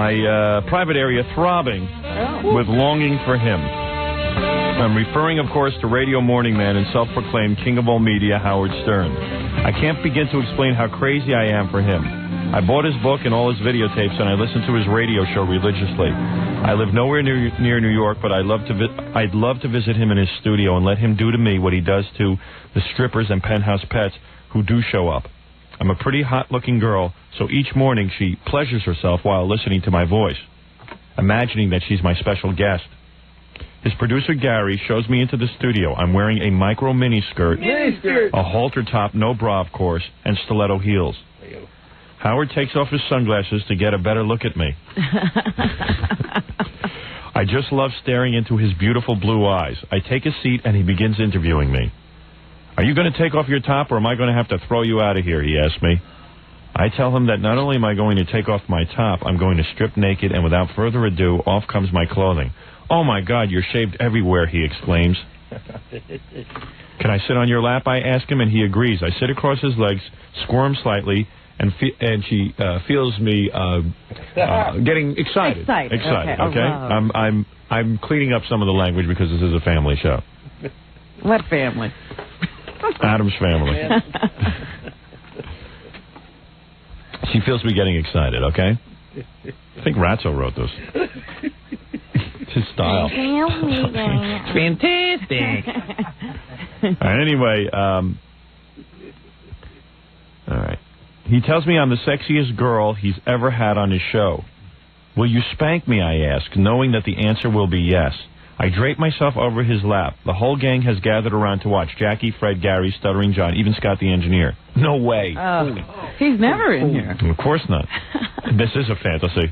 my private area throbbing with longing for him. I'm referring, of course, to radio morning man and self-proclaimed king of all media, Howard Stern. I can't begin to explain how crazy I am for him. I bought his book and all his videotapes, and I listened to his radio show religiously. I live nowhere near New York, but I'd love to visit him in his studio and let him do to me what he does to the strippers and penthouse pets who do show up. I'm a pretty hot-looking girl, so each morning she pleasures herself while listening to my voice, imagining that she's my special guest. His producer, Gary, shows me into the studio. I'm wearing a micro mini-skirt, a halter top, no bra, of course, and stiletto heels. Howard takes off his sunglasses to get a better look at me. I just love staring into his beautiful blue eyes. I take a seat, and he begins interviewing me. Are you going to take off your top, or am I going to have to throw you out of here, he asks me. I tell him that not only am I going to take off my top, I'm going to strip naked, and without further ado, off comes my clothing. Oh, my God, you're shaved everywhere, he exclaims. Can I sit on your lap, I ask him, and he agrees. I sit across his legs, squirm slightly, and she feels me getting excited. Excited. Okay. I'm cleaning up some of the language because this is a family show. What family? Adam's family. She feels me getting excited, okay? I think Ratso wrote this. It's his style. It's fantastic. All right, anyway, all right. He tells me I'm the sexiest girl he's ever had on his show. Will you spank me, I ask, knowing that the answer will be yes. I drape myself over his lap. The whole gang has gathered around to watch. Jackie, Fred, Gary, Stuttering John, even Scott the engineer. No way. He's never in here. Of course not. This is a fantasy.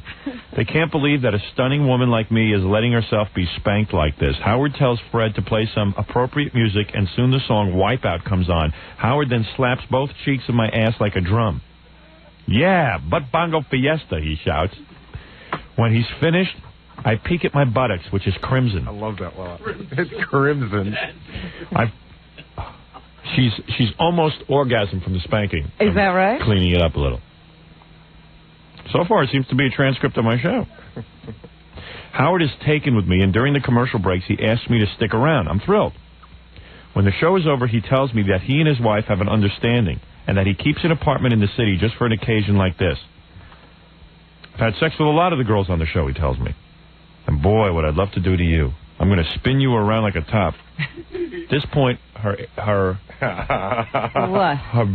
They can't believe that a stunning woman like me is letting herself be spanked like this. Howard tells Fred to play some appropriate music, and soon the song Wipeout comes on. Howard then slaps both cheeks of my ass like a drum. Yeah, butt bongo fiesta, he shouts. When he's finished, I peek at my buttocks, which is crimson. I love that lot. It's crimson. She's almost orgasmed from the spanking. Is that right? Cleaning it up a little. So far, it seems to be a transcript of my show. Howard is taken with me, and during the commercial breaks, he asks me to stick around. I'm thrilled. When the show is over, he tells me that he and his wife have an understanding, and that he keeps an apartment in the city just for an occasion like this. I've had sex with a lot of the girls on the show, he tells me. And boy, what I'd love to do to you. I'm going to spin you around like a top. At this point, her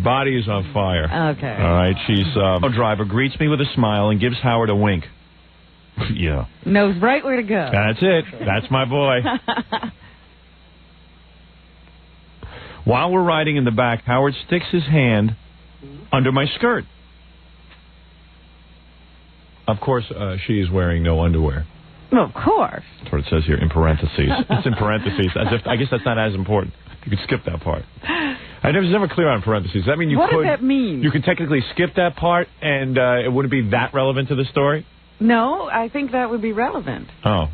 body is on fire. Okay. All right, she's a driver, greets me with a smile and gives Howard a wink. Yeah. Knows right where to go. That's it. That's my boy. While we're riding in the back, Howard sticks his hand under my skirt. Of course, she is wearing no underwear. Well, of course. That's what it says here in parentheses. It's in parentheses. As if I guess that's not as important. You could skip that part. I was never clear on parentheses. Does that mean you what could? What does that mean? You could technically skip that part, and it wouldn't be that relevant to the story? No, I think that would be relevant. Oh,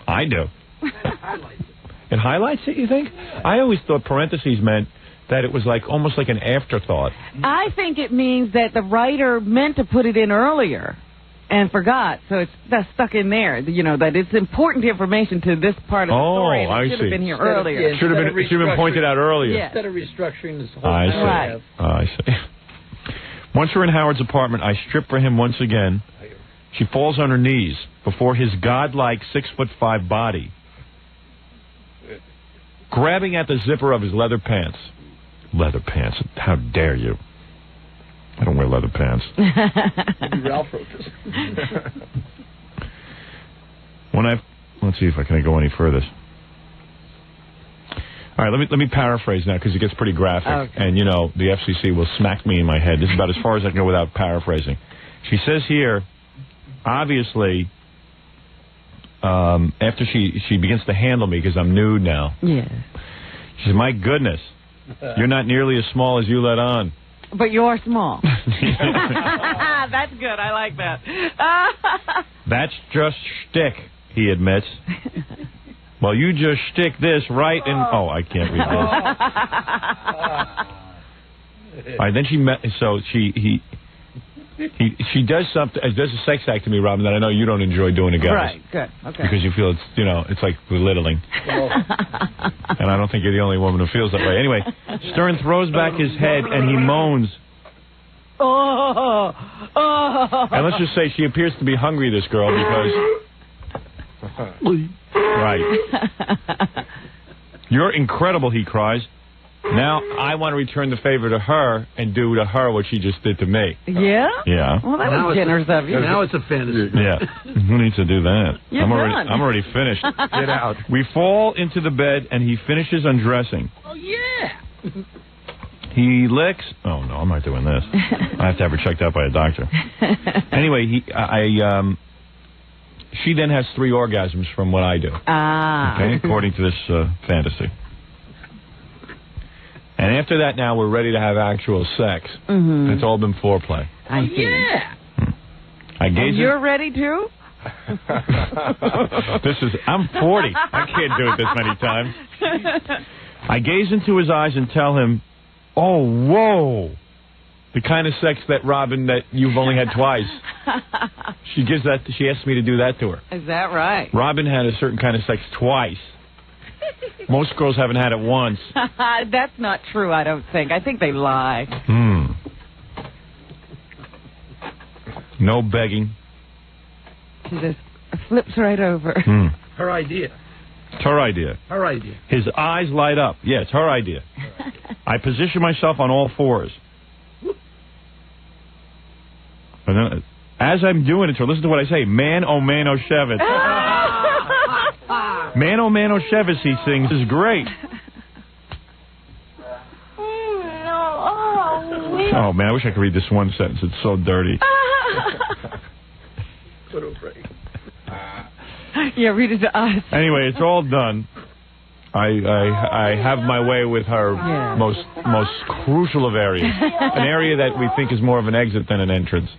I do. It highlights it, you think? I always thought parentheses meant that it was like almost like an afterthought. I think it means that the writer meant to put it in earlier and forgot, so that's stuck in there. You know, that it's important information to this part of the story. I see. Should have been here earlier. Should have been pointed out earlier. Yeah. Instead of restructuring this whole I see. Right. I see. Once we're in Howard's apartment, I strip for him once again. She falls on her knees before his godlike 6'5" body, grabbing at the zipper of his leather pants. Leather pants? How dare you? I don't wear leather pants. Ralph wrote this. Let's see if I can go any further. All right, let me paraphrase now because it gets pretty graphic. Okay. And, you know, the FCC will smack me in my head. This is about as far as I can go without paraphrasing. She says here, obviously, after she begins to handle me because I'm nude now. Yeah. She says, my goodness, you're not nearly as small as you let on. But you're small. That's good. I like that. That's just shtick, he admits. Well, you just stick this right in... Oh, I can't read this. All right, then he She does something, does a sex act to me, Robin, that I know you don't enjoy doing to guys. Right, good, okay. Because you feel it's like belittling. And I don't think you're the only woman who feels that way. Anyway, Stern throws back his head and he moans. And let's just say she appears to be hungry, this girl, because... Right. You're incredible, he cries. Now I want to return the favor to her and do to her what she just did to me. Yeah? Yeah. Well, that was generous of you. Now it's a fantasy. Yeah. Who needs to do that? You're done. I'm already finished. Get out. We fall into the bed and he finishes undressing. Oh, yeah. He licks... Oh, no, I'm not doing this. I have to have her checked out by a doctor. Anyway, she then has 3 orgasms from what I do. Ah. Okay, according to this fantasy. And after that, now we're ready to have actual sex. Mm-hmm. It's all been foreplay. I see. Yeah. And you're ready too? I'm 40. I can't do it this many times. I gaze into his eyes and tell him, oh, whoa. The kind of sex that, Robin, that you've only had twice. She asked me to do that to her. Is that right? Robin had a certain kind of sex twice. Most girls haven't had it once. That's not true, I don't think. I think they lie. No begging. She just flips right over. Her idea. It's her idea. Her idea. His eyes light up. Yeah, it's her idea. I position myself on all fours. And then, as I'm doing it to her, listen to what I say. Man, oh, Shevitz. Man, oh, Shevitz, he sings. This is great. Oh, man, I wish I could read this one sentence. It's so dirty. Yeah, read it to us. Anyway, it's all done. I have my way with her most crucial of areas. An area that we think is more of an exit than an entrance.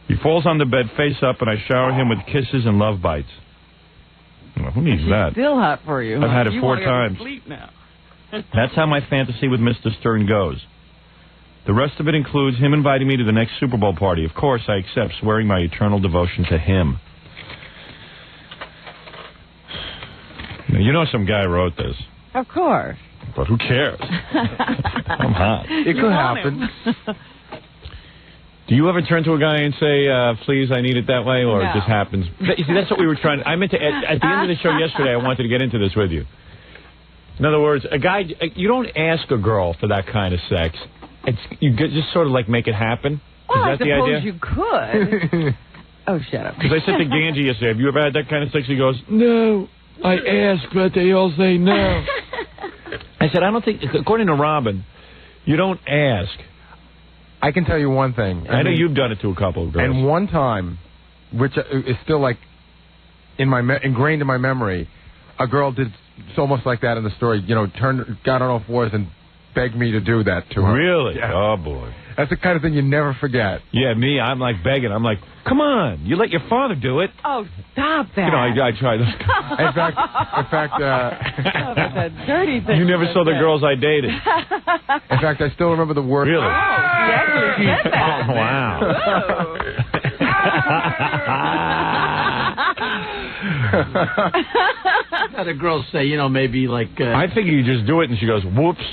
He falls on the bed face up, and I shower him with kisses and love bites. Well, who needs that? Still hot for you. I've had it 4 times. times. Sleep now. That's how my fantasy with Mr. Stern goes. The rest of it includes him inviting me to the next Super Bowl party. Of course, I accept, swearing my eternal devotion to him. Now, you know some guy wrote this. Of course. But who cares? I'm hot. It could happen. Do you ever turn to a guy and say, please, I need it that way, or No. it just happens? You see, that's what we were trying... I meant to... At the end of the show yesterday, I wanted to get into this with you. In other words, a guy... You don't ask a girl for that kind of sex. You just sort of, like, make it happen. Well, Is that the idea? I suppose you could. Oh, shut up. Because I said to Ganji yesterday, have you ever had that kind of sex? He goes, no, I ask, but they all say no. I said, I don't think... According to Robin, you don't ask. I can tell you one thing. I know you've done it to a couple of girls. And one time, which is still like ingrained in my memory, a girl did almost like that in the story. You know, got on all fours and begged me to do that to her. Really? Yeah. Oh boy. That's the kind of thing you never forget. Yeah, me. I'm like begging. I'm like, come on, you let your father do it. Oh, stop that. You know, I tried. In fact, Oh, that's a dirty thing. You never saw the girls I dated. in fact, I still remember the word. Really? Oh, definitely said that. Oh, wow. Had a girl say, you know, maybe like... I figure you just do it, and she goes, whoops.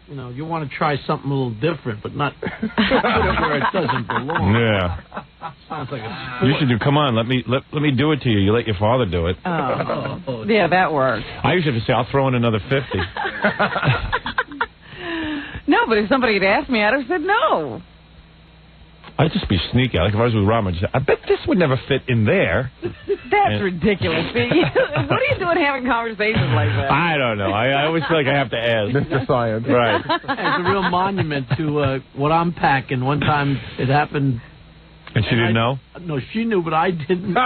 You know, you want to try something a little different, but not put it where it doesn't belong. Yeah. Sounds like a sport. You should do, come on, let me do it to you. You let your father do it. Oh. Yeah, that works. I usually have to say, I'll throw in another 50. No, but if somebody had asked me, I'd have said no. I'd just be sneaky. Like if I was with Robin, I'd just say, I bet this would never fit in there. That's ridiculous. See, what are you doing having conversations like that? I don't know. I always feel like I have to ask. Mr. Science. Right. It's a real monument to what I'm packing. One time it happened. And she didn't know? No, she knew, but I didn't. See,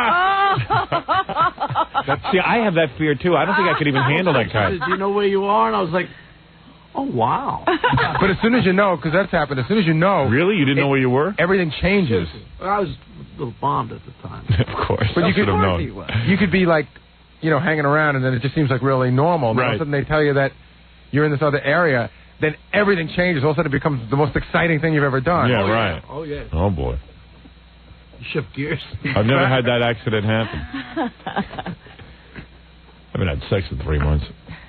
I have that fear, too. I don't think I could even handle that She kind. said, do you know where you are? And I was like, oh, wow. But as soon as you know, because that's happened, as soon as you know... Really? You didn't know where you were? Everything changes. I was a little bombed at the time. Of course. But you should could have known. You could be like, you know, hanging around, and then it just seems like really normal. And all of a Right. sudden they tell you that you're in this other area, then everything changes. All of a sudden, it becomes the most exciting thing you've ever done. Yeah, right. Oh, yeah. Oh, boy. Shift gears. I've never had that accident happen. I haven't had sex in 3 months.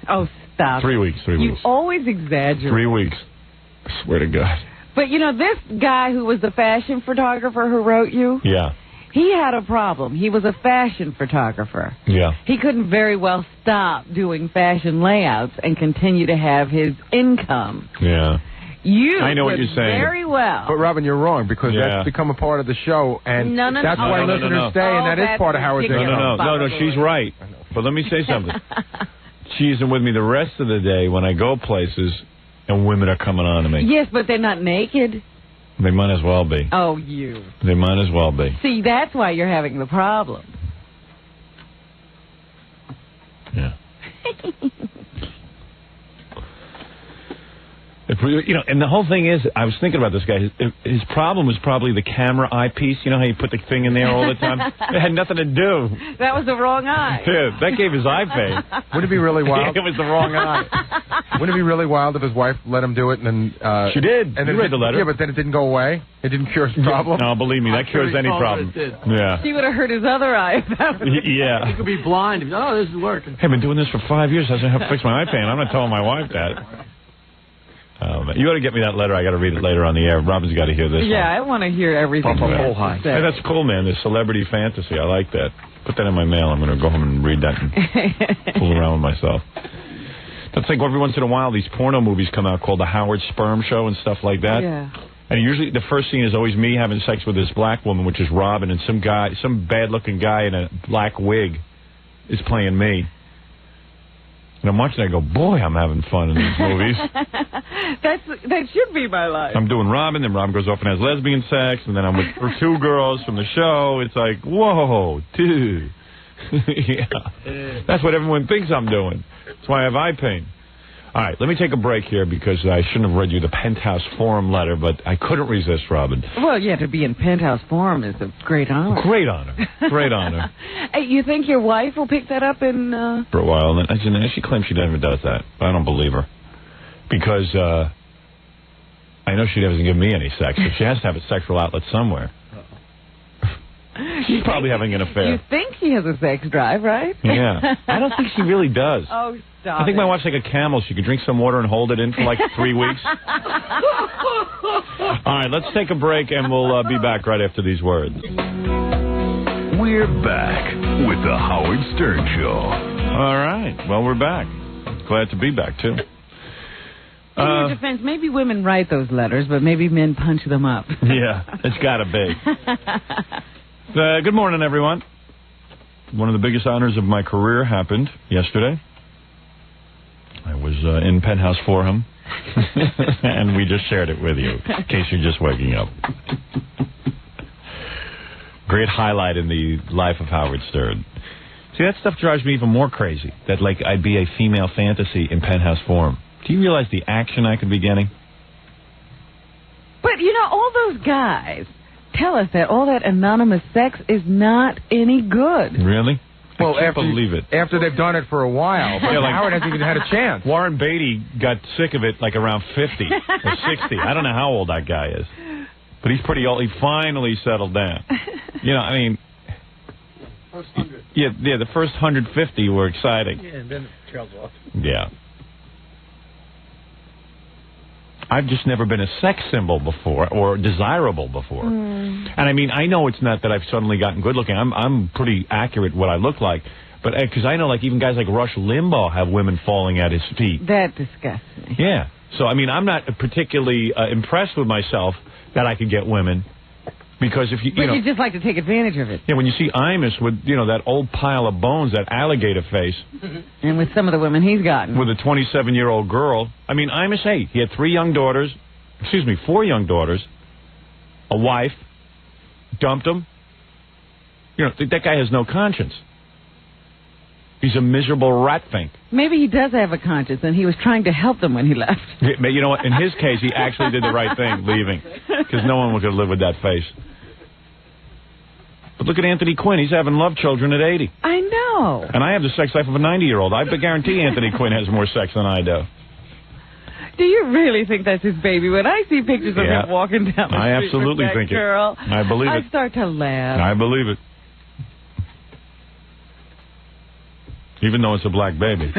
Oh, stop. 3 weeks. You always exaggerate. 3 weeks. I swear to God. But, you know, this guy who was the fashion photographer who wrote you, Yeah. he had a problem. He was a fashion photographer. Yeah. He couldn't very well stop doing fashion layouts and continue to have his income. Yeah. I know what you're saying. Very well. But, Robin, you're wrong, because that's become a part of the show, and that's why listeners stay, and that is part of Howard's income. No, she's right. But let me say something. She isn't with me the rest of the day when I go places and women are coming on to me. Yes, but they're not naked. They might as well be. Oh, you. They might as well be. See, that's why you're having the problem. Yeah. You know, and the whole thing is, I was thinking about this guy. His problem was probably the camera eyepiece. You know how you put the thing in there all the time? It had nothing to do. That was the wrong eye. Yeah, that gave his eye pain. Wouldn't it be really wild? It was the wrong eye. Wouldn't it be really wild if his wife let him do it, and then she did. And you read the letter. Yeah, but then it didn't go away. It didn't cure his problem. No, believe me, that cures any problem. Yeah. She would have hurt his other eye. Yeah. He could be blind. Oh, this is working. Hey, I've been doing this for 5 years. Hasn't fixed my eye pain. I'm not telling my wife that. You ought to get me that letter. I got to read it later on the air. Robin's got to hear this. Yeah, I want to hear everything. Hey, that's cool, man. The celebrity fantasy. I like that. Put that in my mail. I'm going to go home and read that and fool around with myself. That's like every once in a while these porno movies come out called The Howard Sperm Show and stuff like that. Yeah. And usually the first scene is always me having sex with this black woman, which is Robin, and some bad-looking guy in a black wig is playing me. And I'm watching, I go, boy, I'm having fun in these movies. That should be my life. I'm doing Robin, then Robin goes off and has lesbian sex, and then I'm with 2 girls from the show. It's like, whoa, dude. Yeah. That's what everyone thinks I'm doing. That's why I have eye pain. All right, let me take a break here because I shouldn't have read you the Penthouse Forum letter, but I couldn't resist, Robin. Well, yeah, to be in Penthouse Forum is a great honor. Great honor. Great honor. Hey, you think your wife will pick that up in... For a while. And she claims she never does that. I don't believe her. Because I know she doesn't give me any sex, so she has to have a sexual outlet somewhere. She's probably having an affair. You think she has a sex drive, right? Yeah. I don't think she really does. Oh, stop I think my wife's like a camel. She could drink some water and hold it in for like 3 weeks. All right, let's take a break, and we'll be back right after these words. We're back with the Howard Stern Show. All right. Well, we're back. Glad to be back, too. In your defense, maybe women write those letters, but maybe men punch them up. Yeah, it's got to be. Good morning, everyone. One of the biggest honors of my career happened yesterday. I was in Penthouse Forum, and we just shared it with you, in case you're just waking up. Great highlight in the life of Howard Stern. See, that stuff drives me even more crazy, that, like, I'd be a female fantasy in Penthouse Forum. Do you realize the action I could be getting? But, you know, all those guys tell us that all that anonymous sex is not any good. Really? Well, I can't believe it. After they've done it for a while, but Howard hasn't even had a chance. Warren Beatty got sick of it like around 50 or 60. I don't know how old that guy is. But he's pretty old. He finally settled down. You know, I mean... First 100. Yeah, the first 150 were exciting. Yeah, and then it trails off. Yeah. I've just never been a sex symbol before or desirable before. And I mean, I know it's not that I've suddenly gotten good looking. I'm pretty accurate what I look like. But because I know like even guys like Rush Limbaugh have women falling at his feet. That disgusts me. Yeah. So, I mean, I'm not particularly impressed with myself that I could get women. Because if you you just like to take advantage of it. Yeah, when you see Imus with, you know, that old pile of bones, that alligator face. And with some of the women he's gotten. With a 27-year-old girl. I mean, Imus, hey, he had 4 young daughters, a wife, dumped him. You know, that guy has no conscience. He's a miserable rat fink. Maybe he does have a conscience, and he was trying to help them when he left. You know what? In his case, he actually did the right thing, leaving. Because no one could live with that face. But look at Anthony Quinn. He's having love children at 80. I know. And I have the sex life of a 90-year-old. I guarantee Anthony Quinn has more sex than I do. Do you really think that's his baby? When I see pictures of him walking down the street I absolutely with that think girl, it. I believe it. I start to laugh. I believe it. Even though it's a black baby.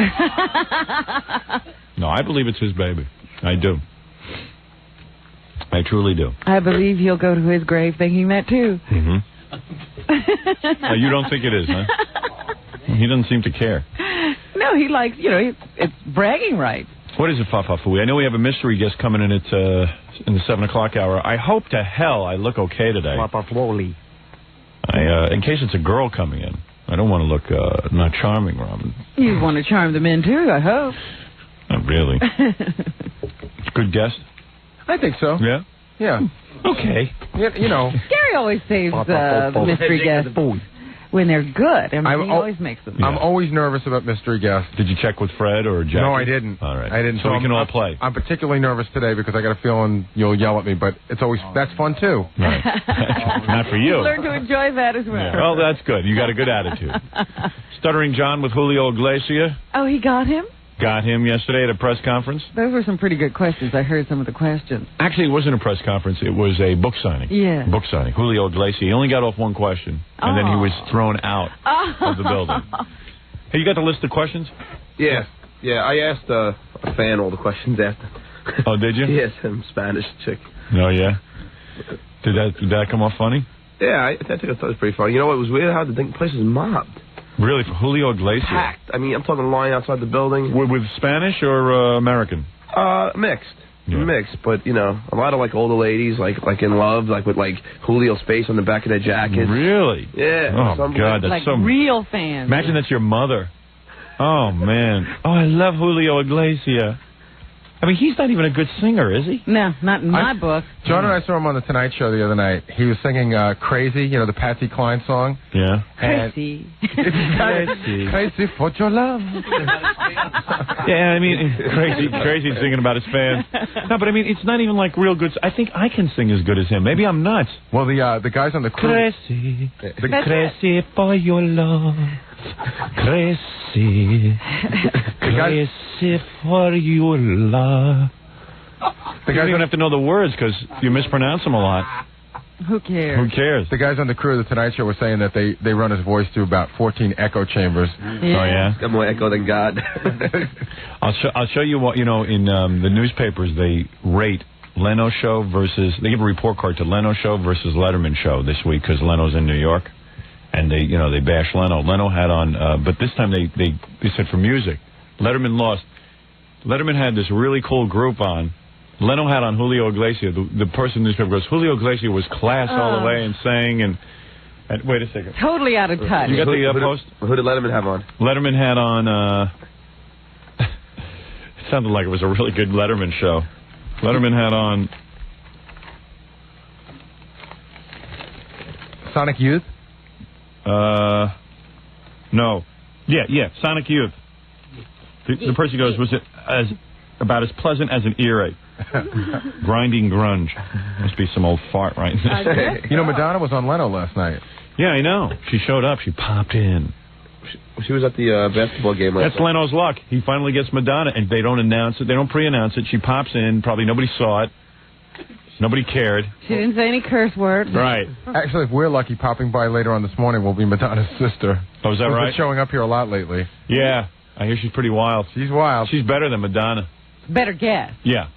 No, I believe it's his baby. I do. I truly do. I believe he'll go to his grave thinking that, too. Mm-hmm. You don't think it is, huh? He doesn't seem to care. No, he likes, it's bragging rights. What is it, Fa-Fa-Foo? I know we have a mystery guest coming in at in the 7 o'clock hour. I hope to hell I look okay today. In case it's a girl coming in. I don't want to look not charming, Robin. You want to charm the men, too, I hope. Not really. Good guest? I think so. Yeah? Yeah. Okay. You know. Gary always saves the mystery guests when they're good. I mean, he always makes them. I'm always nervous about mystery guests. Did you check with Fred or Jackie? No, I didn't. All right. I didn't. So we can all play. I'm particularly nervous today because I got a feeling you'll yell at me, but it's always that's fun too. Right. Not for you. You learn to enjoy that as well. Yeah. Well, that's good. You got a good attitude. Stuttering John with Julio Iglesias. Oh, he got him? Got him yesterday at a press conference. Those were some pretty good questions. I heard some of the questions. Actually, it wasn't a press conference. It was a book signing. Yeah. Book signing. Julio Iglesias. He only got off one question, and then he was thrown out of the building. Hey, you got the list of questions? Yeah. Yeah, I asked a fan all the questions after. Oh, did you? Yes, some Spanish chick. Oh, yeah? Did that come off funny? Yeah, I think it was pretty funny. You know what was weird? How the place was mobbed. Really? For Julio Iglesias? Packed. I mean, I'm talking line outside the building. With Spanish or American? Mixed. Yeah. Mixed, but, a lot of, older ladies, like in love, with, Julio's face on the back of their jackets. Really? Yeah. Oh, God, that's so... real fans. Imagine that's your mother. Oh, man. Oh, I love Julio Iglesias. I mean, he's not even a good singer, is he? No, not in my book. John and I saw him on The Tonight Show the other night. He was singing Crazy, the Patsy Cline song. Yeah. Crazy. Crazy for your love. Yeah, I mean, crazy singing about his fans. No, but I mean, it's not even real good. I think I can sing as good as him. Maybe I'm nuts. Well, the guys on the crew... Crazy for your love. Crazy for your love. You don't even have to know the words because you mispronounce them a lot. Who cares? Who cares? The guys on the crew of The Tonight Show were saying that they run his voice through about 14 echo chambers. Yeah. Oh, yeah? Got more echo than God. I'll show you what, in the newspapers, they rate Leno show versus... They give a report card to Leno show versus Letterman show this week because Leno's in New York. And they bash Leno. Leno had on, but this time they said for music. Letterman lost. Letterman had this really cool group on. Leno had on Julio Iglesias. The person in the newspaper goes, Julio Iglesias was class all the way and sang and wait a second. Totally out of touch. You got the post? Who did Letterman have on? Letterman had on, it sounded like it was a really good Letterman show. Letterman had on... Sonic Youth? No. Yeah, Sonic Youth. The person goes, was it about as pleasant as an earache? Grinding grunge. Must be some old fart right now. Madonna was on Leno last night. Yeah, I know. She showed up. She popped in. She was at the basketball game last night. That's Leno's luck. He finally gets Madonna, and they don't announce it. They don't pre-announce it. She pops in. Probably nobody saw it. Nobody cared. She didn't say any curse words. Right. Actually, if we're lucky, popping by later on this morning will be Madonna's sister. Oh, is that right? She's been showing up here a lot lately. Yeah. I hear she's pretty wild. She's wild. She's better than Madonna. Better guess. Yeah.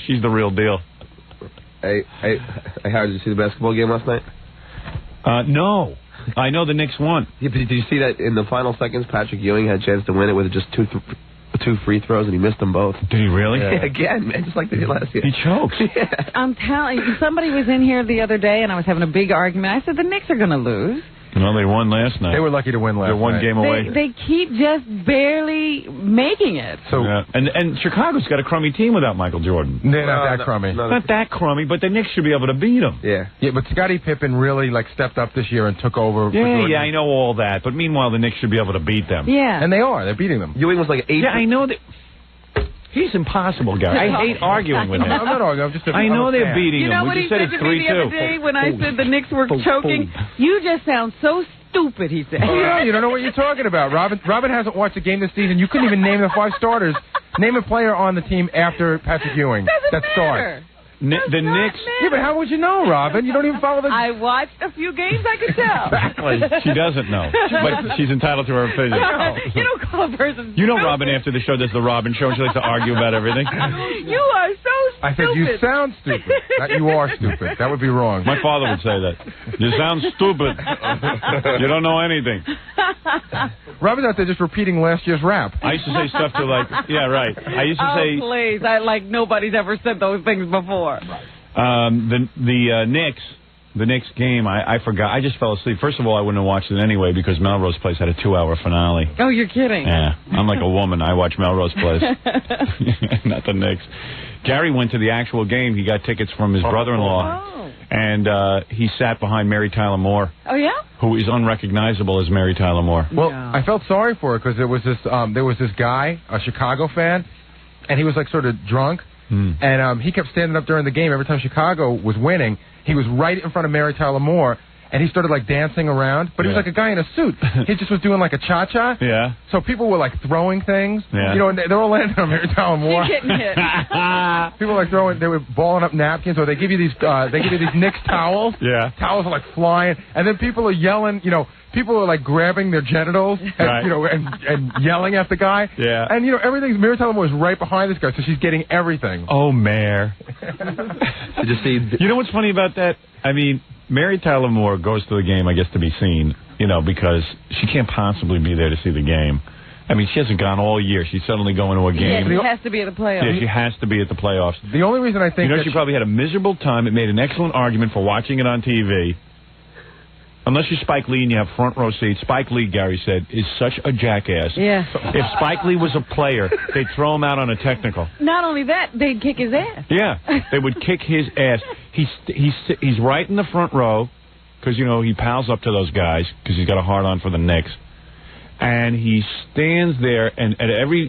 She's the real deal. Hey, Howard, did you see the basketball game last night? No. I know the Knicks won. Yeah, but did you see that in the final seconds, Patrick Ewing had a chance to win it with just two free throws, and he missed them both. Did he really? Yeah. Again, man, just like they did last year. He chokes. Yeah. I'm telling you, somebody was in here the other day, and I was having a big argument. I said, the Knicks are going to lose. Well, they won last night. They were lucky to win last night. They're one game away. They keep just barely making it. So and Chicago's got a crummy team without Michael Jordan. They're not that crummy. Not that crummy, but the Knicks should be able to beat them. Yeah. Yeah, but Scottie Pippen really stepped up this year and took over. Yeah, I know all that. But meanwhile, the Knicks should be able to beat them. Yeah. And they are. They're beating them. Ewing was like 8. Yeah, I know that. He's impossible, guy. I hate arguing with him. I'm not arguing. I know they're beating You know him. what he said to me the other day when I said the Knicks were choking? You just sound so stupid, he said. Yeah, you don't know what you're talking about. Robin hasn't watched a game this season. You couldn't even name the 5 starters Name a player on the team after Patrick Ewing. Doesn't matter. The Knicks. Yeah, but how would you know, Robin? You don't even follow the... I watched a few games, I could tell. Exactly. She doesn't know. But she's entitled to her opinion. You don't call a person You know stupid. Robin after the show does the Robin show and she likes to argue about everything. You are so stupid. I said, you sound stupid. Not you are stupid. That would be wrong. My father would say that. You sound stupid. You don't know anything. Robin's out there just repeating last year's rap. I used to say stuff to like, yeah, right. I used to say... please. Nobody's ever said those things before. The Knicks game, I forgot. I just fell asleep. First of all, I wouldn't have watched it anyway because Melrose Place had a 2-hour finale. Oh, you're kidding. Yeah, I'm like a woman. I watch Melrose Place. Not the Knicks. Gary went to the actual game. He got tickets from his brother-in-law. And he sat behind Mary Tyler Moore. Oh, yeah? Who is unrecognizable as Mary Tyler Moore. Well, I felt sorry for her because there was this guy, a Chicago fan, and he was like sort of drunk. And he kept standing up during the game. Every time Chicago was winning, he was right in front of Mary Tyler Moore, and he started like dancing around. But he was like a guy in a suit. He just was doing like a cha-cha. Yeah. So people were like throwing things. Yeah. You know, and they're all landing on Mary Tyler Moore. She's getting hit. People were like throwing. They were balling up napkins, or they give you these. Knicks towels. Yeah. Towels are like flying, and then people are yelling. You know. People are like grabbing their genitals, and, you know, and yelling at the guy. Yeah. And you know everything's. Mary Tyler Moore is right behind this guy, so she's getting everything. Oh, Mare. Did you see? You know what's funny about that? I mean, Mary Tyler Moore goes to the game, I guess, to be seen. You know, because she can't possibly be there to see the game. I mean, she hasn't gone all year. She's suddenly going to a game. Yeah, she has to be at the playoffs. Yeah, she has to be at the playoffs. The only reason I think she probably had a miserable time. It made an excellent argument for watching it on TV. Unless you're Spike Lee and you have front row seats. Spike Lee, Gary said, is such a jackass. Yeah. If Spike Lee was a player, they'd throw him out on a technical. Not only that, they'd kick his ass. Yeah, they would kick his ass. He's right in the front row because, you know, he pals up to those guys because he's got a hard-on for the Knicks. And he stands there, and at every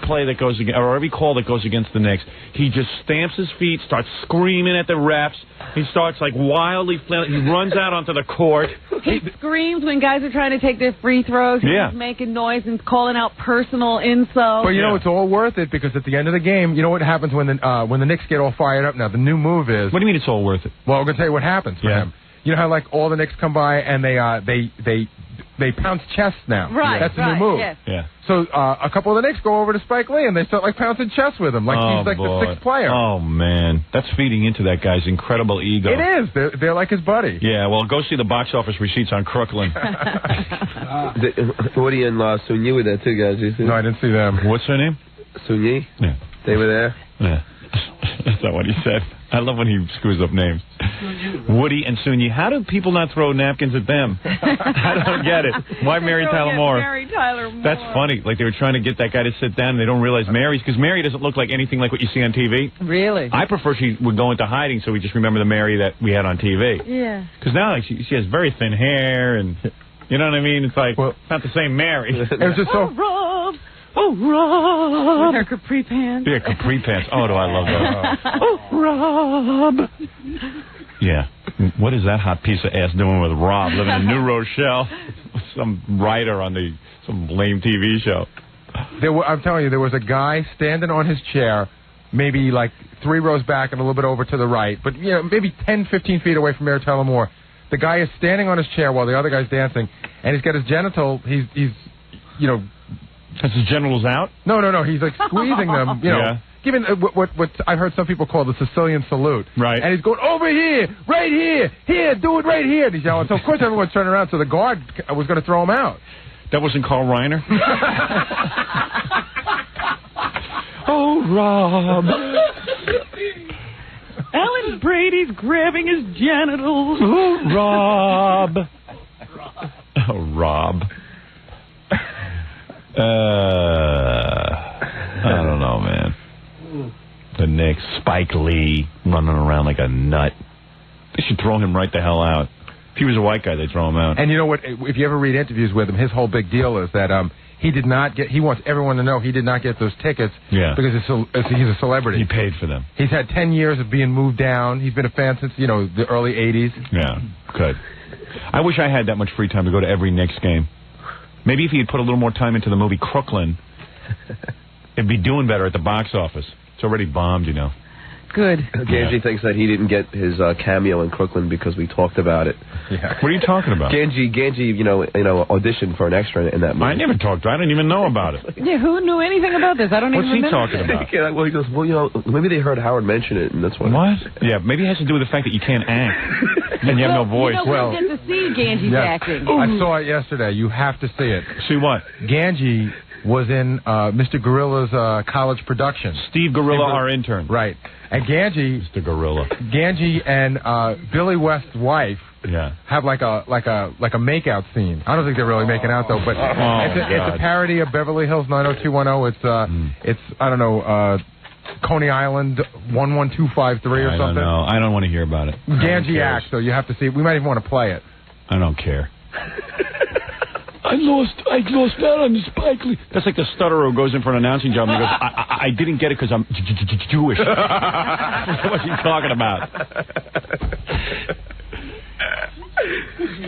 play that goes against, or every call that goes against the Knicks, he just stamps his feet, starts screaming at the refs. He starts like wildly flailing. He runs out onto the court. He screams when guys are trying to take their free throws. He's making noise and calling out personal insults. But you know, it's all worth it because at the end of the game, you know what happens when the Knicks get all fired up. Now the new move is. What do you mean it's all worth it? Well, I'm gonna tell you what happens for him. You know how like all the Knicks come by and they pounce chests now. Right. That's the new move. Yes. Yeah. So a couple of the Knicks go over to Spike Lee and they start like pouncing chests with him, like he's like the sixth player. Oh man, that's feeding into that guy's incredible ego. It is. They're like his buddy. Yeah. Well, go see the box office receipts on Crooklyn. Woody and Sun Yi were there too, guys. You see? No, I didn't see them. What's her name? Sun Yi. Yeah. They were there. Yeah. That's not what he said. I love when he screws up names. Woody and Sun Yi. How do people not throw napkins at them? I don't get it. Why Mary Tyler Moore? Mary Tyler Moore. That's funny. Like they were trying to get that guy to sit down and they don't realize Mary's, because Mary doesn't look like anything like what you see on TV. Really? I prefer she would go into hiding so we just remember the Mary that we had on TV. Yeah. Because now like, she has very thin hair and, you know what I mean? It's like, it's not the same Mary. It was just so... Rob! Oh, Rob! With her capri pants. Yeah, capri pants. Oh, do I love that. Oh, Rob! Yeah. What is that hot piece of ass doing with Rob living in New Rochelle? Some writer on some lame TV show. I'm telling you, there was a guy standing on his chair, maybe like 3 rows back and a little bit over to the right, but you know, maybe 10, 15 feet away from Mary Tyler Moore. The guy is standing on his chair while the other guy's dancing, and he's got his genital. He's you know. Has his genitals out? No. He's like squeezing them, you know, giving what I've heard some people call the Sicilian salute. Right. And he's going, over here, right here, do it right here. And he's yelling. So, of course, everyone's turning around, so the guard was going to throw him out. That wasn't Carl Reiner? Oh, Rob. Alan Brady's grabbing his genitals. Oh, Rob. Oh, Rob. I don't know, man. The Knicks, Spike Lee running around like a nut. They should throw him right the hell out. If he was a white guy, they'd throw him out. And you know what? If you ever read interviews with him, his whole big deal is that he did not get. He wants everyone to know he did not get those tickets. Yeah. Because he's a celebrity. He paid for them. He's had 10 years of being moved down. He's been a fan since the early '80s. Yeah. Good. I wish I had that much free time to go to every Knicks game. Maybe if he had put a little more time into the movie Crooklyn, It'd be doing better at the box office. It's already bombed, you know. Good. Ganji thinks that he didn't get his cameo in Crooklyn because we talked about it. Yeah. What are you talking about? Ganji, you know, auditioned for an extra in that movie. I never talked. I didn't even know about it. Yeah, who knew anything about this? I don't even remember. What's he talking about? Well, he goes, well, you know, maybe they heard Howard mention it, and that's why. What? Yeah, maybe it has to do with the fact that you can't act and you have no voice. You know, we get to see Ganji's acting. I saw it yesterday. You have to see it. See what? Ganji was in Mr. Gorilla's college production. Steve Gorilla, our intern. Right. And Ganji, Mr. Gorilla. Ganji and Billy West's wife have like a makeout scene. I don't think they're really making out though, but it's a parody of Beverly Hills 90210. It's I don't know, Coney Island 11253 or something. I don't know. I don't want to hear about it. Ganji acts, so you have to see. We might even want to play it. I don't care. I lost out on the Spike Lee. That's like the stutterer who goes in for an announcing job and he goes, I didn't get it because I'm Jewish. What's he talking about?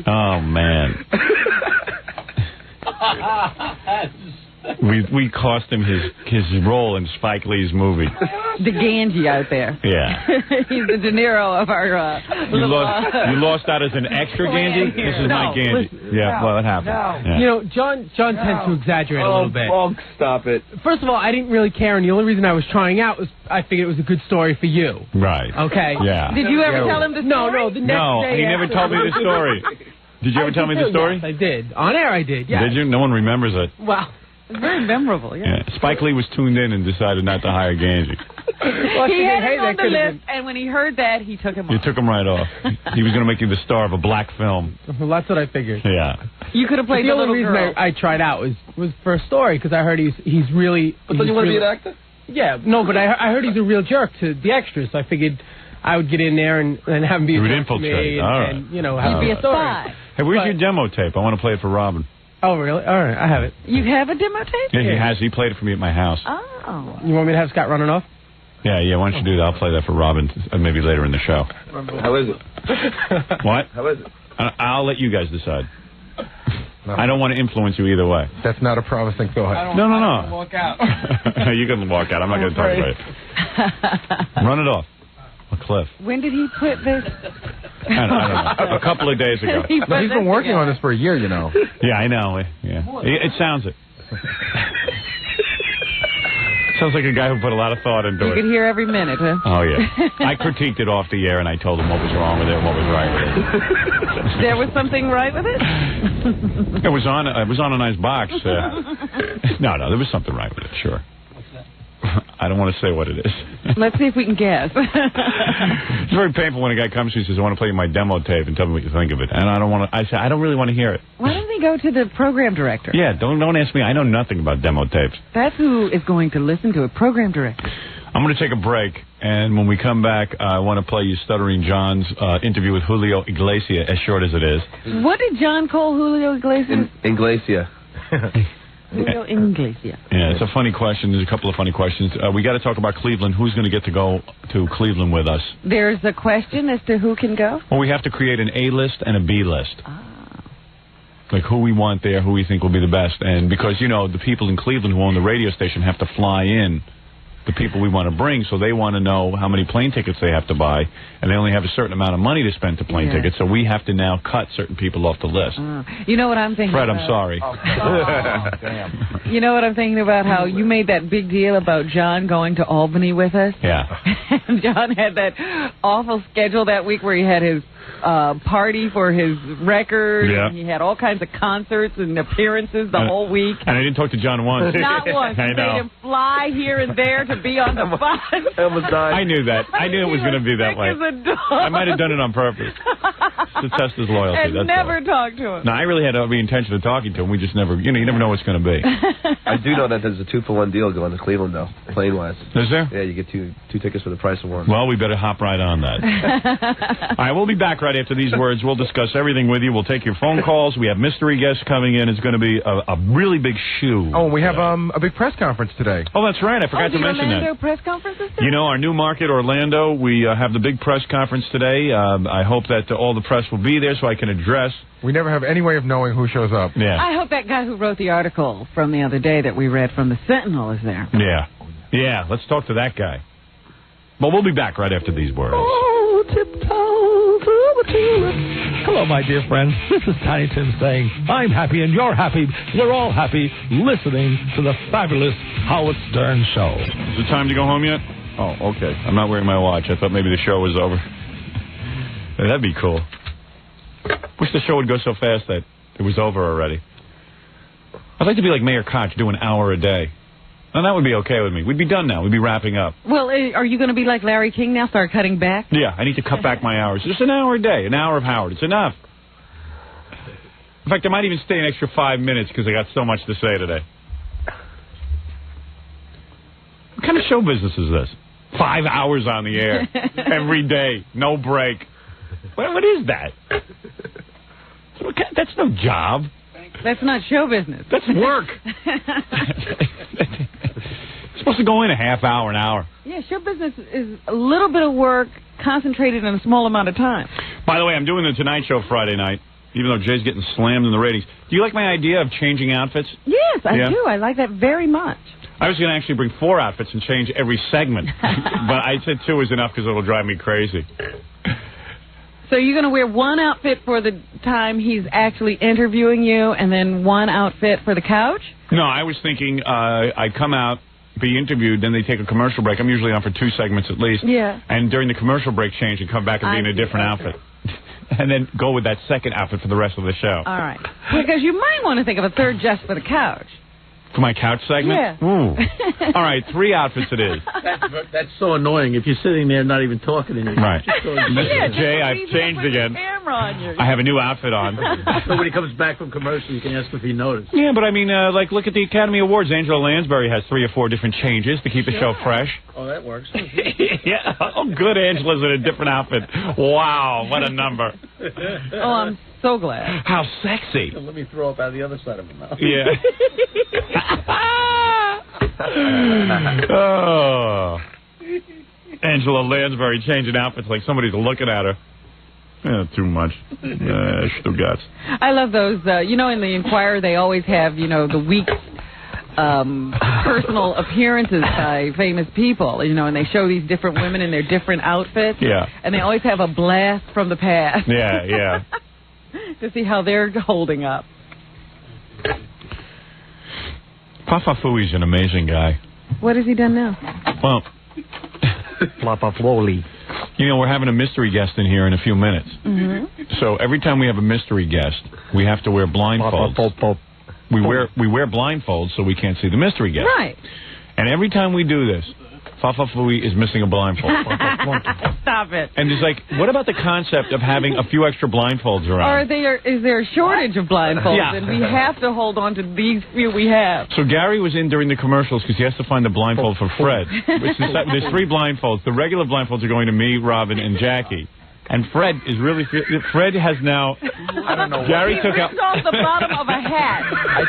Oh, man. We cost him his role in Spike Lee's movie. The Ganji out there. Yeah. He's the De Niro of our you lost out as an extra Ganji? This is my Ganji. Yeah, well, it happened. Yeah. You know, John tends to exaggerate a little bit. Oh, stop it. First of all, I didn't really care, and the only reason I was trying out was I figured it was a good story for you. Right. Okay? Yeah. Did you ever tell him the story? No, the next day he never told me the story. Did you ever tell me the story? Yes, I did. On air, I did, yeah. Did you? No one remembers it. Wow. It's very memorable, yeah. Spike Lee was tuned in and decided not to hire Ganji. Well, he had him on the list, and when he heard that, he took him off. You took him right off. He was going to make you the star of a black film. Well, that's what I figured. Yeah. You could have played the the little only reason girl. I tried out was for a story, because I heard he's really... But don't you want to be an actor? Yeah, no, but I heard he's a real jerk to the extras, so I figured I would get in there and have him be a jerk to me and you know, have He'd be a spy. Hey, where's your demo tape? I want to play it for Robin. Oh, really? All right, I have it. You have a demo tape? Yeah, he has. He played it for me at my house. Oh. You want me to have Scott run it off? Yeah, why don't you do that? I'll play that for Robin maybe later in the show. How is it? What? How is it? I'll let you guys decide. I don't want to influence you either way. That's not a promising thought. No. Walk out. You can walk out. I'm not going to talk about it. Run it off. A cliff. When did he put this? I don't know. A couple of days ago. He's been working on this for a year, you know. Yeah, I know. Yeah. It sounds it. Sounds like a guy who put a lot of thought into it. You could hear every minute, huh? Oh, yeah. I critiqued it off the air, and I told him what was wrong with it and what was right with it. There was something right with it? It was on a nice box. No, there was something right with it, sure. I don't want to say what it is. Let's see if we can guess. It's very painful when a guy comes to me and says, I want to play you my demo tape and tell me what you think of it. And I say, I don't really want to hear it. Why don't we go to the program director? Yeah, don't ask me. I know nothing about demo tapes. That's who is going to listen to it, program director. I'm going to take a break, and when we come back, I want to play you Stuttering John's interview with Julio Iglesias, as short as it is. What did John call Julio Iglesias? Iglesias. Julio Iglesias. Yeah, it's a funny question. There's a couple of funny questions. We got to talk about Cleveland. Who's going to get to go to Cleveland with us? There's a question as to who can go? Well, we have to create an A list and a B list. Like who we want there, who we think will be the best. And because, you know, the people in Cleveland who own the radio station have to fly in the people we want to bring, so they want to know how many plane tickets they have to buy, and they only have a certain amount of money to spend to plane tickets, so we have to now cut certain people off the list. You know what I'm thinking Fred, about? I'm sorry. Damn. You know what I'm thinking about? How you made that big deal about John going to Albany with us? Yeah. And John had that awful schedule that week where he had his party for his record. Yeah. And he had all kinds of concerts and appearances the whole week. And I didn't talk to John once. Not once. I He know. made him fly here and there to be on the bus. I almost died. I knew that. I knew it was going to be that way. I might have done it on purpose to test his loyalty. And that's never all. talked to him. No, I really had every intention of talking to him. We just never, you never know what's going to be. I do know that there's a 2-for-1 deal going to Cleveland, though, plane-wise. Is there? Yeah, you get two tickets for the price of one. Well, we better hop right on that. All right, we'll be back right after these words. We'll discuss everything with you. We'll take your phone calls. We have mystery guests coming in. It's going to be a really big shoe. Oh, and we have a big press conference today. Oh, that's right. I forgot to mention Orlando that. press conference is You know, our new market, Orlando, we have the big press conference today. I hope that all the press guests will be there so I can address. We never have any way of knowing who shows up. Yeah. I hope that guy who wrote the article from the other day that we read from the Sentinel is there. Yeah. Yeah, let's talk to that guy. But we'll be back right after these words. Oh, tiptoe through the tulips. Hello, my dear friends. This is Tiny Tim saying, I'm happy and you're happy. We're all happy listening to the fabulous Howard Stern Show. Is it time to go home yet? Oh, okay. I'm not wearing my watch. I thought maybe the show was over. That'd be cool. Wish the show would go so fast that it was over already. I'd like to be like Mayor Koch, do an hour a day. And that would be okay with me. We'd be done now. We'd be wrapping up. Well, are you going to be like Larry King now, start cutting back? Yeah, I need to cut back my hours. Just an hour a day, an hour of Howard. It's enough. In fact, I might even stay an extra 5 minutes because I got so much to say today. What kind of show business is this? 5 hours on the air every day, no break. What is that? That's no job. That's not show business. That's work. It's supposed to go in a half hour, an hour. Yeah, show business is a little bit of work concentrated in a small amount of time. By the way, I'm doing the Tonight Show Friday night, even though Jay's getting slammed in the ratings. Do you like my idea of changing outfits? Yes, I do. I like that very much. I was going to actually bring 4 outfits and change every segment. But I said 2 is enough because it'll drive me crazy. So you're going to wear one outfit for the time he's actually interviewing you and then one outfit for the couch? No, I was thinking I'd come out, be interviewed, then they take a commercial break. I'm usually on for 2 segments at least. Yeah. And during the commercial break, change and come back and be in a different outfit. And then go with that second outfit for the rest of the show. All right. Because you might want to think of a third just for the couch. For my couch segment? Yeah. Ooh. All right, 3 outfits it is. That's so annoying if you're sitting there not even talking to anyone. Right. Jay, I've changed again. I have a new outfit on. So when he comes back from commercial, you can ask if he noticed. Yeah, but I mean, like, look at the Academy Awards. Angela Lansbury has 3 or 4 different changes to keep the show fresh. Oh, that works. Yeah. Oh, good. Angela's in a different outfit. Wow, what a number. Oh, I'm so glad. How sexy. Let me throw up out of the other side of my mouth. Yeah. Oh. Angela Lansbury changing outfits like somebody's looking at her. Yeah, too much. Stugatz. I love those. You know, in the Inquirer, they always have, you know, the week's personal appearances by famous people, you know, and they show these different women in their different outfits. Yeah. And they always have a blast from the past. Yeah, yeah. To see how they're holding up. Papa Fui's an amazing guy. What has he done now? Well, Papa Floli. You know, we're having a mystery guest in here in a few minutes. Mm-hmm. So every time we have a mystery guest, we have to wear blindfolds. We wear blindfolds so we can't see the mystery guest. Right. And every time we do this, Fafa Fui is missing a blindfold. Stop it. And it's like, what about the concept of having a few extra blindfolds around? Is there a shortage of blindfolds? Yeah. And we have to hold on to these few we have. So Gary was in during the commercials because he has to find a blindfold for Fred. There's 3 blindfolds. The regular blindfolds are going to me, Robin, and Jackie. And Fred is really... Fred has now... I don't know. Gary He took out... ripped off the bottom of a hat.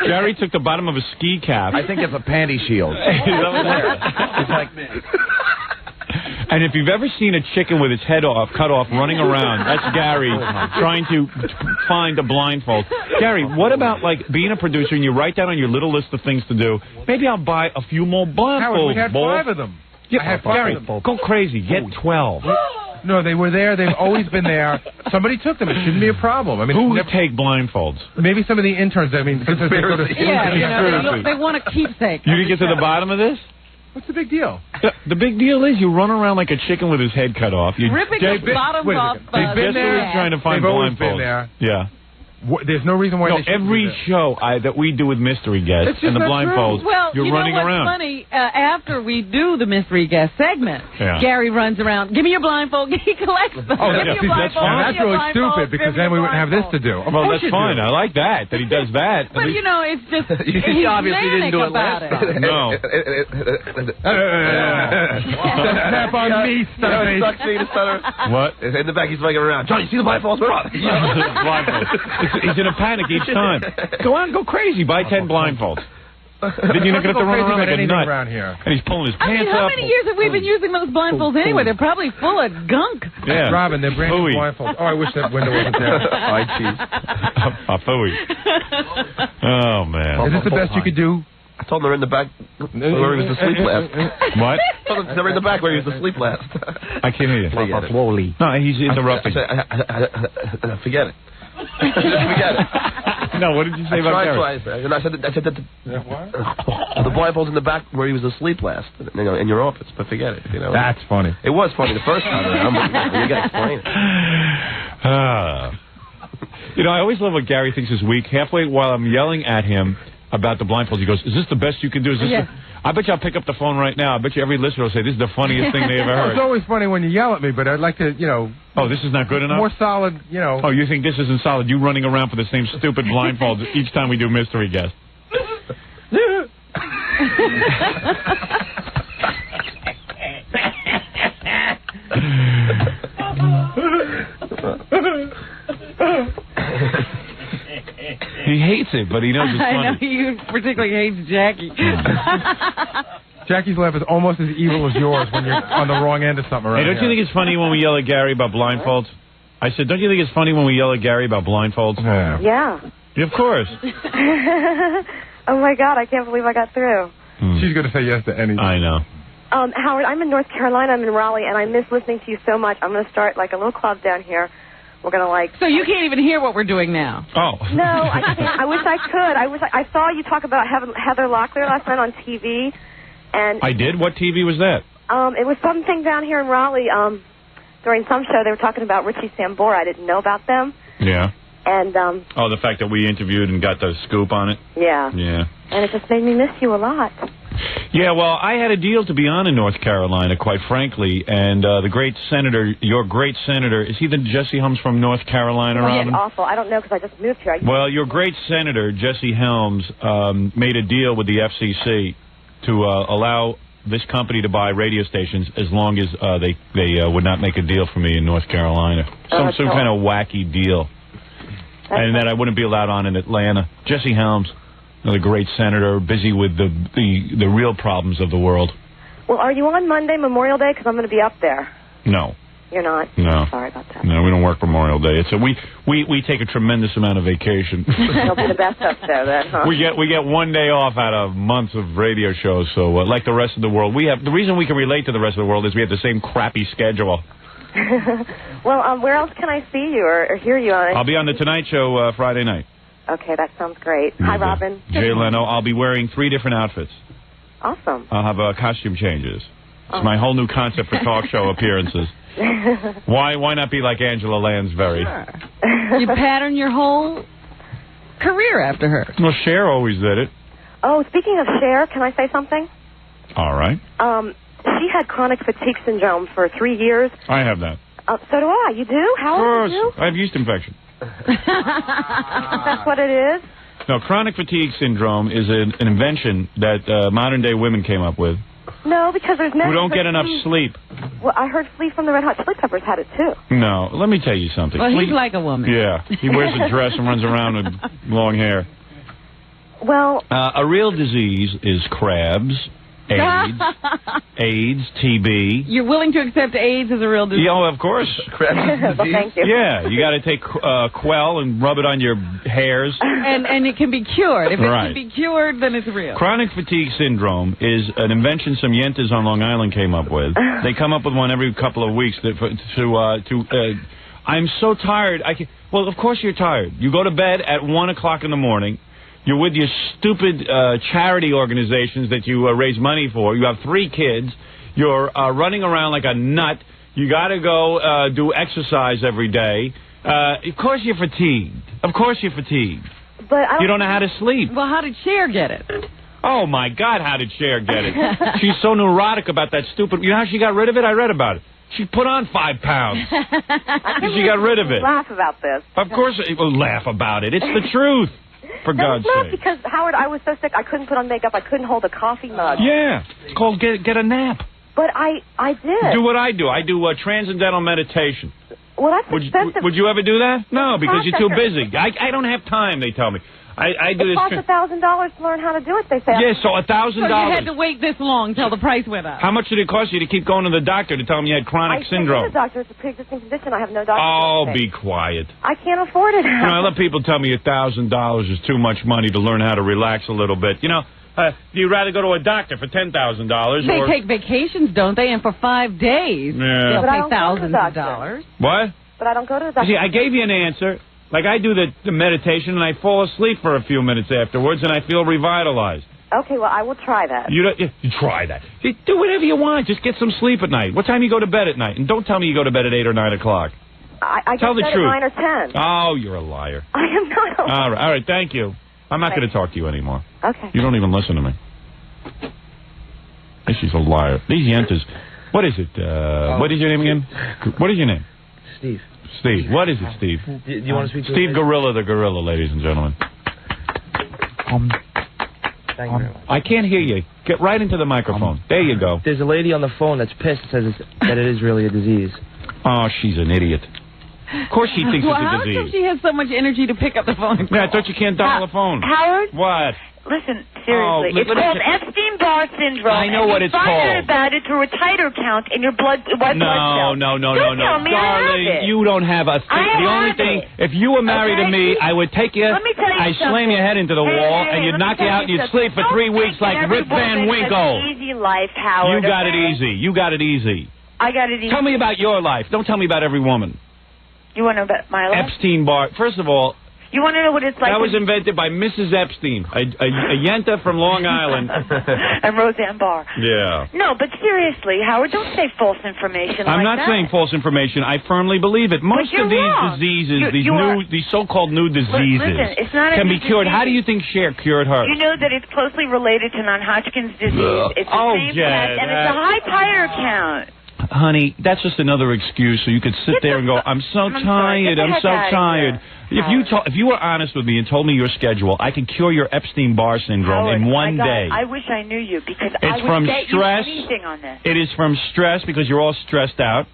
Gary took the bottom of a ski cap. I think it's a panty shield. It's like... And if you've ever seen a chicken with its head cut off, running around, that's Gary trying to find a blindfold. Gary, what about, like, being a producer and you write down on your little list of things to do, maybe I'll buy a few more blindfolds. Howard, we had 5 of them. Yeah, I had 5 Gary, of them. go crazy. Get 12. No, they were there. They've always been there. Somebody took them. It shouldn't be a problem. I mean, who would take blindfolds? Maybe some of the interns. I mean, sometimes they go to school. Yeah, you know, they want a keepsake. You didn't get to the bottom of this? What's the big deal? The big deal is you run around like a chicken with his head cut off. Ripping the bottoms off. They've been there. Trying to find They've always blindfolds. been there. Yeah. There's no reason why they shouldn't every do that. show that we do with mystery guests and the blindfolds, well, you're running around. Well, you know what's funny? After we do the mystery guest segment, Gary runs around, give me your blindfold, he collects them. Oh, that's fine. That's really stupid because then we wouldn't have this to do. Well, that's fine. I like that he does that. But, you know, it's just, he obviously didn't do it last time. No. Snap on me, Stuffy. Sucks me to stutter. What? In the back, he's fucking around. Johnny, see the blindfolds? We're on. He's in a panic each time. Go on, go crazy. Buy 10 blindfolds. Then you're not going to have to run around like a nut. Around here. And he's pulling his pants how up. many years have we been using those blindfolds anyway? They're probably full of gunk. Yeah. Robin, they're brand new blindfolds. Oh, I wish that window wasn't there. Eye cheese. Phooey. Oh, man. Is this the best you could do? I told him they're in the back where he was asleep last. What? I told him they're in the back where he was asleep last. I can't hear you. Slowly. No, he's interrupting. Forget it. Forget it. No, what did you say about Gary? Twice, and I said that the blindfolds in the back where he was asleep last, in your office. But forget it. That's funny. It was funny the first time around, but you got to explain it. I always love what Gary thinks is weak. Halfway while I'm yelling at him about the blindfolds, he goes, "Is this the best you can do? Is this?" I bet you I'll pick up the phone right now. I bet you every listener will say, "This is the funniest thing they ever heard." It's always funny when you yell at me, but I'd like to, Oh, this is not good enough? More solid, Oh, you think this isn't solid? You running around for the same stupid blindfolds each time we do Mystery Guest. He hates it, but he knows it's funny. I know he particularly hates Jackie. Jackie's laugh is almost as evil as yours when you're on the wrong end of something. Hey, don't you think it's funny when we yell at Gary about blindfolds? I said, don't you think it's funny when we yell at Gary about blindfolds? Yeah. Of course. Oh, my God, I can't believe I got through. She's going to say yes to anything. I know. Howard, I'm in North Carolina. I'm in Raleigh, and I miss listening to you so much. I'm going to start, like, a little club down here. We're going to, So you can't even hear what we're doing now? Oh. No, I can't. I wish I could. I saw you talk about Heather Locklear last night on TV. And I did? What TV was that? It was something down here in Raleigh. During some show, they were talking about Richie Sambora. I didn't know about them. Yeah. And the fact that we interviewed and got the scoop on it? Yeah. Yeah. And it just made me miss you a lot. Yeah, well, I had a deal to be on in North Carolina, quite frankly, and the great senator, your great senator, is he the Jesse Helms from North Carolina, Robin? Yeah, awful. I don't know because I just moved here. Well, your great senator, Jesse Helms, made a deal with the FCC to allow this company to buy radio stations as long as they would not make a deal for me in North Carolina. Some kind of wacky deal. And that I wouldn't be allowed on in Atlanta. Jesse Helms, another great senator, busy with the real problems of the world. Well, are you on Monday, Memorial Day? Because I'm going to be up there. No. You're not? No. Sorry about that. No, we don't work Memorial Day. It's we take a tremendous amount of vacation. It'll be the best up there, then, huh? We get 1 day off out of months of radio shows. So like the rest of the world, the reason we can relate to the rest of the world is we have the same crappy schedule. Well, where else can I see you or hear you on it? I'll be on the Tonight Show Friday night. Okay, that sounds great. Hi, Robin. Jay Leno. I'll be wearing 3 different outfits. Awesome. I'll have costume changes. It's my whole new concept for talk show appearances. Why not be like Angela Lansbury? Sure. You pattern your whole career after her. Well, Cher always did it. Oh, speaking of Cher, can I say something? All right. She had chronic fatigue syndrome for 3 years. I have that. So do I. You do? How old are you? I have yeast infection. That's what it is? No, chronic fatigue syndrome is an invention that modern-day women came up with. No, because there's men who don't get enough sleep. Well, I heard Flea from the Red Hot Chili Peppers had it, too. No, let me tell you something. Well, he's like a woman. Yeah, he wears a dress and runs around with long hair. Well... a real disease is crabs, AIDS, TB. You're willing to accept AIDS as a real disease? Yeah, of course. Crabs disease. Well, thank you. Yeah, you got to take Quell and rub it on your hairs. And it can be cured. If it Right. can be cured, then it's real. Chronic fatigue syndrome is an invention some yentas on Long Island came up with. They come up with one every couple of weeks I'm so tired. Well, of course you're tired. You go to bed at 1 o'clock in the morning. You're with your stupid charity organizations that you raise money for. You have 3 kids. You're running around like a nut. You got to go do exercise every day. Of course you're fatigued. Of course you're fatigued. But you don't know how to sleep. Well, how did Cher get it? Oh, my God, how did Cher get it? She's so neurotic about that stupid... You know how she got rid of it? I read about it. She put on 5 pounds. She got rid of it. Laugh about this. Of course, we'll laugh about it. It's the truth. For God's sake. Because, Howard, I was so sick I couldn't put on makeup. I couldn't hold a coffee mug. Yeah. It's called get a nap. But I did. Do what I do. I do transcendental meditation. Well, that's expensive. Would you ever do that? No, because you're too busy. I don't have time, they tell me. I do it costs $1,000 to learn how to do it, they say. Yeah, so $1,000. So you had to wait this long until the price went up. How much did it cost you to keep going to the doctor to tell him you had chronic syndrome? I the doctor. It's a pre-existing condition. I have no doctor. Oh, be quiet. I can't afford it. I let people tell me $1,000 is too much money to learn how to relax a little bit. You know, do you rather go to a doctor for $10,000? They take vacations, don't they? And for 5 days, they'll pay thousands of dollars. What? But I don't go to the doctor. See, I gave you an answer. Like, I do the meditation, and I fall asleep for a few minutes afterwards, and I feel revitalized. Okay, well, I will try that. You try that. You do whatever you want. Just get some sleep at night. What time you go to bed at night? And don't tell me you go to bed at 8 or 9 o'clock. I tell the truth. truth. At 9 or 10. Oh, you're a liar. I am not a liar. All right, thank you. I'm not going to talk to you anymore. Okay. You don't even listen to me. She's a liar. These yentas. What is it? What is your name again? What is your name? Steve. Steve. What is it, Steve? Do you want to speak to Steve Gorilla the Gorilla, ladies and gentlemen. Thank you very much. I can't hear you. Get right into the microphone. There you go. There's a lady on the phone that's pissed that says that it is really a disease. Oh, she's an idiot. Of course she thinks it's a disease. How come she has so much energy to pick up the phone and call? Yeah, I thought you can't dial the phone. Howard? What? Listen, seriously. It's called Epstein-Barr syndrome. I know what it's called. You find out about it through a titer count in your white blood cells. No. Don't tell me Darling, I have it. you don't have a thing. The only thing, if you were married to me, I would take you, Let me tell you I'd slam your head into the wall, and you'd knock you out, and you'd sleep for 3 weeks like Rip Van Winkle. Easy life, Howard. You got it easy. You got it easy. I got it easy. Tell me about your life. Don't tell me about every woman. You want to know about my life? Epstein-Barr. First of all, you want to know what it's like? That was invented by Mrs. Epstein, a yenta from Long Island. And Roseanne Barr. Yeah. No, but seriously, Howard, don't say false information I'm not saying false information. I firmly believe it. Most of these diseases, these so-called new diseases, listen, it's not can be cured. How do you think Cher cured her? You know that it's closely related to non-Hodgkin's disease. It's the same test, and it's a high titer count. Honey, that's just another excuse so you could sit there and go, I'm so tired, I'm so tired. If you were honest with me and told me your schedule, I can cure your Epstein-Barr syndrome in one day. I wish I knew you because I would bet you anything on this. It is from stress because you're all stressed out.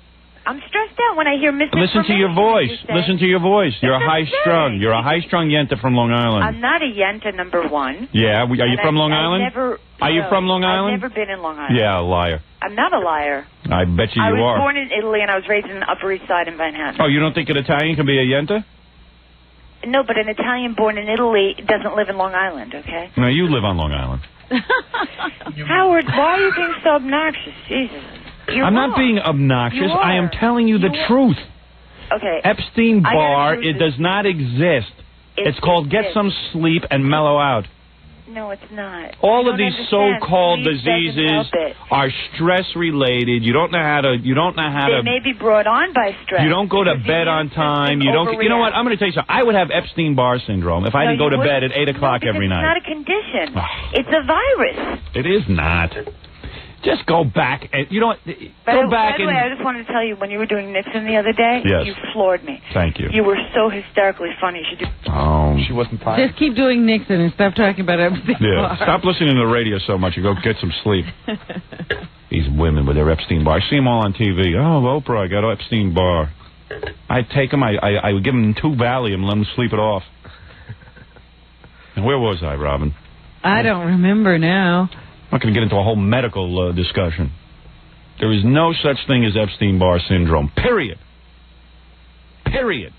I'm stressed out when I hear misinformation. Listen to your voice. Listen to your voice. You're a high-strung. You're a high-strung yenta from Long Island. I'm not a yenta, number one. Yeah. Are you from Long Island? Are you from Long Island? I've never been in Long Island. Yeah, a liar. I'm not a liar. I bet you are. I was born in Italy and I was raised in the Upper East Side in Manhattan. Oh, you don't think an Italian can be a yenta? No, but an Italian born in Italy doesn't live in Long Island, okay? No, you live on Long Island. Howard, why are you being so obnoxious? Jesus. I'm not being obnoxious. I am telling you the truth. Okay. Epstein-Barr, it does not exist. It's called get some sleep and mellow out. No, it's not. All of these so-called diseases are stress-related. You don't know how to. They may be brought on by stress. You don't go to bed on time. You don't. You know what? I'm going to tell you something. I would have Epstein-Barr syndrome if I didn't go to bed at 8 o'clock every night. It's not a condition. It's a virus. It is not. Just go back and go back. By the way, I just wanted to tell you when you were doing Nixon the other day, yes. You floored me. Thank you. You were so hysterically funny. You should do. Oh, she wasn't fine. Just keep doing Nixon and stop talking about everything. Yeah, stop listening to the radio so much and go get some sleep. These women with their Epstein-Barr. I see them all on TV. Oh, Oprah, I got Epstein-Barr. I'd take them. I would give them 2 Valium and let them sleep it off. And where was I, Robin? I don't remember now. I'm not going to get into a whole medical discussion. There is no such thing as Epstein-Barr syndrome. Period. Period.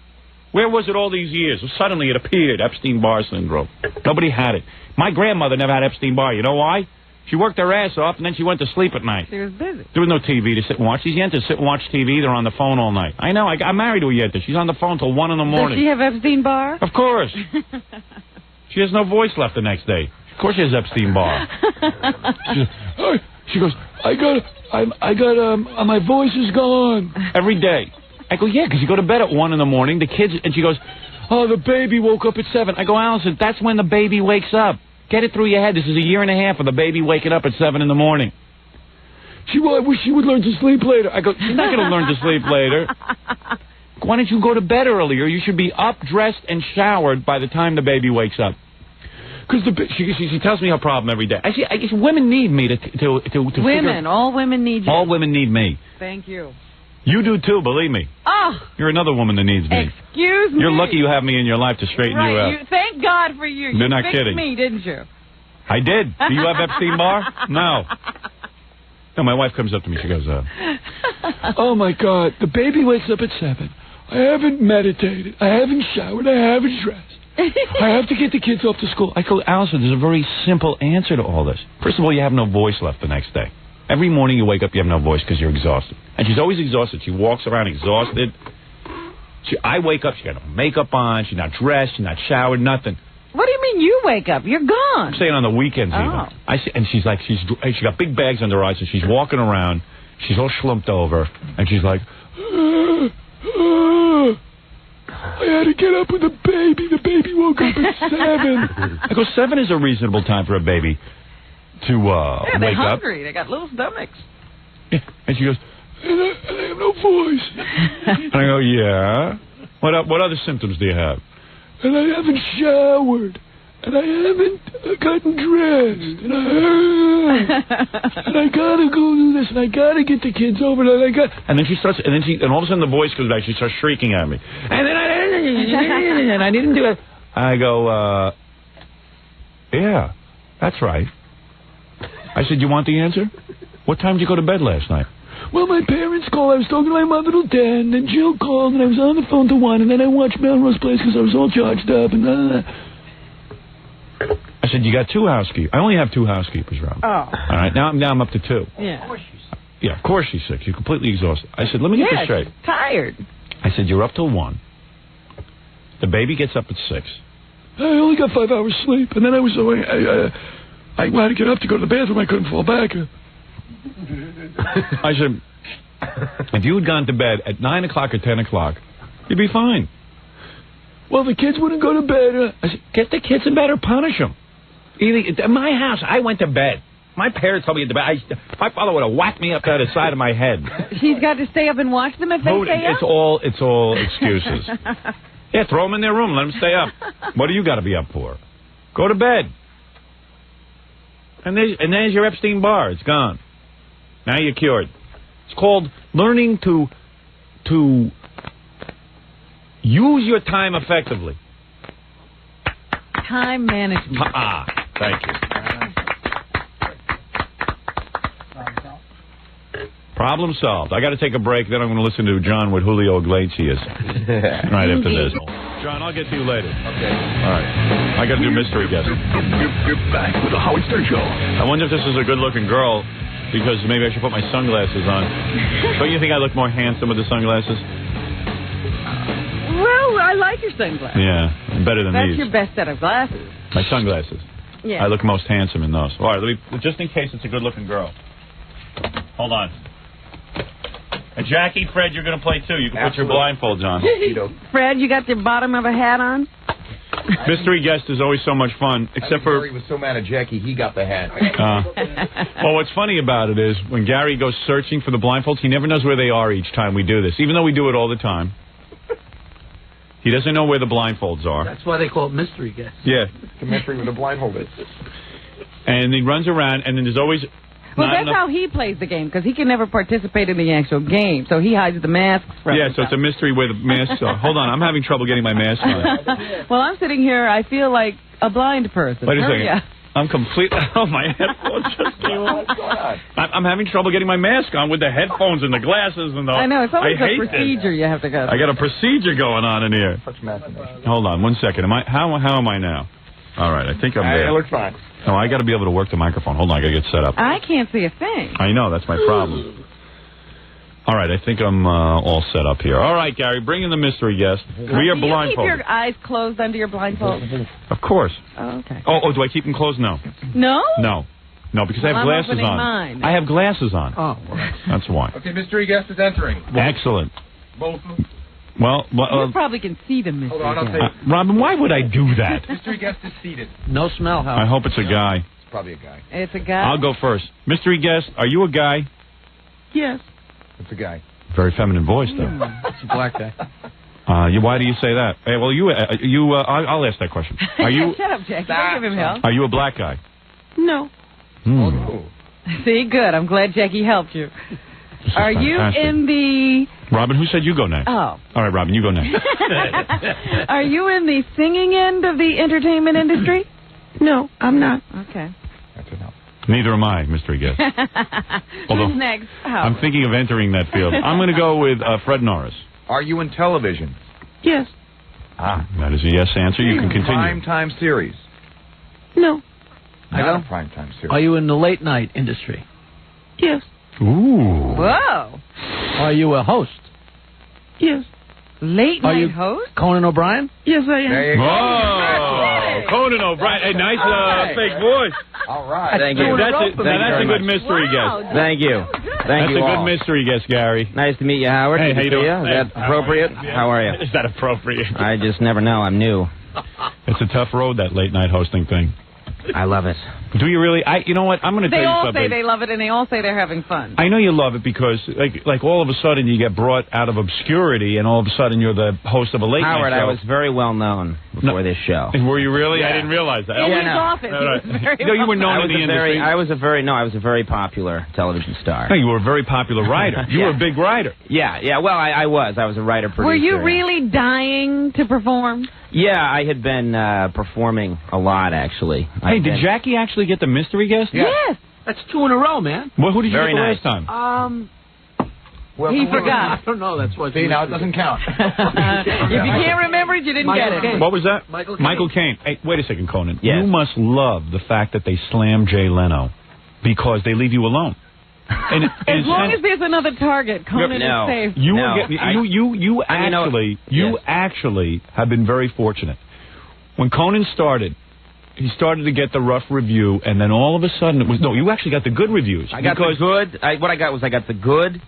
Where was it all these years? Suddenly it appeared, Epstein-Barr syndrome. Nobody had it. My grandmother never had Epstein-Barr. You know why? She worked her ass off, and then she went to sleep at night. She was busy. There was no TV to sit and watch. These yentas sit and watch TV. They're on the phone all night. I know. I'm married to a yenta. She's on the phone till 1 in the morning. Does she have Epstein-Barr? Of course. She has no voice left the next day. Of course she has Epstein-Barr. She goes, my voice is gone. Every day. I go, yeah, because you go to bed at 1 in the morning. The kids, and she goes, oh, the baby woke up at 7. I go, Allison, that's when the baby wakes up. Get it through your head. This is a year and a half of the baby waking up at 7 in the morning. I wish she would learn to sleep later. I go, she's not going to learn to sleep later. Why don't you go to bed earlier? You should be up, dressed, and showered by the time the baby wakes up. Because she tells me her problem every day. I guess women need me to women, all women need you. All women need me. Thank you. You do too, believe me. Oh. You're another woman that needs me. Excuse me. You're lucky you have me in your life to straighten you out. Thank God for you. You're not fixed kidding. me, didn't you? I did. Do you have Epstein-Barr? No. No, my wife comes up to me. She goes, oh, my God. The baby wakes up at 7. I haven't meditated. I haven't showered. I haven't dressed. I have to get the kids off to school. I go, Allison, there's a very simple answer to all this. First of all, you have no voice left the next day. Every morning you wake up, you have no voice because you're exhausted. And she's always exhausted. She walks around exhausted. I wake up, she got no makeup on, she's not dressed, she's not showered, nothing. What do you mean you wake up? You're gone. I'm saying on the weekends even. And she's like, she got big bags under her eyes, and she's walking around, she's all slumped over, and she's like, I had to get up with the baby. The baby woke up at 7. I go, 7 is a reasonable time for a baby to wake up. They're hungry. They got little stomachs. Yeah. And she goes, and I have no voice. And I go, yeah. What other symptoms do you have? And I haven't showered. And I haven't gotten dressed. And I gotta go do this. And I gotta get the kids over. And then she starts. And all of a sudden the voice goes back. She starts shrieking at me. And then I didn't do it. I go, yeah, that's right. I said, you want the answer? What time did you go to bed last night? Well, my parents called. I was talking to my mother till 10, and then Jill called, and I was on the phone till 1, and then I watched Melrose Place because I was all charged up, and I said, you got 2 housekeepers. I only have 2 housekeepers, Rob. Oh. All right, now I'm up to 2. Yeah. Of course she's sick. She's completely exhausted. I said, let me get this straight. She's tired. I said, you're up till 1. The baby gets up at 6. I only got 5 hours sleep, and then I was so I wanted to get up to go to the bathroom. I couldn't fall back. I said, if you had gone to bed at 9 o'clock or 10 o'clock, you'd be fine. Well, the kids wouldn't go to bed. I said, get the kids in bed or punish them. In my house, I went to bed. My parents told me to bed. My father would have whacked me up to the side of my head. She's got to stay up and watch them if they stay up? It's all excuses. Yeah, throw them in their room. Let them stay up. What do you got to be up for? Go to bed. And there's your Epstein-Barr. It's gone. Now you're cured. It's called learning to use your time effectively. Time management. Thank you. Problem solved. I got to take a break. Then I'm going to listen to John with Julio Iglesias right after this. John, I'll get to you later. Okay. All right. I got to do mystery guest. You're back with the Howard Stern Show. I wonder if this is a good-looking girl, because maybe I should put my sunglasses on. Don't you think I look more handsome with the sunglasses? Well, I like your sunglasses. Yeah, better than That's these. your best set of glasses. My sunglasses. Yeah. I look most handsome in those. All right, just in case it's a good-looking girl. Hold on. And Jackie, Fred, you're going to play too. You can put your blindfolds on. Fred, you got your bottom of a hat on? Mystery guest is always so much fun, except for... Gary was so mad at Jackie, he got the hat. Well, what's funny about it is when Gary goes searching for the blindfolds, he never knows where they are each time we do this, even though we do it all the time. He doesn't know where the blindfolds are. That's why they call it mystery guest. Yeah. The mystery with the blindfold is. And he runs around, and then there's always... Well, that's how he plays the game, because he can never participate in the actual game, so he hides the masks from Yeah, so it's a mystery where the masks are. Hold on, I'm having trouble getting my mask on. Well, I'm sitting here, I feel like a blind person. Wait a second. I'm completely... Oh, my headphones just came on. I'm having trouble getting my mask on with the headphones and the glasses and the... I know, it's always a procedure you have to go through. I got a procedure going on in here. Such imagination. Hold on, 1 second. How am I now? All right, I think I'm there. It looks fine. No, I got to be able to work the microphone. Hold on, I got to get set up. I can't see a thing. I know, that's my problem. All right, I think I'm all set up here. All right, Gary, bring in the mystery guest. We are blindfolded. Do you keep your eyes closed under your blindfold? Of course. Oh, okay. Oh, do I keep them closed? No. No? No, because I have glasses on. Mine. I have glasses on. Oh, that's why. Okay, mystery guest is entering. Excellent. Both. Well, you probably can see the mystery. Hold on, I'll say. Robin, why would I do that? Mystery guest is seated. No smell, Howard. I hope it's a guy. It's probably a guy. It's a guy? I'll go first. Mystery guest, are you a guy? Yes. It's a guy. Very feminine voice, though. It's a black guy. Why do you say that? Hey, well, I'll ask that question. Are you? Shut up, Jack. Don't give him help. Are you a black guy? No. Oh. See, good. I'm glad Jackie helped you. Are you in the... Robin, who said you go next? Oh. All right, Robin, you go next. Are you in the singing end of the entertainment industry? No, I'm not. Okay. That's enough. Neither am I, mystery guest. Although, Who's next? I'm thinking of entering that field. I'm going to go with Fred Norris. Are you in television? Yes. That is a yes answer. You can continue. Primetime series? No. Not a primetime series. Are you in the late night industry? Yes. Ooh. Whoa. Are you a host? Yes. Late Are night you host? Conan O'Brien? Yes, I am. There you go. Oh, Conan O'Brien. Hey, nice fake voice. All right. Thank you. That's a good mystery guest. Thank you. That's a good mystery guest, Gary. Nice to meet you, Howard. Hey, how you doing? Is that appropriate? How are you? Is that appropriate? I just never know. I'm new. It's a tough road, that late night hosting thing. I love it. Do you really? You know what? I'm going to tell They you all something. say they love it, and they all say they're having fun. I know you love it because, like all of a sudden, you get brought out of obscurity, and all of a sudden, you're the host of a late Howard, night show. I was very well known before this show. Were you really? Yeah. I didn't realize that. In his office, he was very No, you were known in the industry. I was a very popular television star. No, you were a very popular writer. You were a big writer. Yeah. Well, I was. I was a writer-producer. Were you really dying to perform? Yeah, I had been performing a lot, actually. Hey, did Jackie actually get the mystery guest? Yes. That's 2 in a row, man. Well, who did you Very get the nice. last time? He forgot. I don't know. That's what. See, now it doesn't count. If you can't remember it, you didn't get it. What was that? Michael Caine. Hey, wait a second, Conan. Yes. You must love the fact that they slam Jay Leno because they leave you alone. And as long as there's another target, Conan is safe. You actually have been very fortunate. When Conan started, he started to get the rough review, and then all of a sudden it was you actually got the good reviews. I got the good. What I got was I got the good.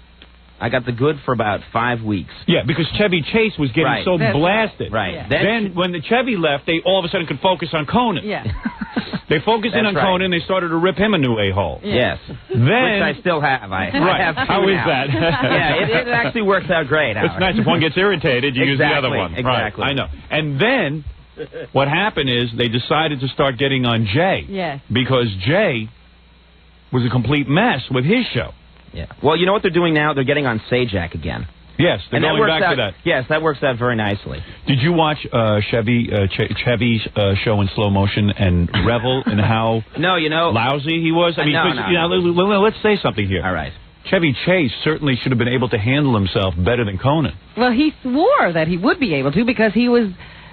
I got the good for about 5 weeks. Yeah, because Chevy Chase was getting so blasted. Right. Yeah. Then when the Chevy left, they all of a sudden could focus on Conan. Yeah. They focused in on Conan. They started to rip him a new a-hole. Yes. Then, which I still have. I have two How is now. that? Yeah, it actually works out great, Howard. It's nice. If one gets irritated, you use the other one. Exactly. Right. I know. And then what happened is they decided to start getting on Jay. Yes. Because Jay was a complete mess with his show. Yeah. Well, you know what they're doing now? They're getting on Sajak again. Yes, they're going back to that. Yes, that works out very nicely. Did you watch Chevy's show in slow motion and revel in how lousy he was? I mean, let's say something here. All right. Chevy Chase certainly should have been able to handle himself better than Conan. Well, he swore that he would be able to because he was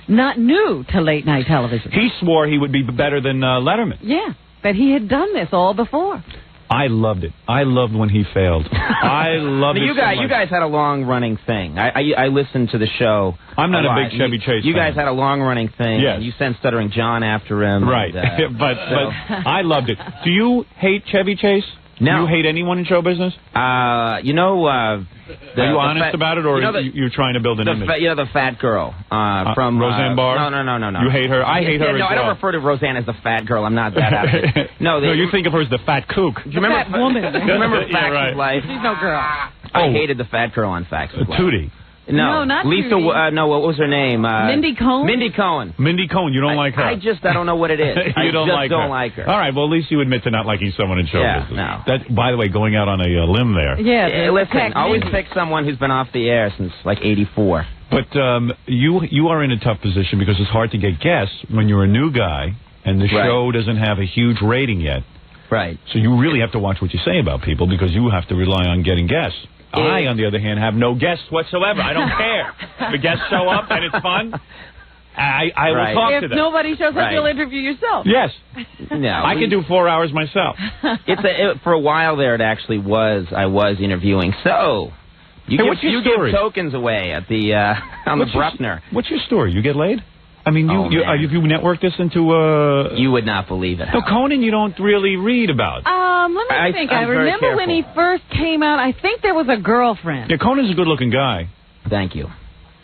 not new to late-night television. He swore he would be better than Letterman. Yeah, that he had done this all before. I loved it. I loved when he failed. I loved it so much. You guys had a long-running thing. I listened to the show. I'm not a big Chevy Chase fan. You guys had a long-running thing. Yes. And you sent Stuttering John after him. Right. And, but I loved it. Do you hate Chevy Chase? No. Do you hate anyone in show business? Are you honest about it, or you're trying to build an image? The fat girl from Roseanne Barr? No. You hate her? I hate her as well. I don't refer to Roseanne as the fat girl. I'm not that out of it. No, you think of her as the fat kook. Do you remember fat woman? Do you remember Facts of Life? She's no girl. I hated the fat girl on Facts of Life. Tootie. No, not Lisa. Tootie. No, what was her name? Mindy Cohn. Mindy Cohn. Mindy Cohn. You don't like her? I don't know what it is. You don't like her. All right. Well, at least you admit to not liking someone in show business. No. That, by the way, going out on a limb there. Yeah. Listen, always pick someone who's been off the air since like '84. But you are in a tough position because it's hard to get guests when you're a new guy and the show doesn't have a huge rating yet. Right. So you really have to watch what you say about people because you have to rely on getting guests. I, on the other hand, have no guests whatsoever. I don't care. The guests show up and it's fun. I will talk to them. If nobody shows up, you'll interview yourself. Yes. No, I can do 4 hours myself. For a while there, it actually was. I was interviewing. So you give tokens away at the on the Bruckner. What's your story? You get laid? I mean, if you network this into you would not believe it. No, Conan, you don't really read about. Let me think. I remember when he first came out, I think there was a girlfriend. Yeah, Conan's a good-looking guy. Thank you.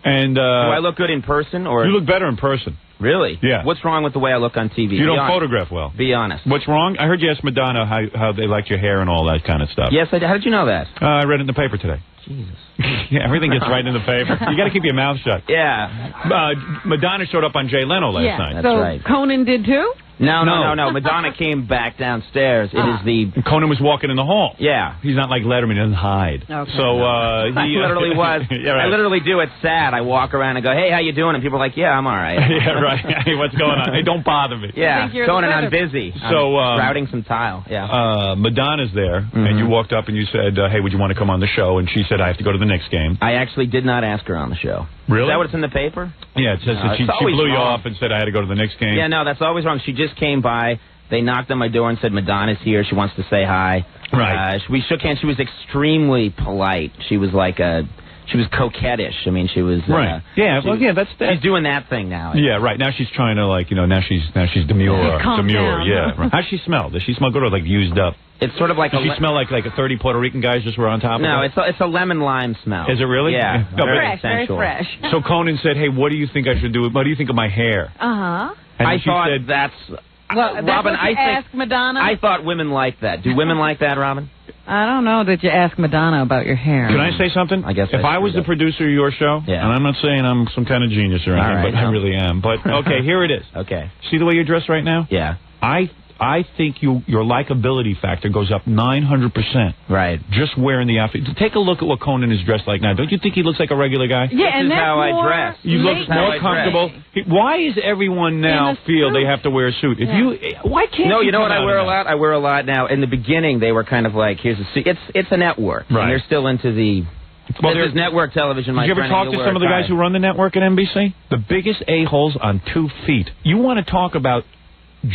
And do I look good in person, or you look better in person? Really? Yeah. What's wrong with the way I look on TV? You don't photograph well. Be honest. What's wrong? I heard you ask Madonna how they liked your hair and all that kind of stuff. Yes, I did. How did you know that? I read it in the paper today. Jesus. Yeah, everything gets right in the paper. You got to keep your mouth shut. Yeah. Madonna showed up on Jay Leno last night. That's right. Conan did too? No. Madonna came back downstairs. It is the... Conan was walking in the hall. Yeah. He's not like Letterman. He doesn't hide. Okay. So, he literally was. Yeah, right. I literally do. It's sad. I walk around and go, hey, how you doing? And people are like, yeah, I'm all right. Yeah, right. Hey, what's going on? Hey, don't bother me. Yeah. Conan, I'm busy. So, I'm routing some tile. Yeah. Madonna's there, and you walked up and you said, hey, would you want to come on the show? And she said, I have to go to the Knicks game. I actually did not ask her on the show. Really? Is that what's in the paper? Yeah, it says that she blew you off and said I had to go to the Knicks game. Yeah, no, that's always wrong. She just came by. They knocked on my door and said, Madonna's here. She wants to say hi. Right. We shook hands. She was extremely polite. She was like she was coquettish. I mean, she was... Right. Yeah, well, yeah, that's... She's doing that thing now. Yeah, right. Now she's trying to, like, now she's demure. Demure, yeah. Right. How's she smell? Does she smell good or, like, used up? It's sort of like Does she smell like 30 Puerto Rican guys just were on top of her? No, it's a lemon-lime smell. Is it really? Yeah. No, very Very sensual. fresh. So Conan said, hey, what do you think I should do? What do you think of my hair? Uh-huh. And I she thought said, that's... Well, that's Robin, what you asked Madonna? I thought women like that. Do women like that, Robin? I don't know that you asked Madonna about your hair. Can I say something? I guess if I was the producer of your show, and I'm not saying I'm some kind of genius or anything, but I really am. But, okay, here it is. Okay. See the way you're dressed right now? Yeah. I think your likability factor goes up 900%. Right. Just wearing the outfit. Take a look at what Conan is dressed like now. Don't you think he looks like a regular guy? Yeah, this and is that's how I dress. You look more comfortable. Why is everyone now feel they have to wear a suit? Why can't No, you you know come what I out wear in a that? lot? I wear a lot now. In the beginning, they were kind of like, here's a suit. It's a network. Right. And they're still into the... Well, there's network television. Did you ever talk to some of the guys who run the network at NBC? The biggest a-holes on 2 feet. You want to talk about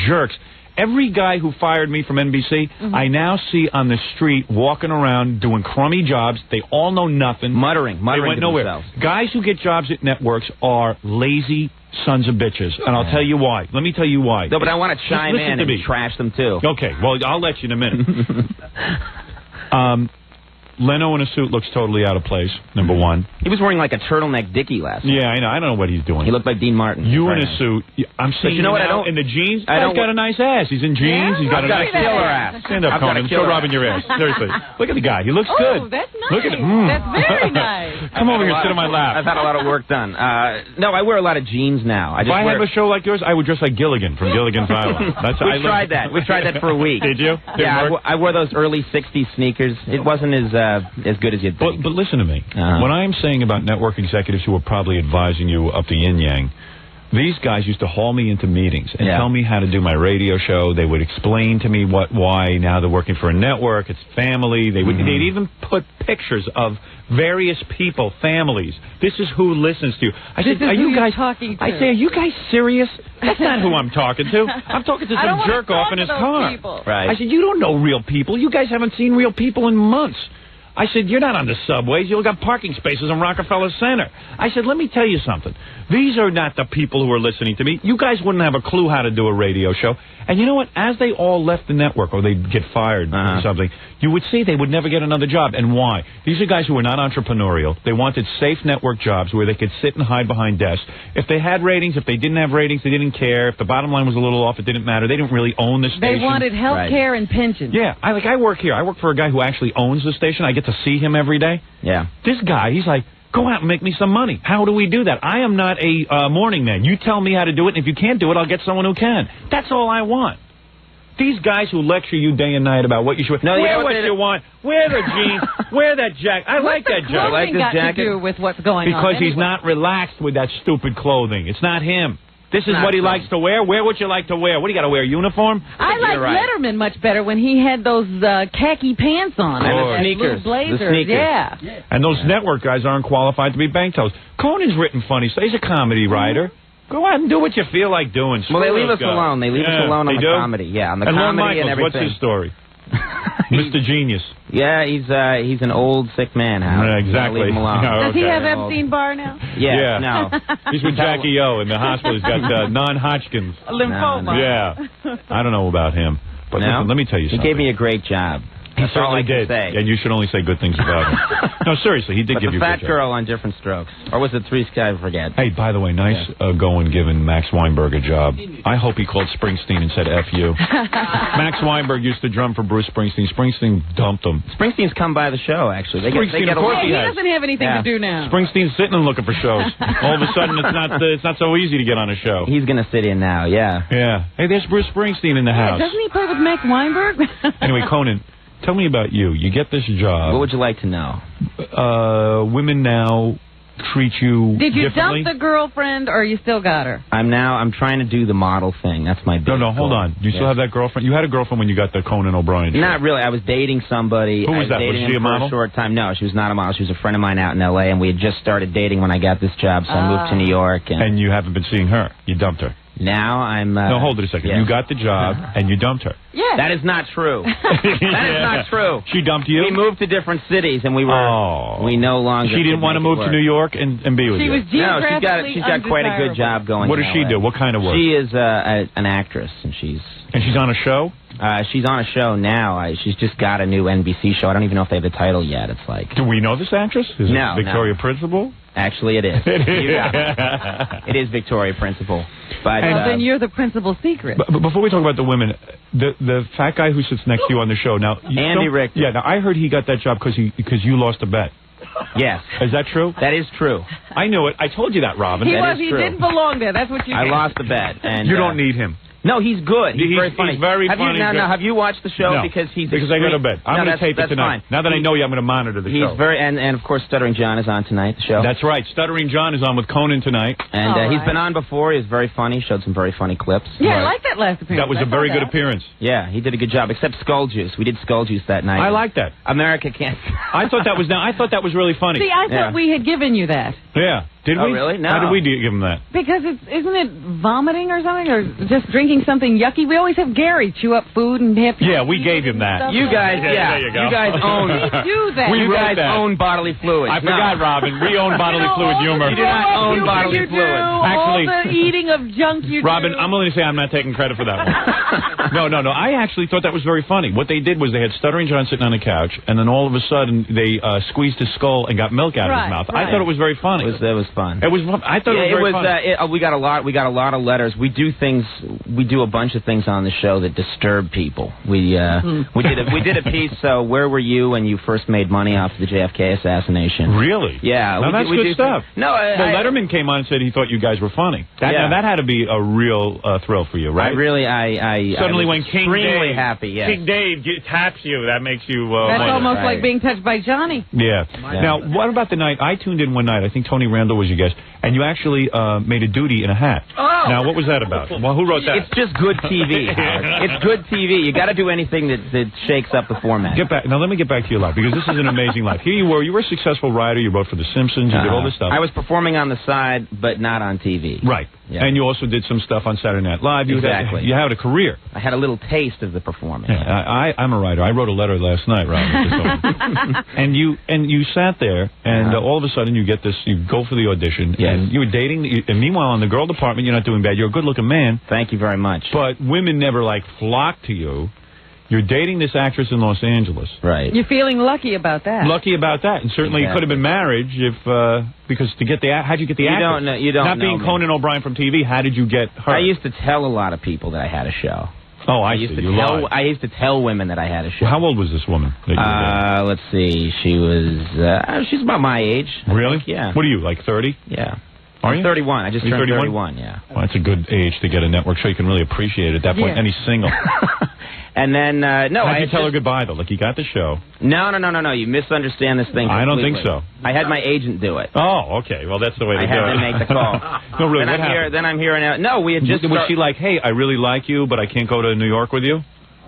jerks. Every guy who fired me from NBC, I now see on the street walking around doing crummy jobs. They all know nothing. Muttering They went to nowhere. themselves. Guys who get jobs at networks are lazy sons of bitches. And I'll tell you why. Let me tell you why. No, but I want to chime Listen in to and me. trash them, too. Okay, well, I'll let you in a minute. Leno in a suit looks totally out of place, number one. He was wearing like a turtleneck dickie last night. Yeah, I know. I don't know what he's doing. He looked like Dean Martin. You in a suit. I'm seeing you know what? in the jeans. He's got a nice ass. He's in jeans. He's got a nice killer ass. Stand up, Conan. Show Robin your ass. Seriously. Look at the guy. He looks good. Oh, that's nice. Look at him. That's very nice. Come over here. Sit on my lap. I've had a lot of work done. No, I wear a lot of jeans now. If I have a show like yours, I would dress like Gilligan from Gilligan's Island. We tried that. We tried that for a week. Did you? Yeah, I wore those early 60s sneakers. It wasn't as good as you'd think. But listen to me. What I am saying about network executives who are probably advising you up the yin-yang, these guys used to haul me into meetings and tell me how to do my radio show. They would explain to me why now they're working for a network. It's family. They'd even put pictures of various people, families. This is who listens to you. I said, are you guys talking to? I say, are you guys serious? That's not who I'm talking to. I'm talking to some jerk off in his car. Right. I said, you don't know real people. You guys haven't seen real people in months. I said, you're not on the subways. You've got parking spaces in Rockefeller Center. I said, let me tell you something. These are not the people who are listening to me. You guys wouldn't have a clue how to do a radio show. And you know what? As they all left the network or they'd get fired or something, you would see they would never get another job. And why? These are guys who were not entrepreneurial. They wanted safe network jobs where they could sit and hide behind desks. If they had ratings, if they didn't have ratings, they didn't care. If the bottom line was a little off, it didn't matter. They didn't really own the station. They wanted health care and pensions. Yeah. I work here. I work for a guy who actually owns the station. I get to see him every day. Yeah. This guy, he's like, go out and make me some money. How do we do that? I am not a morning man. You tell me how to do it, and if you can't do it, I'll get someone who can. That's all I want. These guys who lecture you day and night about what you should wear, what you want, wear the jeans, wear that jacket. I like that jacket. I like this jacket. To do with what's going on? Because he's not relaxed with that stupid clothing. It's not him. This is what he likes to wear. Wear what you like to wear. What do you got to wear? A uniform? I like Letterman much better when he had those khaki pants on. And the sneakers. Blazers. The sneakers. Yeah. And those network guys aren't qualified to be bank tellers. Conan's written funny, so he's a comedy writer. Go out and do what you feel like doing. Well, they leave us alone. They leave us alone on the comedy. Yeah, on the comedy and everything. What's his story? Mr. Genius. Yeah, he's an old, sick man, Howard. Yeah, exactly. Leave him alone. Does he have Epstein-Barr now? Yeah, no. He's with Jackie O in the hospital. He's got non-Hodgkin's. Lymphoma. Yeah. I don't know about him. But listen, let me tell you something. He gave me a great job. He certainly did. And you should only say good things about him. No, seriously, he did give you a fat good girl on Different Strokes. Or was it Three Sky? I forget. Hey, by the way, nice going giving Max Weinberg a job. I hope he called Springsteen and said F you. Max Weinberg used to drum for Bruce Springsteen. Springsteen dumped him. Springsteen's come by the show, actually. They get of course he doesn't have anything to do now. Springsteen's sitting and looking for shows. All of a sudden, it's not so easy to get on a show. He's going to sit in now, yeah. Hey, there's Bruce Springsteen in the house. Doesn't he play with Max Weinberg? Anyway, Conan, tell me about you. You get this job. What would you like to know? Women now treat you Did you differently? dump the girlfriend, or you still got her? I'm trying to do the model thing. That's my big No, hold on. Do you still have that girlfriend? You had a girlfriend when you got the Conan O'Brien show. Not really. I was dating somebody. Who was that? Dating Was she him a model? for a short time. No, she was not a model. She was a friend of mine out in L.A., and we had just started dating when I got this job, so I moved to New York. And you haven't been seeing her. You dumped her. Now I'm... no, hold it a second. Yes. You got the job, and you dumped her. Yeah. That is not true. That is not true. She dumped you? We moved to different cities, and we no longer... She didn't want to move to New York and be with you? Was no, she's got quite a good job going. What does she do? What kind of work? She is an actress, and she's... And she's on a show? She's on a show now. She's just got a new NBC show. I don't even know if they have the title yet. It's like... Do we know this actress? Is it Victoria Principal? Actually, it is. It is Victoria Principal. But then you're the principal secret. But before we talk about the women, the fat guy who sits next to you on the show now, Andy Richter. Yeah, now I heard he got that job because you lost a bet. Yes. Is that true? That is true. I knew it. I told you that, Robin. He didn't belong there. That's what you I lost the bet. And you don't need him. No, he's good. He's very funny. He's very funny. Have you watched the show? No, because I go to bed. I'm going to tape it tonight. Fine. Now that I know you, I'm going to monitor the show. He's very and of course Stuttering John is on tonight. The show. That's right. Stuttering John is on with Conan tonight. And he's been on before. He's very funny. Showed some very funny clips. Yeah, I like that last appearance. That was a very good appearance. Yeah, he did a good job. Except Skull Juice. We did Skull Juice that night. I like that. America can't. I thought that was really funny. See, I thought we had given you that. Yeah. Did we? Oh, really? No. How did we give him that? Because isn't it vomiting or something, or just drinking something yucky? We always have Gary chew up food and have. Yeah, we gave him that. You guys, there you go. You guys own. We do that. You guys own bodily fluids. I forgot, Robin. We own bodily fluid humor. You do not own bodily fluids. Actually, all the eating of junk you Robin, do. I'm willing to say I'm not taking credit for that one. No. I actually thought that was very funny. What they did was they had Stuttering John sitting on the couch, and then all of a sudden they squeezed his skull and got milk out of his mouth. Right. I thought it was very funny. It was fun. It was. I thought it was very funny. We got a lot of letters. We do a bunch of things on the show that disturb people. We did a piece. Where were you when you first made money off the JFK assassination? Really? Yeah. Now that's good stuff. No, Letterman came on and said he thought you guys were funny. That had to be a real thrill for you, right? I suddenly was when King extremely Dave, happy. Yes. King Dave taps you, that makes you. That's wonder. almost like being touched by Johnny. Yeah. Now, what about the night I tuned in one night? I think Tony Randall was your guest, and you actually made a duty in a hat. Oh. Now, what was that about? Well, who wrote that? It's just good TV, Howard. It's good TV. You got to do anything that shakes up the format. Now, let me get back to your life, because this is an amazing life. Here you were a successful writer. You wrote for The Simpsons. You did all this stuff. I was performing on the side, but not on TV. Right. Yeah. And you also did some stuff on Saturday Night Live. Exactly. You had a career. I had a little taste of the performance. Yeah, I'm a writer. I wrote a letter last night, Robin. and you sat there, and all of a sudden you get this. You go for the audition, and you were dating. And meanwhile, in the girl department, you're not doing bad. You're a good-looking man. Thank you very much. But women never flock to you. You're dating this actress in Los Angeles. Right. You're feeling lucky about that. Lucky about that, and certainly it could have been marriage if because to get how'd you get the actress? You don't not know being me. Conan O'Brien from TV. How did you get her? I used to tell a lot of people that I had a show. Oh, I used to tell women that I had a show. Well, how old was this woman? Let's see. She's about my age. Really? Yeah. What are you, like 30? Yeah. Are you? 31. I just turned 31, yeah. Well, that's a good age to get a network show. You can really appreciate it at that point. Yeah. And he's single. And then, no. How'd you tell her goodbye, though? Like, you got the show. No. You misunderstand this thing completely. I don't think so. I had my agent do it. Oh, okay. Well, that's the way to do it. I had to make the call. No, really, what happened? Then I'm here. No, we had just... Was she like, hey, I really like you, but I can't go to New York with you?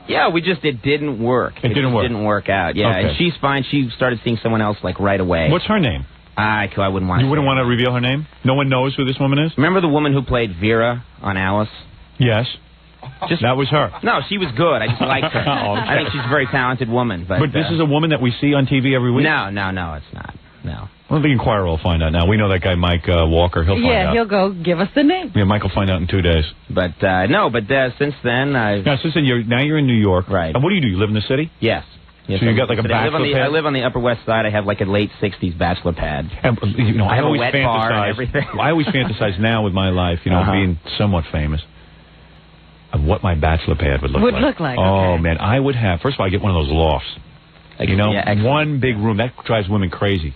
Yeah, it didn't work. It didn't work out, yeah. Okay. And she's fine. She started seeing someone else, right away. What's her name? I wouldn't want to. You wouldn't want to reveal her name? No one knows who this woman is? Remember the woman who played Vera on Alice? Yes. That was her. No, she was good. I just liked her. Okay. I think she's a very talented woman. But this is a woman that we see on TV every week? No, it's not. No. Well, the Inquirer will find out now. We know that guy, Mike Walker. He'll find out. Yeah, he'll go give us the name. Yeah, Mike will find out in 2 days. But, since then, Now, since then, you're in New York. Right. And what do? You live in the city? Yes. Yes, So you got like a bachelor pad? I live on the Upper West Side. I have like a late 60s bachelor pad. And, you know, I have a always wet bar and everything. I always fantasize now with my life, you know, being somewhat famous, of what my bachelor pad would look like. Oh, man. I would have, first of all, I get one of those lofts. You know, one big room. That drives women crazy.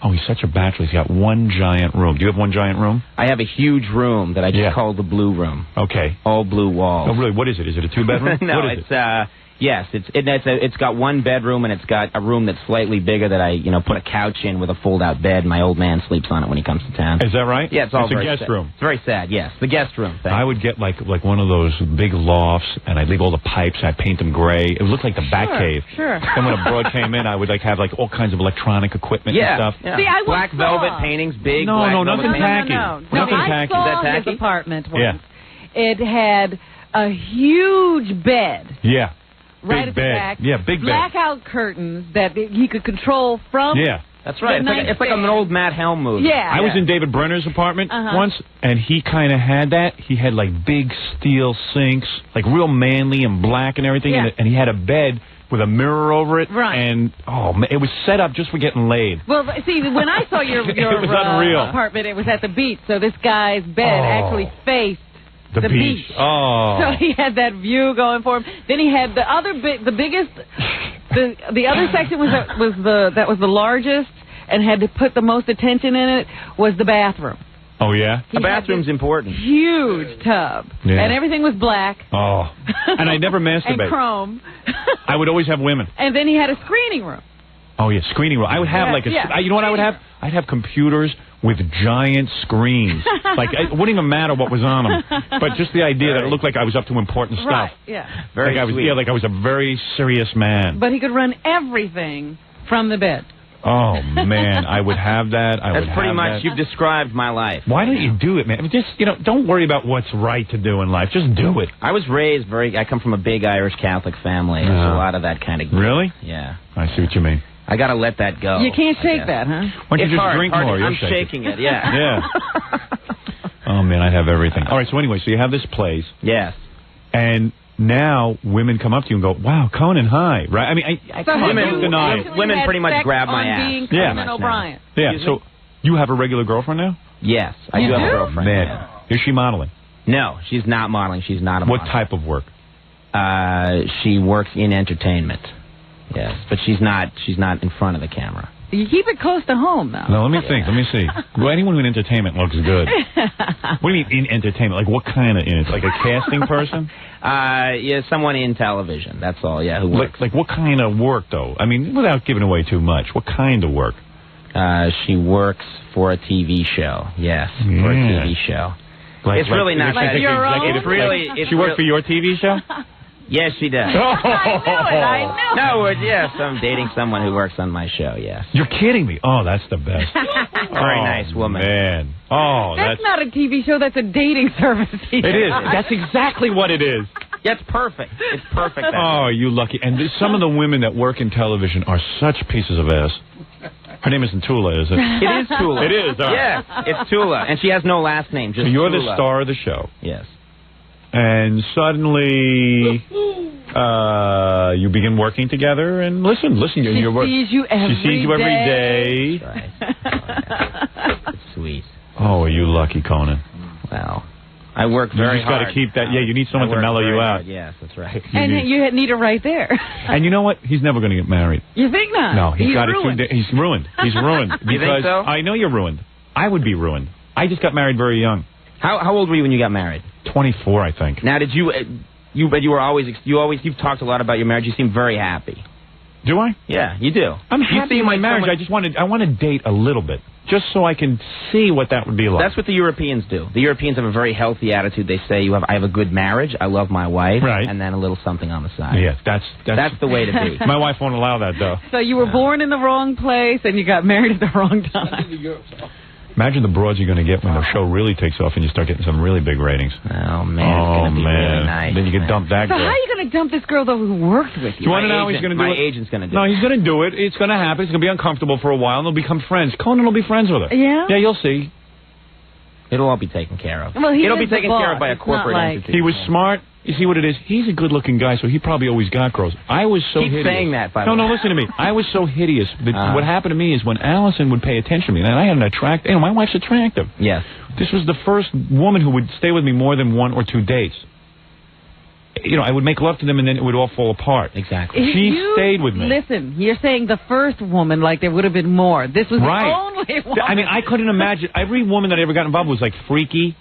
Oh, he's such a bachelor. He's got one giant room. Do you have one giant room? I have a huge room that I just call the blue room. Okay. All blue walls. Oh, really? What is it? Is it a two-bedroom? No, what is it's yes, it's got one bedroom, and it's got a room that's slightly bigger that I put a couch in with a fold-out bed. My old man sleeps on it when he comes to town. Is that right? Yeah, it's all a guest room. It's very sad. Yes, the guest room thing. I would get like one of those big lofts, and I'd leave all the pipes. I'd paint them gray. It would look like the Batcave. Sure. Then when a broad came in, I would have like all kinds of electronic equipment and stuff. Yeah. See, I black velvet paintings, big. No, nothing tacky. No, Nothing tacky. I Is that saw tacky? his apartment once. Yeah. It had a huge bed. Yeah. Right big at the bed. back. Yeah, big bed. Blackout curtains that he could control from. Yeah. That's right. It's like an old Matt Helm movie. Yeah. I was in David Brenner's apartment once, and he kind of had that. He had like big steel sinks, like real manly and black and everything, and he had a bed with a mirror over it. Right. And, oh, man, it was set up just for getting laid. Well, see, when I saw your It was unreal. apartment, it was at the beach, so this guy's bed actually faced the beach. Oh. So he had that view going for him. Then he had the other the biggest, the other section was the largest and had to put the most attention in it was the bathroom. Oh, yeah? A bathroom's important. Huge tub. Yeah. And everything was black. Oh. And I never masturbate. And chrome. I would always have women. And then he had a screening room. Oh, yeah, screening room. I would have you know what I would have? I'd have computers with giant screens. Like, it wouldn't even matter what was on them. But just the idea that it looked like I was up to important stuff. Right, yeah. Very sweet. Like I was a very serious man. But he could run everything from the bed. Oh, man, I would have that. That's pretty much, you've described my life. Why don't you do it, man? I mean, just, don't worry about what's right to do in life. Just do it. I was raised I come from a big Irish Catholic family. There's a lot of that kind of... Really? Yeah. I see what you mean. I got to let that go. You can't shake that, huh? Why don't you just drink more? I'm shaking it, yeah. Yeah. Oh, man, I'd have everything. All right, so anyway, so you have this place. Yes. And now women come up to you and go, wow, Conan, hi. Right? I mean, I can't deny it. Women pretty much grab my ass. Being Conan O'Brien. Yeah, so you have a regular girlfriend now? Yes, I do have a girlfriend. Man, yeah. Is she modeling? No, she's not modeling. She's not a model. What type of work? She works in entertainment. Yes, but she's not in front of the camera. You keep it close to home, though. No, let me think. Let me see. Well, anyone in entertainment looks good. What do you mean in entertainment? Like what kind of in? Like a casting person? Yeah, someone in television. That's all. Yeah, who works. Like what kind of work, though? I mean, without giving away too much. What kind of work? She works for a TV show. Yes, for a TV show. It's really not that. It's really. She worked for your TV show? Yes, she does. I knew it. No, yes, I'm dating someone who works on my show, yes. You're kidding me. Oh, that's the best. Very nice woman. Man. Oh, that's not a TV show. That's a dating service. It is. That's exactly what it is. That's perfect. It's perfect. Oh, you lucky. And some of the women that work in television are such pieces of ass. Her name isn't Tula, is it? It is Tula. It is. Yes, it's Tula. And she has no last name, just So you're Tula. the star of the show. Yes. And suddenly, you begin working together. And listen. She sees you every day. That's right. It's sweet. Oh, are you lucky, Conan? Well, I work very hard. You just got to keep that. Yeah, you need someone to mellow you out. Hard. Yes, that's right. And you need her right there. And you know what? He's never going to get married. You think not? No, he's got ruined. He's ruined. He's ruined. You think so? I know you're ruined. I would be ruined. I just got married very young. How old were you when you got married? 24, I think. Now, did you've talked a lot about your marriage. You seem very happy. Do I? Yeah, you do. I'm happy in my marriage. I want to date a little bit, just so I can see what that would be like. That's what the Europeans do. The Europeans have a very healthy attitude. They say, I have a good marriage, I love my wife, right, and then a little something on the side. Yeah, that's the way to be. My wife won't allow that, though. So you were born in the wrong place, and you got married at the wrong time. Imagine the broads you're going to get when the show really takes off and you start getting some really big ratings. Oh, man, it's going to be really nice. Then you can dump that girl. So how are you going to dump this girl, though, who worked with you? Do you want to know how he's going to do it? My agent's going to do it. No, he's going to do it. It's going to happen. It's going to be uncomfortable for a while, and they'll become friends. Conan will be friends with her. Yeah? Yeah, you'll see. It'll all be taken care of. Well, it'll be taken care of by a corporate entity. He was smart. You see what it is? He's a good-looking guy, so he probably always got girls. I was so hideous. Keep saying that, by the way. No, listen to me. I was so hideous that what happened to me is when Allison would pay attention to me, and I had an attractive... my wife's attractive. Yes. This was the first woman who would stay with me more than 1 or 2 dates. I would make love to them, and then it would all fall apart. Exactly. She stayed with me. Listen, you're saying the first woman, like there would have been more. This was the only one. I mean, I couldn't imagine. Every woman that I ever got involved with was, like, freaky,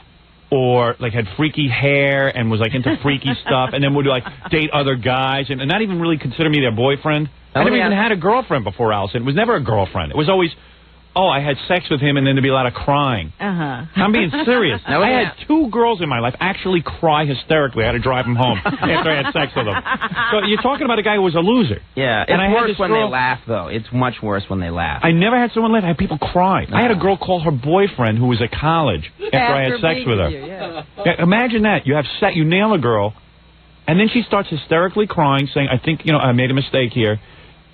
or, like, had freaky hair, and was, like, into freaky stuff, and then would, like, date other guys, and not even really consider me their boyfriend. I never even had a girlfriend before Allison. It was never a girlfriend. It was always... I had sex with him, and then there'd be a lot of crying. I'm being serious. I had 2 girls in my life actually cry hysterically. I had to drive them home after I had sex with them. So you're talking about a guy who was a loser. Yeah, and it's worse when they laugh, though. It's much worse when they laugh. I never had someone laugh. I had people cry. I had a girl call her boyfriend who was at college after I had sex with her. Yeah, imagine that. You have sex, you nail a girl, and then she starts hysterically crying, saying, I think, I made a mistake here.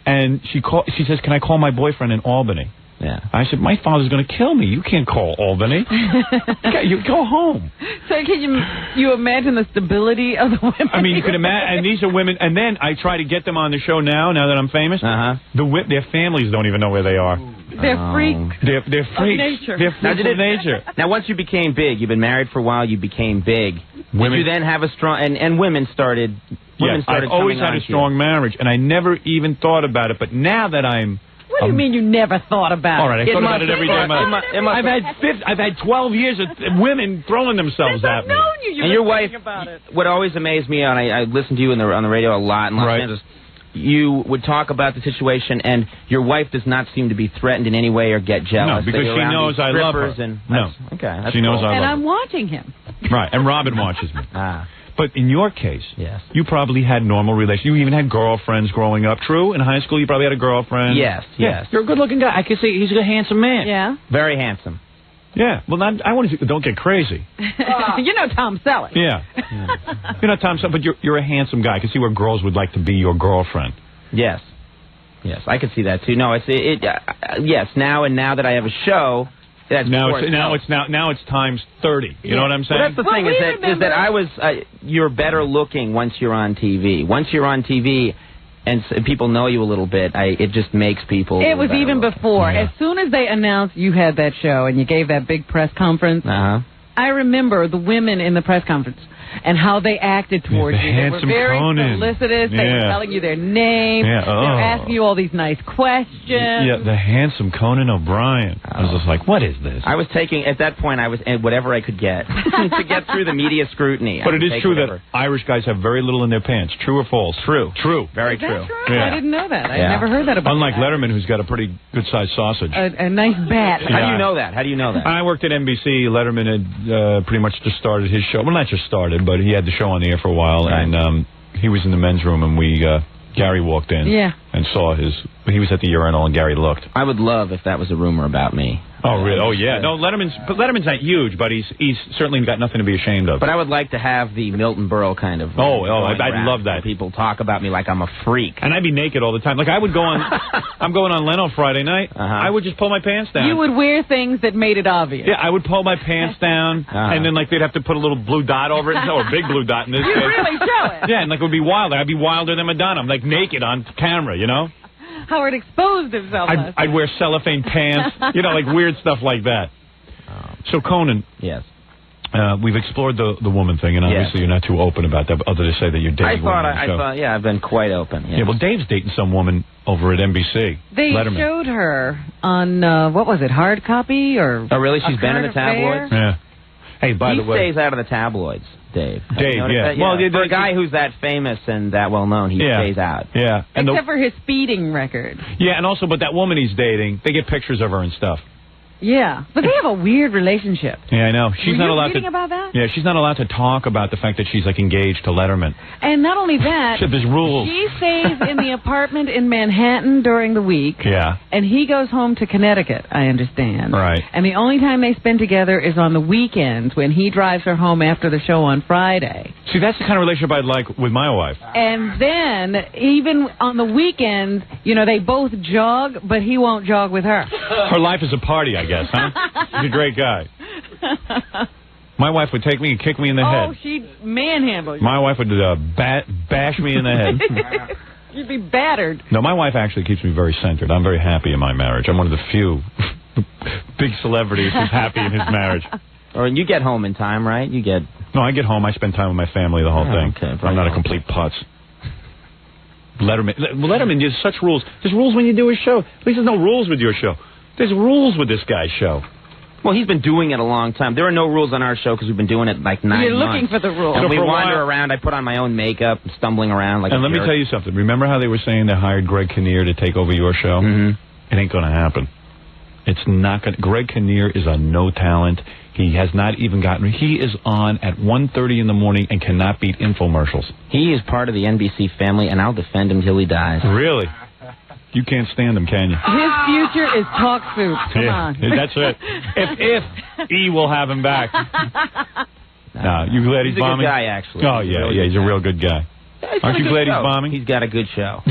And she says, can I call my boyfriend in Albany? Yeah. I said, my father's going to kill me. You can't call Albany. You go home. So can you imagine the stability of the women? I mean, you can imagine. And these are women. And then I try to get them on the show now that I'm famous. Their families don't even know where they are. They're freaks. They're freaks. Nature. They're freaks of nature. Now, once you became big, you've been married for a while, you became big. Did you then have a strong... And women started... Yes, I've always had a strong marriage, and I never even thought about it. But now that I'm... What do you mean you never thought about it? All right, I thought about it every day. I've had 12 years of women throwing themselves at me. And your wife, what always amazed me, and I listened to you on the radio a lot in Los Angeles, you would talk about the situation, and your wife does not seem to be threatened in any way or get jealous. No, because she knows I love her. She knows I love her. And I'm watching him. Right, and Robin watches me. But in your case, you probably had normal relations. You even had girlfriends growing up. True? In high school, you probably had a girlfriend. Yes. You're a good-looking guy. I can see he's a handsome man. Yeah. Very handsome. Yeah. Well, I want to don't get crazy. You know Tom Selleck. Yeah. You're not Tom Selleck, but you're a handsome guy. I can see where girls would like to be your girlfriend. Yes. Yes, I can see that too. No, yes. Now that I have a show. Now it's times 30. You know what I'm saying? Well, that's the thing is that you're better looking once you're on TV. Once you're on TV and people know you a little bit, it just makes people... It was even before. Yeah. As soon as they announced you had that show and you gave that big press conference, I remember the women in the press conference and how they acted towards you. They were very solicitous. They were telling you their name. They were asking you all these nice questions. Yeah, the handsome Conan O'Brien. I was just like, what is this? I was taking, at that point, I was whatever I could get to get through the media scrutiny. But it is true that Irish guys have very little in their pants. True or false? True. Very true. Yeah. I didn't know that. I never heard that about Unlike Letterman, who's got a pretty good-sized sausage. A nice bat. How do you know that? I worked at NBC. Letterman had pretty much just started his show. Well, not just started, but he had the show on the air for a while, and he was in the men's room, and Gary walked in and saw he was at the urinal, and Gary looked. I would love if that was a rumor about me. Oh, really? Oh, yeah. No, Letterman's not huge, but he's certainly got nothing to be ashamed of. But I would like to have the Milton Berle kind of... I'd love that. People talk about me like I'm a freak. And I'd be naked all the time. Like, I would go on... I'm going on Leno Friday night. I would just pull my pants down. You would wear things that made it obvious. Yeah, I would pull my pants down, and then, like, they'd have to put a little blue dot over it, or a big blue dot in this case. You'd really show it. Yeah, and, like, it would be wilder. I'd be wilder than Madonna. I'm, like, naked on camera, you know? Howard exposed himself. I'd wear cellophane pants, like weird stuff like that. So, Conan. Yes. We've explored the woman thing, and obviously you're not too open about that, other to say that you're dating women. I thought, I've been quite open. Yes. Yeah, well, Dave's dating some woman over at NBC. They showed her on, what was it, Hard Copy? Or oh, really? She's been in the tabloids? Yeah. Hey, by the way... He stays out of the tabloids, Dave. Yeah. Well, for a guy who's that famous and that well-known, he stays out. Yeah. Except for his speeding record. Yeah, and also, but that woman he's dating, they get pictures of her and stuff. Yeah, but they have a weird relationship. Yeah, I know. She's not allowed to. About that? Yeah, she's not allowed to talk about the fact that she's like engaged to Letterman. And not only that, there's rules. She stays in the apartment in Manhattan during the week. Yeah. And he goes home to Connecticut, I understand. Right. And the only time they spend together is on the weekends when he drives her home after the show on Friday. See, that's the kind of relationship I'd like with my wife. And then, even on the weekends, they both jog, but he won't jog with her. Her life is a party, I guess, huh? He's a great guy. My wife would take me and kick me in the head. Oh, she'd manhandle you. My wife would bash me in the head. You'd be battered. No, my wife actually keeps me very centered. I'm very happy in my marriage. I'm one of the few big celebrities who's happy in his marriage. Or you get home in time, right? No, I get home. I spend time with my family, the whole thing. Okay, I'm not a complete putz. Letterman, there's such rules. There's rules when you do a show. At least there's no rules with your show. There's rules with this guy's show. Well, he's been doing it a long time. There are no rules on our show because we've been doing it like 9 months. You're looking for the rules. And we wander around. I put on my own makeup, stumbling around like. And let me tell you something. Remember how they were saying they hired Greg Kinnear to take over your show? Mm-hmm. It ain't going to happen. It's not going to. Greg Kinnear is a no talent. He has not even gotten. He is on at 1:30 in the morning and cannot beat infomercials. He is part of the NBC family, and I'll defend him till he dies. Really? You can't stand him, can you? His future is talk soup. Come on. That's it. If E will have him back. No, you glad he's bombing? He's a good guy, actually. Oh, yeah, he's a real good guy. Yeah, aren't you glad he's bombing? He's got a good show.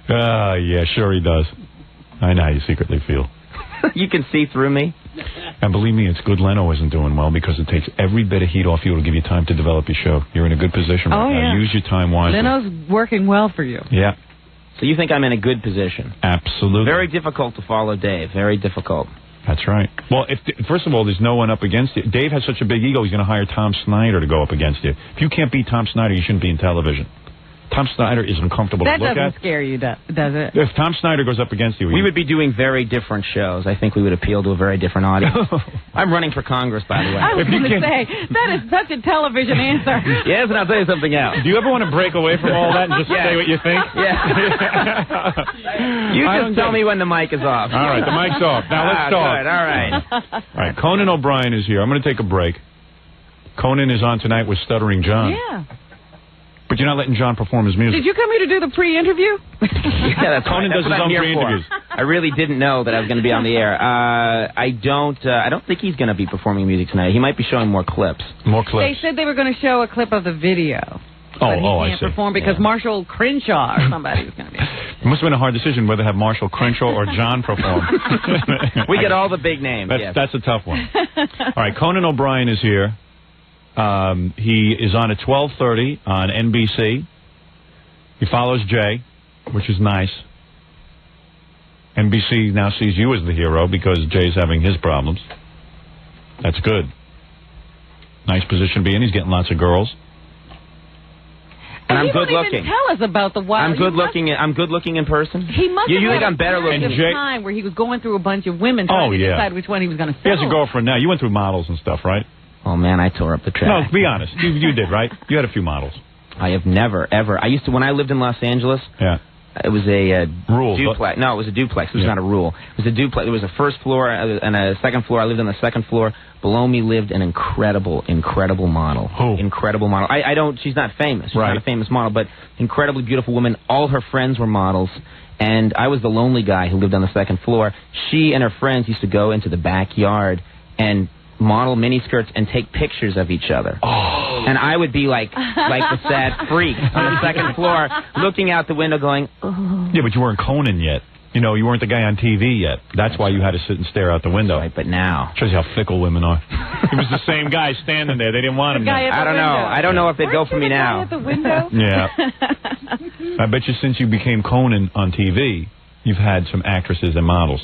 Yeah, sure he does. I know how you secretly feel. You can see through me. And believe me, it's good Leno isn't doing well because it takes every bit of heat off you to give you time to develop your show. You're in a good position right now. Use your time wisely. Leno's working well for you. Yeah. So you think I'm in a good position? Absolutely. Very difficult to follow Dave. Very difficult. That's right. Well, first of all, there's no one up against you. Dave has such a big ego, he's going to hire Tom Snyder to go up against you. If you can't beat Tom Snyder, you shouldn't be in television. Tom Snyder is uncomfortable to look at. That doesn't scare you, does it? If Tom Snyder goes up against you... We would be doing very different shows. I think we would appeal to a very different audience. I'm running for Congress, by the way. I was going to say, that is such a television answer. Yes, and I'll tell you something else. Do you ever want to break away from all that and just say what you think? Yeah. You just tell me when the mic is off. All right, the mic's off. Now let's talk. Good, all right. All right, Conan O'Brien is here. I'm going to take a break. Conan is on tonight with Stuttering John. Yeah. But you're not letting John perform his music. Did you come here to do the pre-interview? Yeah, that's Conan does his own pre-interviews. I really didn't know that I was going to be on the air. I don't think he's going to be performing music tonight. He might be showing more clips. More clips. They said they were going to show a clip of the video. But he can't perform because Marshall Crenshaw or somebody was going to be. It must have been a hard decision whether to have Marshall Crenshaw or John perform. We get all the big names. That's a tough one. All right, Conan O'Brien is here. He is on at 12:30 on NBC. He follows Jay, which is nice. NBC now sees you as the hero because Jay's having his problems. That's good. Nice position to be in. He's getting lots of girls. And I'm good looking. Even tell us about the wild. I'm good looking in person. He must. You think I'm better looking? Time where he was going through a bunch of women trying to decide which one he was going to sell. He has a girlfriend now. You went through models and stuff, right? Oh man, I tore up the track. No, be honest. You did, right? You had a few models. I have never ever. I used to when I lived in Los Angeles. Yeah. It was a duplex. No, it was a duplex. It was not a rule. It was a duplex. There was a first floor and a second floor. I lived on the second floor. Below me lived an incredible model. Who? Incredible model. I don't. She's not famous. She's not a famous model, but incredibly beautiful woman. All her friends were models. And I was the lonely guy who lived on the second floor. She and her friends used to go into the backyard and model miniskirts and take pictures of each other. Oh. And I would be like the sad freak on the second floor looking out the window going, oh. Yeah, but you weren't Conan yet. You know, you weren't the guy on TV yet. That's why you had to sit and stare out the window. That's right, but now. Shows you how fickle women are. It was the same guy standing there. They didn't want him there. I don't know. I don't know if they'd go for me now. At the window? Yeah. I bet you since you became Conan on TV, you've had some actresses and models.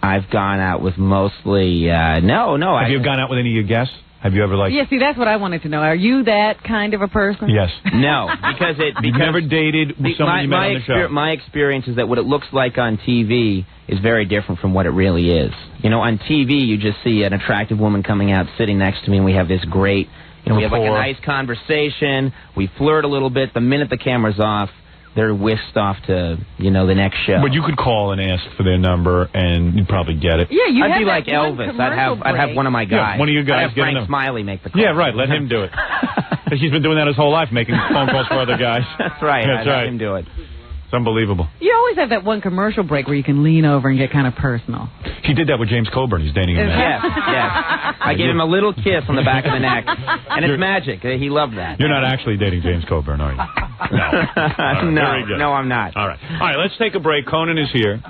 I've gone out with mostly, no. Have you gone out with any of your guests? Have you ever Yeah, see, that's what I wanted to know. Are you that kind of a person? Yes. No, because You've never dated someone you met on the show. My experience is that what it looks like on TV is very different from what it really is. You know, on TV, you just see an attractive woman coming out, sitting next to me, and we have this great, we have like a nice conversation, we flirt a little bit. The minute the camera's off, they're whisked off to, the next show. But you could call and ask for their number, and you'd probably get it. Yeah, I'd be like Elvis. I'd have one of my guys. Yeah, one of you guys. I'd have Frank Smiley make the call. Yeah, right. Let him do it. He's been doing that his whole life, making phone calls for other guys. That's right. That's I'd right. have him do it. It's unbelievable. You always have that one commercial break where you can lean over and get kind of personal. He did that with James Coburn. He's dating him now. Yes. I gave him a little kiss on the back of the neck, and it's magic. He loved that. You're not actually dating James Coburn, are you? No. No, I'm not. All right, let's take a break. Conan is here.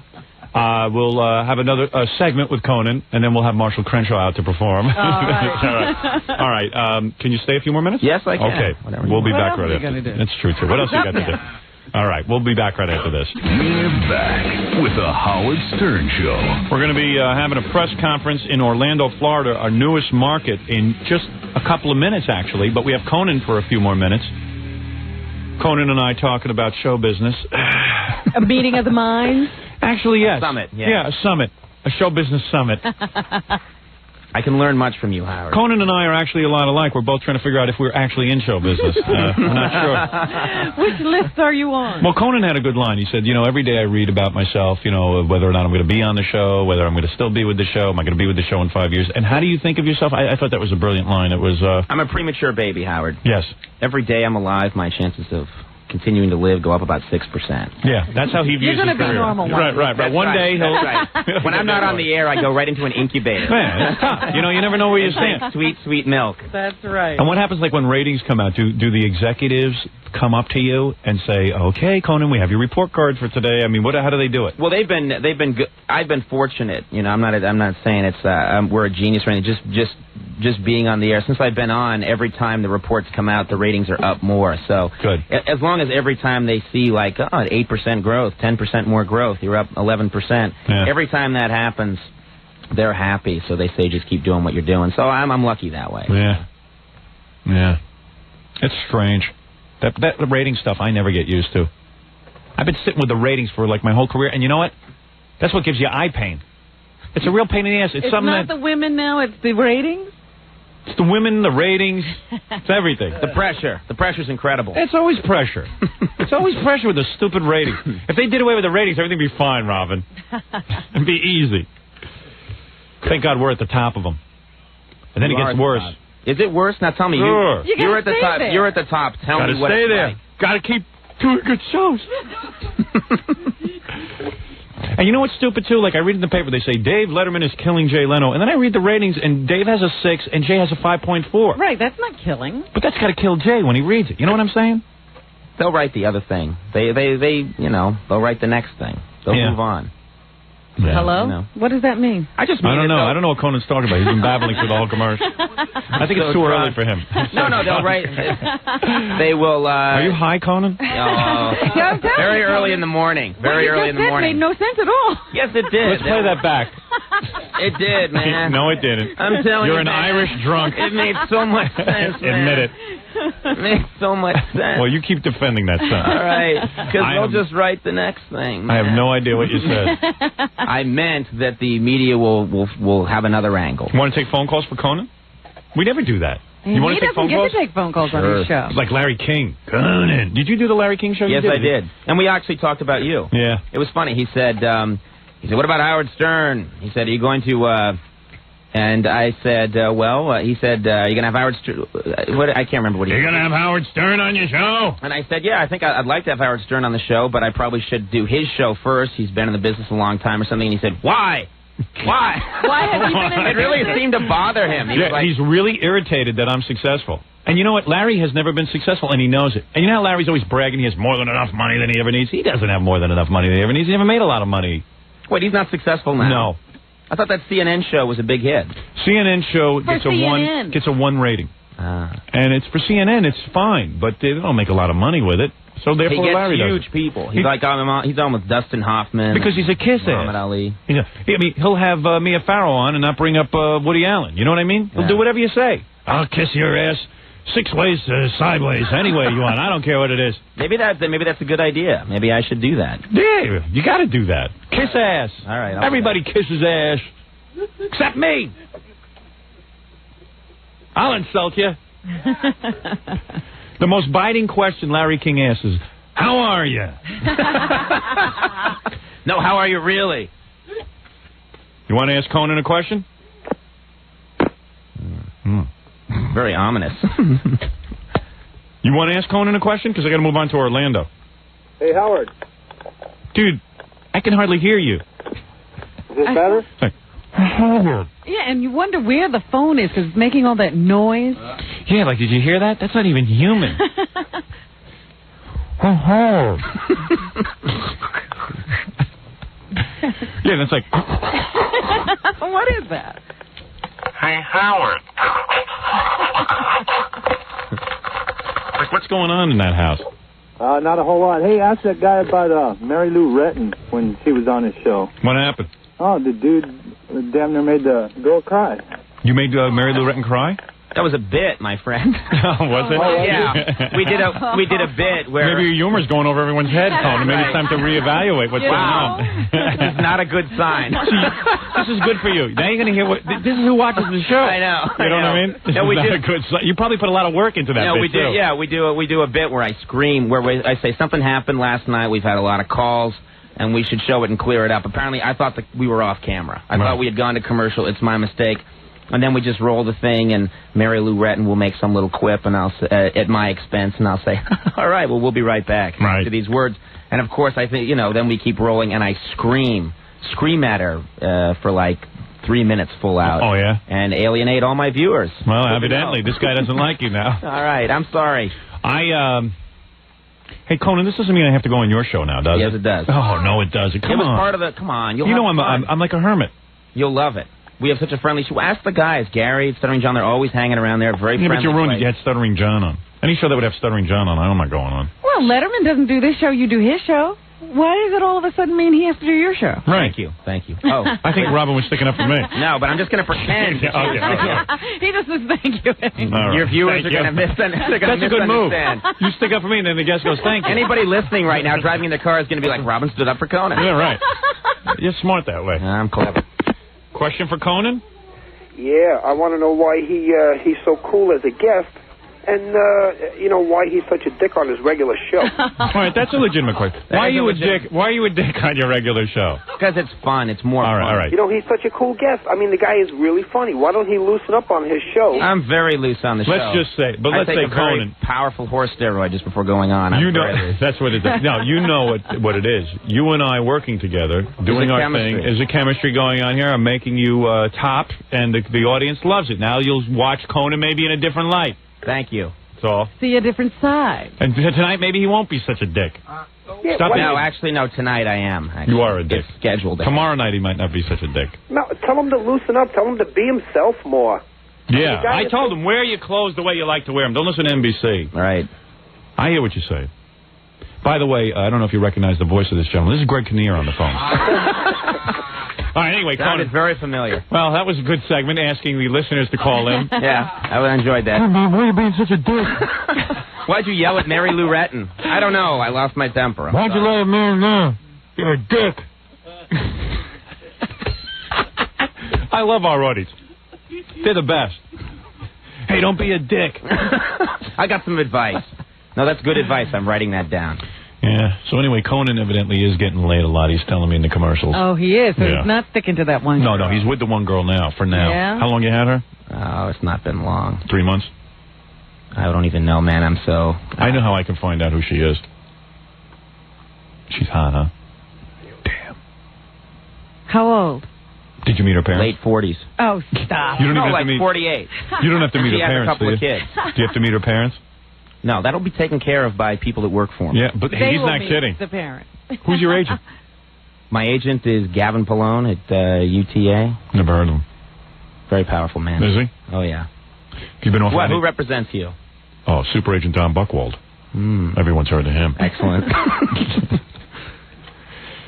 We'll have another segment with Conan, and then we'll have Marshall Crenshaw out to perform. All right. All right. Can you stay a few more minutes? Yes, I can. Okay. We'll be back right after. That's true, too. What else you got to do? All right. We'll be back right after this. We're back with the Howard Stern Show. We're going to be having a press conference in Orlando, Florida, our newest market, in just a couple of minutes, actually. But we have Conan for a few more minutes. Conan and I talking about show business. A meeting of the minds? Actually, yes. A summit. Yeah, a summit. A show business summit. I can learn much from you, Howard. Conan and I are actually a lot alike. We're both trying to figure out if we're actually in show business. I'm not sure. Which list are you on? Well, Conan had a good line. He said, every day I read about myself, whether or not I'm going to be on the show, whether I'm going to still be with the show, am I going to be with the show in 5 years? And how do you think of yourself? I thought that was a brilliant line. It was. I'm a premature baby, Howard. Yes. Every day I'm alive, my chances of continuing to live go up about 6%. Yeah, that's how he views his career. You're going to be normal. Right. One day he'll... Right. When I'm not on the air, I go right into an incubator. Man, it's tough. You never know where you stand. Sweet, sweet milk. That's right. And what happens when ratings come out? Do the executives come up to you and say, "Okay, Conan, we have your report card for today"? I mean, how do they do it? Well, they've been good. I've been fortunate. I'm not saying it's we're a genius or anything. Just being on the air. Since I've been on, every time the reports come out, the ratings are up more. So good. As long as every time they see an 8% growth, 10% more growth, you're up 11%. Yeah. Every time that happens, they're happy. So they say just keep doing what you're doing. So I'm lucky that way. Yeah. It's strange. That rating stuff I never get used to. I've been sitting with the ratings for my whole career, and you know what? That's what gives you eye pain. It's a real pain in the ass. It's something not the women now, it's the ratings? It's the women, the ratings, it's everything. The pressure. The pressure's incredible. It's always pressure. It's always pressure with the stupid ratings. If they did away with the ratings, everything would be fine, Robin. It'd be easy. Thank God we're at the top of them. And then it gets worse. Is it worse? Now tell me. Sure. You're at the top. There. You're at the top. Tell me what stay it's there. like. Gotta keep doing good shows. And you know what's stupid, too? I read in the paper, they say, Dave Letterman is killing Jay Leno. And then I read the ratings, and Dave has a 6, and Jay has a 5.4. Right, that's not killing. But that's got to kill Jay when he reads it. You know what I'm saying? They'll write the other thing. They'll write the next thing. They'll move on. Yeah. Hello? What does that mean? I don't know. I don't know what Conan's talking about. He's been babbling through the whole commercial. I think it's too early for him. No, they'll write. They will. Are you high, Conan? Very early in the morning. Very early in the morning. Made no sense at all. Yes, it did. Let's play that back. It did, man. No, it didn't. I'm telling you, you're an Irish drunk. It made so much sense. Admit it. It made so much sense. Well, you keep defending that son. All right, because they'll just write the next thing. Man. I have no idea what you said. I meant that the media will have another angle. You want to take phone calls for Conan? We never do that. You want to take phone calls? He doesn't get to take phone calls on his show. Like Larry King. Conan. Did you do the Larry King show? Yes, I did. And we actually talked about you. Yeah. It was funny. He said, what about Howard Stern? He said, are you going to... And I said, he said, are you going to have Howard Stern? I can't remember what he said. You're going to have Howard Stern on your show? And I said, yeah, I think I'd like to have Howard Stern on the show, but I probably should do his show first. He's been in the business a long time or something. And he said, why? Why? Why have you been in the It really seemed to bother him. He's really irritated that I'm successful. And you know what? Larry has never been successful, and he knows it. And you know how Larry's always bragging he has more than enough money than he ever needs? He doesn't have more than enough money than he ever needs. He never made a lot of money. Wait, he's not successful now? No. I thought that CNN show was a big hit. CNN show gets a 1 rating. And it's for CNN, it's fine, but they don't make a lot of money with it. So therefore, he gets Larry huge does. people. He's on with Dustin Hoffman. Because he's a kiss ass. Muhammad Ali. He'll have Mia Farrow on and not bring up Woody Allen. You know what I mean? He'll do whatever you say. I'll kiss your ass 6 ways, sideways, any way you want. I don't care what it is. Maybe that's a good idea. Maybe I should do that. Yeah, you got to do that. Kiss ass. All right. Everybody kisses ass. Except me. I'll insult you. The most biting question Larry King asks is, how are you? No, how are you really? You want to ask Conan a question? Very ominous. You want to ask Conan a question? Because I got to move on to Orlando. Hey, Howard. Dude, I can hardly hear you. Is this better? Yeah, and you wonder where the phone is because it's making all that noise. Yeah, did you hear that? That's not even human. Yeah, that's like... What is that? Hey, Howard. Like, what's going on in that house? Not a whole lot. Hey, ask that guy about Mary Lou Retton when she was on his show. What happened? Oh, the dude damn near made the girl cry. You made Mary Lou Retton cry? That was a bit, my friend. Was it? Yeah. We did a bit where... Maybe your humor's going over everyone's head, Tony. Maybe it's time to reevaluate what's going on. This is not a good sign. This is good for you. Now you're going to hear what... This is who watches the show. I know. You know what I mean? This is not a good sign. You probably put a lot of work into that bit, we do. too. Yeah, we do a bit where I scream, where I say something happened last night. We've had a lot of calls, and we should show it and clear it up. Apparently, I thought that we were off camera. I thought we had gone to commercial. It's my mistake. And then we just roll the thing, and Mary Lou Retton will make some little quip, and I'll at my expense, and I'll say, "All right, well, we'll be right back." Right. To these words, and of course, I think then we keep rolling, and I scream at her for like 3 minutes full out. Oh yeah. And alienate all my viewers. Well, evidently, this guy doesn't like you now. All right, I'm sorry. Hey, Conan, this doesn't mean I have to go on your show now, does it? Yes, it does. Oh no, it doesn't. Come on. It was part of the. Come on, I'm like a hermit. You'll love it. We have such a friendly show. Ask the guys, Gary, Stuttering John. They're always hanging around there. Very friendly. But you ruined it. You had Stuttering John on. Any show that would have Stuttering John on, I'm not going on. Well, Letterman doesn't do this show. You do his show. Why does it all of a sudden mean he has to do your show? Right. Thank you. Oh, I think Robin was sticking up for me. No, but I'm just going to pretend. He just says thank you. Right. Your viewers are going to misunderstand. That's a good move. You stick up for me, and then the guest goes, thank you. Anybody listening right now, driving in their car, is going to be like, Robin stood up for Conan. Yeah, right. You're smart that way. I'm clever. Question for Conan? Yeah, I want to know why he's so cool as a guest, and why he's such a dick on his regular show. All right, that's a legitimate question. Why are you a dick? Why are you a dick on your regular show? Because it's fun. It's more fun. All right. He's such a cool guest. I mean, the guy is really funny. Why don't he loosen up on his show? I'm very loose on the show. Let's just say, let's say Conan. Very powerful horse steroid just before going on. That's what it is. No, you know what it is. You and I working together, doing our thing. There's a chemistry going on here. I'm making you top, and the audience loves it. Now you'll watch Conan maybe in a different light. Thank you. That's all. See a different side. And tonight maybe he won't be such a dick. No, tonight I am. Actually. You are a dick. It's scheduled. Tomorrow night he might not be such a dick. No, tell him to loosen up. Tell him to be himself more. Yeah, I told him, wear your clothes the way you like to wear them. Don't listen to NBC. All right. I hear what you say. By the way, I don't know if you recognize the voice of this gentleman. This is Greg Kinnear on the phone. All right, anyway, Conan. Sounded very familiar. Well, that was a good segment, asking the listeners to call in. Yeah, I enjoyed that. Hey, man, why are you being such a dick? Why'd you yell at Mary Lou Retton? I don't know. I lost my temper. Why'd you let Mary Lou? You're a dick. I love our audience. They're the best. Hey, don't be a dick. I got some advice. No, that's good advice. I'm writing that down. Yeah. So anyway, Conan evidently is getting laid a lot. He's telling me in the commercials. Oh, he is. So he's not sticking to that one girl. No, he's with the one girl now, for now. Yeah? How long you had her? Oh, it's not been long. 3 months? I don't even know, man. I'm so... I know how I can find out who she is. She's hot, huh? Damn. How old? Did you meet her parents? Late 40s. Oh, stop. You don't even like have to meet... 48. You don't have to meet her parents, a couple of kids. Do you have to meet her parents? No, that'll be taken care of by people that work for him. Yeah, but he's not kidding. The parent. Who's your agent? My agent is Gavin Pallone at UTA. Never heard of him. Very powerful man. Is he? Oh, yeah. Have you been off? Who represents you? Oh, Super Agent Don Buchwald. Everyone's heard of him. Excellent.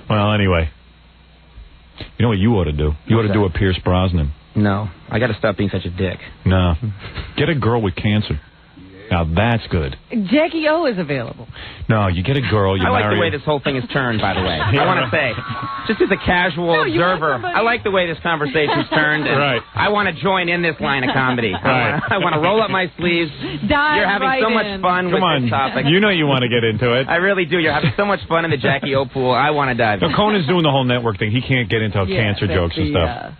Well, anyway. You know what you ought to do? You ought to do a Pierce Brosnan. No. I got to stop being such a dick. No. Get a girl with cancer. Now, that's good. Jackie O is available. No, you get a girl, you marry... I like the way her. this whole thing is turned, by the way. I want to say, just as a casual observer, I like the way this conversation's turned. And right. I want to join in this line of comedy. Right. I want to roll up my sleeves. You're having so much fun with this topic. You know you want to get into it. I really do. You're having so much fun in the Jackie O pool. I want to dive in. No, Conan's doing the whole network thing. He can't get into cancer jokes and stuff.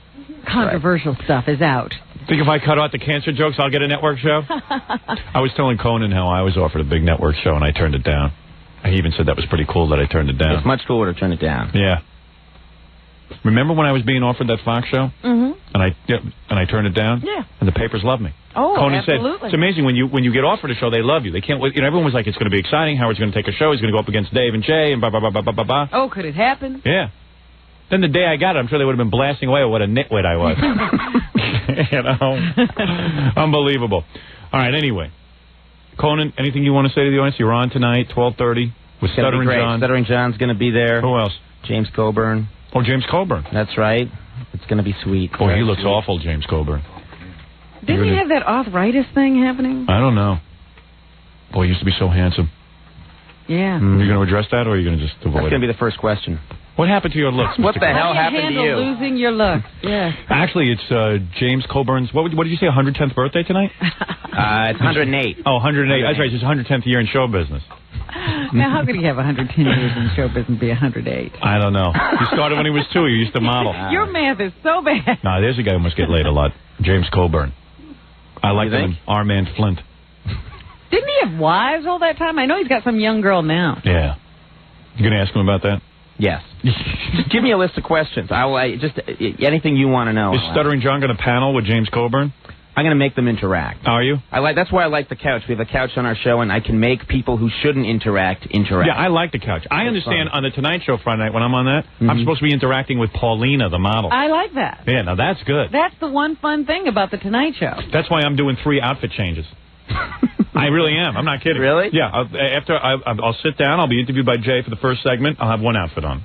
Controversial stuff is out. Think if I cut out the cancer jokes, I'll get a network show? I was telling Conan how I was offered a big network show, and I turned it down. He even said that was pretty cool that I turned it down. It's much cooler to turn it down. Yeah. Remember when I was being offered that Fox show? Mm-hmm. And I turned it down? Yeah. And the papers loved me. Oh, Conan absolutely. said, it's amazing when you get offered a show, they love you. They can't. Everyone was like, it's going to be exciting. Howard's going to take a show. He's going to go up against Dave and Jay and blah, blah, blah, blah, blah, blah, blah. Oh, could it happen? Yeah. Then the day I got it, I'm sure they would have been blasting away what a nitwit I was. You know? Unbelievable. All right, anyway. Conan, anything you want to say to the audience? You're on tonight, 12:30, with Stuttering John. Stuttering John's going to be there. Who else? James Coburn. Oh, James Coburn. That's right. It's going to be sweet. Boy, he looks awful, James Coburn. Didn't he have that arthritis thing happening? I don't know. Boy, he used to be so handsome. Yeah. Are you going to address that, or are you going to just avoid it? That's going to be the first question. What happened to your looks, Mr. What the hell happened to you? Losing your looks. Yeah. Actually, it's James Coburn's, what did you say, 110th birthday tonight? It's 108. Oh, 108. That's right, it's his 110th year in show business. Now, how could he have 110 years in show business and be 108? I don't know. He started when he was 2. He used to model. Your math is so bad. No, there's a guy who must get laid a lot. James Coburn. I like him. Our man Flint. Didn't he have wives all that time? I know he's got some young girl now. Yeah. You going to ask him about that? Yes. Just give me a list of questions. Just anything you want to know. Is Stuttering John going to panel with James Coburn? I'm going to make them interact. Are you? That's why I like the couch. We have a couch on our show, and I can make people who shouldn't interact. Yeah, I like the couch. I understand on the Tonight Show Friday night when I'm on that, I'm supposed to be interacting with Paulina, the model. I like that. Yeah, now that's good. That's the one fun thing about the Tonight Show. That's why I'm doing 3 outfit changes. I really am. I'm not kidding. Really? Yeah. I'll sit down. I'll be interviewed by Jay for the first segment. I'll have 1 outfit on.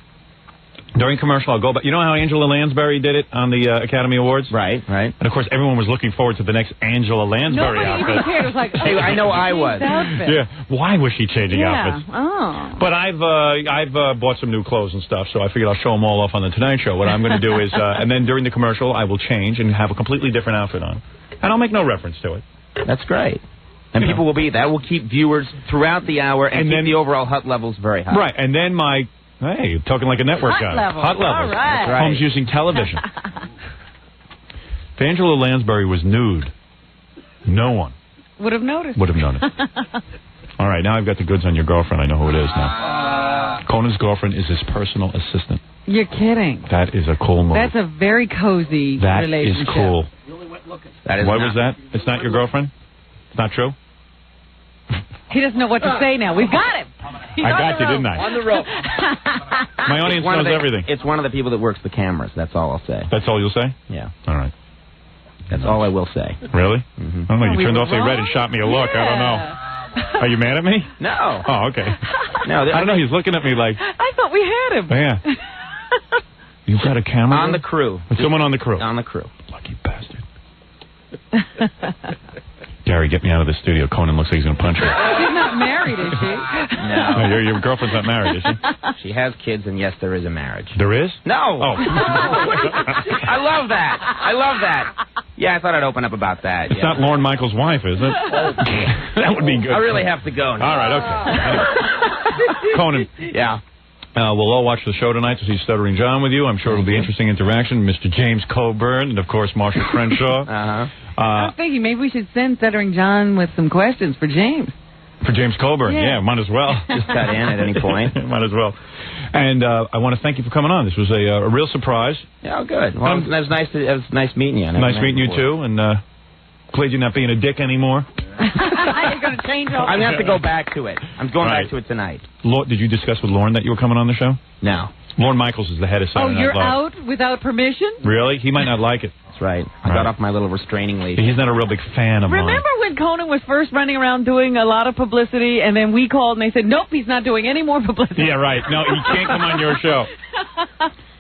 During commercial, I'll go back. You know how Angela Lansbury did it on the Academy Awards? Right. And, of course, everyone was looking forward to the next Angela Lansbury outfit. Nobody cared. It was like, hey, I know I was. Outfit. Yeah. Why was she changing outfits? Oh. But I've bought some new clothes and stuff, so I figured I'll show them all off on the Tonight Show. What I'm going to do is, and then during the commercial, I will change and have a completely different outfit on. And I'll make no reference to it. That's great. And people will that will keep viewers throughout the hour and keep the overall HUT levels very high. Right. And then hey, you're talking like a network guy. HUT levels. All right. That's right. Homes using television. If Angela Lansbury was nude, no one would have noticed. Would have known it. All right, now I've got the goods on your girlfriend. I know who it is now. Conan's girlfriend is his personal assistant. You're kidding. That is a cool move. That's a very cozy relationship. That is cool. What was that? It's not your girlfriend? It's not true? He doesn't know what to say now. We've got him. I got you, didn't I? On the rope. My audience knows everything. It's one of the people that works the cameras. That's all I'll say. That's all you'll say? Yeah. All right. That's all I will say. Really? Mm-hmm. I don't know. You turned awfully red and shot me a look. Yeah. I don't know. Are you mad at me? No. Oh, okay. No. I don't know. He's looking at me like... I thought we had him. Yeah. You've got a camera? On the crew. Someone on the crew? On the crew. Lucky bastard. Gary, get me out of the studio. Conan looks like he's going to punch her. She's not married, is she? No. Your girlfriend's not married, is she? She has kids, and yes, there is a marriage. There is? No. Oh. I love that. I love that. Yeah, I thought I'd open up about that. It's not Lorne Michaels' wife, is it? That would be good. I really have to go now. All right, okay. Conan. Yeah. We'll all watch the show tonight to see Stuttering John with you. I'm sure it'll be interesting interaction. Mr. James Coburn and, of course, Marshall Crenshaw. I was thinking maybe we should send Stuttering John with some questions for James. For James Coburn? Yeah, might as well. Just cut in at any point. Might as well. And I want to thank you for coming on. This was a real surprise. Yeah, good. Well, it was nice meeting you. Nice meeting you, too. And glad you're not being a dick anymore. You're going to change all I'm going to have to go back to it. I'm going back to it tonight. Did you discuss with Lorne that you were coming on the show? No. Lorne Michaels is the head of Saturday Night Live. Oh, you're out without permission? Really? He might not like it. That's right. I got off my little restraining leash. He's not a real big fan of mine. Remember when Conan was first running around doing a lot of publicity, and then we called and they said, nope, he's not doing any more publicity. Yeah, right. No, he can't come on your show.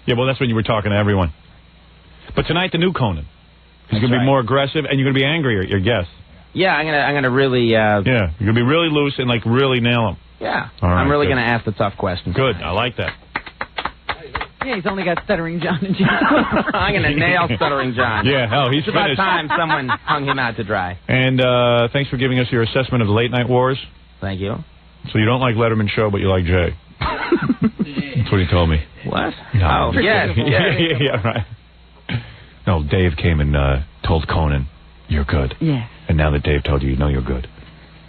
Yeah, well, that's when you were talking to everyone. But tonight, the new Conan. He's going to be more aggressive, and you're going to be angry at your guests. Yeah, I'm gonna really. Yeah, you're going to be really loose and really nail them. Yeah. All right, I'm really going to ask the tough questions. Good. I like that. Yeah, he's only got Stuttering John and James Coburn. I'm going to nail Stuttering John. Yeah, hell, he's It's finished. about time someone hung him out to dry. And thanks for giving us your assessment of the Late Night Wars. Thank you. So you don't like Letterman's show, but you like Jay. That's what he told me. What? No. Oh, yes. Yeah, right. No, Dave came and told Conan, you're good. Yeah. And now that Dave told you, you know you're good.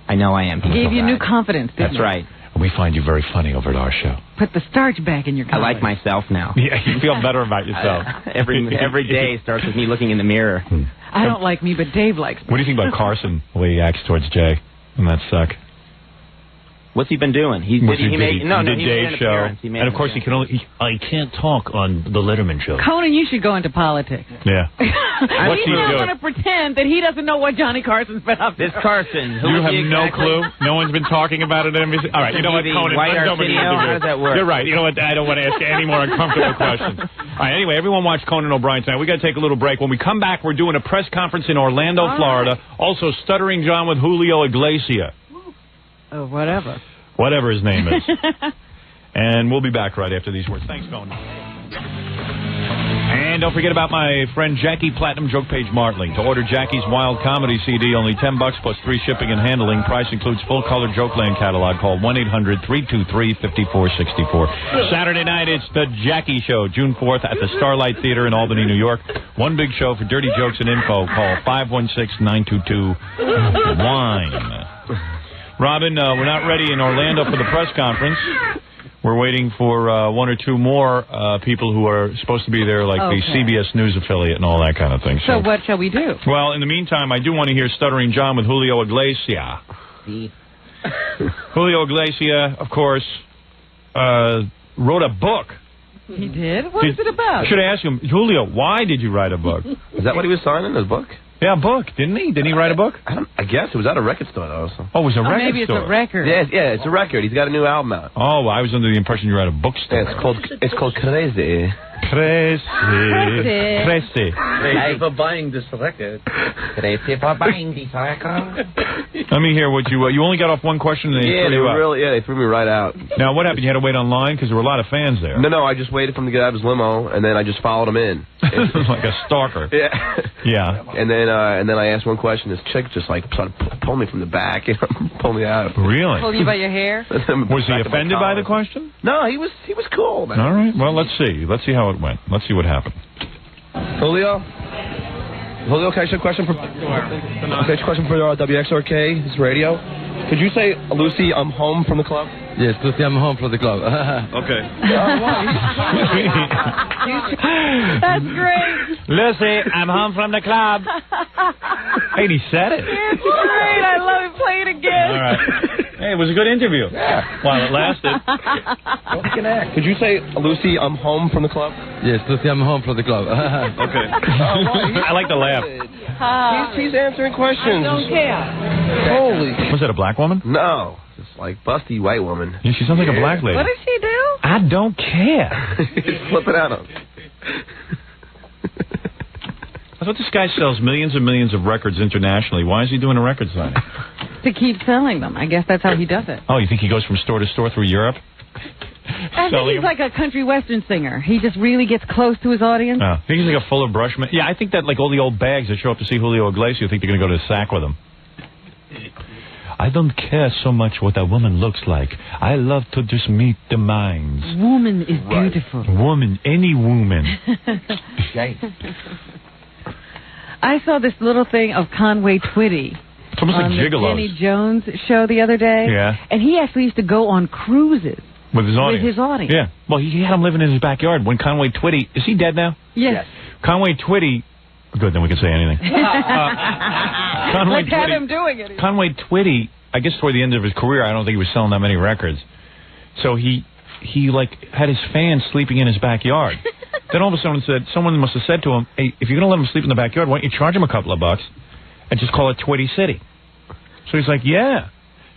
I know I am. He gave you new confidence, didn't That's right. And we find you very funny over at our show. Put the starch back in your I like myself now. Yeah, you feel better about yourself. Every day starts with me looking in the mirror. I don't like me, but Dave likes me. What do you think about Carson, the way he acts towards Jay and that suck? What's he been doing? He made Dave's show. And of course, I can't talk on the Letterman show. Conan, you should go into politics. Yeah. What's he doing? He's going to pretend that he doesn't know what Johnny Carson's been up to. This Carson. You have no clue? No one's been talking about it at NBC? All right, you know what, Conan? How does that work? You're right. You know what? I don't want to ask you any more uncomfortable questions. All right, anyway, everyone watch Conan O'Brien tonight. We got to take a little break. When we come back, we're doing a press conference in Orlando, Florida. Also, Stuttering John with Julio Iglesias. Oh, whatever. Whatever his name is. And we'll be back right after these words. Thanks, Conan. And don't forget about my friend Jackie Platinum Joke Page Martling. To order Jackie's Wild Comedy CD, only $10 plus free shipping and handling. Price includes full-color Jokeland catalog. Call 1-800-323-5464. Saturday night, it's the Jackie Show, June 4th at the Starlight Theater in Albany, New York. One big show for dirty jokes and info. Call 516-922-WINE. Robin, we're not ready in Orlando for the press conference. We're waiting for one or two more people who are supposed to be there, like the CBS News affiliate and all that kind of thing. So what shall we do? Well, in the meantime, I do want to hear Stuttering John with Julio Iglesias. Julio Iglesias, of course, wrote a book. He did? What is it about? I should ask him, Julio, why did you write a book? Is that what he was signing, his book? Yeah, a book, didn't he? Didn't he write a book? I guess. It was at a record store, though. So. Oh, it was a record maybe store. Maybe it's a record. Yeah, it's a record. He's got a new album out. Oh, well, I was under the impression you were at a bookstore. Yeah, it's called Crazy. Crazy. Crazy for buying this record. Crazy for buying this record. Let me hear what you only got off one question and they threw you out. They threw me right out. Now, what happened? You had to wait online because there were a lot of fans there. No, I just waited for him to get out of his limo, and then I just followed him in. Like a stalker. Yeah. Yeah. And then I asked one question. This chick just like pulled me from the back, pulled me out. Really? Pulled you by your hair? Was he offended by the question? No, he was cool, man. All right. Well, let's see. Let's see how it went. Let's see what happened. Julio, can I ask you a question for WXRK, his radio? Could you say, Lucy, I'm home from the club? Yes, Lucy, I'm home from the club. Okay. That's great. Lucy, I'm home from the club. Hey, he said it. It's great. I love it. Play it again. All right. Hey, it was a good interview. Yeah. While it lasted. Could you say, Lucy, I'm home from the club? Yes, Lucy, I'm home from the club. Okay. I like the laugh. He's answering questions. I don't care. Holy. Was that a black woman? No. It's like busty white woman. Yeah, she sounds like a black lady. What does she do? I don't care. He's flipping out on him. I thought this guy sells millions and millions of records internationally. Why is he doing a record signing? To keep selling them. I guess that's how he does it. Oh, you think he goes from store to store through Europe? I think he's like a country western singer. He just really gets close to his audience. I think he's like a fuller brushman. Yeah, I think that like all the old bags that show up to see Julio Iglesias think they're going to go to the sack with him. I don't care so much what a woman looks like. I love to just meet the minds. Woman is beautiful. Woman, any woman. I saw this little thing of Conway Twitty. It's almost on like the gigolos. Jenny Jones show the other day. Yeah. And he actually used to go on cruises. With his audience. With his audience. Yeah. Well, he had him living in his backyard. When Conway Twitty... Is he dead now? Yes. Conway Twitty... Good, then we can say anything. Let's have him doing it. Conway Twitty, I guess toward the end of his career, I don't think he was selling that many records. So he like had his fans sleeping in his backyard. Then all of a sudden someone must have said to him, hey, if you're going to let him sleep in the backyard, why don't you charge him a couple of bucks and just call it Twitty City? So he's like, yeah.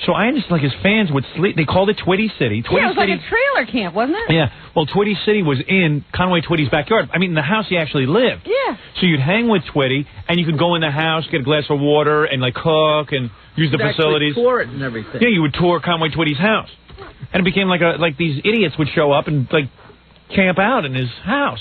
So I understand, like, his fans would sleep. They called it Twitty City. It was like a trailer camp, wasn't it? Yeah. Well, Twitty City was in Conway Twitty's backyard. I mean, the house he actually lived. Yeah. So you'd hang with Twitty, and you could go in the house, get a glass of water, and, like, cook and use the facilities. Tour it and everything. Yeah, you would tour Conway Twitty's house. And it became like these idiots would show up and, like, camp out in his house.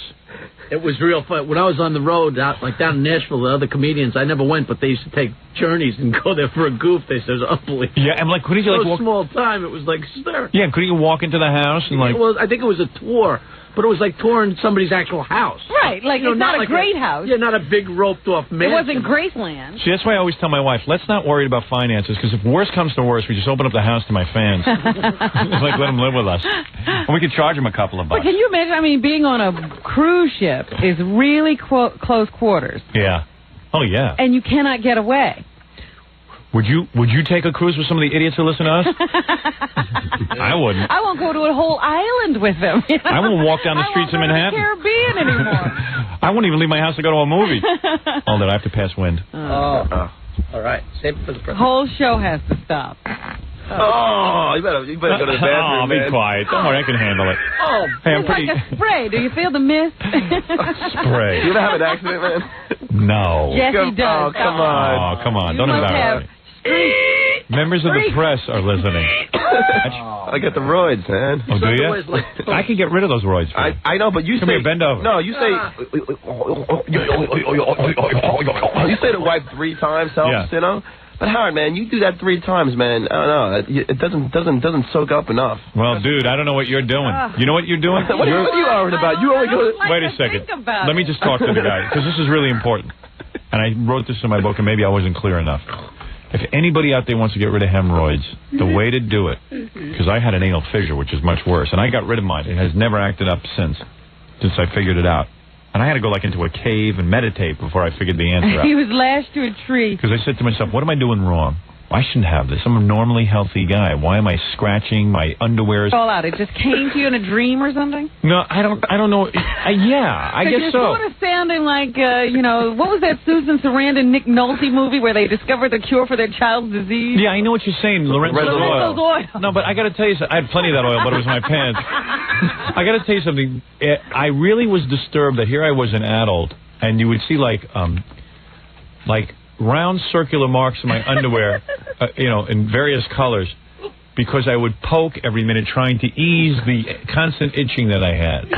It was real fun. When I was on the road, down in Nashville, the other comedians, I never went, but they used to take journeys and go there for a goof. They said it was unbelievable. Yeah, and like, couldn't you like walk... small time, it was like hysterical. Yeah, couldn't you walk into the house and like... Well, I think it was a tour, but it was like touring somebody's actual house. Right, like it's not a great house. Yeah, not a big roped-off mansion. It wasn't Graceland. See, that's why I always tell my wife, let's not worry about finances, because if worse comes to worse, we just open up the house to my fans. Like, let them live with us. And we could charge them a couple of bucks. But can you imagine, I mean, being on a cruise ship is really close quarters. Yeah. Oh, yeah. And you cannot get away. Would you take a cruise with some of the idiots who listen to us? I wouldn't. I won't go to a whole island with them. You know? I won't walk down the streets of Manhattan. I won't go to the Caribbean anymore. I won't even leave my house to go to a movie. Oh, that I have to pass wind. All right. Save it for the The whole show has to stop. Oh, you better go to the bathroom, be quiet. Don't worry, I can handle it. Oh, hey, it's like a spray. Do you feel the mist? Spray. You ever have an accident, man? No. Yes, he does. Oh, come on. Oh, come on. Don't embarrass me. Members of the press are listening. I got the roids, man. Oh, do you? I can get rid of those roids. I know, but you Come say... here, bend over. No, you say... You say to wipe 3 times, you know? But Howard, man, you do that 3 times, man. I don't know. It doesn't soak up enough. Well, dude, I don't know what you're doing. You know what you're doing? What are you arguing about? You only go. Wait a second. Let me just talk to the guy because this is really important. And I wrote this in my book, and maybe I wasn't clear enough. If anybody out there wants to get rid of hemorrhoids, the way to do it, because I had an anal fissure, which is much worse, and I got rid of mine. It has never acted up since I figured it out. And I had to go like into a cave and meditate before I figured the answer out. He was lashed to a tree. Because I said to myself, what am I doing wrong? I shouldn't have this. I'm a normally healthy guy. Why am I scratching my underwear? All out. It just came to you in a dream or something? No, I don't know. Yeah, I guess so. You're sort of sounding like, what was that Susan Sarandon, Nick Nolte movie where they discovered the cure for their child's disease? Yeah, I know what you're saying. Lorenzo's oil. No, but I got to tell you something. I had plenty of that oil, but it was in my pants. I got to tell you something. I really was disturbed that here I was an adult, and you would see like round circular marks in my underwear, in various colors, because I would poke every minute trying to ease the constant itching that I had.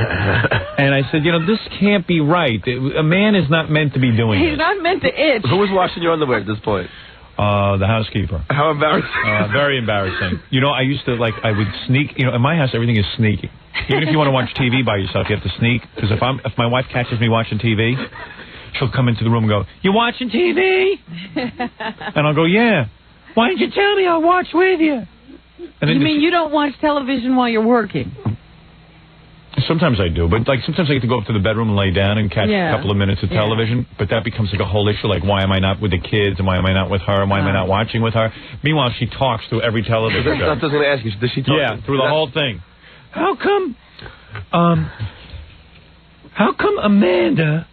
And I said, this can't be right. A man is not meant to be doing He's not meant to itch. Who was washing your underwear at this point? The housekeeper. How embarrassing. Very embarrassing. I used to, I would sneak. In my house, everything is sneaky. Even if you want to watch TV by yourself, you have to sneak. Because if my wife catches me watching TV, she'll come into the room and go, "You watching TV?" And I'll go, "Yeah." "Why didn't you tell me? I'll watch with you." And you mean you don't watch television while you're working? Sometimes I do, but sometimes I get to go up to the bedroom and lay down and catch a couple of minutes of television. But that becomes like a whole issue. Like, why am I not with the kids? And why am I not with her? And why am I not watching with her? Meanwhile, she talks through every television show. I was going to ask you, does she talk? Yeah, through the whole thing. How come Amanda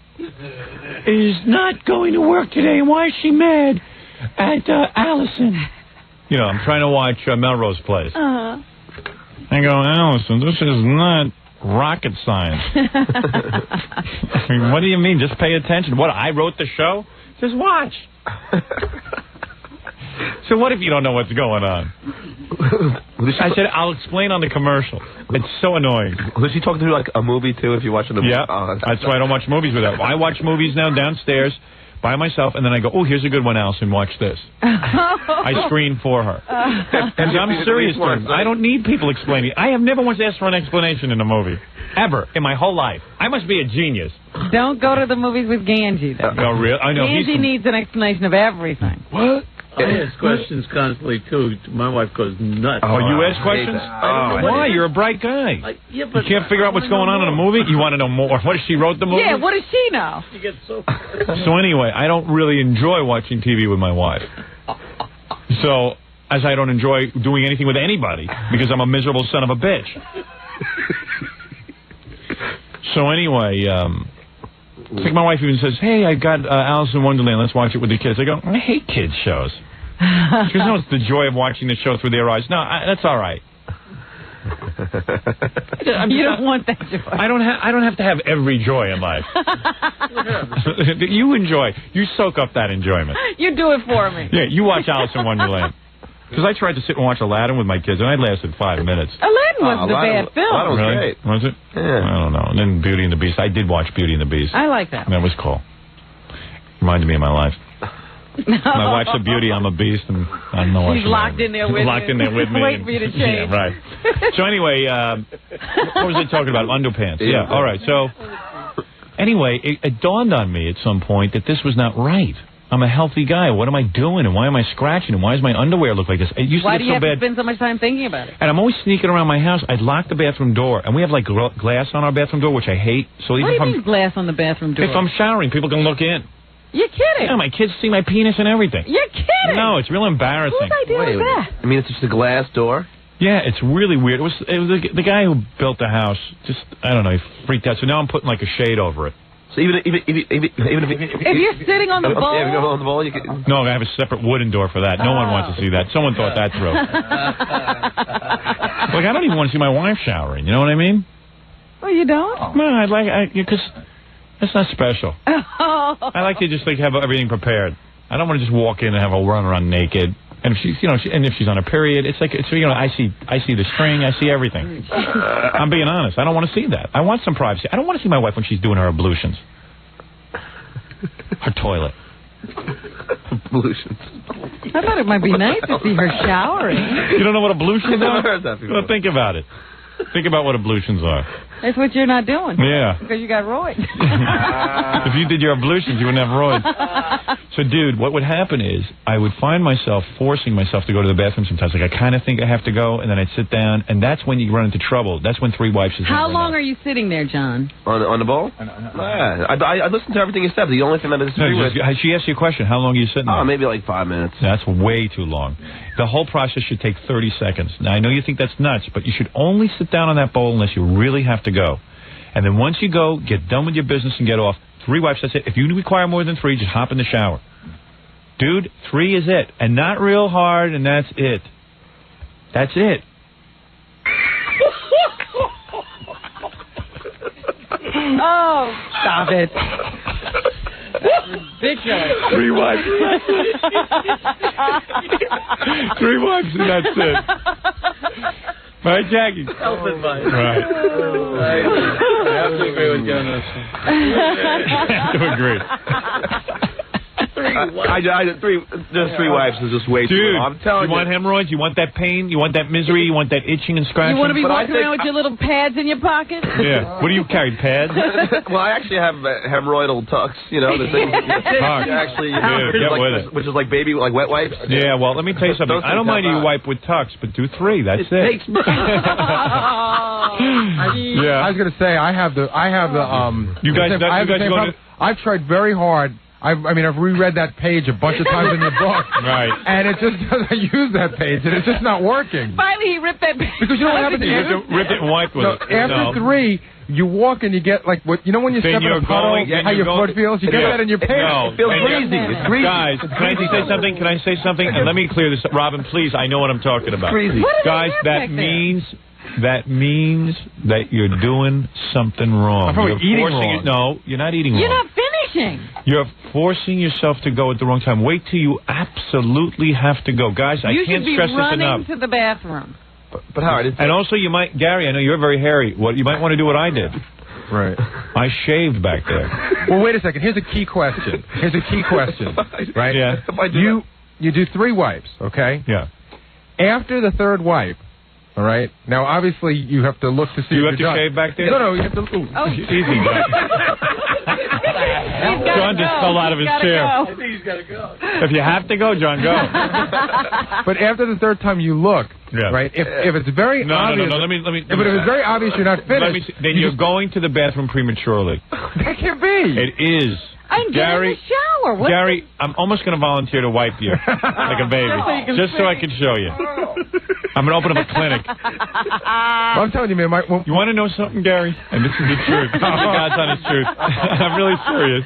is not going to work today? And why is she mad at Allison? I'm trying to watch Melrose Place. I go, "Allison, this is not rocket science." I mean, what do you mean? Just pay attention. What, I wrote the show? Just watch. So what if you don't know what's going on? I said, I'll explain on the commercial. It's so annoying. Does she talk through a movie, too, if you're watching the movie? Yeah, that's why I don't watch movies with her. I watch movies now downstairs by myself, and then I go, "Oh, here's a good one, Allison, watch this." I screen for her. And I'm serious, dude. I don't need people explaining. I have never once asked for an explanation in a movie. Ever. In my whole life. I must be a genius. Don't go to the movies with Ganji, though. No, really? I know. Ganji needs an explanation of everything. What? I ask questions constantly, too. My wife goes nuts. Oh, you ask questions? Why? You're a bright guy. You can't figure out what's going on in a movie? You want to know more? What, if she wrote the movie? Yeah, what does she know? You get so... So anyway, I don't really enjoy watching TV with my wife. So, as I don't enjoy doing anything with anybody, because I'm a miserable son of a bitch. So anyway, it's like my wife even says, "Hey, I got Alice in Wonderland. Let's watch it with the kids." I go, "I hate kids shows." She goes, "No, it's the joy of watching the show through their eyes." No, that's all right. You don't want that joy. I don't have to have every joy in life. You enjoy. You soak up that enjoyment. You do it for me. Yeah, you watch Alice in Wonderland. Because I tried to sit and watch Aladdin with my kids, and I lasted 5 minutes. Aladdin wasn't a bad film. Aladdin was really? great. Was it? Yeah. I don't know. And then Beauty and the Beast. I did watch Beauty and the Beast. I like that. That was cool. Reminded me of my life. No. My wife's a beauty, I'm a beast, and I don't know what she's locked in there with me. Locked in there with me. Waiting for you to change. Yeah, right. So anyway, what was I talking about? Underpants. Yeah, all right. So anyway, it dawned on me at some point that this was not right. I'm a healthy guy. What am I doing? And why am I scratching? And why does my underwear look like this? It used why to do get you so have bad. to spend so much time thinking about it? And I'm always sneaking around my house. I'd lock the bathroom door. And we have, glass on our bathroom door, which I hate. So what even do you mean glass on the bathroom door? If I'm showering, people can look in. You're kidding. Yeah, my kids see my penis and everything. You're kidding. No, it's real embarrassing. Whose idea was that? I mean, it's just a glass door? Yeah, it's really weird. It was the guy who built the house. Just, I don't know, he freaked out. So now I'm putting like a shade over it. So even if you're sitting on the bowl? Yeah, if you're on the bowl, you can... No, I have a separate wooden door for that. No one wants to see that. Someone thought that through. Like, I don't even want to see my wife showering. You know what I mean? Oh, you don't? No, because that's not special. I like to just have everything prepared. I don't want to just walk in and have a run around naked. And if she's, and if she's on her period, I see the string, I see everything. I'm being honest. I don't want to see that. I want some privacy. I don't want to see my wife when she's doing her ablutions. Her toilet. Ablutions. I thought it might be nice to see her showering. You don't know what ablutions are? Well, think about it. Think about what ablutions are. That's what you're not doing. Yeah. Because you got roids. If you did your ablutions, you wouldn't have roids. So, dude, what would happen is I would find myself forcing myself to go to the bathroom sometimes. Like, I kind of think I have to go, and then I'd sit down, and that's when you run into trouble. That's when 3 wives is How long are you sitting there, John? On the bowl? Yeah. I listened to everything you said. The only thing that I disagree with... She asked you a question. How long are you sitting there? Oh, maybe like 5 minutes. That's way too long. The whole process should take 30 seconds. Now, I know you think that's nuts, but you should only sit down on that bowl unless you really have to go. And then once you go, get done with your business and get off. 3 wipes, that's it. If you require more than 3, just hop in the shower. Dude, 3 is it. And not real hard, and that's it. That's it. Oh, stop it. Ridiculous. 3 wipes. 3 wipes, and that's it. Right, Jackie? Health advice. Right. I have to agree with Jonas. I have to agree. 3 wipes is just way too long. I'm telling you. You want hemorrhoids? You want that pain? You want that misery? You want that itching and scratching? You want to be walking around with your little pads in your pocket? Yeah. What do you carry, pads? Well, I actually have hemorrhoidal tucks, the things that actually, which is like baby, like wet wipes. Yeah, well, let me tell you something. I don't mind you wipe with tucks, but do 3. That's it. Yeah. I was going to say, I have the You guys go to... I've tried very hard. I've reread that page a bunch of times in your book. Right. And it just doesn't use that page, and it's just not working. Finally, he ripped that page. Because you know what happens? You have to rip it and wipe with it. After 3, you walk and you get like what when you step in a puddle, how your foot feels. You get that in your pants. No, it feels greasy. It's greasy. Guys, can I say something? Can I say something? And let me clear this up, Robin. Please, I know what I'm talking about. Greasy. Guys, that means that you're doing something wrong. I'm probably eating wrong. No, you're not eating wrong. You're not finishing. You're forcing yourself to go at the wrong time. Wait till you absolutely have to go. Guys, I can't stress this enough. You should be running to the bathroom. But Howard, and also you might, Gary, I know you're very hairy. You might want to do what I did. Right. I shaved back there. Well, wait a second. Here's a key question. Right? Yeah. You do 3 wipes, okay? Yeah. After the 3rd wipe, all right? Now, obviously, you have to look to see if you're done. Do you have to shave back there? No, you have to... Easy, John just fell out of his chair. I think he's got to go. If you have to go, John, go. But after the 3rd time you look, right, if it's very obvious... No, let me if it's very obvious you're not finished... then you're going to the bathroom prematurely. That can't be. It is. I'm getting a shower. Gary, I'm almost going to volunteer to wipe you like a baby, just so I can show you. I'm going to open up a clinic. Well, I'm telling you, man. You want to know something, Gary? And this is the truth. This is the God's honest truth. I'm really serious.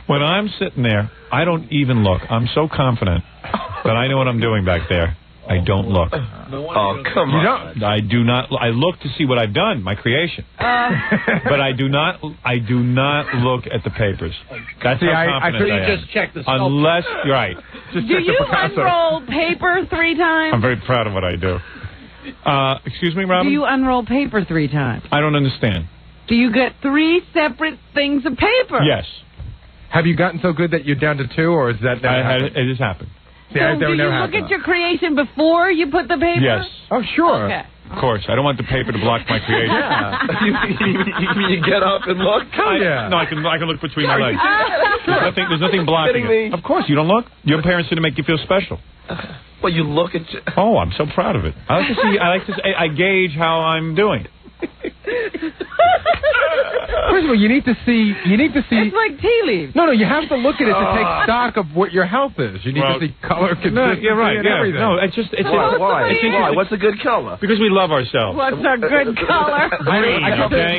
When I'm sitting there, I don't even look. I'm so confident that I know what I'm doing back there. I don't look. Oh, come on. I do not. I look to see what I've done, my creation. But I do not look at the papers. That's how confident I am. Just check the Unless, right. Just do you unroll paper 3 times? I'm very proud of what I do. Excuse me, Robin? Do you unroll paper 3 times? I don't understand. Do you get 3 separate things of paper? Yes. Have you gotten so good that you're down to 2, or is that it has happened. So do you look at your creation before you put the paper? Yes. Oh, sure. Okay. Of course. I don't want the paper to block my creation. Yeah. you get up and look? No, I can look between my legs. There's nothing blocking it. Of course, you don't look. Your parents didn't make you feel special. Well, you look at... Oh, I'm so proud of it. I gauge how I'm doing. First of all, you need to see. It's like tea leaves. No, you have to look at it to take stock of what your health is. You need to see color, consistency, you're right, and everything. No, it's Why? Why? What's a good color? Because we love ourselves. What's a good color? Green.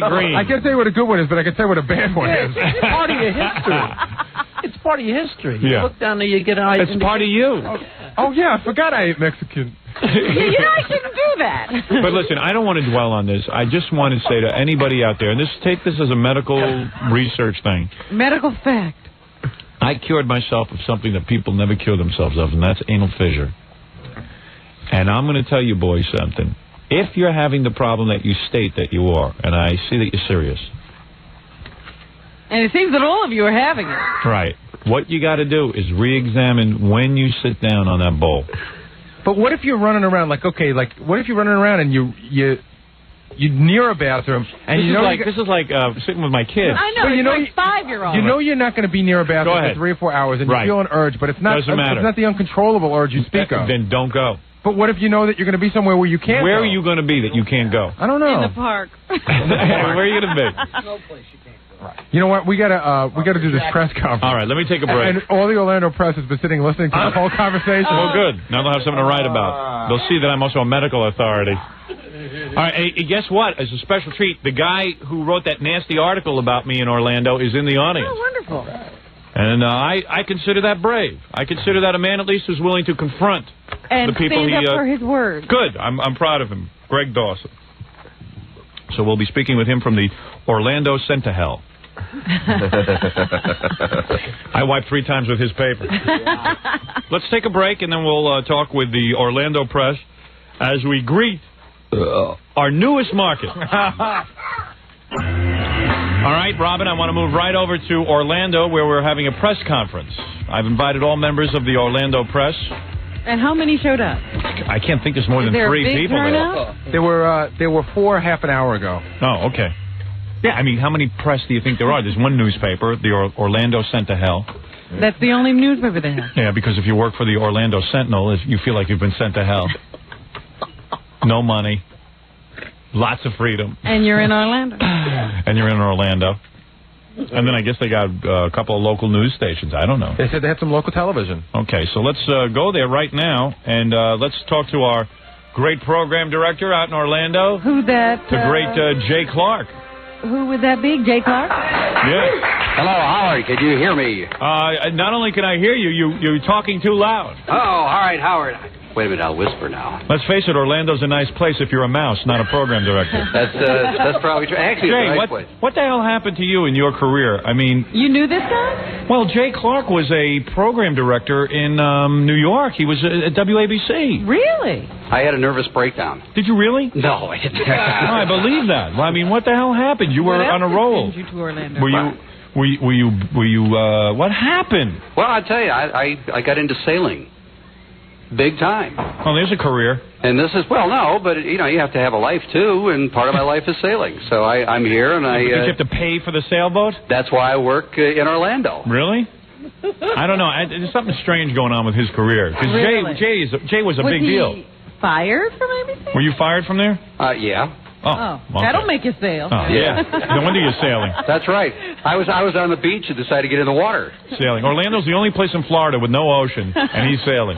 Green. I can't tell you what a good one is, but I can tell you what a bad one is. It's part of your history. It's part of your history. Yeah. You look down there, you get eyes. It's part of you. Oh yeah, I forgot I ate Mexican. I shouldn't do that. But listen, I don't want to dwell on this. I just want to say to anybody out there, and take this as a medical research thing. Medical fact. I cured myself of something that people never cure themselves of, and that's anal fissure. And I'm going to tell you boys something. If you're having the problem that you state that you are, and I see that you're serious. And it seems that all of you are having it. Right. What you got to do is re-examine when you sit down on that bowl. But what if you're running around what if you're running around and you're near a bathroom and this is like sitting with my kids. I know. Well, it's like 5-year-old. You know you're not going to be near a bathroom for 3 or 4 hours and you feel an urge, but it's not. Doesn't matter. It's not the uncontrollable urge you speak of. Then don't go. But what if you know that you're going to be somewhere where you can't Where go? are you going to be that you can't go? I don't know. In the park. Where are you going to be? No place you can't go. Right. You know what? We gotta do this press conference. All right, let me take a break. And all the Orlando press has been sitting listening to the whole conversation. Oh, good. Now they'll have something to write about. They'll see that I'm also a medical authority. All right, hey, guess what? As a special treat, the guy who wrote that nasty article about me in Orlando is in the audience. Oh, wonderful. And I consider that brave. I consider that a man at least who's willing to confront and the people stand up for his word. Good. I'm proud of him. Greg Dawson. So we'll be speaking with him from the Orlando Sent to Hell. I wiped 3 times with his paper. Let's take a break, and then we'll talk with the Orlando press as we greet our newest market. All right, Robin, I want to move right over to Orlando, where we're having a press conference. I've invited all members of the Orlando press. And how many showed up? I can't think there's more than 3 people there. There were 4 half an hour ago. Oh, okay. Yeah, I mean, how many press do you think there are? There's one newspaper, the Orlando Sent to Hell. That's the only newspaper they have. Yeah, because if you work for the Orlando Sentinel, you feel like you've been sent to hell. No money. Lots of freedom. And you're in Orlando. And you're in Orlando. And then I guess they got a couple of local news stations. I don't know. They said they had some local television. Okay, so let's go there right now, and let's talk to our great program director out in Orlando. Who that? The great Jay Clark. Who would that be? Jay Clark? Yes. Hello, Howard. Can you hear me? Not only can I hear you, you're talking too loud. Oh, all right, Howard. Wait a minute, I'll whisper now. Let's face it, Orlando's a nice place if you're a mouse, not a program director. That's probably true. Actually, Jay, it's a nice place. What the hell happened to you in your career? I mean... You knew this guy? Well, Jay Clark was a program director in New York. He was at WABC. Really? I had a nervous breakdown. Did you really? No, I didn't. I believe that. Well, I mean, what the hell happened? You were on a roll. You to Orlando? Were you what happened? Well, I'll tell you, I got into sailing. Big time. Oh, there's a career. And this is, well, no, but, you know, you have to have a life, too, and part of my life is sailing. So I'm here, and Did you have to pay for the sailboat? That's why I work in Orlando. Really? I don't know. There's something strange going on with his career. Because really? Jay was a big deal. Fired from ABC? Were you fired from there? Yeah. Oh, okay. That'll make you sail. Oh, yeah. No wonder you're sailing. That's right. I was on the beach and decided to get in the water. Sailing. Orlando's the only place in Florida with no ocean, and he's sailing.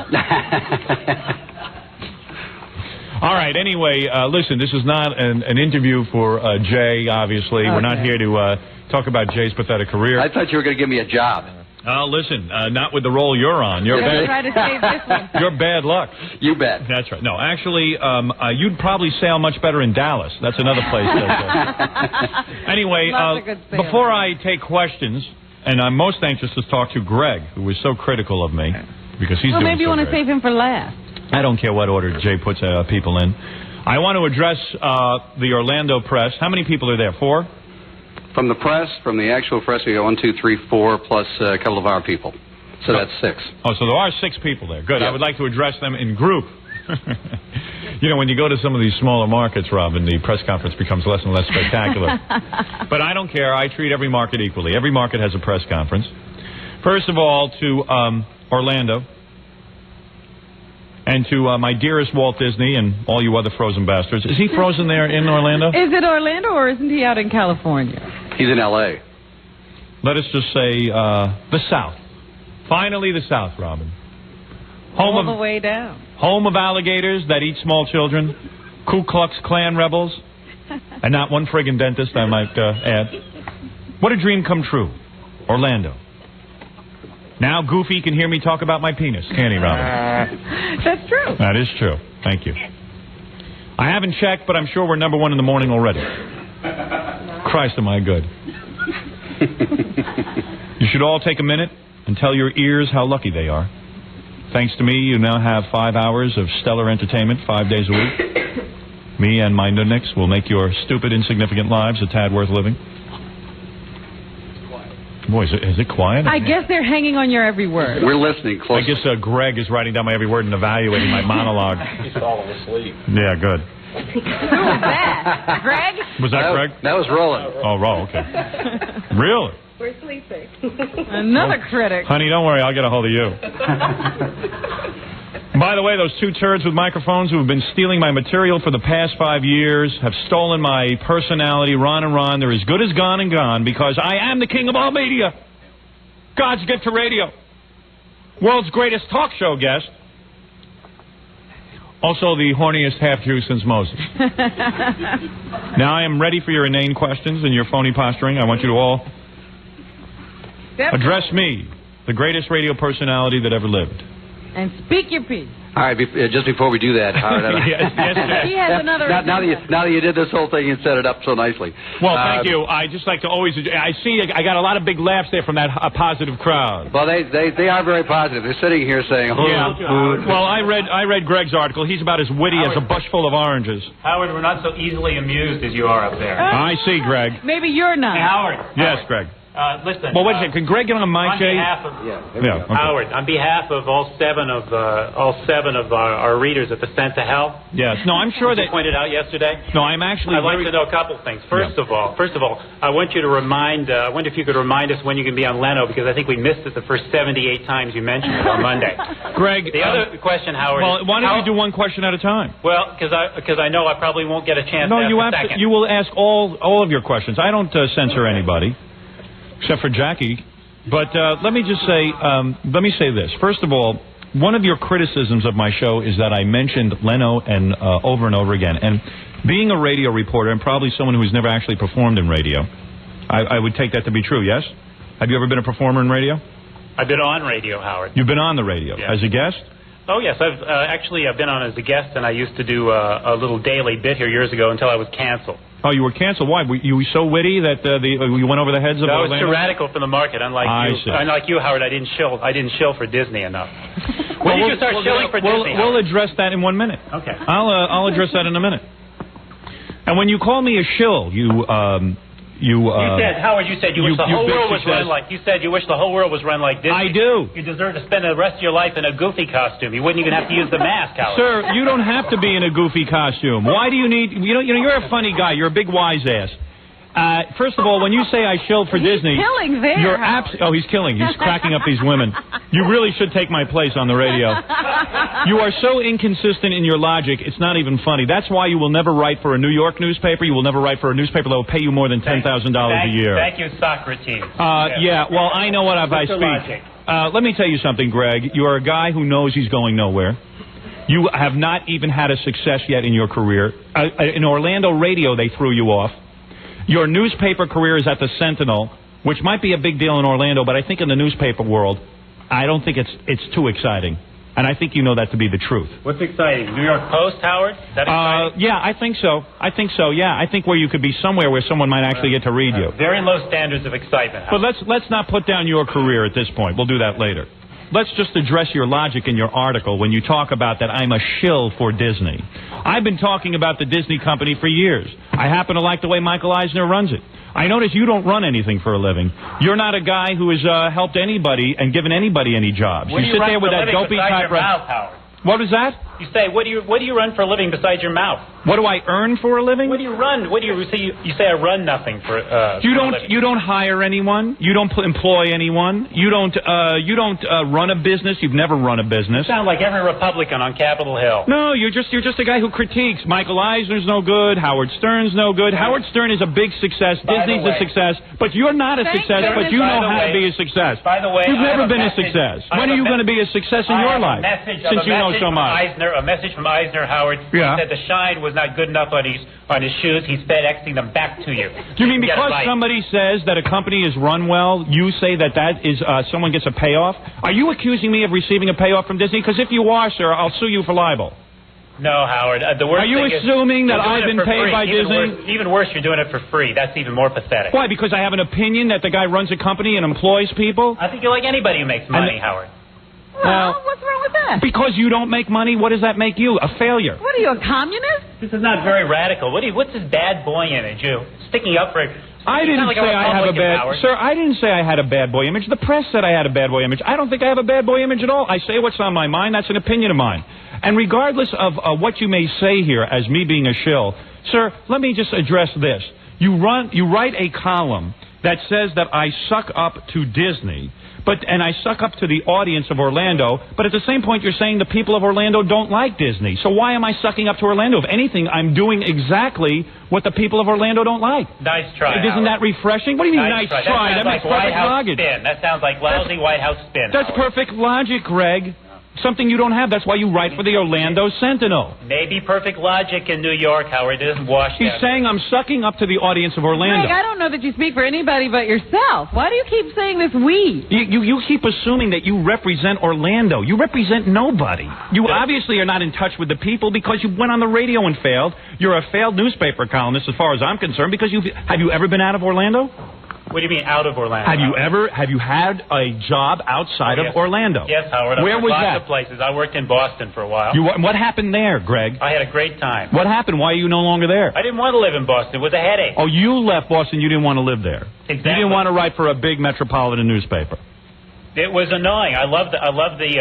All right, anyway, listen, this is not an interview for Jay, obviously. Okay. We're not here to talk about Jay's pathetic career. I thought you were going to give me a job. Listen, not with the role you're on. You're try to save this one. You're bad luck. You bet. That's right. No, actually, you'd probably sail much better in Dallas. That's another place. Anyway, before I take questions, and I'm most anxious to talk to Greg, who was so critical of me, because he's doing maybe you want to save him for last. I don't care what order Jay puts people in. I want to address the Orlando press. How many people are there? 4? From the press, from the actual press, we got 1, 2, 3, 4, plus a couple of our people. So that's 6. Oh, so there are 6 people there. Good. Yeah. I would like to address them in group. You know, when you go to some of these smaller markets, Robin, the press conference becomes less and less spectacular. But I don't care. I treat every market equally. Every market has a press conference. First of all, to Orlando. And to my dearest Walt Disney and all you other frozen bastards. Is he frozen there in Orlando? Is it Orlando or isn't he out in California? He's in L.A. Let us just say the South. Finally, the South, Robin. All the way down. Home of alligators that eat small children, Ku Klux Klan rebels, and not one friggin' dentist, I might add. What a dream come true. Orlando. Now Goofy can hear me talk about my penis, can't he, Robin? That's true. That is true. Thank you. I haven't checked, but I'm sure we're number one in the morning already. Christ, am I good. You should all take a minute and tell your ears how lucky they are. Thanks to me, you now have 5 hours of stellar entertainment 5 days a week. Me and my nudniks will make your stupid, insignificant lives a tad worth living. Boy, is it quiet? I guess they're hanging on your every word. We're listening closely. I guess Greg is writing down my every word and evaluating my monologue. He's falling asleep. Yeah, good. Who was that? Greg? Was that Greg? That was Roland. Oh, okay. Really? We're sleeping. Another critic. Honey, don't worry. I'll get a hold of you. By the way, those two turds with microphones who have been stealing my material for the past 5 years have stolen my personality, Ron and Ron. They're as good as gone and gone because I am the king of all media. God's gift to radio. World's greatest talk show guest. Also the horniest half-Jew since Moses. Now I am ready for your inane questions and your phony posturing. I want you to all address me, the greatest radio personality that ever lived. And speak your piece. All right, just before we do that, Howard, yes, he has another. Now that you did this whole thing and set it up so nicely. Well, thank you. I just like to always. I see. I got a lot of big laughs there from that positive crowd. Well, they are very positive. They're sitting here saying, "Oh, yeah." Well, I read Greg's article. He's about as witty as a bush full of oranges. Howard, we're not so easily amused as you are up there. I see, Greg. Maybe you're not. Hey, Howard. Yes, Greg. Listen. Well, wait a second. Can Greg get on my chain? Okay. Howard, on behalf of all seven of our readers at the Sense of Hell. Yes. No, I'm sure that pointed out yesterday. No, I'm actually. I'd like to know a couple things. First of all, I want you to remind. I wonder if you could remind us when you can be on Leno because I think we missed it the first 78 times you mentioned it on Monday. Greg. The other question, Howard. Well, why don't you do one question at a time? Well, because I know I probably won't get a chance. No, to ask a second. You will ask all of your questions. I don't censor anybody. Except for Jackie. But let me say this. First of all, one of your criticisms of my show is that I mentioned Leno and over and over again. And being a radio reporter and probably someone who's never actually performed in radio, I would take that to be true, yes? Have you ever been a performer in radio? I've been on radio, Howard. You've been on the radio. Yes. As a guest? Oh, yes. I've been on as a guest, and I used to do a little daily bit here years ago until I was canceled. Oh, you were canceled. Why? You were so witty that you went over the heads of I was Orlando? tyrannical for the market. Unlike you, Howard, I didn't shill for Disney enough. When did you start shilling for Disney? We'll address that in 1 minute. Okay. I'll address that in a minute. And when you call me a shill, you said, Howard, you wish the whole world was run like. You said you wish the whole world was run like Disney. I do. You deserve to spend the rest of your life in a goofy costume. You wouldn't even have to use the mask, Howard. Sir, you don't have to be in a goofy costume. Why do you need? You're a funny guy. You're a big wise ass. First of all, when you say I shilled for Disney, killing there. You're he's killing. He's cracking up these women. You really should take my place on the radio. You are so inconsistent in your logic, it's not even funny. That's why you will never write for a New York newspaper. You will never write for a newspaper that will pay you more than $10,000 a year. Thank you, Socrates. Yeah, well, I know what I speak. Let me tell you something, Greg. You are a guy who knows he's going nowhere. You have not even had a success yet in your career. In Orlando radio, they threw you off. Your newspaper career is at the Sentinel, which might be a big deal in Orlando, but I think in the newspaper world, I don't think it's too exciting. And I think you know that to be the truth. What's exciting? New York Post, Howard? That exciting? Yeah, I think so. Yeah, I think where you could be somewhere where someone might actually get to read you. Very low standards of excitement, Howard. But let's not put down your career at this point. We'll do that later. Let's just address your logic in your article when you talk about that I'm a shill for Disney. I've been talking about the Disney company for years. I happen to like the way Michael Eisner runs it. I notice you don't run anything for a living. You're not a guy who has helped anybody and given anybody any jobs. You sit there with that dopey typewriter. Howard? What was that? You say, what do you run for a living besides your mouth? What do I earn for a living? What do you run? What do you say? You say I run nothing for. You don't hire anyone. You don't employ anyone. You don't run a business. You've never run a business. You sound like every Republican on Capitol Hill. No, you're just a guy who critiques. Michael Eisner's no good. Howard Stern's no good. Howard Stern is a big success. Disney's a success. But you're not a success. But you know how to be a success. By the way, you've never been a success. When are you going to be a success in your life? Since you know so much. A message from Eisner, Howard. Yeah. He said the shine was not good enough on his shoes. He's FedExing them back to you. You mean because somebody says that a company is run well, you say that is someone gets a payoff? Are you accusing me of receiving a payoff from Disney? Because if you are, sir, I'll sue you for libel. No, Howard. The worst Are you thing assuming is that I've been paid by Disney? Even worse, you're doing it for free. That's even more pathetic. Why? Because I have an opinion that the guy runs a company and employs people? I think you're like anybody who makes money, Howard. Well, what's wrong with that? Because you don't make money, what does that make you? A failure. What are you, a communist? This is not very radical. What's this bad boy image? You sticking up for... I didn't say I have a bad... Sir, I didn't say I had a bad boy image. The press said I had a bad boy image. I don't think I have a bad boy image at all. I say what's on my mind. That's an opinion of mine. And regardless of what you may say here as me being a shill, sir, let me just address this. You write a column that says that I suck up to Disney, and I suck up to the audience of Orlando, but at the same point you're saying the people of Orlando don't like Disney. So why am I sucking up to Orlando? If anything, I'm doing exactly what the people of Orlando don't like. Nice try, Isn't that refreshing? What do you mean, nice try? That makes like perfect logic. Spin. That sounds like lousy White House spin. That's perfect logic, Greg. Something you don't have. That's why you write for the Orlando Sentinel. Maybe perfect logic in New York, Howard. It isn't washed He's saying I'm sucking up to the audience of Orlando. Greg, I don't know that you speak for anybody but yourself. Why do you keep saying this we? You keep assuming that you represent Orlando. You represent nobody. You obviously are not in touch with the people because you went on the radio and failed. You're a failed newspaper columnist as far as I'm concerned because have you ever been out of Orlando? What do you mean out of Orlando? Have you had a job outside of Orlando? Yes, Howard. Where was that? Lots of places. I worked in Boston for a while. What happened there, Greg? I had a great time. What happened? Why are you no longer there? I didn't want to live in Boston. It was a headache. Oh, you left Boston. You didn't want to live there. Exactly. You didn't want to write for a big metropolitan newspaper. It was annoying. I loved the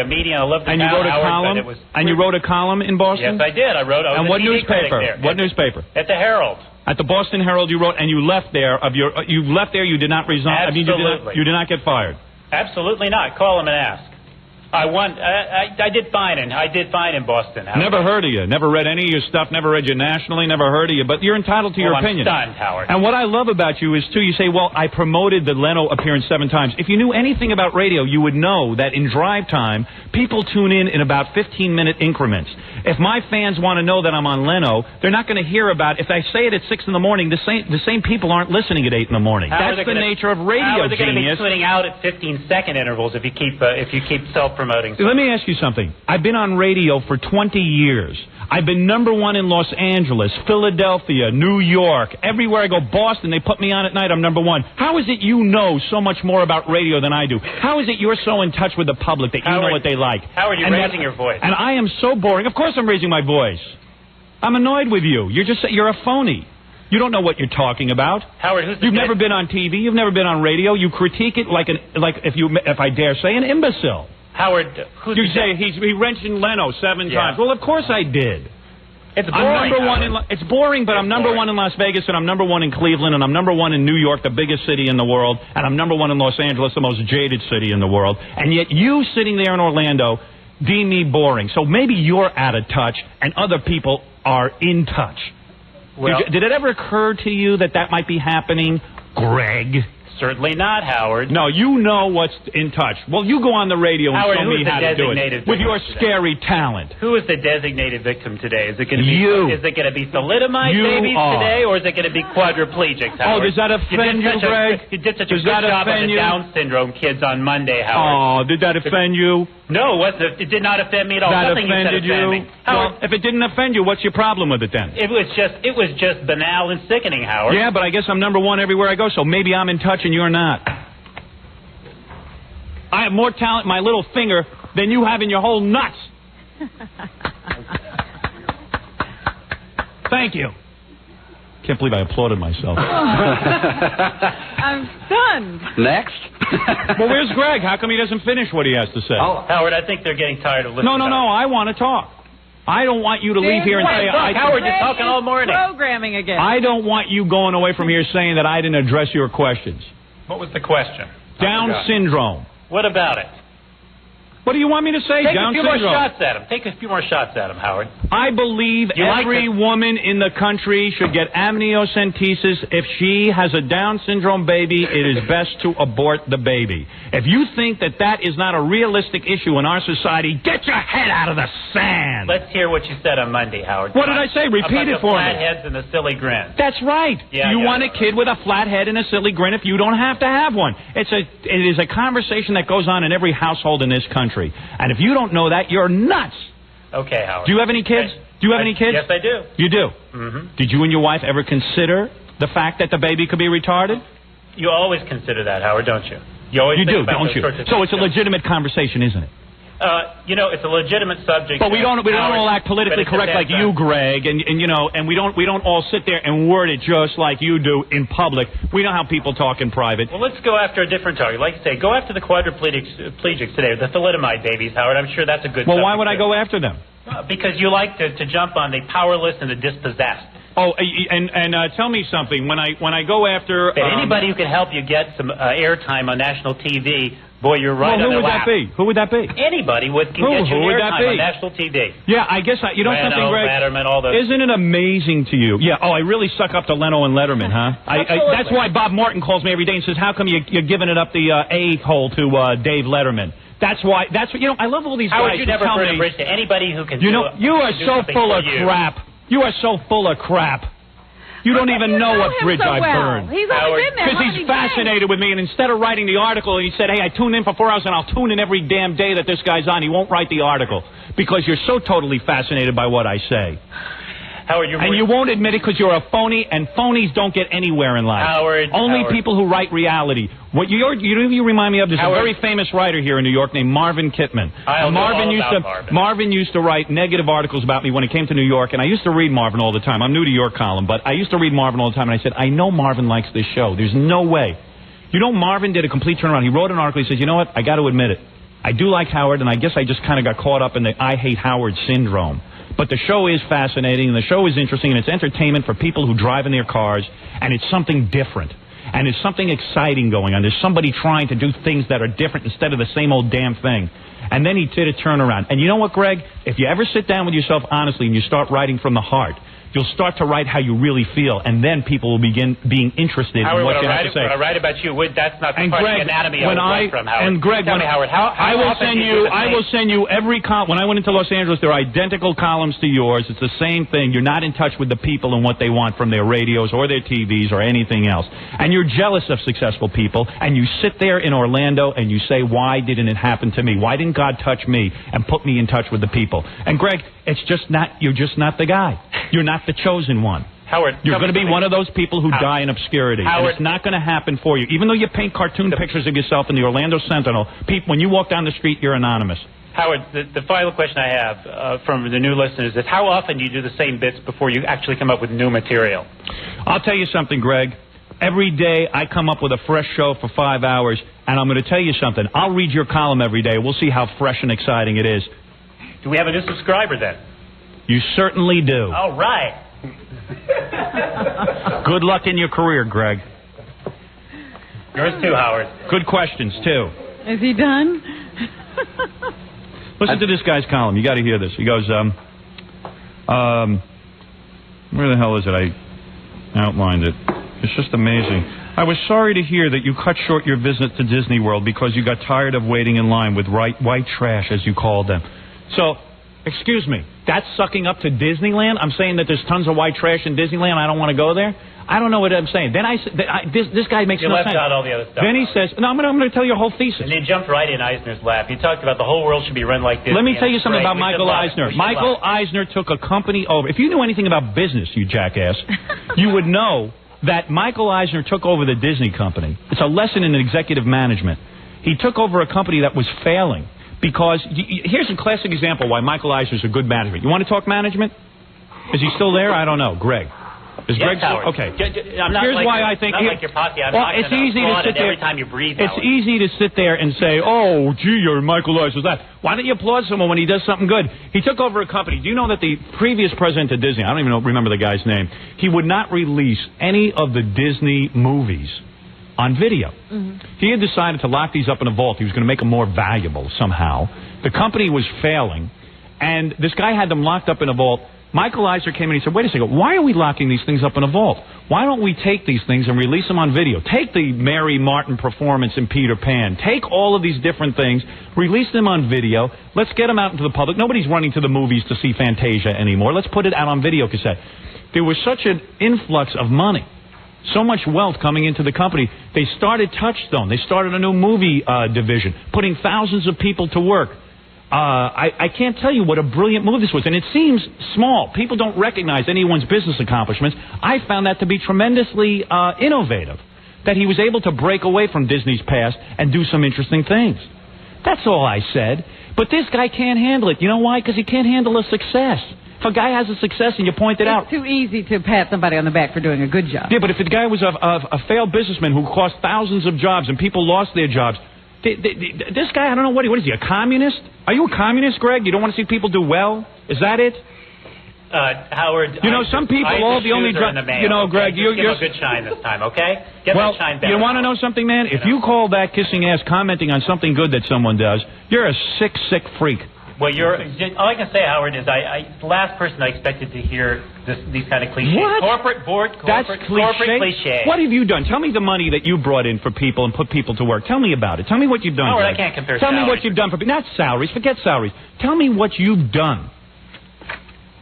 media. I loved the And you wrote a column. And you wrote a column in Boston. Yes, I did. I was and what a TV newspaper? There. What newspaper? At the Herald. At the Boston Herald, you wrote, and you left there. You left there. You did not resign. Absolutely. You did not get fired. Absolutely not. Call him and ask. I did fine in Boston. Howard. Never heard of you. Never read any of your stuff. Never read you nationally. Never heard of you. But you're entitled to your opinion. I'm stunned, Howard. And what I love about you is, too, you say, well, I promoted the Leno appearance 7 times. If you knew anything about radio, you would know that in drive time, people tune in about 15-minute increments. If my fans want to know that I'm on Leno, they're not going to hear about, if I say it at 6 in the morning, the same people aren't listening at 8 in the morning. That's the nature of radio, How are they genius. going to be tuning out at 15-second intervals if you keep self-promoting? Let me ask you something. I've been on radio for 20 years. I've been #1 in Los Angeles, Philadelphia, New York. Everywhere I go, Boston, they put me on at night, I'm #1. How is it you know so much more about radio than I do? How is it you're so in touch with the public that you know what they like? How are you raising your voice? And I am so boring. Of course I'm raising my voice. I'm annoyed with you. You're a phony. You don't know what you're talking about. Howard, You've never been on TV. You've never been on radio. You critique it like if I dare say, an imbecile. Howard, you say he mentioned Leno 7 times. Well, of course I did. It's boring. It's boring, but I'm #1 in Las Vegas, and I'm #1 in Cleveland, and I'm #1 in New York, the biggest city in the world, and I'm #1 in Los Angeles, the most jaded city in the world. And yet you sitting there in Orlando deem me boring. So maybe you're out of touch, and other people are in touch. Well, did it ever occur to you that might be happening, Greg? Certainly not, Howard. No, you know what's in touch. Well, you go on the radio and show me how to do it with your scary talent. Who is the designated victim today? Is it going to be Is it going to be thalidomide babies today, or is it going to be quadriplegics, Howard? Oh, does that offend you, Greg? You did such a good job on the Down syndrome kids on Monday, Howard. Oh, did that offend you? No, it did not offend me at all. That Nothing offended you said offended me. Howard, well, if it didn't offend you, what's your problem with it then? It was just banal and sickening, Howard. Yeah, but I guess I'm #1 everywhere I go, so maybe I'm in touch and you're not. I have more talent in my little finger than you have in your whole nuts. Thank you. Can't believe I applauded myself. I'm stunned. Next. Well, where's Greg? How come he doesn't finish what he has to say? Oh, Howard, I think they're getting tired of listening. No, I want to talk. I don't want you to leave here and say... Howard, you're talking all morning. Programming again. I don't want you going away from here saying that I didn't address your questions. What was the question? Down syndrome. What about it? What do you want me to say? Take Down a few syndrome. more shots at him. Take a few more shots at him, Howard. I believe every woman in the country should get amniocentesis. If she has a Down syndrome baby, it is best to abort the baby. If you think that that is not a realistic issue in our society, get your head out of the sand. Let's hear what you said on Monday, Howard. What did I say? Repeat it for me. Flatheads and a silly grin. That's right. Yeah, you want a kid with a flat head and a silly grin if you don't have to have one. It is a conversation that goes on in every household in this country. And if you don't know that, you're nuts. Okay, Howard. Do you have any kids? Do you have any kids? Yes, I do. You do? Mm-hmm. Did you and your wife ever consider the fact that the baby could be retarded? You always consider that, Howard, don't you? You always think do, about don't those you? sorts of So things, it's a legitimate conversation, isn't it? It's a legitimate subject. But we don't all act politically correct like you, Greg, and we don't all sit there and word it just like you do in public. We know how people talk in private. Well, let's go after a different target. Like you say, go after the quadriplegics today, the thalidomide babies, Howard. I'm sure that's a good. Well, why would I go after them? Because you like to jump on the powerless and the dispossessed. Oh, and tell me something. When I go after anybody who can help you get some airtime on national TV. Boy, you're right on their lap. Who would that be? Anybody can get you airtime on national TV. Yeah, I guess, something, Greg? Letterman, all those. Isn't it amazing to you? Yeah, I really suck up to Leno and Letterman, huh? That's why Bob Martin calls me every day and says, how come you're giving it up the A-hole to Dave Letterman? That's why, I love all these Howard, guys you who never tell burn a me... bridge to anybody who can you are so full of crap. You are so full of crap. You don't even know what bridge I burned. He's only been there. Because he's fascinated with me, and instead of writing the article, he said, hey, I tune in for 4 hours, and I'll tune in every damn day that this guy's on. He won't write the article because you're so totally fascinated by what I say. Howard, you won't admit it because you're a phony, and phonies don't get anywhere in life. Only people who write reality. What you remind me of, there's a very famous writer here in New York named Marvin Kittman. Marvin used to write negative articles about me when it came to New York, and I used to read Marvin all the time. I'm new to your column, but I used to read Marvin all the time, and I said, I know Marvin likes this show. There's no way. Marvin did a complete turnaround. He wrote an article. He says, you know what? I got to admit it. I do like Howard, and I guess I just kind of got caught up in the I hate Howard syndrome. But the show is fascinating, and the show is interesting, and it's entertainment for people who drive in their cars, and it's something different. And there's something exciting going on. There's somebody trying to do things that are different instead of the same old damn thing. And then he did a turnaround. And you know what, Greg? If you ever sit down with yourself honestly and you start writing from the heart, you'll start to write how you really feel, and then people will begin being interested in what you have to say. When I write about you, that's not the part of the anatomy I would write from, Howard. And Greg, tell me, Howard, I will send you every column. When I went into Los Angeles, they're identical columns to yours. It's the same thing. You're not in touch with the people and what they want from their radios or their TVs or anything else. And you're jealous of successful people, and you sit there in Orlando and you say, why didn't it happen to me? Why didn't God touch me and put me in touch with the people? And Greg, you're just not the guy. You're not the chosen one. Howard, you're going to be one of those people who die in obscurity. Howard, and it's not going to happen for you. Even though you paint cartoon pictures of yourself in the Orlando Sentinel, when you walk down the street, you're anonymous. Howard, the final question I have from the new listeners is, how often do you do the same bits before you actually come up with new material? I'll tell you something, Greg. Every day I come up with a fresh show for 5 hours, and I'm going to tell you something. I'll read your column every day. We'll see how fresh and exciting it is. Do we have a new subscriber then? You certainly do. All right. Good luck in your career, Greg. Yours too, Howard. Good questions, too. Is he done? Listen to this guy's column. You got to hear this. He goes, where the hell is it? I outlined it. It's just amazing. I was sorry to hear that you cut short your visit to Disney World because you got tired of waiting in line with white trash, as you called them. So, excuse me, that's sucking up to Disneyland? I'm saying that there's tons of white trash in Disneyland. I don't want to go there? I don't know what I'm saying. Then this guy makes no sense. You left out all the other stuff. Then he says, no, I'm going to tell you a whole thesis. And you jumped right in Eisner's lap. You talked about the whole world should be run like this. Let me tell you something about Michael Eisner. Michael Eisner took a company over. If you knew anything about business, you jackass, you would know that Michael Eisner took over the Disney company. It's a lesson in executive management. He took over a company that was failing. Because, here's a classic example why Michael Eisner's a good management. You want to talk management? Is he still there? I don't know. Greg. Is Greg okay? I'm not Here's like why I think like your posse. I'm not it's easy to sit there every time you breathe. It's easy to sit there and say, "Oh, gee, you're Michael Eisner." That. Why don't you applaud someone when he does something good? He took over a company. Do you know that the previous president of Disney, I don't even remember the guy's name, he would not release any of the Disney movies on video. He had decided to lock these up in a vault. He was going to make them more valuable somehow. The company was failing, and this guy had them locked up in a vault. Michael Eisner came in and he said, wait a second, why are we locking these things up in a vault? Why don't we take these things and release them on video? Take the Mary Martin performance in Peter Pan. Take all of these different things, release them on video. Let's get them out into the public. Nobody's running to the movies to see Fantasia anymore. Let's put it out on video cassette. There was such an influx of money, so much wealth coming into the company. They started Touchstone. They started a new movie division, putting thousands of people to work. I can't tell you what a brilliant move this was. And it seems small. People don't recognize anyone's business accomplishments. I found that to be tremendously innovative, that he was able to break away from Disney's past and do some interesting things. That's all I said. But this guy can't handle it. You know why? Because he can't handle a success. If a guy has a success and you point it out... It's too easy to pat somebody on the back for doing a good job. Yeah, but if the guy was a failed businessman who cost thousands of jobs and people lost their jobs... This guy, I don't know what is he, a communist? Are you a communist, Greg? You don't want to see people do well? Is that it? Howard, you know, some people, all the only... You know, Greg, you're... Give him a good shine this time, okay? Get that shine back. You want to know something, man? If you call that kissing ass commenting on something good that someone does, you're a sick, sick freak. Well, all I can say, Howard, is the last person I expected to hear these kind of cliches. What? That's corporate cliche. What have you done? Tell me the money that you brought in for people and put people to work. Tell me about it. Tell me what you've done. Howard, Greg. I can't compare Tell salaries. me what you've done for people. Not salaries. Forget salaries. Tell me what you've done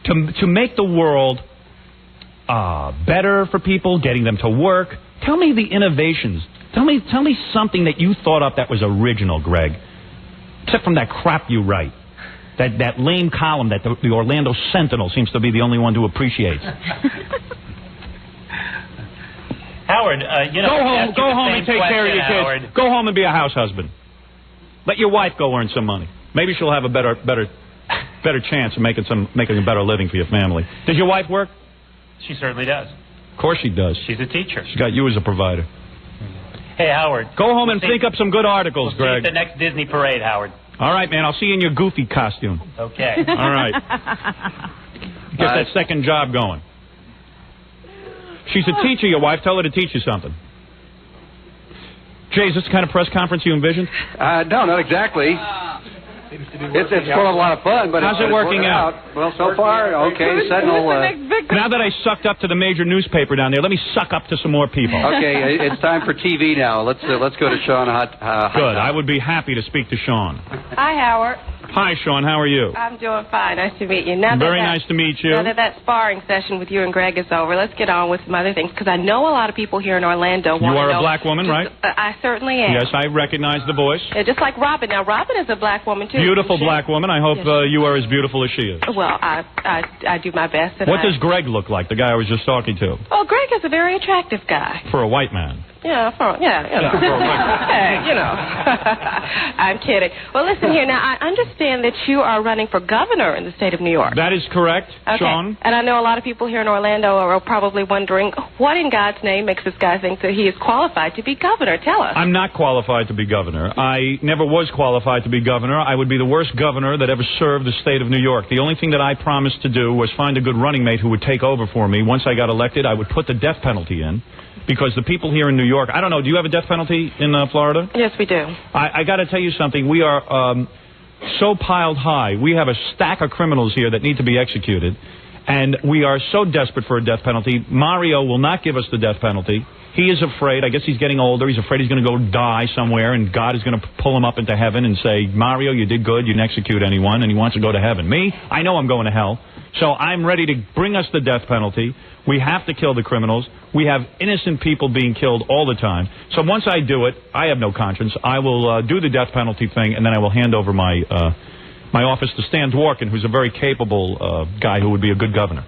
to make the world better for people, getting them to work. Tell me the innovations. Tell me something that you thought up that was original, Greg. Except from that crap you write. That lame column that the Orlando Sentinel seems to be the only one who appreciates. Howard, go home and take care of your kids. Howard. Go home and be a house husband. Let your wife go earn some money. Maybe she'll have a better chance of making a better living for your family. Does your wife work? She certainly does. Of course she does. She's a teacher. She's got you as a provider. Hey, Howard. Go home and think up some good articles, Greg. See you at the next Disney parade, Howard. All right, man. I'll see you in your goofy costume. Okay. All right. Get that second job going. She's a teacher, your wife. Tell her to teach you something. Jay, is this the kind of press conference you envisioned? No, not exactly. It's full of a lot of fun, but how's it working out? Well, so far, okay. Sentinel. Now that I sucked up to the major newspaper down there, let me suck up to some more people. Okay, it's time for TV now. Let's go to Sean. Good. I would be happy to speak to Sean. Hi, Howard. Hi, Sean. How are you? I'm doing fine. Nice to meet you. Very nice to meet you. Now that sparring session with you and Greg is over, let's get on with some other things, because I know a lot of people here in Orlando want to know... You are a black woman, right? I certainly am. Yes, I recognize the voice. Yeah, just like Robin. Now, Robin is a black woman, too. Beautiful black woman. I hope you are as beautiful as she is. Well, I do my best. What does Greg look like, the guy I was just talking to? Oh, Greg is a very attractive guy. For a white man. Yeah, you know. I'm kidding. Well, listen here. Now, I understand that you are running for governor in the state of New York. That is correct, okay. Sean. And I know a lot of people here in Orlando are probably wondering, what in God's name makes this guy think that he is qualified to be governor? Tell us. I'm not qualified to be governor. I never was qualified to be governor. I would be the worst governor that ever served the state of New York. The only thing that I promised to do was find a good running mate who would take over for me. Once I got elected, I would put the death penalty in. Because the people here in New York, I don't know, do you have a death penalty in Florida? Yes, we do. I got to tell you something. We are so piled high. We have a stack of criminals here that need to be executed. And we are so desperate for a death penalty. Mario will not give us the death penalty. He is afraid. I guess he's getting older. He's afraid he's going to go die somewhere, and God is going to pull him up into heaven and say, Mario, you did good. You didn't execute anyone, and he wants to go to heaven. Me, I know I'm going to hell. So I'm ready to bring us the death penalty. We have to kill the criminals. We have innocent people being killed all the time. So once I do it, I have no conscience. I will do the death penalty thing, and then I will hand over my office to Stan Dworkin, who's a very capable guy who would be a good governor.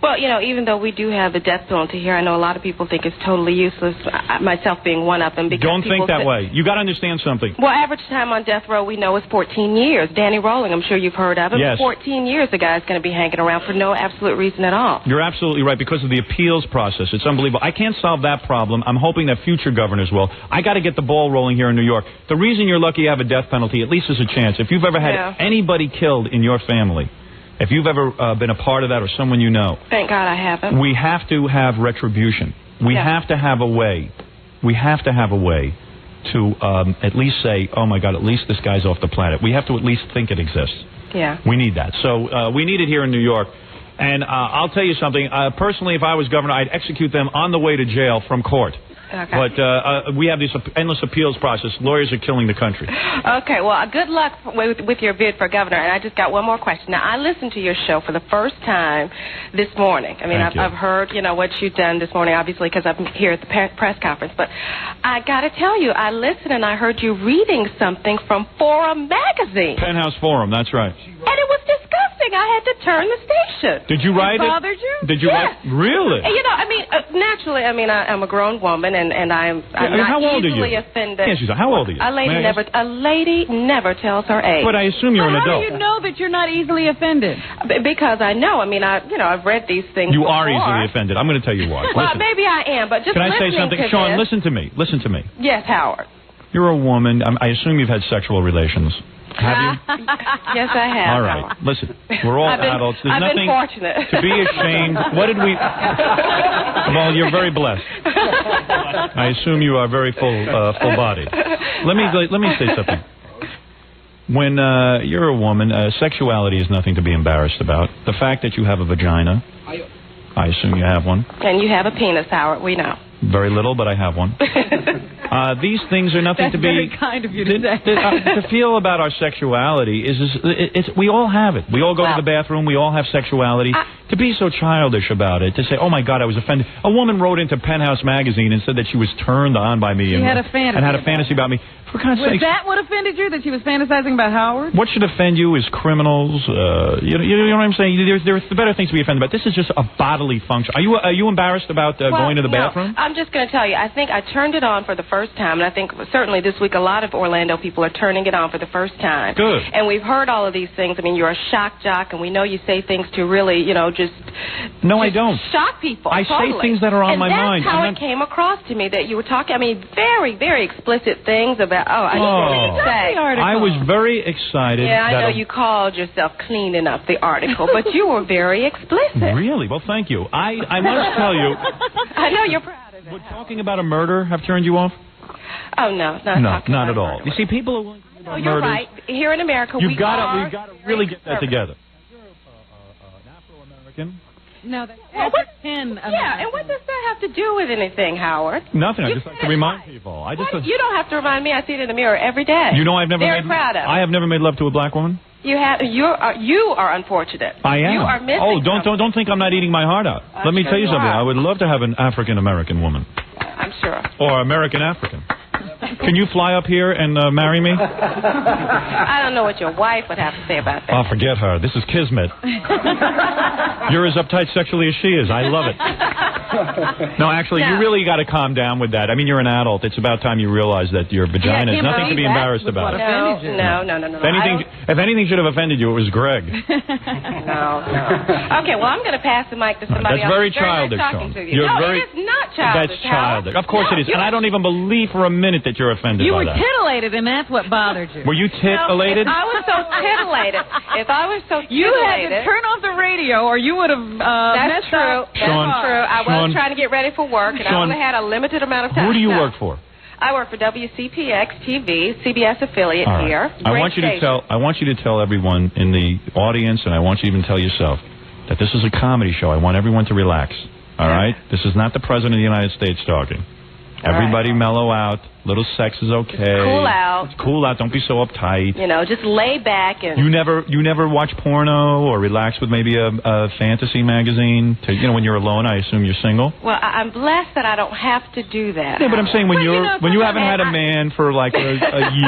Well, you know, even though we do have the death penalty here, I know a lot of people think it's totally useless, myself being one of them. Because don't think that way. You got to understand something. Well, average time on death row we know is 14 years. Danny Rolling, I'm sure you've heard of him. Yes. 14 years the guy's going to be hanging around for no absolute reason at all. You're absolutely right, because of the appeals process. It's unbelievable. I can't solve that problem. I'm hoping that future governors will. I got to get the ball rolling here in New York. The reason you're lucky you have a death penalty, at least there's a chance. If you've ever had anybody killed in your family, if you've ever been a part of that or someone you know. Thank God I haven't. We have to have retribution. We have to have a way. We have to have a way to at least say, oh, my God, at least this guy's off the planet. We have to at least think it exists. Yeah. We need that. So we need it here in New York. And I'll tell you something. Personally, if I was governor, I'd execute them on the way to jail from court. Okay. But we have this endless appeals process. Lawyers are killing the country. Okay, well, good luck with your bid for governor. And I just got one more question. Now, I listened to your show for the first time this morning. I mean, I've heard, you know, what you've done this morning, obviously, because I'm here at the press conference. But I got to tell you, I listened and I heard you reading something from Forum magazine. Penthouse Forum, that's right. And it was disgusting. I had to turn the station. Did you write it? Bothered you? Did you write? Really? You know, I mean, naturally, I mean, I'm a grown woman, and I'm not easily offended. Yes, how old are you? A lady never tells her age. But I assume you're an adult. How do you know that you're not easily offended? Because I know. I mean, I've read these things. You are easily offended. I'm going to tell you why. Well, maybe I am, but just can I say something, Sean? Listen to me. Listen to me. Yes, Howard. You're a woman. I assume you've had sexual relations. Have you? Yes, I have. All right. Listen, we're all adults. There's I've nothing been fortunate. to be ashamed. What did we... Well, you're very blessed. I assume you are very full-bodied. Let me say something. When you're a woman, sexuality is nothing to be embarrassed about. The fact that you have a vagina, I assume you have one. And you have a penis, Howard. We know. Very little, but I have one. These things are nothing to be... That's very kind of you to say. To feel about our sexuality is we all have it. We all go to the bathroom. We all have sexuality. To be so childish about it, to say, oh, my God, I was offended. A woman wrote into Penthouse magazine and said that she was turned on by me. She had a fantasy. And had a fantasy about me. For God's sake. Was that what offended you, that she was fantasizing about Howard? What should offend you is criminals. You know what I'm saying? There's better things to be offended about. This is just a bodily function. Are you embarrassed about going to the bathroom? I'm just going to tell you, I think I turned it on for the first time, and I think certainly this week a lot of Orlando people are turning it on for the first time. Good. And we've heard all of these things. I mean, you're a shock jock, and we know you say things to really, you know, just... No, I don't. Shock people. I say things that are on my mind. And that's how it came across to me, that you were talking, I mean, very, very explicit things about, I didn't even say. I was very excited. Yeah, I know you called yourself cleaning up the article, but you were very explicit. Really? Well, thank you. I must tell you. I know you're proud of it. Would talking about a murder have turned you off? Oh, no. Not at all. You see, people are willing to talk about you're murders. right. Here in America, we've got to really get that together. You're an Afro-American. No, that's African. Yeah, and what does that have to do with anything, Howard? Nothing. I just like to remind people. You don't have to remind me. I see it in the mirror every day. You know, I have never made love to a black woman. You are unfortunate. I am. You are missing. Don't think I'm not eating my heart out. Let me tell you something. I would love to have an African American woman. I'm sure. Or American African. Can you fly up here and marry me? I don't know what your wife would have to say about that. Oh, forget her. This is kismet. You're as uptight sexually as she is. I love it. No, actually, you really got to calm down with that. I mean, you're an adult. It's about time you realial that your vagina is nothing to be embarrassed about. No. If anything should have offended you, it was Greg. No. Okay, well, I'm going to pass the mic to somebody else. That's very childish, Sean. It is not childish. That's childish. Of course it is. And I don't even believe for a minute that you're offended by that. You were titillated, and that's what bothered you. Were you titillated? No, if I was so titillated. You had to turn off the radio, or you would have That's true. That's true. I was trying to get ready for work, and I only had a limited amount of time. Who do you work for? I work for WCPX TV, CBS affiliate here. I want you to tell everyone in the audience, and I want you to even tell yourself, that this is a comedy show. I want everyone to relax. All right? This is not the President of the United States talking. Everybody mellow out. Little sex is okay. Cool out. Cool out. Don't be so uptight. You know, just lay back and... You never watch porno or relax with maybe a fantasy magazine? When you're alone, I assume you're single? Well, I'm blessed that I don't have to do that. Yeah, but I'm saying when you haven't had a man for like a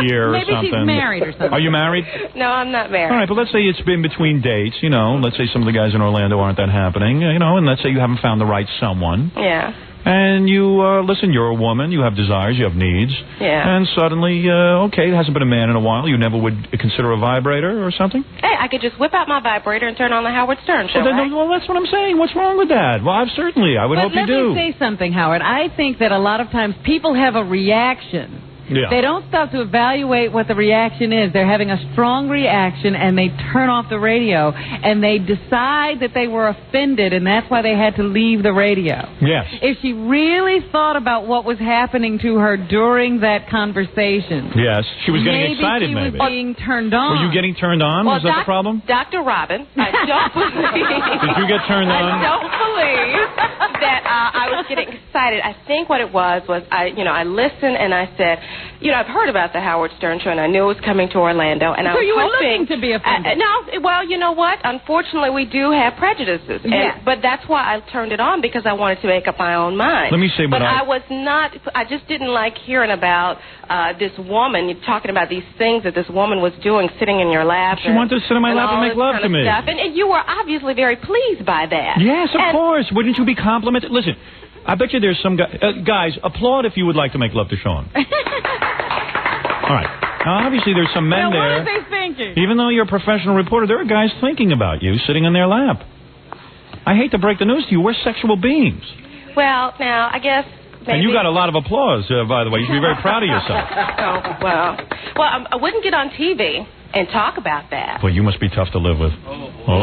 year or something. Maybe she's married or something. Are you married? No, I'm not married. All right, but let's say it's been between dates, Let's say some of the guys in Orlando aren't that happening, and let's say you haven't found the right someone. Yeah. And you, listen, you're a woman, you have desires, you have needs. Yeah. And suddenly, okay, it hasn't been a man in a while, you never would consider a vibrator or something? Hey, I could just whip out my vibrator and turn on the Howard Stern show, Well, that's what I'm saying. What's wrong with that? Well, I would hope you do. Let me say something, Howard. I think that a lot of times people have a reaction. Yeah. They don't stop to evaluate what the reaction is. They're having a strong reaction, and they turn off the radio, and they decide that they were offended, and that's why they had to leave the radio. Yes. If she really thought about what was happening to her during that conversation... Yes, she was getting excited, maybe. She was being turned on. Were you getting turned on? Well, was that the problem? Dr. Robin, I don't believe... Did you get turned on? I don't believe that I was getting excited. I think what it was I listened and I said... I've heard about the Howard Stern show, and I knew it was coming to Orlando. And I was you were hoping looking to be offended. No, well, you know what? Unfortunately, we do have prejudices. Yeah. But that's why I turned it on, because I wanted to make up my own mind. Let me say what I just didn't like hearing about this woman. You're talking about these things that this woman was doing, sitting in your lap. She wanted to sit in my lap and make love to me. And you were obviously very pleased by that. Yes, of course. Wouldn't you be complimented? Listen, I bet you there's some guys, applaud if you would like to make love to Sean. All right. Now, obviously, there's some men there. What are they thinking? Even though you're a professional reporter, there are guys thinking about you sitting in their lap. I hate to break the news to you. We're sexual beings. Well, now, I guess... Maybe. And you got a lot of applause, by the way. You should be very proud of yourself. Well, I wouldn't get on TV and talk about that. Well, you must be tough to live with. Oh, boy.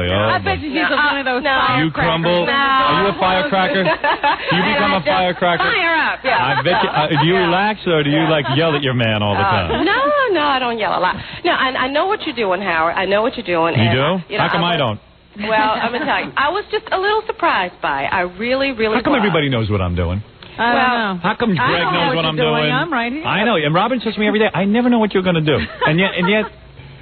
I bet you she's one of those firecrackers. You crumble? No. Are you a firecracker? You become a firecracker? Fire up, yeah. I bet you. Do you relax, or do you, yell at your man all the time? No, I don't yell a lot. No, I know what you're doing, Howard. I know what you're doing. You do? How come I don't? Well, I'm going to tell you. I was just a little surprised by it. I really, really How come everybody knows what I'm doing? I don't know. How come Greg knows what I'm doing? I'm right here. I know. And Robin says to me every day, I never know what you're going to do. And yet,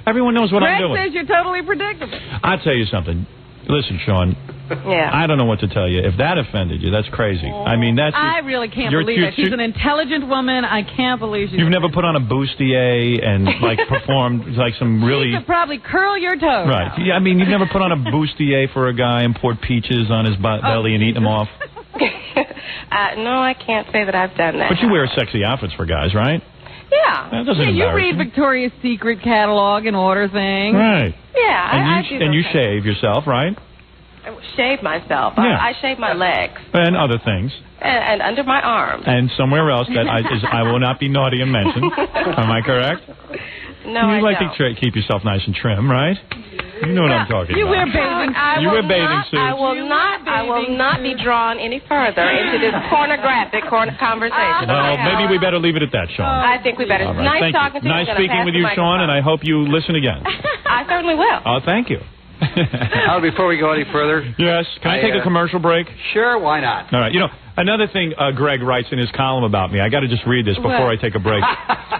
everyone knows what I'm doing. Greg says you're totally predictable. I'll tell you something. Listen, Sean. Yeah. I don't know what to tell you. If that offended you, that's crazy. I mean, that's... I really can't believe it. She's an intelligent woman. I can't believe she's... You've never put on a bustier and, performed, some really... She could probably curl your toes. Right. Yeah, I mean, you've never put on a bustier for a guy and poured peaches on his belly and eaten them off? No, I can't say that I've done that. But you wear sexy outfits for guys, right? Yeah. That doesn't you read Victoria's Secret catalog and order things. Right. Yeah, and you shave yourself, right? I shave myself. Yeah. I shave my legs. And other things. And under my arms. And somewhere else that I will not be naughty and mention. Am I correct? No, I don't. You like to keep yourself nice and trim, right? You know what I'm talking about. You wear bathing suits. You wear bathing suits. I will not be drawn any further into this pornographic conversation. Well, maybe we better leave it at that, Sean. I think we better. All right. Nice talking to you. Nice speaking with you, Sean, and I hope you listen again. I certainly will. Oh, thank you. Before we go any further... Yes, can I take a commercial break? Sure, why not? All right, another thing Greg writes in his column about me, I got to just read this before I take a break.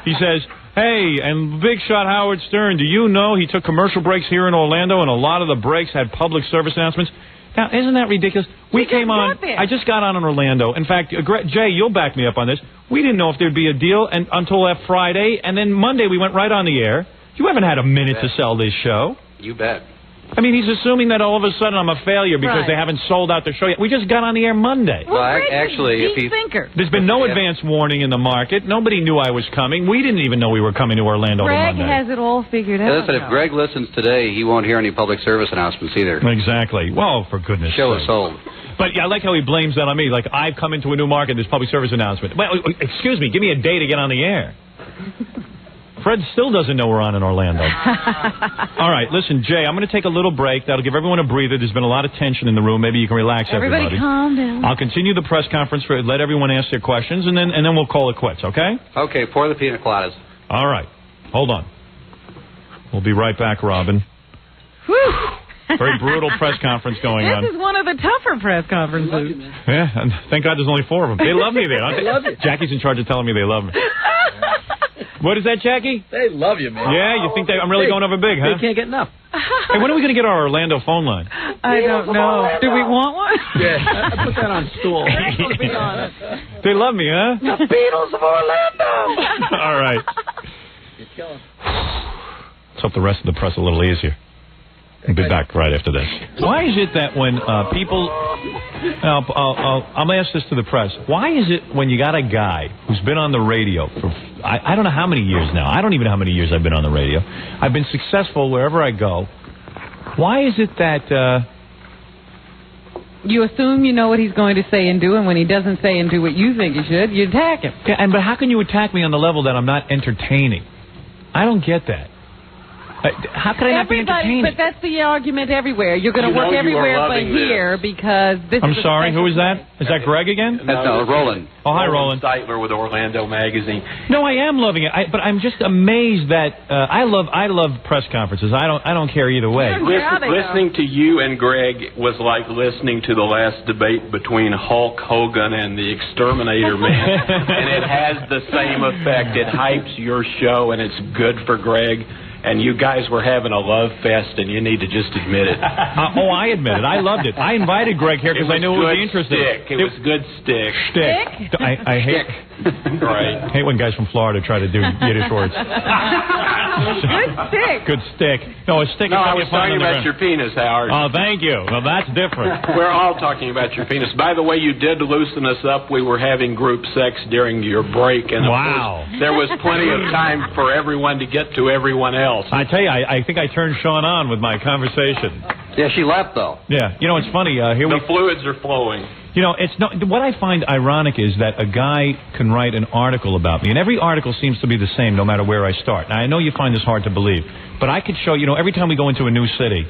He says, hey, and big shot Howard Stern, do you know he took commercial breaks here in Orlando, and a lot of the breaks had public service announcements? Now, isn't that ridiculous? We came on, I just got on in Orlando. In fact, Jay, you'll back me up on this. We didn't know if there'd be a deal until that Friday, and then Monday we went right on the air. You haven't had a minute to sell this show. You bet. I mean, he's assuming that all of a sudden I'm a failure because they haven't sold out the show yet. We just got on the air Monday. Well, actually, there's been no advance warning in the market. Nobody knew I was coming. We didn't even know we were coming to Orlando on Monday. Greg has it all figured out. Listen, if Greg listens today, he won't hear any public service announcements either. Exactly. Well, for goodness sake. Show is sold. But yeah, I like how he blames that on me. Like, I've come into a new market, there's public service announcement. Well, excuse me, give me a day to get on the air. Fred still doesn't know we're on in Orlando. All right, listen, Jay, I'm going to take a little break. That'll give everyone a breather. There's been a lot of tension in the room. Maybe you can relax everybody. Everybody calm down. I'll continue the press conference, let everyone ask their questions, and then we'll call it quits, okay? Okay, pour the pina coladas. All right. Hold on. We'll be right back, Robin. Whew. Very brutal press conference going on. This is one of the tougher press conferences. Yeah, and thank God there's only 4 of them. They love me there, don't they? They love you. Jackie's in charge of telling me they love me. What is that, Jackie? They love you, man. Yeah, you think I'm really going over big, huh? They can't get enough. Hey, when are we going to get our Orlando phone line? I don't know. Do we want one? Yeah, I put that on stool. They love me, huh? The Beatles of Orlando. All right. You're killing. Let's hope the rest of the press a little easier. We'll be back right after this. Why is it that when people... I'll ask this to the press. Why is it when you got a guy who's been on the radio for... I don't know how many years now. I don't even know how many years I've been on the radio. I've been successful wherever I go. Why is it that... You assume you know what he's going to say and do, and when he doesn't say and do what you think he should, you attack him. Yeah, but how can you attack me on the level that I'm not entertaining? I don't get that. How could I not be entertaining? But that's the argument everywhere. You're going to work everywhere but here because this I'm is sorry, who is that? Is that Greg again? No, Roland. Oh, hi, Roland. Seitler with Orlando Magazine. No, I am loving it, but I'm just amazed that I love press conferences. I don't care either way. Listening to you and Greg was like listening to the last debate between Hulk Hogan and the Exterminator Man, and it has the same effect. It hypes your show, and it's good for Greg. And you guys were having a love fest, and you need to just admit it. I admit it. I loved it. I invited Greg here because I knew it would be interesting. It was good stick. Stick. I hate. Right. Hate when guys from Florida try to do Yiddish words. Good stick. Good stick. No, a stick. No, I was talking about your penis, Howard. Oh, thank you. Well, that's different. We're all talking about your penis. By the way, you did loosen us up. We were having group sex during your break, and of course, there was plenty of time for everyone to get to everyone else. I tell you, I think I turned Sean on with my conversation. Yeah, she left, though. Yeah. You know, it's funny. The fluids are flowing. You know, it's not. What I find ironic is that a guy can write an article about me, and every article seems to be the same no matter where I start. Now, I know you find this hard to believe, but I could show, every time we go into a new city,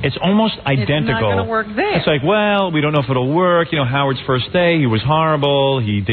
it's almost identical. It's not going to work there. It's like, well, we don't know if it'll work. Howard's first day, he was horrible. He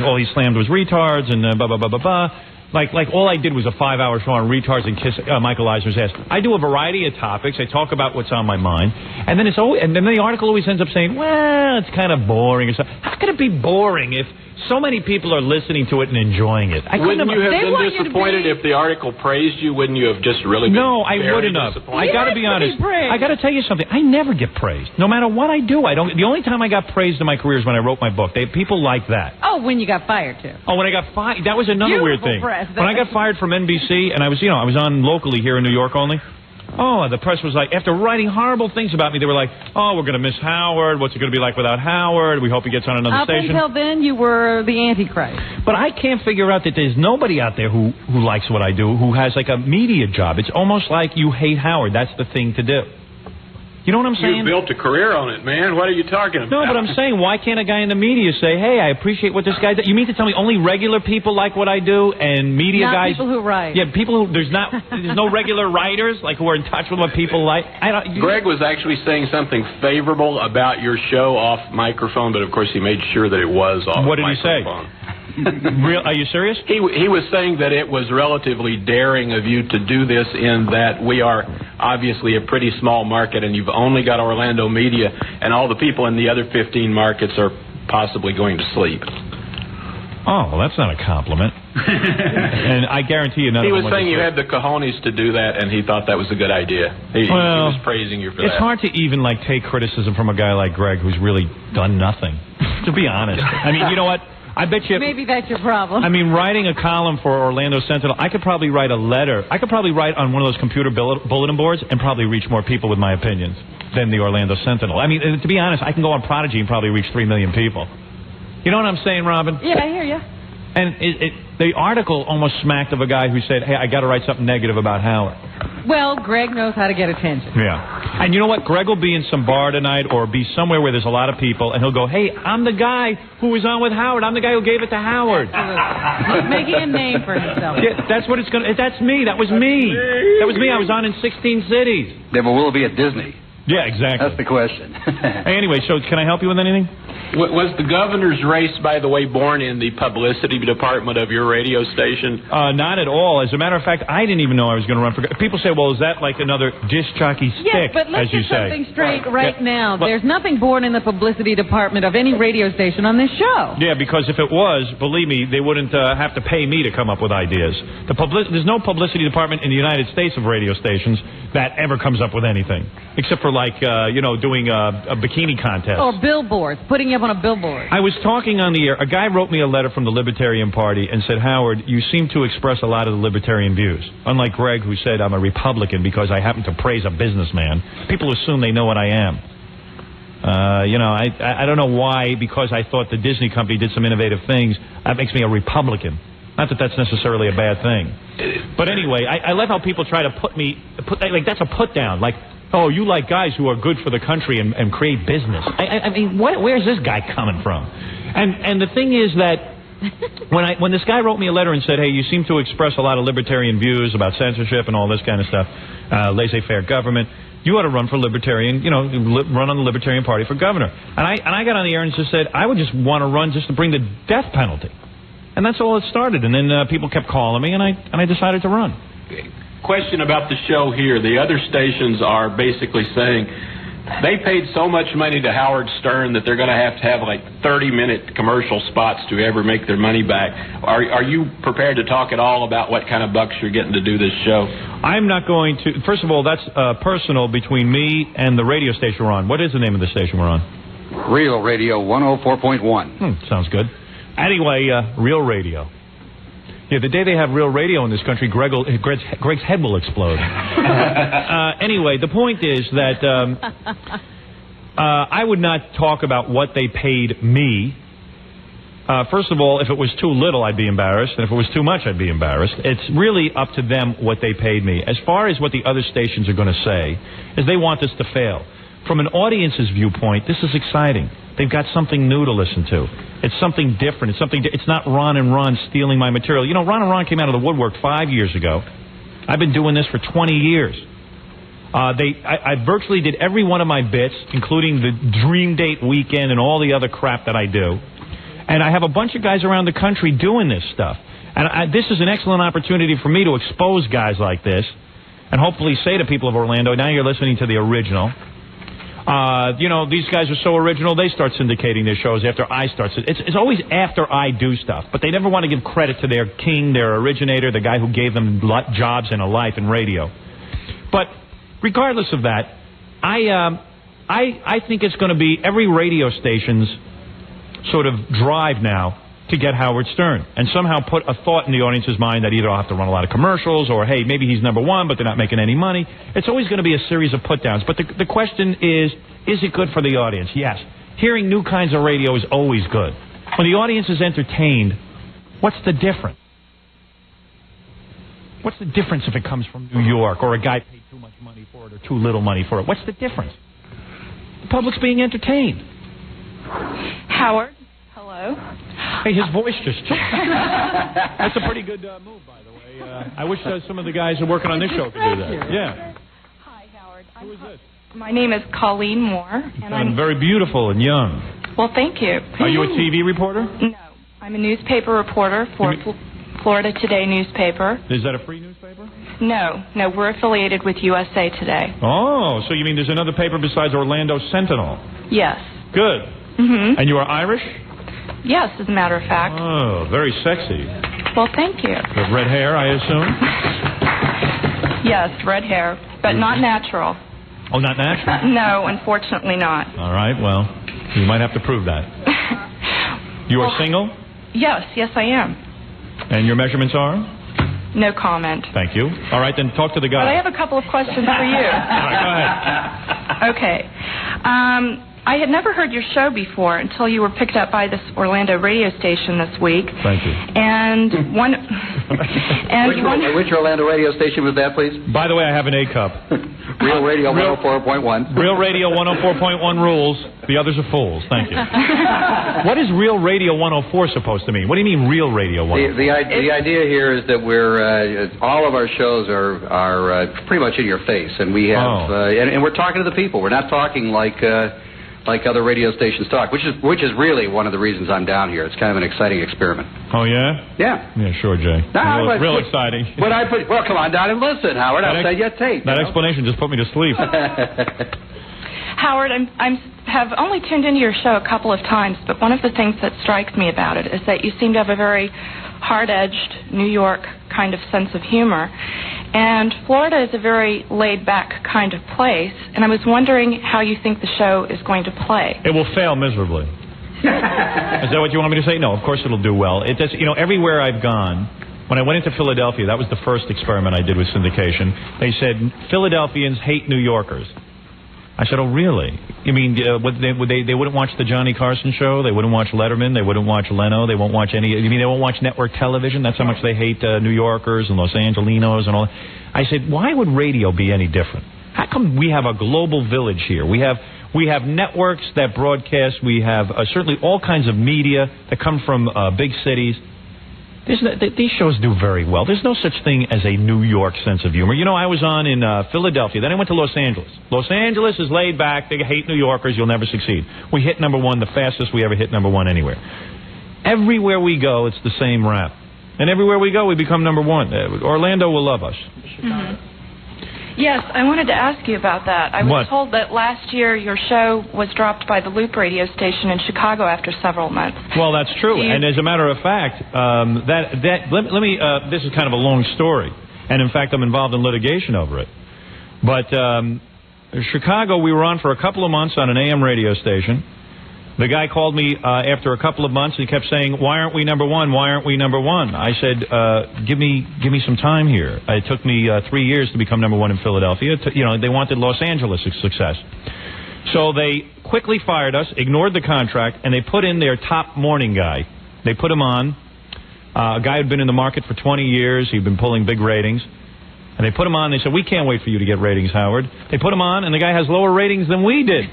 all he slammed was retards and blah, blah, blah, blah, blah. Like all I did was a 5-hour show on retards and kiss Michael Eisner's ass. I do a variety of topics. I talk about what's on my mind, and then the article always ends up saying, "Well, it's kind of boring." How can it be boring if so many people are listening to it and enjoying it? Wouldn't you have been disappointed if the article praised you? Wouldn't you have just really been I wouldn't have. I got to be honest. I got to tell you something. I never get praised, no matter what I do. I don't. The only time I got praised in my career is when I wrote my book. People like that. Oh, when you got fired too. Oh, when I got fired, that was another weird thing. When I got fired from NBC, and I was on locally here in New York only. Oh, the press was like, after writing horrible things about me, they were like, "Oh, we're going to miss Howard. What's it going to be like without Howard? We hope he gets on another station." Up until then, you were the Antichrist. But I can't figure out that there's nobody out there who likes what I do, who has like a media job. It's almost like you hate Howard. That's the thing to do. You know what I'm saying? You built a career on it, man. What are you talking about? No, but I'm saying, why can't a guy in the media say, "Hey, I appreciate what this guy does"? You mean to tell me only regular people like what I do, and media not guys? People who write. Yeah, people who there's no regular writers like who are in touch with what people like. Greg was actually saying something favorable about your show off microphone, but of course he made sure that it was off. What did microphone. he say? Are you serious? He was saying that it was relatively daring of you to do this in that we are obviously a pretty small market and you've only got Orlando media and all the people in the other 15 markets are possibly going to sleep. Oh, well, that's not a compliment. And I guarantee you none He of them was saying you had the cojones to do that and he thought that was a good idea. He was praising you for that. It's hard to even take criticism from a guy like Greg who's really done nothing, to be honest. I mean, you know what? I bet you... Maybe that's your problem. I mean, writing a column for Orlando Sentinel, I could probably write a letter. I could probably write on one of those computer bulletin boards and probably reach more people with my opinions than the Orlando Sentinel. I mean, to be honest, I can go on Prodigy and probably reach 3 million people. You know what I'm saying, Robin? Yeah, I hear you. And the article almost smacked of a guy who said, "Hey, I got to write something negative about Howard." Well, Greg knows how to get attention. Yeah. And you know what? Greg will be in some bar tonight or be somewhere where there's a lot of people, and he'll go, "Hey, I'm the guy who was on with Howard. I'm the guy who gave it to Howard." He's making a name for himself. Yeah, that's what it's going to... That's me. That was me. That was me. I was on in 16 cities. Yeah, but will it be at Disney? Yeah, exactly. That's the question. Hey, anyway, so can I help you with anything? Was the governor's race, by the way, born in the publicity department of your radio station? Not at all. As a matter of fact, I didn't even know I was going to run for... People say, well, is that like another disc jockey stick, but let's as you get say? something straight right now. Well, there's nothing born in the publicity department of any radio station on this show. Yeah, because if it was, believe me, they wouldn't have to pay me to come up with ideas. There's no publicity department in the United States of radio stations that ever comes up with anything, except for like, doing a bikini contest. Or billboards, putting you up on a billboard. I was talking on the air. A guy wrote me a letter from the Libertarian Party and said, Howard, you seem to express a lot of the Libertarian views. Unlike Greg, who said I'm a Republican because I happen to praise a businessman. People assume they know what I am. I don't know why, because I thought the Disney company did some innovative things, that makes me a Republican. Not that that's necessarily a bad thing. But anyway, I love how people try to that's a put down. Like, oh, you like guys who are good for the country and create business. I mean, where's this guy coming from? And the thing is that when this guy wrote me a letter and said, hey, you seem to express a lot of libertarian views about censorship and all this kind of stuff, laissez-faire government, you ought to run for libertarian, run on the Libertarian Party for governor. And I got on the air and just said, I would just want to run just to bring the death penalty. And that's all it started. And then people kept calling me, and I decided to run. Question about the show here. The other stations are basically saying they paid so much money to Howard Stern that they're going to have like 30-minute commercial spots to ever make their money back. Are you prepared to talk at all about what kind of bucks you're getting to do this show? I'm not going to. First of all, that's personal between me and the radio station we're on. What is the name of the station we're on? Real Radio 104.1. Sounds good. Anyway, Real Radio. Yeah, the day they have Real Radio in this country, Greg's head will explode. Anyway, the point is that I would not talk about what they paid me. First of all, if it was too little, I'd be embarrassed. And if it was too much, I'd be embarrassed. It's really up to them what they paid me. As far as what the other stations are going to say, is they want this to fail. From an audience's viewpoint, this is exciting. They've got something new to listen to. It's something different. It's not Ron and Ron stealing my material. You know, Ron and Ron came out of the woodwork 5 years ago. I've been doing this for 20 years. I virtually did every one of my bits, including the Dream Date Weekend and all the other crap that I do. And I have a bunch of guys around the country doing this stuff. And this is an excellent opportunity for me to expose guys like this and hopefully say to people of Orlando, now you're listening to the original. These guys are so original, they start syndicating their shows after I start. It's always after I do stuff, but they never want to give credit to their king, their originator, the guy who gave them jobs and a life in radio. But regardless of that, I think it's going to be every radio station's sort of drive now to get Howard Stern and somehow put a thought in the audience's mind that either I'll have to run a lot of commercials or, hey, maybe he's number one, but they're not making any money. It's always going to be a series of put-downs. But the question is it good for the audience? Yes. Hearing new kinds of radio is always good. When the audience is entertained, what's the difference? What's the difference if it comes from New York or a guy paid too much money for it or too little money for it? What's the difference? The public's being entertained. Howard, hello. Hey, his voice just changed. That's a pretty good move, by the way. I wish some of the guys who are working on this show could do that. Yeah. Hi, Howard. Who is this? My name is Colleen Moore. And I'm very beautiful and young. Well, thank you. Are you a TV reporter? No. I'm a newspaper reporter for Florida Today newspaper. Is that a free newspaper? No, we're affiliated with USA Today. Oh, so you mean there's another paper besides Orlando Sentinel? Yes. Good. Mm-hmm. And you are Irish? Yes, as a matter of fact. Oh, very sexy. Well, thank you. With red hair, I assume? Yes, red hair, but not natural. Oh, not natural? No, unfortunately not. All right, well, you might have to prove that. You are single? Yes, I am. And your measurements are? No comment. Thank you. All right, then talk to the guy. But I have a couple of questions for you. All right, go ahead. Okay. I had never heard your show before until you were picked up by this Orlando radio station this week. Thank you. And which Orlando radio station was that, please? By the way, I have an A cup. Real Radio 104.1. Real Radio 104.1 rules. The others are fools. Thank you. What is Real Radio 104 supposed to mean? What do you mean Real Radio 104? The idea here is that we're all of our shows are pretty much in your face, and we have and we're talking to the people. We're not talking like other radio stations talk, which is really one of the reasons I'm down here. It's kind of an exciting experiment. Oh, yeah? Yeah. Yeah, sure, Jay. Real exciting. Well, come on down and listen, Howard. I'll send you a tape. That explanation just put me to sleep. Howard, I have only tuned into your show a couple of times, but one of the things that strikes me about it is that you seem to have a very hard-edged New York kind of sense of humor. And Florida is a very laid-back kind of place, and I was wondering how you think the show is going to play. It will fail miserably. Is that what you want me to say? No, of course it'll do well. It does. Everywhere I've gone, when I went into Philadelphia, that was the first experiment I did with syndication. They said, Philadelphians hate New Yorkers. I said, oh, really? You mean they wouldn't watch the Johnny Carson show? They wouldn't watch Letterman? They wouldn't watch Leno? They won't watch any... You mean they won't watch network television? That's how much they hate New Yorkers and Los Angelinos and all. I said, why would radio be any different? How come we have a global village here? We have networks that broadcast. We have certainly all kinds of media that come from big cities. These shows do very well. There's no such thing as a New York sense of humor. I was on in Philadelphia. Then I went to Los Angeles. Los Angeles is laid back. They hate New Yorkers. You'll never succeed. We hit number one, the fastest we ever hit number one anywhere. Everywhere we go, it's the same rap. And everywhere we go, we become number one. Orlando will love us. Mm-hmm. Yes, I wanted to ask you about that. I was told that last year your show was dropped by the Loop radio station in Chicago after several months. Well, that's true. And as a matter of fact, this is kind of a long story. And in fact, I'm involved in litigation over it. But Chicago, we were on for a couple of months on an AM radio station. The guy called me after a couple of months. He kept saying, "Why aren't we number one? Why aren't we number one?" I said, "Give me some time here." It took me 3 years to become number one in Philadelphia. They wanted Los Angeles' success, so they quickly fired us, ignored the contract, and they put in their top morning guy. They put him on, a guy who'd been in the market for 20 years. He'd been pulling big ratings. And they put him on, and they said, "We can't wait for you to get ratings, Howard." They put him on, and the guy has lower ratings than we did.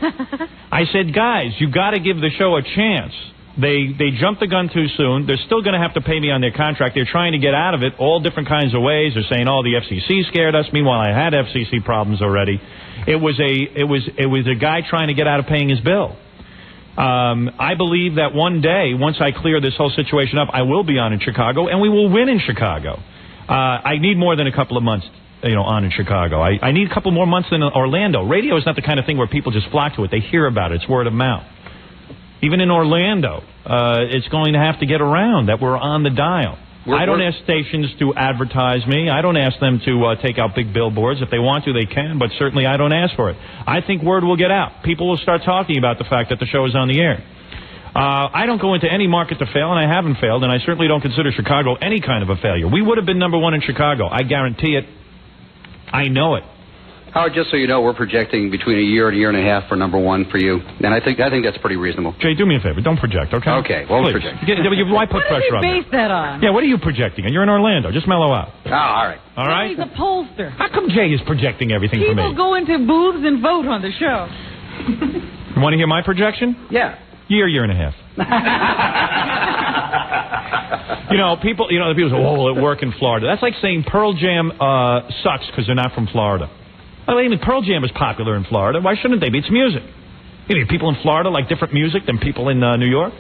I said, "Guys, you got to give the show a chance." They jumped the gun too soon. They're still going to have to pay me on their contract. They're trying to get out of it all different kinds of ways. They're saying, "Oh, the FCC scared us." Meanwhile, I had FCC problems already. It was a guy trying to get out of paying his bill. I believe that one day, once I clear this whole situation up, I will be on in Chicago, and we will win in Chicago. I need more than a couple of months, on in Chicago. I need a couple more months in Orlando. Radio is not the kind of thing where people just flock to it. They hear about it. It's word of mouth. Even in Orlando, it's going to have to get around that we're on the dial. I don't ask stations to advertise me. I don't ask them to take out big billboards. If they want to, they can, but certainly I don't ask for it. I think word will get out. People will start talking about the fact that the show is on the air. I don't go into any market to fail, and I haven't failed, and I certainly don't consider Chicago any kind of a failure. We would have been number one in Chicago. I guarantee it. I know it. Howard, just so you know, we're projecting between a year and a half for number one for you, and I think that's pretty reasonable. Jay, do me a favor. Don't project, okay? Okay, well, we'll project. Why put pressure on me? What do you base that on? Yeah, what are you projecting? And you're in Orlando. Just mellow out. Oh, all right. All right? He's a pollster. How come Jay is projecting everything for me? People go into booths and vote on the show. You want to hear my projection? Yeah. Year and a half. People say, "Oh, will it work in Florida?" That's like saying Pearl Jam sucks because they're not from Florida. I mean, Pearl Jam is popular in Florida. Why shouldn't they be? It's music. People in Florida like different music than people in New York?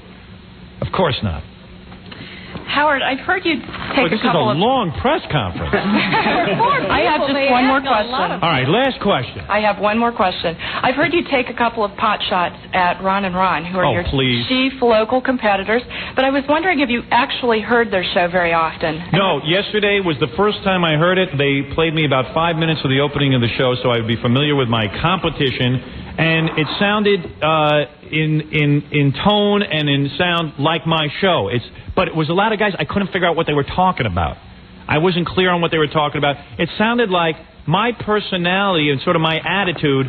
Of course not. Howard, I've heard you take this is a long press conference. I have just one more question. All right, last question. I have one more question. I've heard you take a couple of pot shots at Ron and Ron, who are your chief local competitors, but I was wondering if you actually heard their show very often. No, yesterday was the first time I heard it. They played me about 5 minutes of the opening of the show, so I would be familiar with my competition, and it sounded in tone and in sound like my show. But it was a lot of guys, I couldn't figure out what they were talking about. I wasn't clear on what they were talking about. It sounded like my personality and sort of my attitude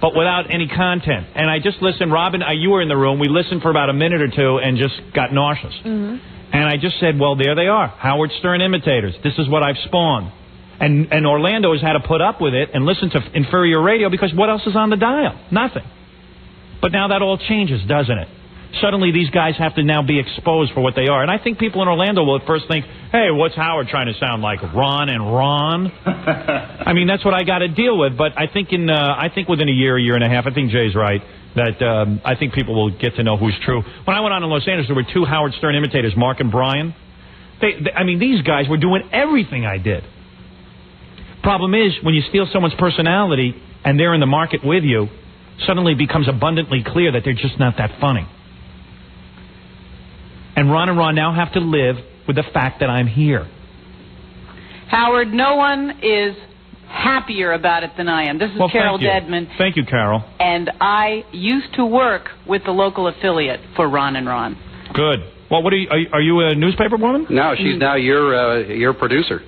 but without any content. And I just listened. Robin, you were in the room. We listened for about a minute or two and just got nauseous. And I just said, well, there they are. Howard Stern imitators. This is what I've spawned. And Orlando has had to put up with it and listen to inferior radio because what else is on the dial? Nothing. But now that all changes, doesn't it? Suddenly these guys have to now be exposed for what they are. And I think people in Orlando will at first think, hey, what's Howard trying to sound like, Ron and Ron? I mean, that's what I got to deal with. But I think within a year and a half, I think Jay's right, that I think people will get to know who's true. When I went on in Los Angeles, there were 2 Howard Stern imitators, Mark and Brian. I mean, these guys were doing everything I did. Problem is, when you steal someone's personality and they're in the market with you, suddenly it becomes abundantly clear that they're just not that funny. And Ron now have to live with the fact that I'm here. Howard, no one is happier about it than I am. This is Carol Dedman. Thank you, Carol. And I used to work with the local affiliate for Ron and Ron. Good. Well, what are you a newspaper woman? No, she's now your producer.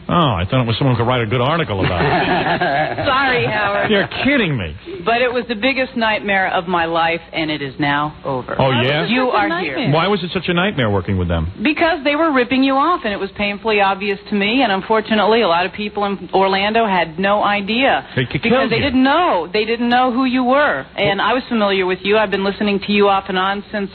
Oh, I thought it was someone who could write a good article about it. Sorry, Howard. You're kidding me. But it was the biggest nightmare of my life, and it is now over. Oh, yeah? You are here. Why was it such a nightmare working with them? Because they were ripping you off, and it was painfully obvious to me, and unfortunately a lot of people in Orlando had no idea. Because they didn't know. They didn't know who you were. And I was familiar with you. I've been listening to you off and on since...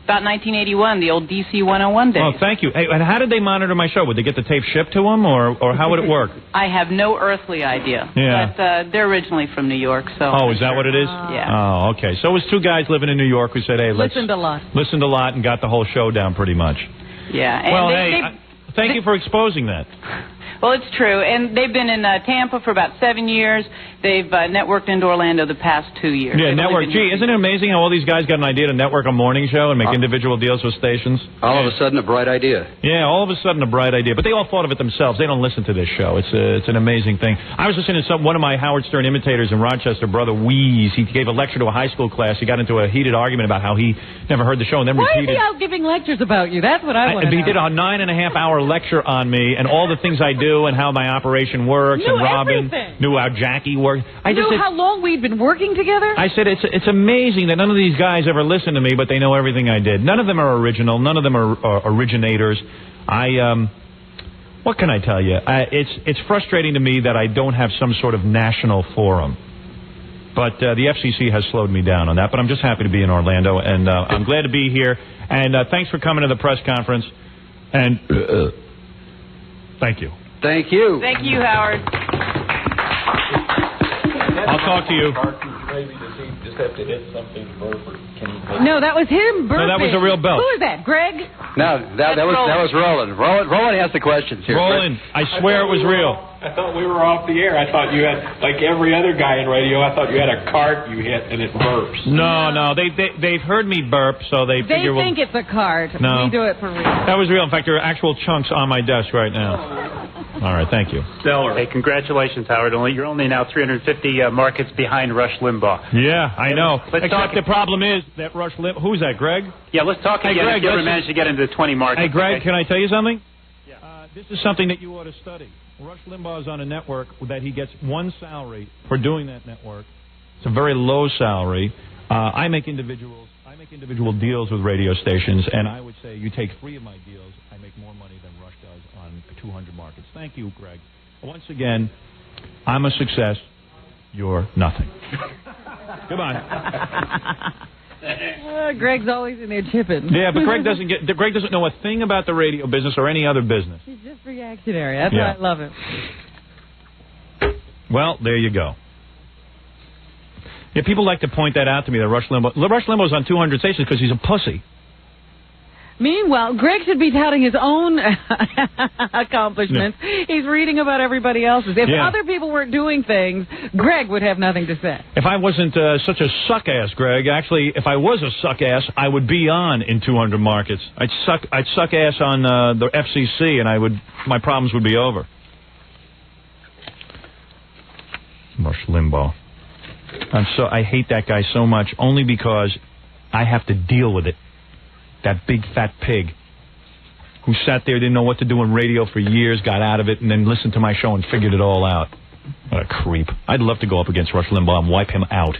about 1981, the old DC 101 days. Oh, thank you. Hey, and how did they monitor my show? Would they get the tape shipped to them, or how would it work? I have no earthly idea. Yeah. But they're originally from New York, so... Oh, is that what it is? Yeah. Oh, okay. So it was 2 guys living in New York who said, hey, listened a lot and got the whole show down pretty much. Yeah. And well, thank you for exposing that. Well, it's true. And they've been in Tampa for about 7 years. They've networked into Orlando the past 2 years. Yeah, network. Gee, isn't it amazing how all these guys got an idea to network a morning show and make individual deals with stations? All of a sudden, a bright idea. Yeah, all of a sudden, a bright idea. But they all thought of it themselves. They don't listen to this show. It's an amazing thing. I was listening to one of my Howard Stern imitators in Rochester, Brother Wheeze. He gave a lecture to a high school class. He got into a heated argument about how he never heard the show and then repeated. Why is he out giving lectures about you? That's what I want to know. He did a 9.5-hour lecture on me and all the things I do and how my operation works. Knew and Robin everything. Knew how Jackie worked. How long we'd been working together? I said, it's amazing that none of these guys ever listen to me, but they know everything I did. None of them are original. None of them are originators. What can I tell you? It's frustrating to me that I don't have some sort of national forum. But the FCC has slowed me down on that. But I'm just happy to be in Orlando, and I'm glad to be here. And thanks for coming to the press conference. And thank you. Thank you. Thank you, Howard. I'll talk to you. No, that was him burping. No, that was a real belt. Who is that, Greg? No, that was Roland. Roland has the questions here. Roland, I swear it was real. I thought we were off the air. I thought you had, like every other guy in radio, I thought you had a cart you hit and it burps. No, they've heard me burp, so they figure... They think it's a cart. No. We do it for real. That was real. In fact, there are actual chunks on my desk right now. All right, thank you. Stellar. Hey, congratulations, Howard. You're only now 350 markets behind Rush Limbaugh. Yeah, I know. Except the problem is that Rush Limbaugh... Who's that, Greg? Yeah, let's talk again. Greg, if you ever manage to get into the 20 markets. Hey, Greg, okay? can I tell you something? Yeah. This is something that you ought to study. Rush Limbaugh is on a network that he gets one salary for doing that network. It's a very low salary. I make individual deals with radio stations, and I would say you take 3 of my deals, I make more money than Rush does on 200 markets. Thank you, Greg. Once again, I'm a success. You're nothing. Goodbye. Greg's always in there chipping. Yeah, but Greg doesn't know a thing about the radio business or any other business. He's just reactionary. That's why I love him. Well, there you go. Yeah, people like to point that out to me, that Rush Limbaugh's on 200 stations because he's a pussy. Meanwhile, Greg should be touting his own accomplishments. Yeah. He's reading about everybody else's. If other people weren't doing things, Greg would have nothing to say. If I wasn't such a suck-ass, Greg, actually, if I was a suck-ass, I would be on in 200 markets. I'd suck ass on the FCC, and my problems would be over. Rush Limbaugh. I hate that guy so much, only because I have to deal with it. That big fat pig who sat there, didn't know what to do in radio for years, got out of it, and then listened to my show and figured it all out. What a creep. I'd love to go up against Rush Limbaugh and wipe him out.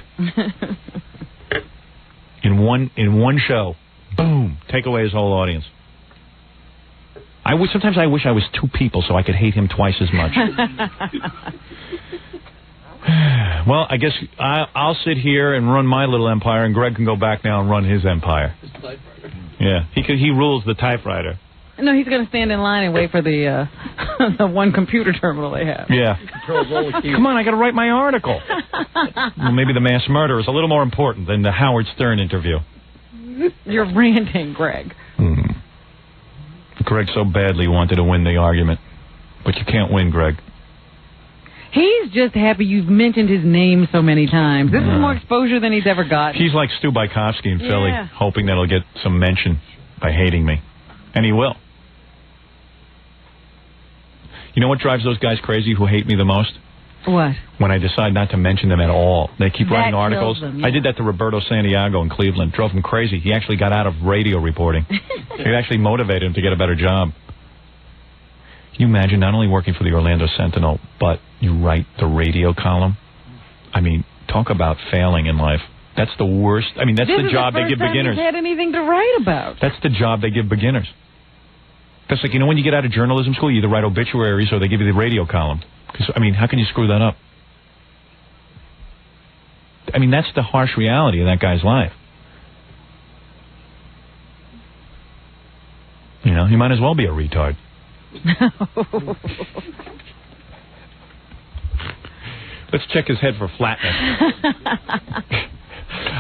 In one show. Boom. Take away his whole audience. Sometimes I wish I was two people so I could hate him twice as much. Well, I guess I'll sit here and run my little empire, and Greg can go back now and run his empire. Yeah, he rules the typewriter. No, he's going to stand in line and wait for the the one computer terminal they have. Yeah. Come on, I got to write my article. Well, maybe the mass murder is a little more important than the Howard Stern interview. You're ranting, Greg. Greg so badly wanted to win the argument, but you can't win, Greg. He's just happy you've mentioned his name so many times. This is more exposure than he's ever gotten. He's like Stu Bykowski in Philly, hoping that he'll get some mention by hating me. And he will. You know what drives those guys crazy who hate me the most? What? When I decide not to mention them at all. They keep writing articles. Them, I did that to Roberto Santiago in Cleveland. Drove him crazy. He actually got out of radio reporting. It actually motivated him to get a better job. Can you imagine not only working for the Orlando Sentinel, but you write the radio column? I mean, talk about failing in life. That's the worst. I mean, that's the job they give beginners. This is the first time he's had anything to write about. That's the job they give beginners. That's like, when you get out of journalism school, you either write obituaries or they give you the radio column. Because, I mean, how can you screw that up? I mean, that's the harsh reality of that guy's life. He might as well be a retard. Let's check his head for flatness.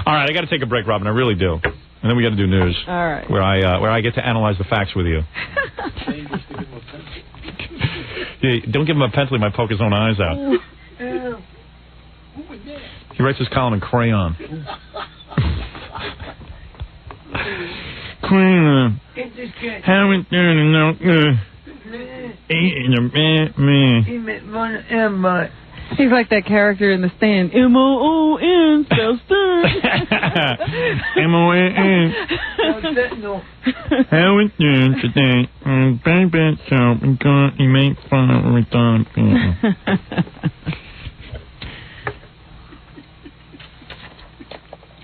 All right, I got to take a break, Robin. I really do. And then we got to do news. All right. Where I get to analyze the facts with you. Yeah, don't give him a pencil. He might poke his own eyes out. He writes his column in crayon. Crayon. Haven't done enough. He's like that character in The Stand. M-O-O-N, spell Stern. M-O-N-N. Haven't done today. Bang, bang, soap, and God, he make fun of retarded people.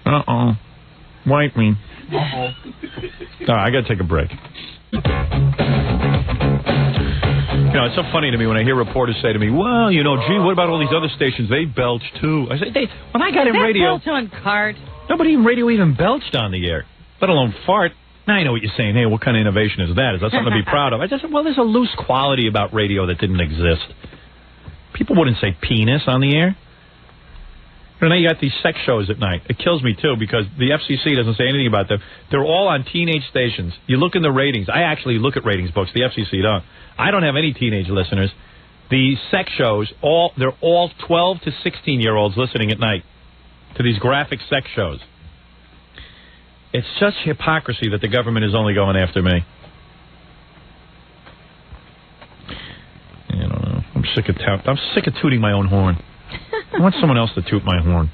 Uh-oh. Wipe me. Uh-oh. All right, I got to take a break. It's so funny to me when I hear reporters say to me, well, gee, what about all these other stations? They belch, too. I say, when I got in radio... belch on cart? Nobody in radio even belched on the air, let alone fart. Now I know what you're saying. Hey, what kind of innovation is that? Is that something to be proud of? I just said, well, there's a loose quality about radio that didn't exist. People wouldn't say penis on the air. And now you got these sex shows at night. It kills me, too, because the FCC doesn't say anything about them. They're all on teenage stations. You look in the ratings. I actually look at ratings books. The FCC don't. I don't have any teenage listeners. The sex shows, they're all 12 to 16-year-olds listening at night to these graphic sex shows. It's such hypocrisy that the government is only going after me. I don't know. I'm sick of tooting my own horn. I want someone else to toot my horn.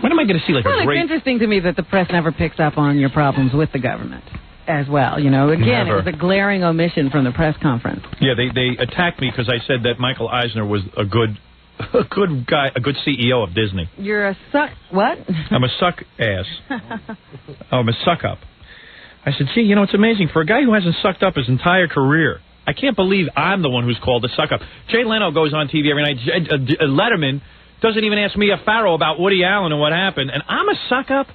When am I going to see a great... It's interesting to me that the press never picks up on your problems with the government as well. Again, never. It was a glaring omission from the press conference. Yeah, they attacked me because I said that Michael Eisner was a good guy, a good CEO of Disney. You're a suck... What? I'm a suck ass. I'm a suck up. I said, gee, it's amazing. For a guy who hasn't sucked up his entire career, I can't believe I'm the one who's called a suck up. Jay Leno goes on TV every night. Letterman doesn't even ask Mia Farrow about Woody Allen and what happened. And I'm a suck up?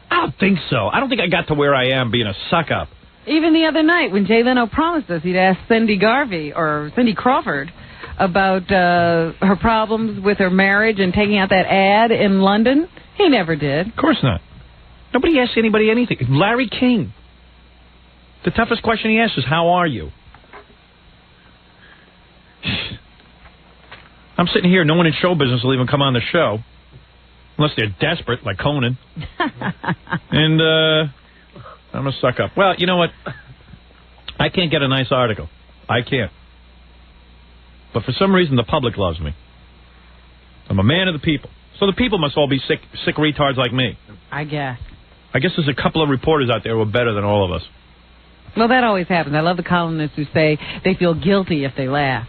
I don't think so. I don't think I got to where I am being a suck up. Even the other night when Jay Leno promised us he'd ask Cindy Crawford about her problems with her marriage and taking out that ad in London, he never did. Of course not. Nobody asks anybody anything. Larry King. The toughest question he asks is, how are you? I'm sitting here. No one in show business will even come on the show. Unless they're desperate, like Conan. And I'm a suck up. Well, you know what? I can't get a nice article. I can't. But for some reason, the public loves me. I'm a man of the people. So the people must all be sick retards like me. I guess there's a couple of reporters out there who are better than all of us. Well, that always happens. I love the columnists who say they feel guilty if they laugh.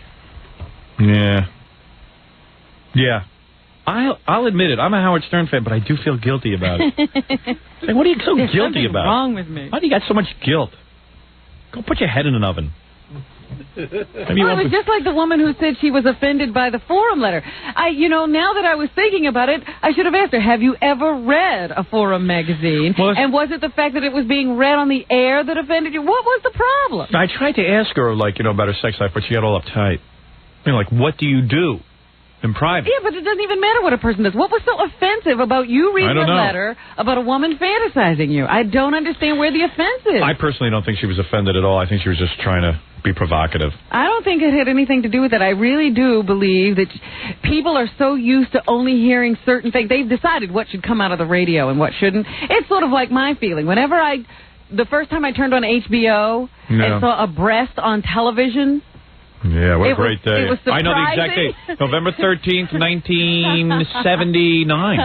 Yeah. Yeah. I'll admit it. I'm a Howard Stern fan, but I do feel guilty about it. Like, what are you so There's guilty about? What's wrong with me? Why do you got so much guilt? Go put your head in an oven. Well, it was just like the woman who said she was offended by the forum letter. Now that I was thinking about it, I should have asked her, have you ever read a forum magazine? And was it the fact that it was being read on the air that offended you? What was the problem? I tried to ask her, about her sex life, but she got all uptight. What do you do in private? Yeah, but it doesn't even matter what a person does. What was so offensive about you reading a letter about a woman fantasizing you? I don't understand where the offense is. I personally don't think she was offended at all. I think she was just trying to be provocative. I don't think it had anything to do with it. I really do believe that people are so used to only hearing certain things. They've decided what should come out of the radio and what shouldn't. It's sort of like my feeling. Whenever the first time I turned on HBO and saw a breast on television. Yeah, what a great day. It was I know the exact date. November 13th, 1979.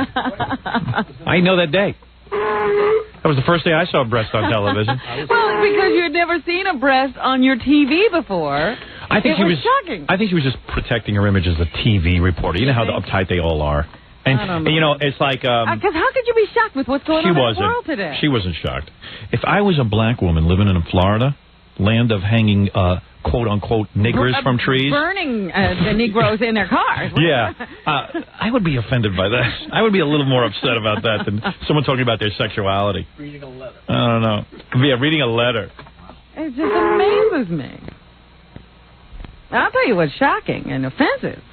I know that day. That was the first day I saw a breast on television. Well, because you had never seen a breast on your TV before. I think it was shocking. I think she was just protecting her image as a TV reporter. You know how uptight they all are. And, it's like... Because how could you be shocked with what's going on in the world today? She wasn't shocked. If I was a black woman living in Florida, land of hanging... quote-unquote niggers from trees. Burning the Negroes in their cars. Yeah. I would be offended by that. I would be a little more upset about that than someone talking about their sexuality. Reading a letter. I don't know. Yeah, reading a letter. It just amazes me. I'll tell you what's shocking and offensive.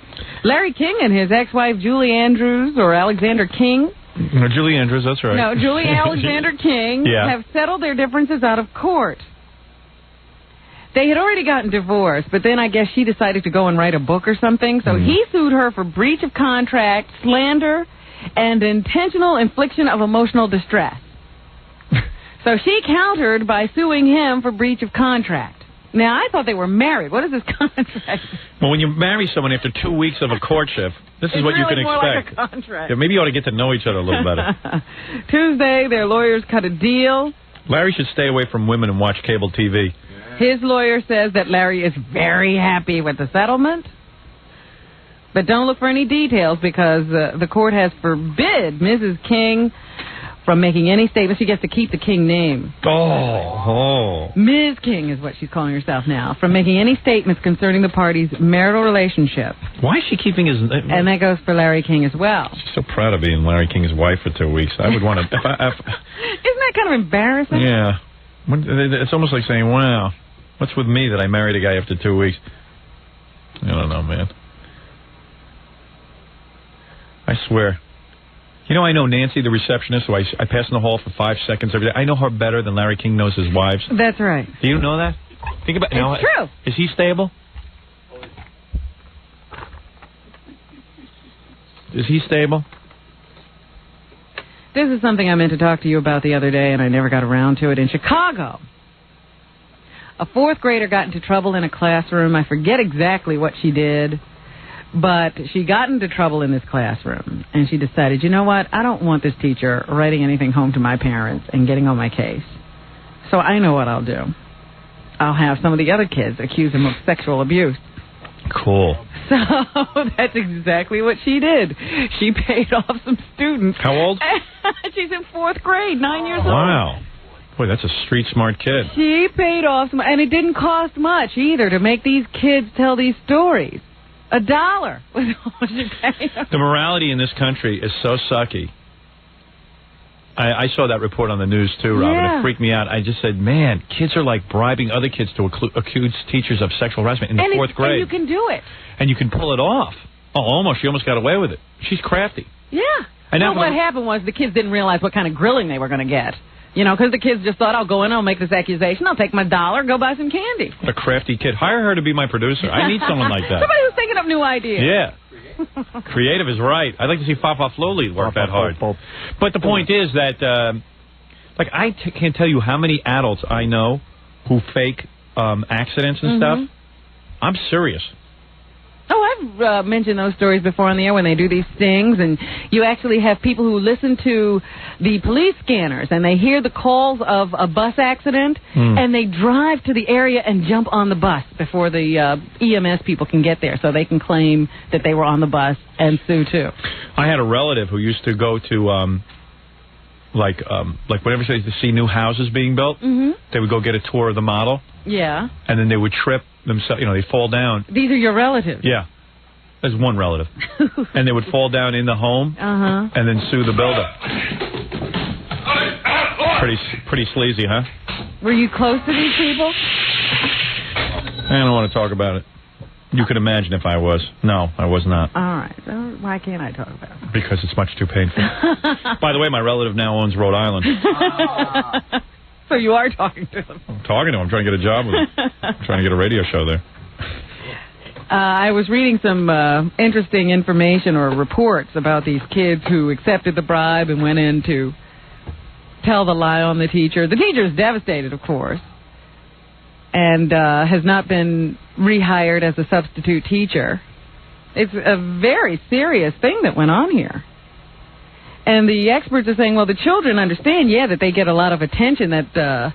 Larry King and his ex-wife Julie Andrews, or Alexander King. No, Julie Andrews, that's right. No, Julie Alexander King have settled their differences out of court. They had already gotten divorced, but then I guess she decided to go and write a book or something. So he sued her for breach of contract, slander, and intentional infliction of emotional distress. So she countered by suing him for breach of contract. Now, I thought they were married. What is this contract? Well, when you marry someone after 2 weeks of a courtship, this is what you can expect. Like a contract. Yeah, maybe you ought to get to know each other a little better. Tuesday, their lawyers cut a deal. Larry should stay away from women and watch cable TV. His lawyer says that Larry is very happy with the settlement. But don't look for any details because the court has forbid Mrs. King from making any statements. She gets to keep the King name. Ms. King is what she's calling herself now. From making any statements concerning the parties' marital relationship. Why is she keeping his... And that goes for Larry King as well. She's so proud of being Larry King's wife for 2 weeks. I would want to... Isn't that kind of embarrassing? Yeah. It's almost like saying, wow, what's with me that I married a guy after 2 weeks? I don't know, man. I swear. You know, I know Nancy, the receptionist, who I pass in the hall for 5 seconds every day. I know her better than Larry King knows his wives. That's right. Do you know that? Think about it. It's true. Is he stable? Is he stable? This is something I meant to talk to you about the other day, and I never got around to it. In Chicago, a fourth grader got into trouble in a classroom. I forget exactly what she did. But she got into trouble in this classroom, and she decided, you know what, I don't want this teacher writing anything home to my parents and getting on my case. So I know what I'll do. I'll have some of the other kids accuse him of sexual abuse. Cool. So that's exactly what she did. She paid off some students. How old? She's in fourth grade, 9 years old. Wow. Boy, that's a street smart kid. She paid off some, and it didn't cost much either to make these kids tell these stories. $1 was all she paid. The morality in this country is so sucky. I saw that report on the news, too, Robin. Yeah. It freaked me out. I just said, man, kids are like bribing other kids to accuse teachers of sexual harassment in the fourth grade. And you can do it. And you can pull it off. Oh, almost. She almost got away with it. She's crafty. Yeah. Well, what happened was the kids didn't realize what kind of grilling they were going to get. You know, because the kids just thought, I'll go in, I'll make this accusation, I'll take my $1, go buy some candy. What a crafty kid. Hire her to be my producer. I need someone like that. Somebody who's thinking of new ideas. Yeah. Creative is right. I'd like to see Papa Flowley work that hard. But the point is that, I can't tell you how many adults I know who fake accidents and stuff. I'm serious. Oh, I've mentioned those stories before on the air when they do these stings, and you actually have people who listen to the police scanners, and they hear the calls of a bus accident, and they drive to the area and jump on the bus before the EMS people can get there, so they can claim that they were on the bus and sue, too. I had a relative who used to go to... Like whenever they see new houses being built, they would go get a tour of the model. Yeah. And then they would trip themselves, they'd fall down. These are your relatives? Yeah. There's one relative. And they would fall down in the home and then sue the builder. Pretty sleazy, huh? Were you close to these people? I don't want to talk about it. You could imagine if I was. No, I was not. All right. So why can't I talk about it? Because it's much too painful. By the way, my relative now owns Rhode Island. So you are talking to them. I'm talking to him. I'm trying to get a job with him. I'm trying to get a radio show there. I was reading some interesting information or reports about these kids who accepted the bribe and went in to tell the lie on the teacher. The teacher is devastated, of course, and has not been rehired as a substitute teacher. It's a very serious thing that went on here. And the experts are saying, well, the children understand, that they get a lot of attention, that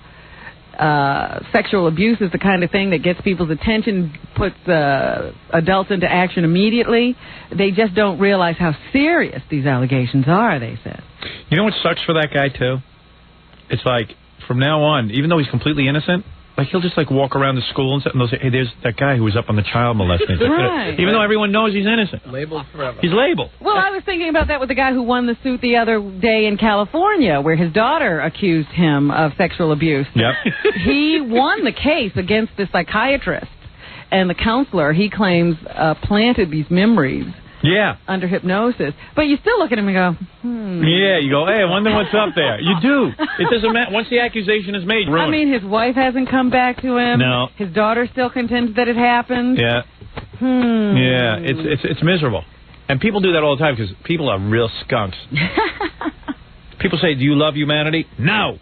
sexual abuse is the kind of thing that gets people's attention, puts adults into action immediately. They just don't realize how serious these allegations are, they said. You know what sucks for that guy, too? It's like, from now on, even though he's completely innocent, like he'll just walk around the school and they'll say, hey, there's that guy who was up on the child molesting. Right. Even though everyone knows he's innocent. Labeled forever. He's labeled. Well, I was thinking about that with the guy who won the suit the other day in California, where his daughter accused him of sexual abuse. Yep. He won the case against the psychiatrist, and the counselor, he claims, planted these memories. Yeah. Under hypnosis. But you still look at him and go, Yeah, you go, hey, I wonder what's up there. You do. It doesn't matter. Once the accusation is made, ruined. I mean, his wife hasn't come back to him. No. His daughter still contends that it happened. Yeah. Yeah, it's miserable. And people do that all the time because people are real skunks. People say, do you love humanity? No.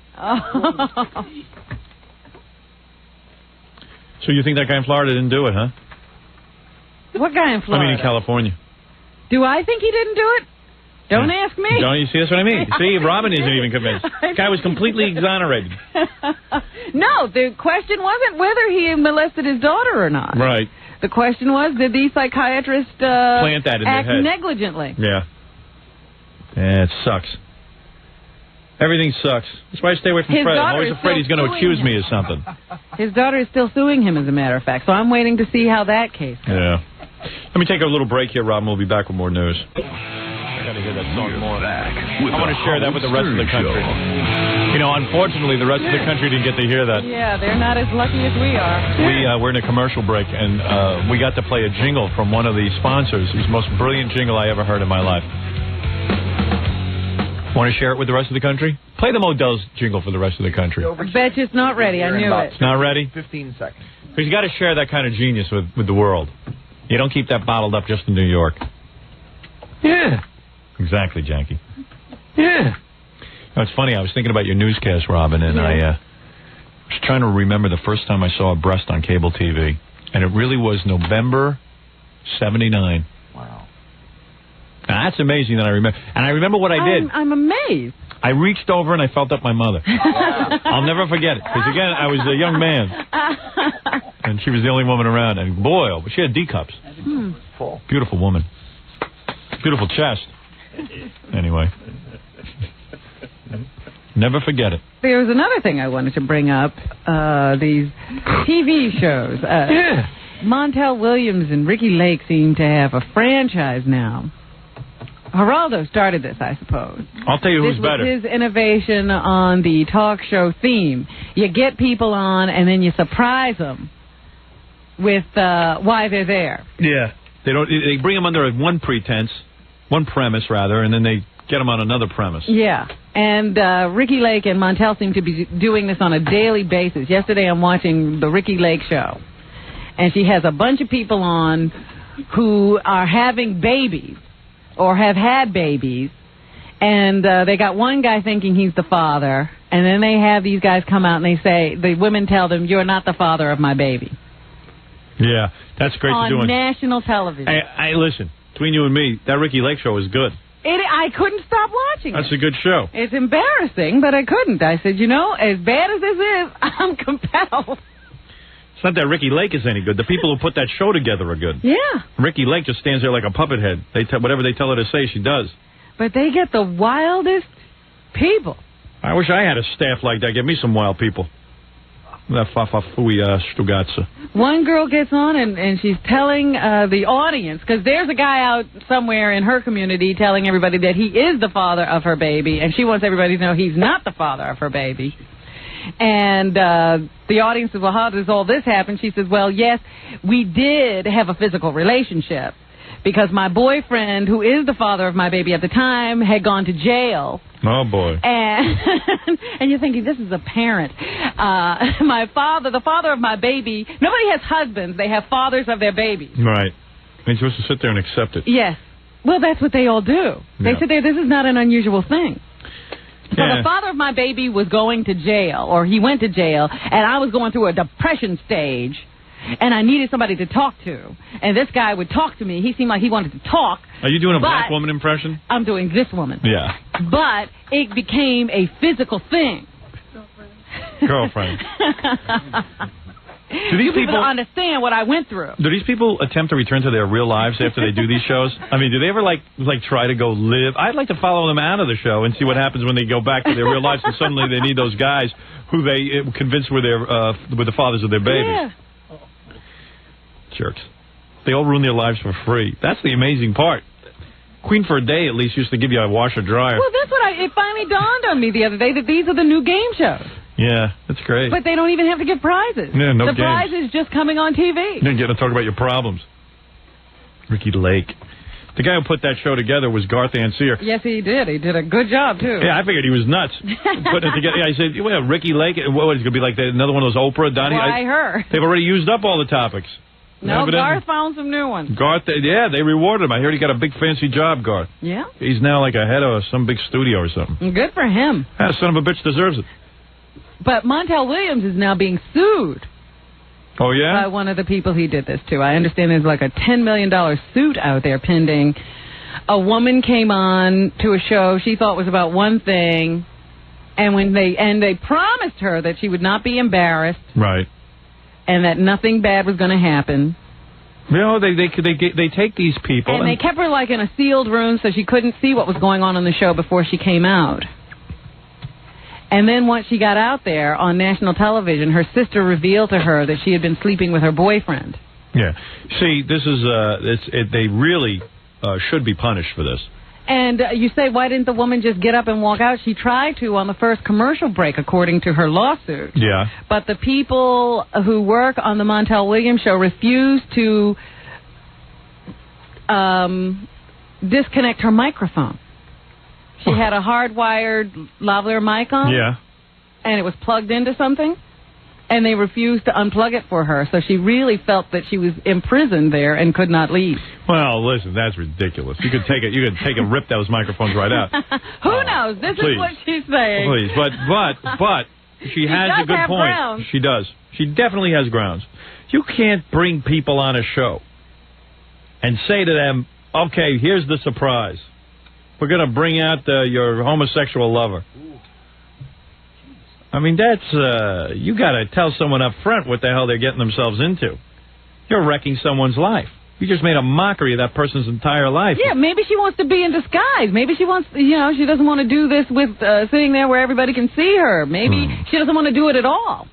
So you think that guy in Florida didn't do it, huh? What guy in Florida? I mean, in California. Do I think he didn't do it? Don't ask me. Don't you see? That's what I mean. See, Robin isn't even convinced. The guy was completely exonerated. No, the question wasn't whether he molested his daughter or not. Right. The question was, did these psychiatrists plant that in act their head negligently? Yeah. Yeah, it sucks. Everything sucks. That's why I stay away from Fred. I'm always afraid he's going to accuse me of something. His daughter is still suing him, as a matter of fact, so I'm waiting to see how that case goes. Yeah. Let me take a little break here, Rob, and we'll be back with more news. I got to hear that song more. I want to share that with the rest of the country. You know, unfortunately, the rest of the country didn't get to hear that. Yeah, they're not as lucky as we are. We're in a commercial break, and we got to play a jingle from one of the sponsors. It was the most brilliant jingle I ever heard in my life. Want to share it with the rest of the country? Play the Modell's jingle for the rest of the country. I bet you it's not ready. I knew it. It's not ready? 15 seconds. Because you got to share that kind of genius with the world. You don't keep that bottled up just in New York. Yeah. Exactly, Jackie. Yeah. No, it's funny. I was thinking about your newscast, Robin, and I was trying to remember the first time I saw a breast on cable TV, and it really was November 79. Wow. Now, that's amazing that I remember. And I remember what I did. I'm amazed. I reached over and I felt up my mother. I'll never forget it. Because, again, I was a young man. And she was the only woman around. And, boy, she had D cups. Beautiful woman. Beautiful chest. Anyway. Never forget it. There was another thing I wanted to bring up. These TV shows. Montel Williams and Ricky Lake seem to have a franchise now. Geraldo started this, I suppose. I'll tell you who's better. This was his innovation on the talk show theme. You get people on, and then you surprise them with why they're there. Yeah. They bring them under one premise, and then they get them on another premise. Yeah. And Ricky Lake and Montel seem to be doing this on a daily basis. Yesterday I'm watching the Ricky Lake show, and she has a bunch of people on who are having babies or have had babies, and they got one guy thinking he's the father, and then they have these guys come out and they say, the women tell them, you're not the father of my baby. Yeah, that's great to do on national television. Hey, listen, between you and me, that Ricky Lake show is good. I couldn't stop watching That's a good show. It's embarrassing, but I couldn't. I said, as bad as this is, I'm compelled. It's not that Ricky Lake is any good. The people who put that show together are good. Yeah. Ricky Lake just stands there like a puppet head. Whatever they tell her to say, she does. But they get the wildest people. I wish I had a staff like that. Get me some wild people. One girl gets on and she's telling the audience, because there's a guy out somewhere in her community telling everybody that he is the father of her baby, and she wants everybody to know he's not the father of her baby. And the audience says, well, how does all this happen? She says, well, yes, we did have a physical relationship, because my boyfriend, who is the father of my baby at the time, had gone to jail. Oh, boy. And you're thinking, this is apparent. The father of my baby, nobody has husbands. They have fathers of their babies. Right. They're supposed to sit there and accept it. Yes. Well, that's what they all do. They sit there, this is not an unusual thing. So the father of my baby was going to jail, or he went to jail, and I was going through a depression stage. And I needed somebody to talk to. And this guy would talk to me. He seemed like he wanted to talk. Are you doing a black woman impression? I'm doing this woman. Yeah. But it became a physical thing. Girlfriend. Do these people understand what I went through? Do these people attempt to return to their real lives after they do these shows? I mean, do they ever like try to go live? I'd like to follow them out of the show and see what happens when they go back to their real lives and suddenly they need those guys who they convinced were the fathers of their babies. Yeah. Jerks. They all ruin their lives for free. That's the amazing part. Queen for a Day at least used to give you a washer dryer. Well, that's what it finally dawned on me the other day that these are the new game shows. Yeah, that's great. But they don't even have to give prizes. Yeah, no the prize is just coming on TV. You didn't get to talk about your problems. Ricky Lake. The guy who put that show together was Garth Anseer. Yes, he did. He did a good job, too. Yeah, I figured he was nuts. Putting it together. Yeah, I said, well, Ricky Lake, what is it going to be like another one of those Oprah, Donnie? Why her? They've already used up all the topics. No, Garth found some new ones. Garth, they rewarded him. I heard he got a big fancy job, Garth. Yeah? He's now like a head of some big studio or something. Good for him. That son of a bitch deserves it. But Montel Williams is now being sued. Oh, yeah? By one of the people he did this to. I understand there's like a $10 million suit out there pending. A woman came on to a show she thought was about one thing, and they promised her that she would not be embarrassed. Right. And that nothing bad was going to happen. You know, they take these people... And they kept her like in a sealed room so she couldn't see what was going on the show before she came out. And then once she got out there on national television, her sister revealed to her that she had been sleeping with her boyfriend. Yeah. See, this is... they really should be punished for this. And you say, why didn't the woman just get up and walk out? She tried to on the first commercial break, according to her lawsuit. Yeah. But the people who work on the Montel Williams show refused to disconnect her microphone. She had a hardwired lavalier mic on. Yeah. And it was plugged into something. And they refused to unplug it for her, so she really felt that she was imprisoned there and could not leave. Well, listen, that's ridiculous. You could take and rip those microphones right out. Who knows? This is what she's saying. Please, but she has a good point. Grounds. She does. She definitely has grounds. You can't bring people on a show and say to them, "Okay, here's the surprise. We're going to bring out your homosexual lover." I mean, that's, you got to tell someone up front what the hell they're getting themselves into. You're wrecking someone's life. You just made a mockery of that person's entire life. Yeah, maybe she wants to be in disguise. Maybe she wants, she doesn't want to do this with sitting there where everybody can see her. Maybe she doesn't want to do it at all.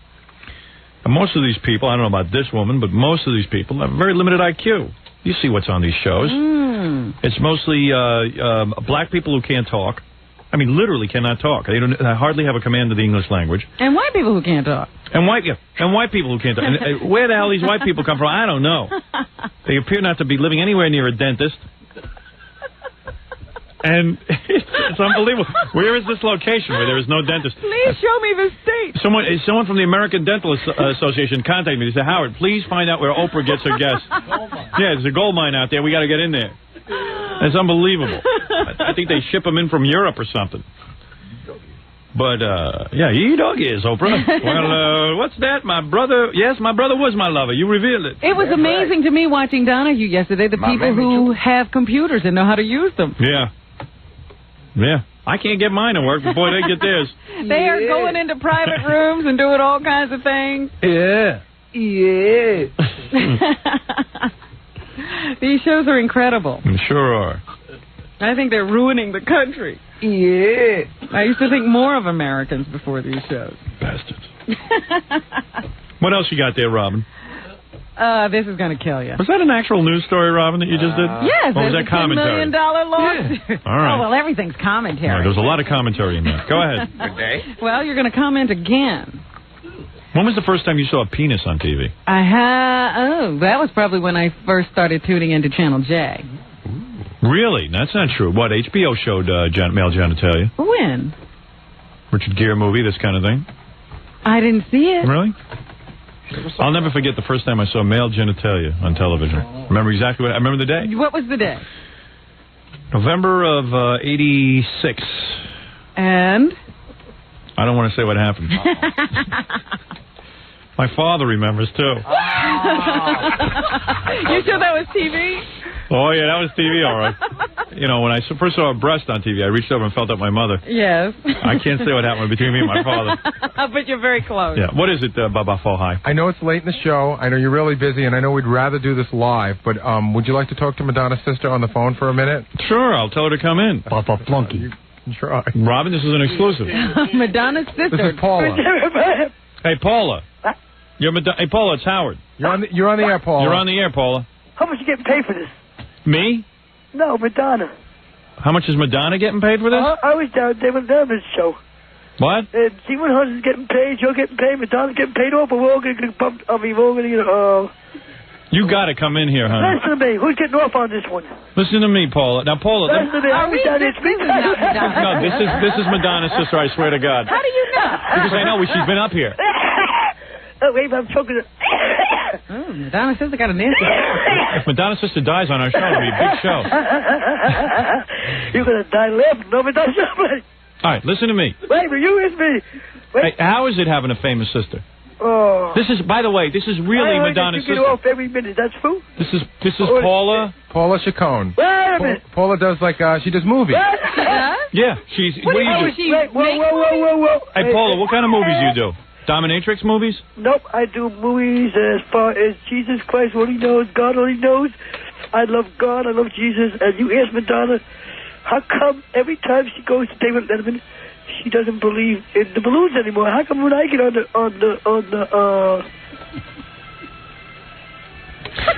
And most of these people, I don't know about this woman, but most of these people have very limited IQ. You see what's on these shows. It's mostly black people who can't talk. I mean, literally cannot talk. They hardly have a command of the English language. And white people who can't talk. And white people who can't talk. And where the hell these white people come from, I don't know. They appear not to be living anywhere near a dentist. And it's unbelievable. Where is this location where there is no dentist? Please show me the state. Someone from the American Dental Association contacted me. They said, Howard, please find out where Oprah gets her guests. Yeah, there's a gold mine out there. We got to get in there. It's unbelievable. I think they ship them in from Europe or something. But, yeah, you dog is, Oprah. Well, what's that? My brother, yes, my brother was my lover. You revealed it. It was amazing to me watching Donahue yesterday, the people who have computers and know how to use them. Yeah. Yeah. I can't get mine to work, but boy, they get theirs. They are going into private rooms and doing all kinds of things. Yeah. Yeah. These shows are incredible. They sure are. I think they're ruining the country. Yeah. I used to think more of Americans before these shows. Bastards. What else you got there, Robin? This is going to kill you. Was that an actual news story, Robin, that you just did? Yes. Or was that commentary? $10 million lawsuit. Yeah. All right. Oh, well, everything's commentary. Right, there's a lot of commentary in there. Go ahead. Good day. Well, you're going to comment again. When was the first time you saw a penis on TV? That was probably when I first started tuning into Channel J. Really? That's not true. What, HBO showed male genitalia? When? Richard Gere movie, this kind of thing. I didn't see it. Really? I'll never forget the first time I saw male genitalia on television. Remember exactly what... I remember the day. What was the day? November of 86. And? I don't want to say what happened. My father remembers, too. You sure that was TV? Oh, yeah, that was TV, all right. You know, when I first saw a breast on TV, I reached over and felt up my mother. Yes. I can't say what happened between me and my father. But you're very close. Yeah. What is it, Baba Fohai? I know it's late in the show. I know you're really busy, and I know we'd rather do this live, but would you like to talk to Madonna's sister on the phone for a minute? Sure, I'll tell her to come in. Papa Flunky. Try. Robin, this is an exclusive. Madonna's sister. This is Paula. Hey, Paula. Hey, Paula, it's Howard. You're on the air, Paula. You're on the air, Paula. How much you getting paid for this? Me? No, Madonna. How much is Madonna getting paid for this? I was down there with David's show. What? Stephen Hudson's getting paid, you're getting paid, Madonna's getting paid off, but we're all going to get bumped. I mean, we're all going to get, You got to come in here, honey. Listen to me. Who's getting off on this one? Listen to me, Paula. Now, Paula... Listen to me. I was down there speaking. No, this is Madonna's sister, I swear to God. How do you know? Because I know she's been up here. Oh, wait, I'm choking. Madonna's sister got a nasty. If Madonna's sister dies on our show, it'll be a big show. You're going to die laughing. No, Madonna. All right, listen to me. Wait, will you with me? Hey, how is it having a famous sister? Oh. This is, by the way, this is really Madonna's sister. You get off every minute. That's true. This is Paula. Paula Chacon. Wait a minute. Paula does she does movies. Yeah, she's. What do you do? Whoa. Hey, Paula, what kind of movies do you do? Dominatrix movies? Nope, I do movies as far as Jesus Christ only knows, God only knows. I love God, I love Jesus. And you ask Madonna, how come every time she goes to David Letterman, she doesn't believe in the balloons anymore? How come when I get on the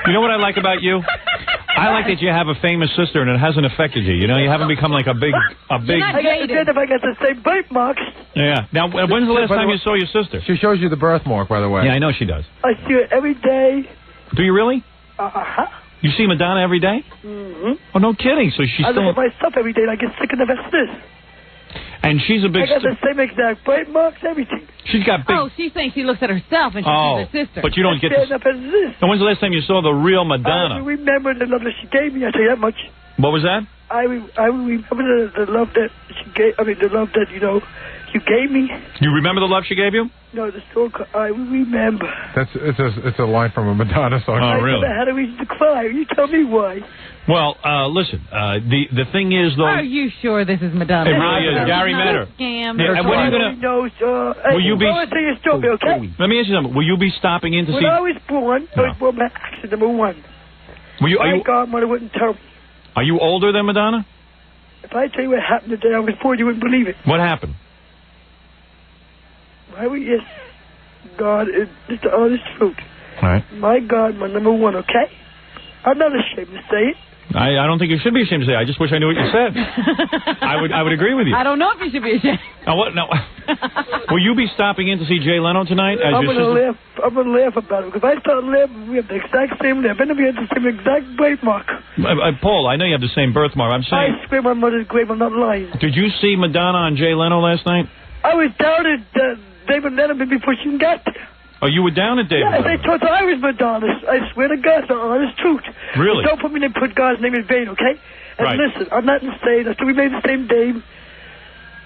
You know what I like about you? I like that you have a famous sister and it hasn't affected you. You know, you haven't become like a big. I got if I got the same birthmarks. Yeah. Now, when's the last time you saw your sister? She shows you the birthmark, by the way. Yeah, I know she does. I see her every day. Do you really? Uh-huh. You see Madonna every day? Mm-hmm. Oh, no kidding. So she's I still... look at myself every day and I get sick of the best of this. And she's a big... I got the same exact birthmarks, everything. She's got big... Oh, she thinks she looks at herself and she sees her sister. But you don't get this. And when's the last time you saw the real Madonna? I remember the love that she gave me, I tell you that much. What was that? I remember the love that she gave, the love that, you gave me. You remember the love she gave you? No, the song, I remember. It's a line from a Madonna song. Oh, really? I had a reason to cry. You tell me why. Well, listen, the thing is, though... Are you sure this is Madonna? It really is. Gary met her. Scam. Yeah, when are you going to... Will you be... I want to tell you a story, okay? Let me ask you something. Will you be stopping in to see... When I was born, I was born by accident, number one. My godmother wouldn't tell me. Are you older than Madonna? If I tell you what happened the day I was born, you wouldn't believe it. What happened? Yes, God, it's the honest truth. All right. My God, my number one, okay? I'm not ashamed to say it. I don't think you should be ashamed to say it. I just wish I knew what you said. I would agree with you. I don't know if you should be ashamed. Now, what? No. Will you be stopping in to see Jay Leno tonight? I'm going to laugh. I'm going to laugh about it. Because if I start laughing, we have the exact same laugh. And we have the same exact birthmark. Paul, I know you have the same birthmark. I'm saying... I swear my mother's grave. I'm not lying. Did you see Madonna on Jay Leno last night? I was down at David Letterman before she got there. Oh, you were down at David Letterman? Letterman? They thought I was Madonna. I swear to God, it's the honest truth. Really? Don't put me in, put God's name in vain, okay? And right. listen, I'm not insane. I still remain the same Dave.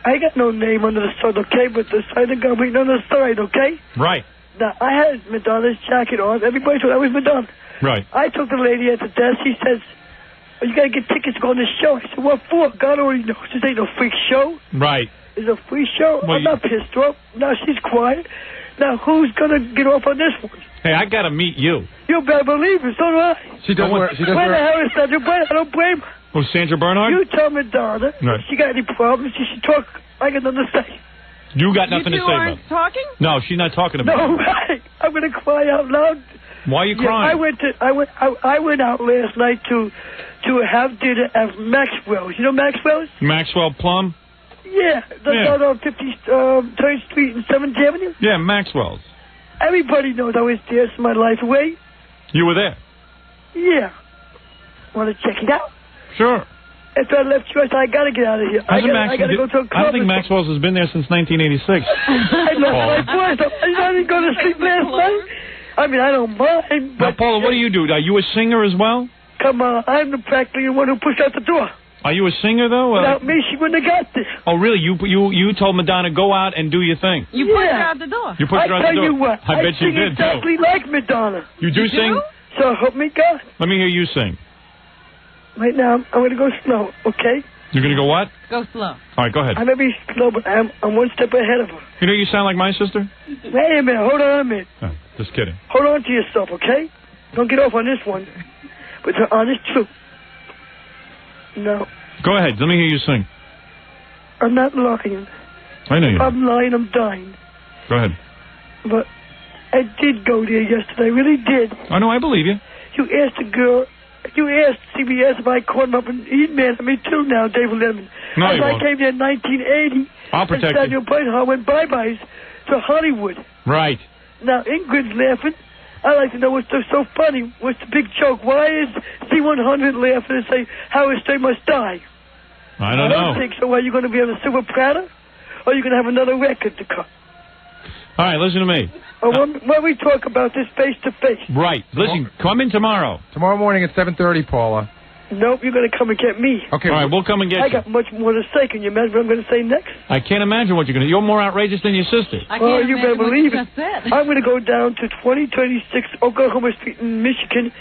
I got no name under the sun, okay? But the sign of God written on the side, okay? Right. Now, I had Madonna's jacket on. Everybody thought I was Madonna. Right. I took the lady at the desk. She says, oh, you got to get tickets to go on the show. I said, what for? God already knows. This ain't no freak show. Right. It's a free show. Well, I'm not pissed off. Now she's quiet. Now, who's going to get off on this one? Hey, I got to meet you. You better believe it. So do I. She does wear... Where the hell is Sandra Bernhard? I don't blame her. Oh, Sandra Bernhard? You tell Madonna if she got any problems, she should talk. I got nothing to say. You got nothing to say about it. Talking? No, she's not talking about it. No, right. I'm going to cry out loud. Why are you crying? I went out last night to have dinner at Maxwell's. You know Maxwell's? Maxwell Plum? Yeah. Down on 3rd Street and 7th Avenue? Yeah, Maxwell's. Everybody knows I was there, so my life away. You were there? Yeah. Want to check it out? Sure. After I left you, I said, I got to get out of here. I got to go to a club. I don't think Maxwell's has been there since 1986. I left my voice. I didn't go to sleep last night. I mean, I don't mind. Now, Paula, what do you do? Are you a singer as well? Come on. I'm practically the one who pushed out the door. Are you a singer, though? Without me, she wouldn't have got this. Oh, really? You told Madonna, go out and do your thing. You pushed her out the door. You pushed her out the door. I tell you what. I bet you did, exactly like Madonna. You do sing? So help me God. Let me hear you sing. Right now, I'm going to go slow, okay? You're going to go what? Go slow. All right, go ahead. I may be slow, but I'm one step ahead of her. You know you sound like my sister? Wait a minute. Hold on a minute. Oh, just kidding. Hold on to yourself, okay? Don't get off on this one. But the honest truth. No. Go ahead. Let me hear you sing. I'm not lying. I know you. If I'm lying, I'm dying. Go ahead. But I did go there yesterday. I really did. I know. I believe you. You asked a girl. You asked CBS if I called him up, and he'd mad at me too now, David Letterman. No, As you I won't. came there in 1980. I'll protect and Daniel Bernhardt went bye-byes to Hollywood. Right. Now, Ingrid's laughing. I'd like to know what's so funny. What's the big joke? Why is C-100 laughing and say Howard Stern must die? I don't know. I don't think so. Are you going to be on a silver platter? Or are you going to have another record to cut? All right, listen to me. When we talk about this face-to-face. Right. Listen, come in tomorrow. Tomorrow morning at 7:30, Paula. Nope, you're going to come and get me. Okay. All right, we'll come and get you. I got much more to say. Can you imagine what I'm going to say next? I can't imagine what you're going to do. You're more outrageous than your sister. Well, you better believe it. I'm going to go down to 2036 Oklahoma Street in Michigan,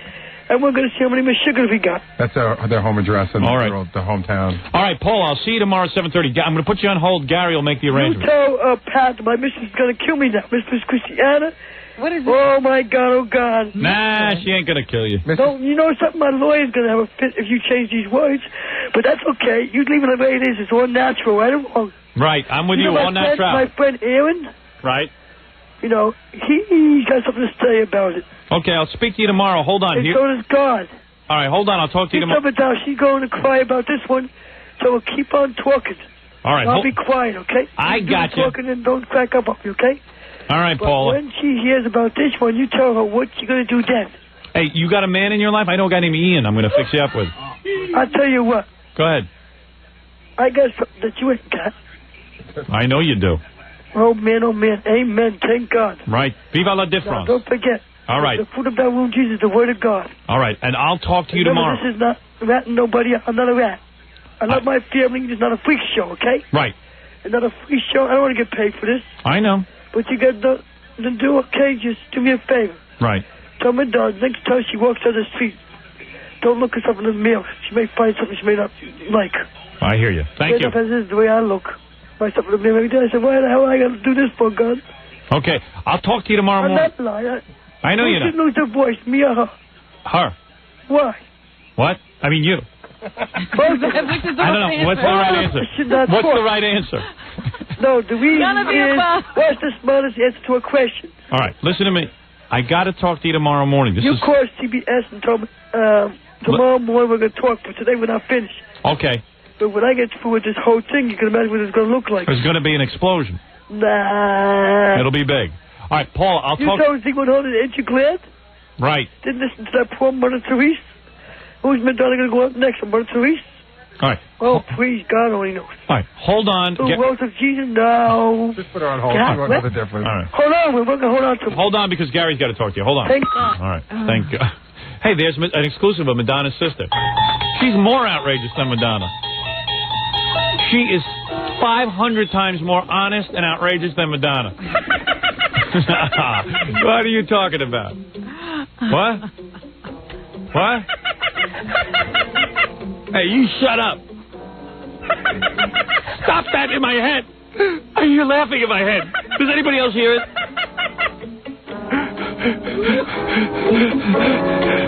and we're going to see how many Michigans we got. That's their home address and All right. the hometown. All right, Paul, I'll see you tomorrow at 7:30. I'm going to put you on hold. Gary will make the arrangement. You tell Pat my missus is going to kill me now. Mistress Christiana. What is it? Oh, my God, oh, God. Nah, she ain't going to kill you. Don't, you know something? My lawyer's going to have a fit if you change these words. But that's okay. You leave it the way it is. It's all natural, right or wrong? Right, I'm with you. Know All natural. My friend Aaron, Right. you know, he's got something to say about it. Okay, I'll speak to you tomorrow. Hold on. And so does God. All right, hold on. I'll talk to you tomorrow. Down. She's going to cry about this one, so we'll keep on talking. All right. I'll be quiet, okay? I got you. Talking and don't crack up on me, okay? All right, But Paula. when she hears about this one, you tell her what you're going to do then. Hey, you got a man in your life? I know a guy named Ian I'm going to fix you up with. I'll tell you what. Go ahead. I got something that you ain't got. I know you do. Oh, man, amen, thank God. Right. Viva la Now, difference. don't forget. All right. The fruit of that womb, Jesus, the word of God. All right, and I'll talk to you Remember, tomorrow. this is not ratting nobody. I'm not a rat. I love my family. It's not a freak show, okay? Right. It's not a freak show. I don't want to get paid for this. I know. But you got to do, okay? Just do me a favor. Right. Tell my dog, next time she walks down the street, don't look us up in the mail. She may find something she may not like. I hear you. Thank you. This is the way I look. Find something in the mail every day. I said, why the hell I got to do this for, God? Okay, I'll talk to you tomorrow I'm morning. not lying. I know you're Who not. should lose their voice, me or her? Her. Why? What? I mean you. Both of them. I don't know. What's the right answer? What's the right answer? No, the reason is, what's the smartest answer to a question? All right, listen to me. I got to talk to you tomorrow morning. You call CBS and tell me tomorrow morning we're going to talk, but today we're not finished. Okay. But when I get through with this whole thing, you can imagine what it's going to look like. There's going to be an explosion. Nah. It'll be big. All right, Paul, I'll you talk... You told Z100, ain't you glad? Right. Didn't listen to that poor Mother Teresa? Who's Madonna going to go up next? Mother Teresa? All right. Oh, please, God only knows. All right, hold on. The Rose of Jesus? No. Just put her on hold. God, She won't know the difference. All right. Hold on. We're going to hold on to her. Hold on, because Gary's got to talk to you. Hold on. Thank God. All right. Thank God. Hey, there's an exclusive of Madonna's sister. She's more outrageous than Madonna. She is 500 times more honest and outrageous than Madonna. What are you talking about? What? What? Hey, you shut up. Stop that in my head. I hear laughing in my head. Does anybody else hear it?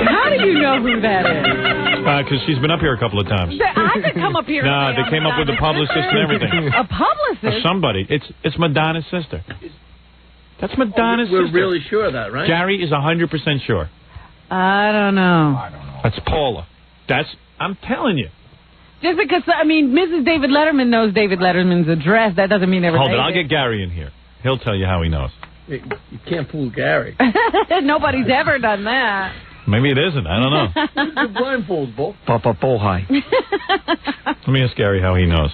How do you know who that is? Because she's been up here a couple of times. I could come up here. No, they came up with a publicist and everything. A publicist? Somebody. It's Madonna's sister. That's Madonna's sister. We're really sure of that, right? Gary is 100% sure. I don't know. That's Paula. I'm telling you. Just because, I mean, Mrs. David Letterman knows David Letterman's address, that doesn't mean they're related. Hold it, I'll get Gary in here. He'll tell you how he knows. You can't fool Gary. Nobody's ever done that. Maybe it isn't. I don't know. The blindfolds, Bull. Papa Pohai. Let me ask Gary how he knows.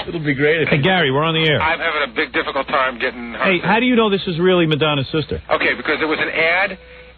It'll be great. Hey, Gary, we're on the air. I'm having a big, difficult time getting her. Hey, how do you know this is really Madonna's sister? Okay, because there was an ad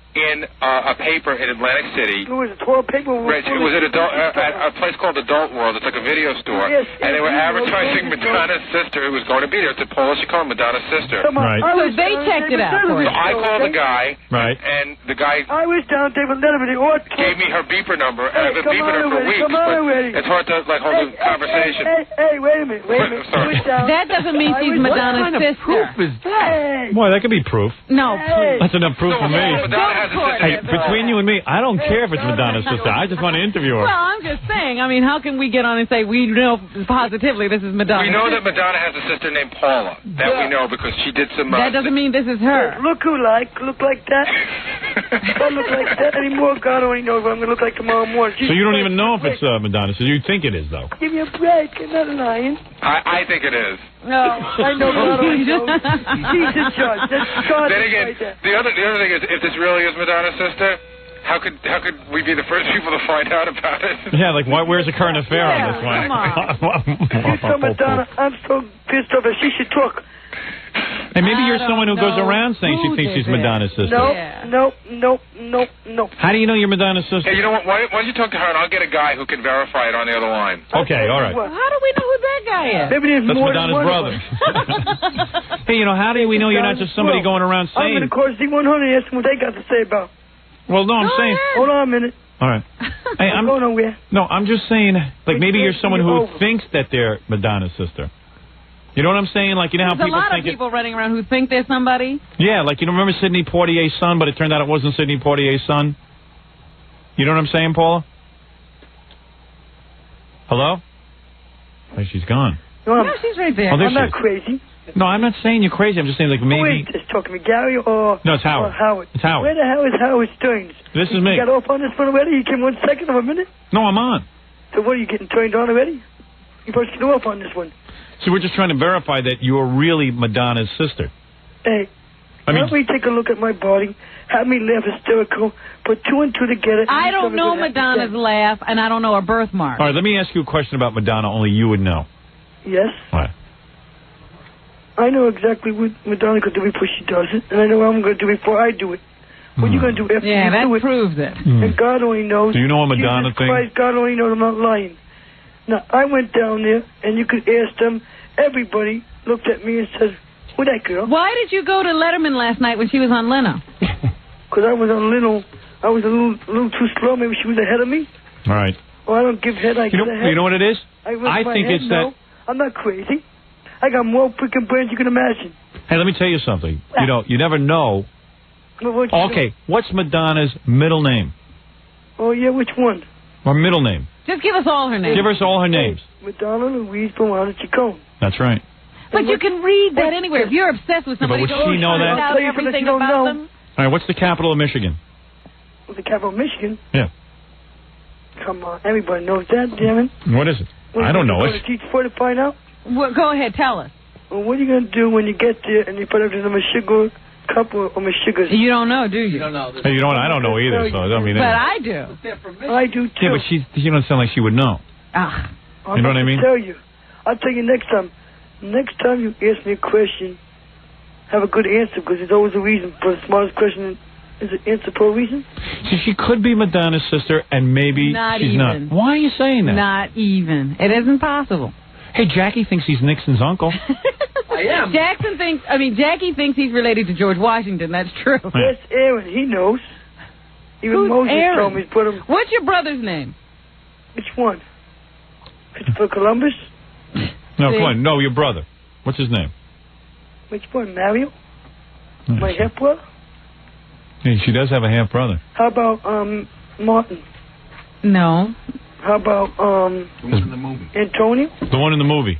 in a paper in Atlantic City. It was a toilet paper. Rich, it was at a place called Adult World. It's like a video store. Yes, and they were advertising Madonna's sister who was going to be there. It's a Paula Chacon, Madonna's sister. Right. So they checked it out for you. So I called the guy. Right. And the guy I was down David Letterman. gave me her beeper number. And I've been beeping her for weeks. But it's hard to hold a conversation. Hey, wait a minute. Sorry. That doesn't mean she's Madonna's sister. Proof is that? Boy, that could be proof. No, please. That's enough proof for me. Madonna has a sister. Hey, between you and me, I don't care if it's Madonna's sister. I just want to interview her. Well, I'm just saying. I mean, how can we get on and say we know positively this is Madonna? We know that Madonna has a sister named Paula. That we know because she did some... that doesn't mean this is her. Look like that. Don't look like that anymore. God only knows what I'm going to look like tomorrow morning. So you don't even know if it's Madonna. So you think it is, though. Give me a break. I'm not lying. I think it is. No, I know God only knows. He's the judge. That's God. Then again, the other thing is, if this really is Madonna's sister, how could we be the first people to find out about it? Yeah, like where's the current affair on this one? Come on. Madonna, I'm so pissed off that she should talk. Hey, maybe you're someone who goes around saying she thinks she's Madonna's sister. No. How do you know you're Madonna's sister? Hey, you know what? Why don't you talk to her and I'll get a guy who can verify it on the other line. Okay, all right. How do we know who that guy is? That's Madonna's brother. Hey, how do we know you're not just somebody going around saying... I'm going to call Z100 and ask them what they got to say about. Well, no, I'm saying... Hold on a minute. All right. Hey, I'm going nowhere. No, I'm just saying, like, maybe you're someone who thinks that they're Madonna's sister. You know what I'm saying? Like, you know how There's people a lot of people running around who think they're somebody. Yeah, like, remember Sidney Poitier's son, but it turned out it wasn't Sidney Poitier's son? You know what I'm saying, Paula? Hello? Hey, she's gone. No, she's right there. I'm not crazy. No, I'm not saying you're crazy. I'm just saying, like, maybe... Wait, just talking to Gary or... No, it's Howard. Or Howard. It's Howard. Where the hell is Howard Stearns? This is me. You got off on this one already? You came 1 second of a minute? No, I'm on. So what, are you getting turned on already? You're supposed to get off on this one. So we're just trying to verify that you're really Madonna's sister. Hey, why don't we take a look at my body, have me laugh hysterical, put 2 and 2 together... I don't know Madonna's laugh, and I don't know her birthmark. All right, let me ask you a question about Madonna only you would know. Yes? All right. I know exactly what Madonna could do before she does it, and I know what I'm going to do before I do it. What are you going to do after you do it? Yeah, that proves it. And God only knows. Do you know a Madonna thing? Christ, God only knows I'm not lying. Now, I went down there, and you could ask them. Everybody looked at me and said, "Who that girl?" Why did you go to Letterman last night when she was on Leno? Because I was a little too slow. Maybe she was ahead of me. All right. Well, I don't give head. I give head. You know what it is? I think it's that. I'm not crazy. I got more freaking brains you can imagine. Hey, let me tell you something. You never know. Okay, what's Madonna's middle name? Oh, yeah, which one? Or middle name? Just give us all her names. Give us all her names. Madonna Louise Bowana Chacon. That's right. But you can read that anywhere. If you're obsessed with somebody, but would she know that? Out everything about them. All right, what's the capital of Michigan? The capital of Michigan? Yeah. Come on, everybody knows that, damn it. What is it? I don't know it. Teach for to find out? Well, go ahead, tell us. Well, what are you going to do when you get there and you put everything in a sugar cup or a sugar? You don't know, do you? You don't know. Hey, you don't. I don't know either. So I mean. But I do. I do too. Yeah, but she don't sound like she would know. Ah. You know what I mean? I'll tell you next time. Next time you ask me a question, have a good answer because there's always a reason for the smartest question. Is it answer for a reason? So she could be Madonna's sister, and maybe she's not. Why are you saying that? Not even. It isn't possible. Hey, Jackie thinks he's Nixon's uncle. I am. Jackie thinks he's related to George Washington. That's true. Yes, Aaron. He knows. Even Who's Moses Aaron? told me to put him. What's your brother's name? Which one? Christopher Columbus? No, come on. No, your brother. What's his name? Which one? Mario? My half brother? Hey, she does have a half brother. How about Martin? No. How about The one in the movie. Antonio? The one in the movie.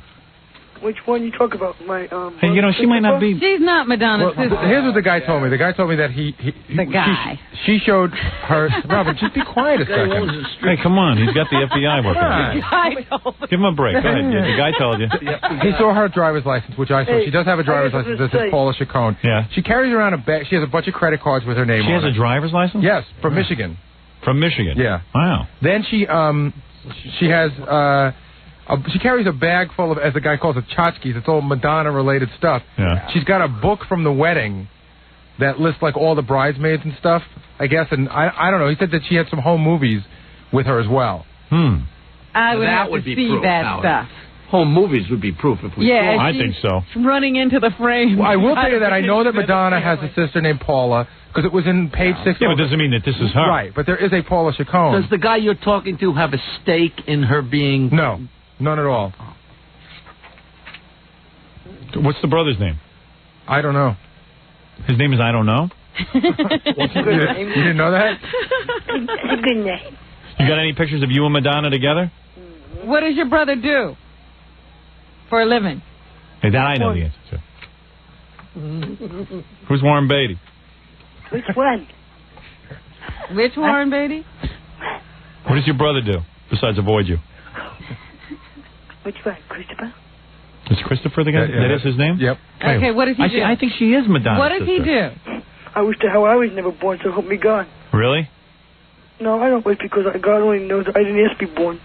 Which one you talk about? My Hey, you know, she might not be... She's not Madonna's sister. Here's what the guy told me. The guy told me that The guy. She showed her... Robert, just be quiet a second. Hey, come on. He's got the FBI working. Give him a break. Go ahead. Yeah, the guy told you. He saw her driver's license, which I saw. She does have a driver's license. This is Paula Chacon. Yeah. She carries around a bag. She has a bunch of credit cards with her name on it. She has a driver's license? Yes, from Michigan. From Michigan? Yeah. Wow. Then she has... she carries a bag full of, as the guy calls it, tchotchkes. It's all Madonna-related stuff. Yeah. She's got a book from the wedding that lists, like, all the bridesmaids and stuff, I guess. And I don't know. He said that she had some home movies with her as well. I would have to see that stuff. Home movies would be proof if we Yeah, I think so. Running into the frame. Well, I will tell you that I know that Madonna has a sister named Paula, because it was in page 6. Yeah, but it doesn't mean that this is her. Right, but there is a Paula Chacon. Does the guy you're talking to have a stake in her being... No, none at all. What's the brother's name? I don't know. His name is I don't know? You didn't know that? It's a good name. You got any pictures of you and Madonna together? What does your brother do for a living? Hey, that I know the answer to. Who's Warren Beatty? Which one? Which Warren Beatty? What does your brother do besides avoid you? Which one? Christopher? Is Christopher the guy? That is his name? Yep. Okay, what does he do? I think she is Madonna's What does he sister. do? I wish the hell I was never born, so help me God. Really? No, I don't wish because God only knows I didn't ask to be born.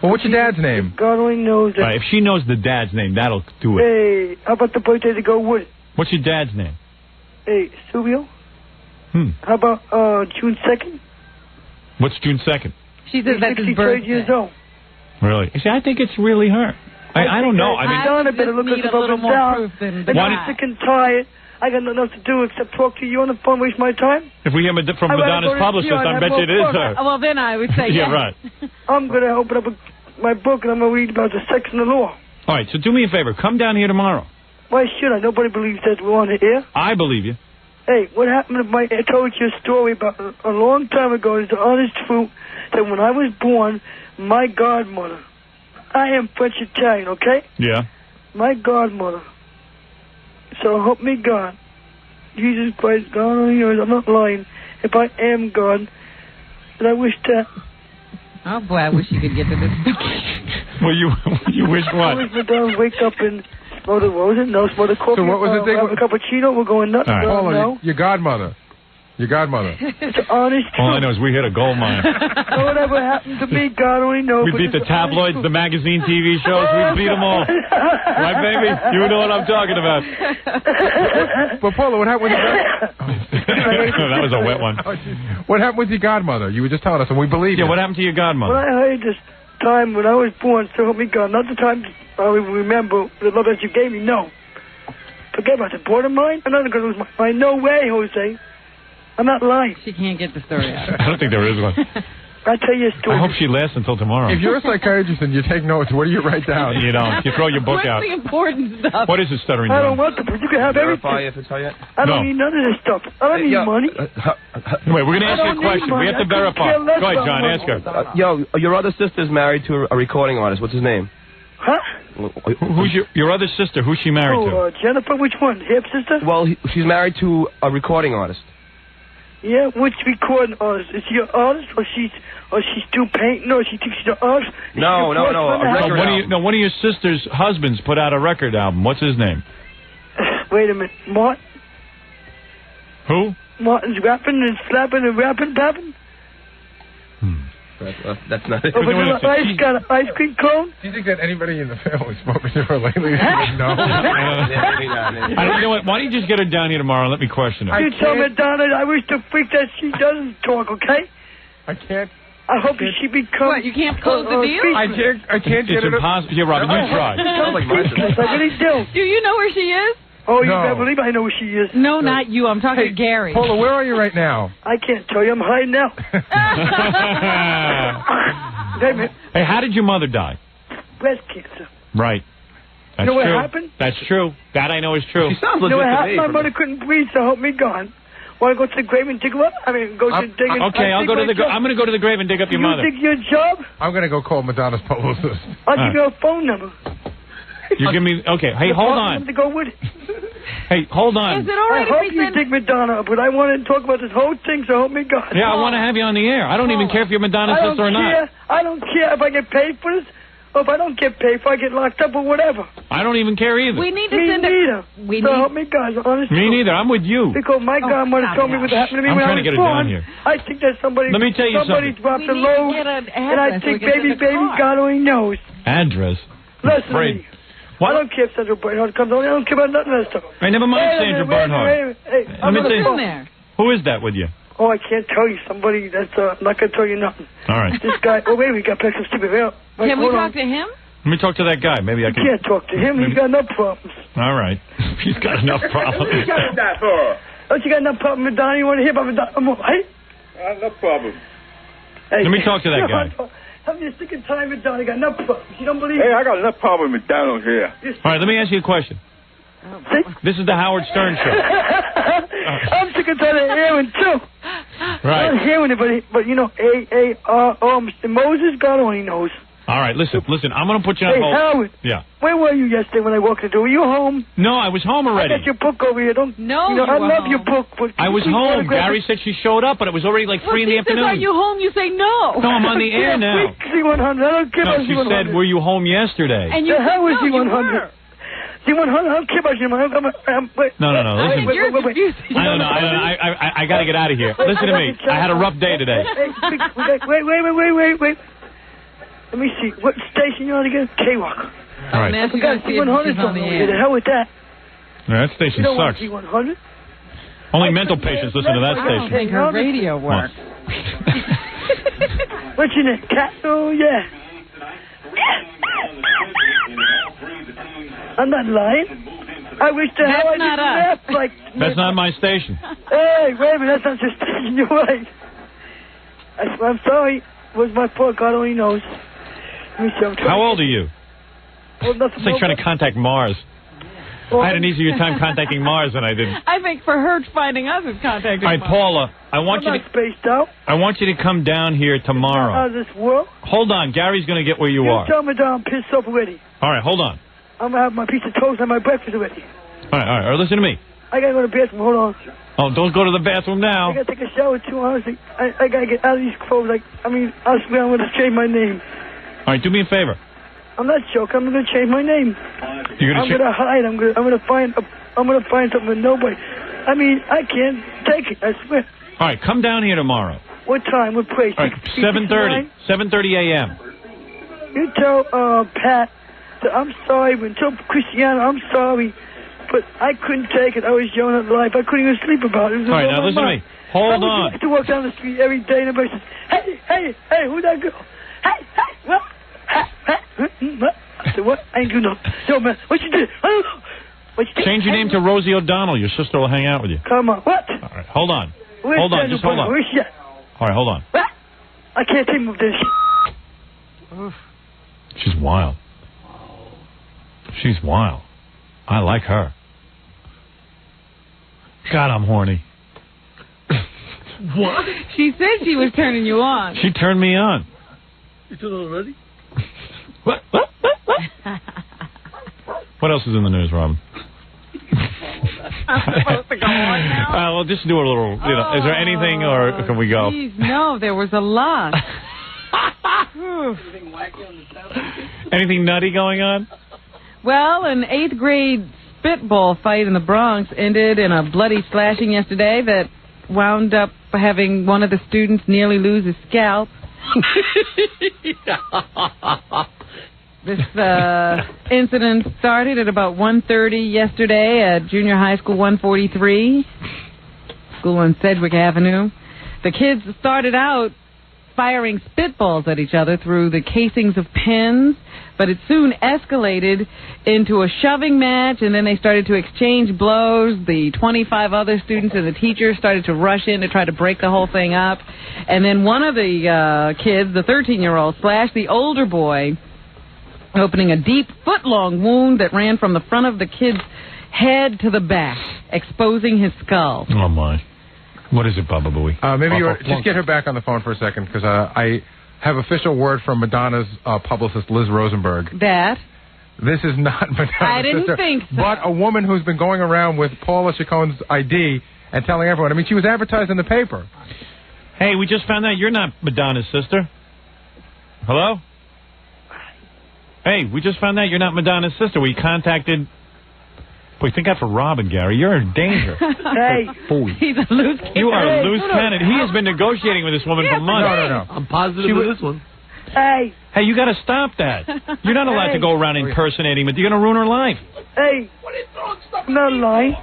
Well, what's your dad's name? God only knows that. Right, if she knows the dad's name, that'll do it. Hey, how about the birthday to go with it? What's your dad's name? Hey, Silvio? How about June 2nd? What's June 2nd? She says that's his 63 birthday. years old. Really? You see, I think it's really her. I don't know. I mean, Madonna better look need us a up little and more down. proof than And the I'm guy. sick and tired. I got nothing else to do except talk to you on the phone, waste my time. if we hear from Madonna's publicist, I bet you it is her. Well, then I would say Yeah, yes. right. I'm going to open up my book and I'm going to read about the sex and the law. All right, so do me a favor. Come down here tomorrow. Why should I? Nobody believes that we're on the air. I believe you. Hey, what happened if I told you a story about a long time ago? It's the honest truth that when I was born, my godmother, I am French Italian, okay? Yeah. My godmother. So help me God. Jesus Christ, God only knows I'm not lying. If I am God, and I wish that. Oh boy, I wish you could get to this. Well, you wish I what? wish Madonna wake up and smell the roses, no, smell the coffee. So what was the thing? Have a cappuccino, we're going nuts. All right. Paula, No. your godmother. Your godmother. It's honest truth. All I know is we hit a gold mine. Whatever happened to me, God only knows. We beat the tabloids, the magazine, TV shows. We beat them all. Right, baby? You know what I'm talking about. But Paula, what happened with That was a wet one. What happened with your godmother? You were just telling us, and we believe you. Yeah, what happened to your godmother? When I heard this time when I was born, so help me God, not the time I remember the love that you gave me, no. Forget about the born of mine. I'm not going to lose my mind. No way, Jose. I'm not lying. She can't get the story out. I don't think there is one. I'll tell you a story. I hope she lasts until tomorrow. If you're a psychiatrist and you take notes, what do you write down? You don't. You throw your book What's out. the important stuff? What is it, Stuttering I John? don't want the proof. You can have Verify everything. if it's her yet? I don't need none of this stuff. I don't need money. Wait, we're going to ask you a question. We have to verify. Go ahead, John. Ask her. Your other sister's married to a recording artist. What's his name? Huh? Who's your other sister? Who's she married to? Jennifer, which one? Half sister? Well, she's married to a recording artist. Yeah, which recording artist? Is she an artist, or she's still painting, or she thinks she's an artist? No. One of your sister's husbands put out a record album. What's his name? Wait a minute, Martin. Who? Martin's rapping and slapping and rapping, papping. That's not it. Over there, got an ice cream cone. Do you think that anybody in the family spoken to her lately? No. I don't know what. Why don't you just get her down here tomorrow and let me question her? You tell Madonna I wish the freak that she doesn't talk, okay? I can't. I hope that she becomes... What, you can't close the deal? I can't get it. It's impossible. Yeah, Robin, you try. I really do. Do you know where she is? Oh, you better believe I know where she is. No, not you. I'm talking to Gary. Paula, where are you right now? I can't tell you. I'm hiding out. Hey, how did your mother die? Breast cancer. Right. That's You know true. what happened? That's true. That I know is true. She sounds You know legit what to happened? me. My mother couldn't breathe, so help me God. Want to go to the grave and dig her up? I mean, go to dig and... Okay, I'll go to the... I'm going to go to the grave and dig up your mother. You dig your job? I'm going to go call Madonna's publicist. I'll give you a phone number. You give me... Okay, hey, hold on. To go with it. Hey, hold on. Is it all right I hope you dig Madonna up, but I want to talk about this whole thing, so help me God. Yeah, I want to have you on the air. I don't even care if you're Madonna's sister or not. I don't care if I get paid for this, or if I don't get paid, if I get locked up or whatever. I don't even care either. We need to Me send neither. We so need... help me God, honestly. Me neither. I'm with you. Because my godmother told me what happened to me I'm when I trying was to get it born. down here. I think that somebody... Let me tell you somebody something. dropped a load, and I think baby, God only knows. Address? Listen to me. What? I don't care if Sandra Bernhardt comes on. I don't care about nothing else. Hey, never mind Sandra Bernhardt. Hey, I'm Let me on the phone. there. Who is that with you? Oh, I can't tell you. Somebody that's I'm not going to tell you nothing. All right. This guy... Oh, wait, we got to pack some stupid mail. Can we talk to him? Let me talk to that guy. Maybe I can... You can't talk to him. He's got enough problems. All right. He's got enough problems. What you got that for? Don't you got enough problem, Madonna? You want to hear about Madonna? Hey? No problem. Hey, Let me talk to that guy. I'm just sick and tired of Madonna. Got enough problems. You don't believe Hey, I got enough problem with McDonald's here. All right, let me ask you a question. This is the Howard Stern Show. I'm sick and tired of hearing, too. Right. I'm not hearing it, but you know, A-A-R-O, Mr. Moses, God only knows. All right, listen. I'm going to put you on Hey, hold. Howard. Yeah. Where were you yesterday when I walked into? Were you home? No, I was home already. I got your book over here. No, you know, you I were love home. your book. But I was home. Gary said she showed up, but it was already like 3 in the afternoon. Are you home? You say no. No, I'm on the air now. C100. I don't care about she C100. said, were you home yesterday? And you the hell was said, no, C100? C100. I don't care about C100. No. Listen. You're confused. I got to get out of here. Listen to me. I had a rough day today. Wait. Let me see. What station you on again? K-Rock. All right. Nancy, got C100 on the air. The hell with that? Yeah, that station You don't want sucks. C100? Only mental patients listen to that I don't station. think her radio works. What's your name? Cat? Oh, yeah. I'm not lying. I wish the hell I didn't laugh like... That's not my station. Hey, wait a minute. That's not your station. You're right. I'm sorry. It was my fault. God only knows. Let me see. How old are you? Well, it's like trying to contact Mars. I had an easier time contacting Mars than I did. I think for her finding us is contacting All right, Mars. Paula, I want I'm you not spaced out. I want you to come down here tomorrow. Out of this world. Hold on, Gary's going to get where you are. Tell me I'm pissed off already. All right, hold on. I'm going to have my piece of toast and my breakfast already. All right, listen to me. I got to go to the bathroom. Hold on. Oh, don't go to the bathroom now. I got to take a shower too, honestly. I got to get out of these clothes. I swear I'm going to change my name. All right, do me a favor. I'm not joking. I'm going to change my name. You're I'm going to hide. I'm going to find something with nobody. I mean, I can't take it. I swear. All right, come down here tomorrow. What time? What place? All right, 7:30. 7:30 a.m. You tell Pat that I'm sorry. Tell Christiana I'm sorry. But I couldn't take it. I was young at life. I couldn't even sleep about it. All right, now listen to me. Hold on. I used to walk down the street every day and everybody says, hey, who's that girl? Hey, what? What? I said, what? I ain't do nothing. Yo, man, what you did? I don't know. What you did? Change your name to Rosie O'Donnell. Your sister will hang out with you. Come on. What? All right, hold on. Where's Hold on, just hold on. Where's she at? All right, hold on. What? I can't take move this. She's wild. She's wild. I like her. God, I'm horny. What? She said she was turning you on. She turned me on. You turned on already? What? What else is in the news, Robin? I'm supposed to go on now? Well, just do a little, is there anything, or can we go? Geez, no, there was a lot. Anything nutty going on? Well, an 8th grade spitball fight in the Bronx ended in a bloody slashing yesterday that wound up having one of the students nearly lose his scalp. This incident started at about 1:30 yesterday at Junior High School 143, school on Sedgwick Avenue. The kids started out firing spitballs at each other through the casings of pens, but it soon escalated into a shoving match, and then they started to exchange blows. The 25 other students and the teachers started to rush in to try to break the whole thing up. And then one of the kids, the 13-year-old, slashed the older boy, opening a deep foot-long wound that ran from the front of the kid's head to the back, exposing his skull. Oh, my. What is it, Baba Booey? Maybe just get her back on the phone for a second, because I have official word from Madonna's publicist, Liz Rosenberg. That? This is not Madonna's I didn't sister, think so. But a woman who's been going around with Paula Chacon's ID and telling everyone. I mean, she was advertised in the paper. Hey, we just found out you're not Madonna's sister. Hello? Hey, we just found out you're not Madonna's sister. We contacted... Boy, think out for Robin, Gary. You're in danger. Hey. He's a loose cannon. You are a loose cannon. He has been negotiating with this woman for months. No. I'm positive of this one. Hey. Hey, you got to stop that. You're not allowed to go around impersonating, but you're going to ruin her life. Hey. I'm not lying.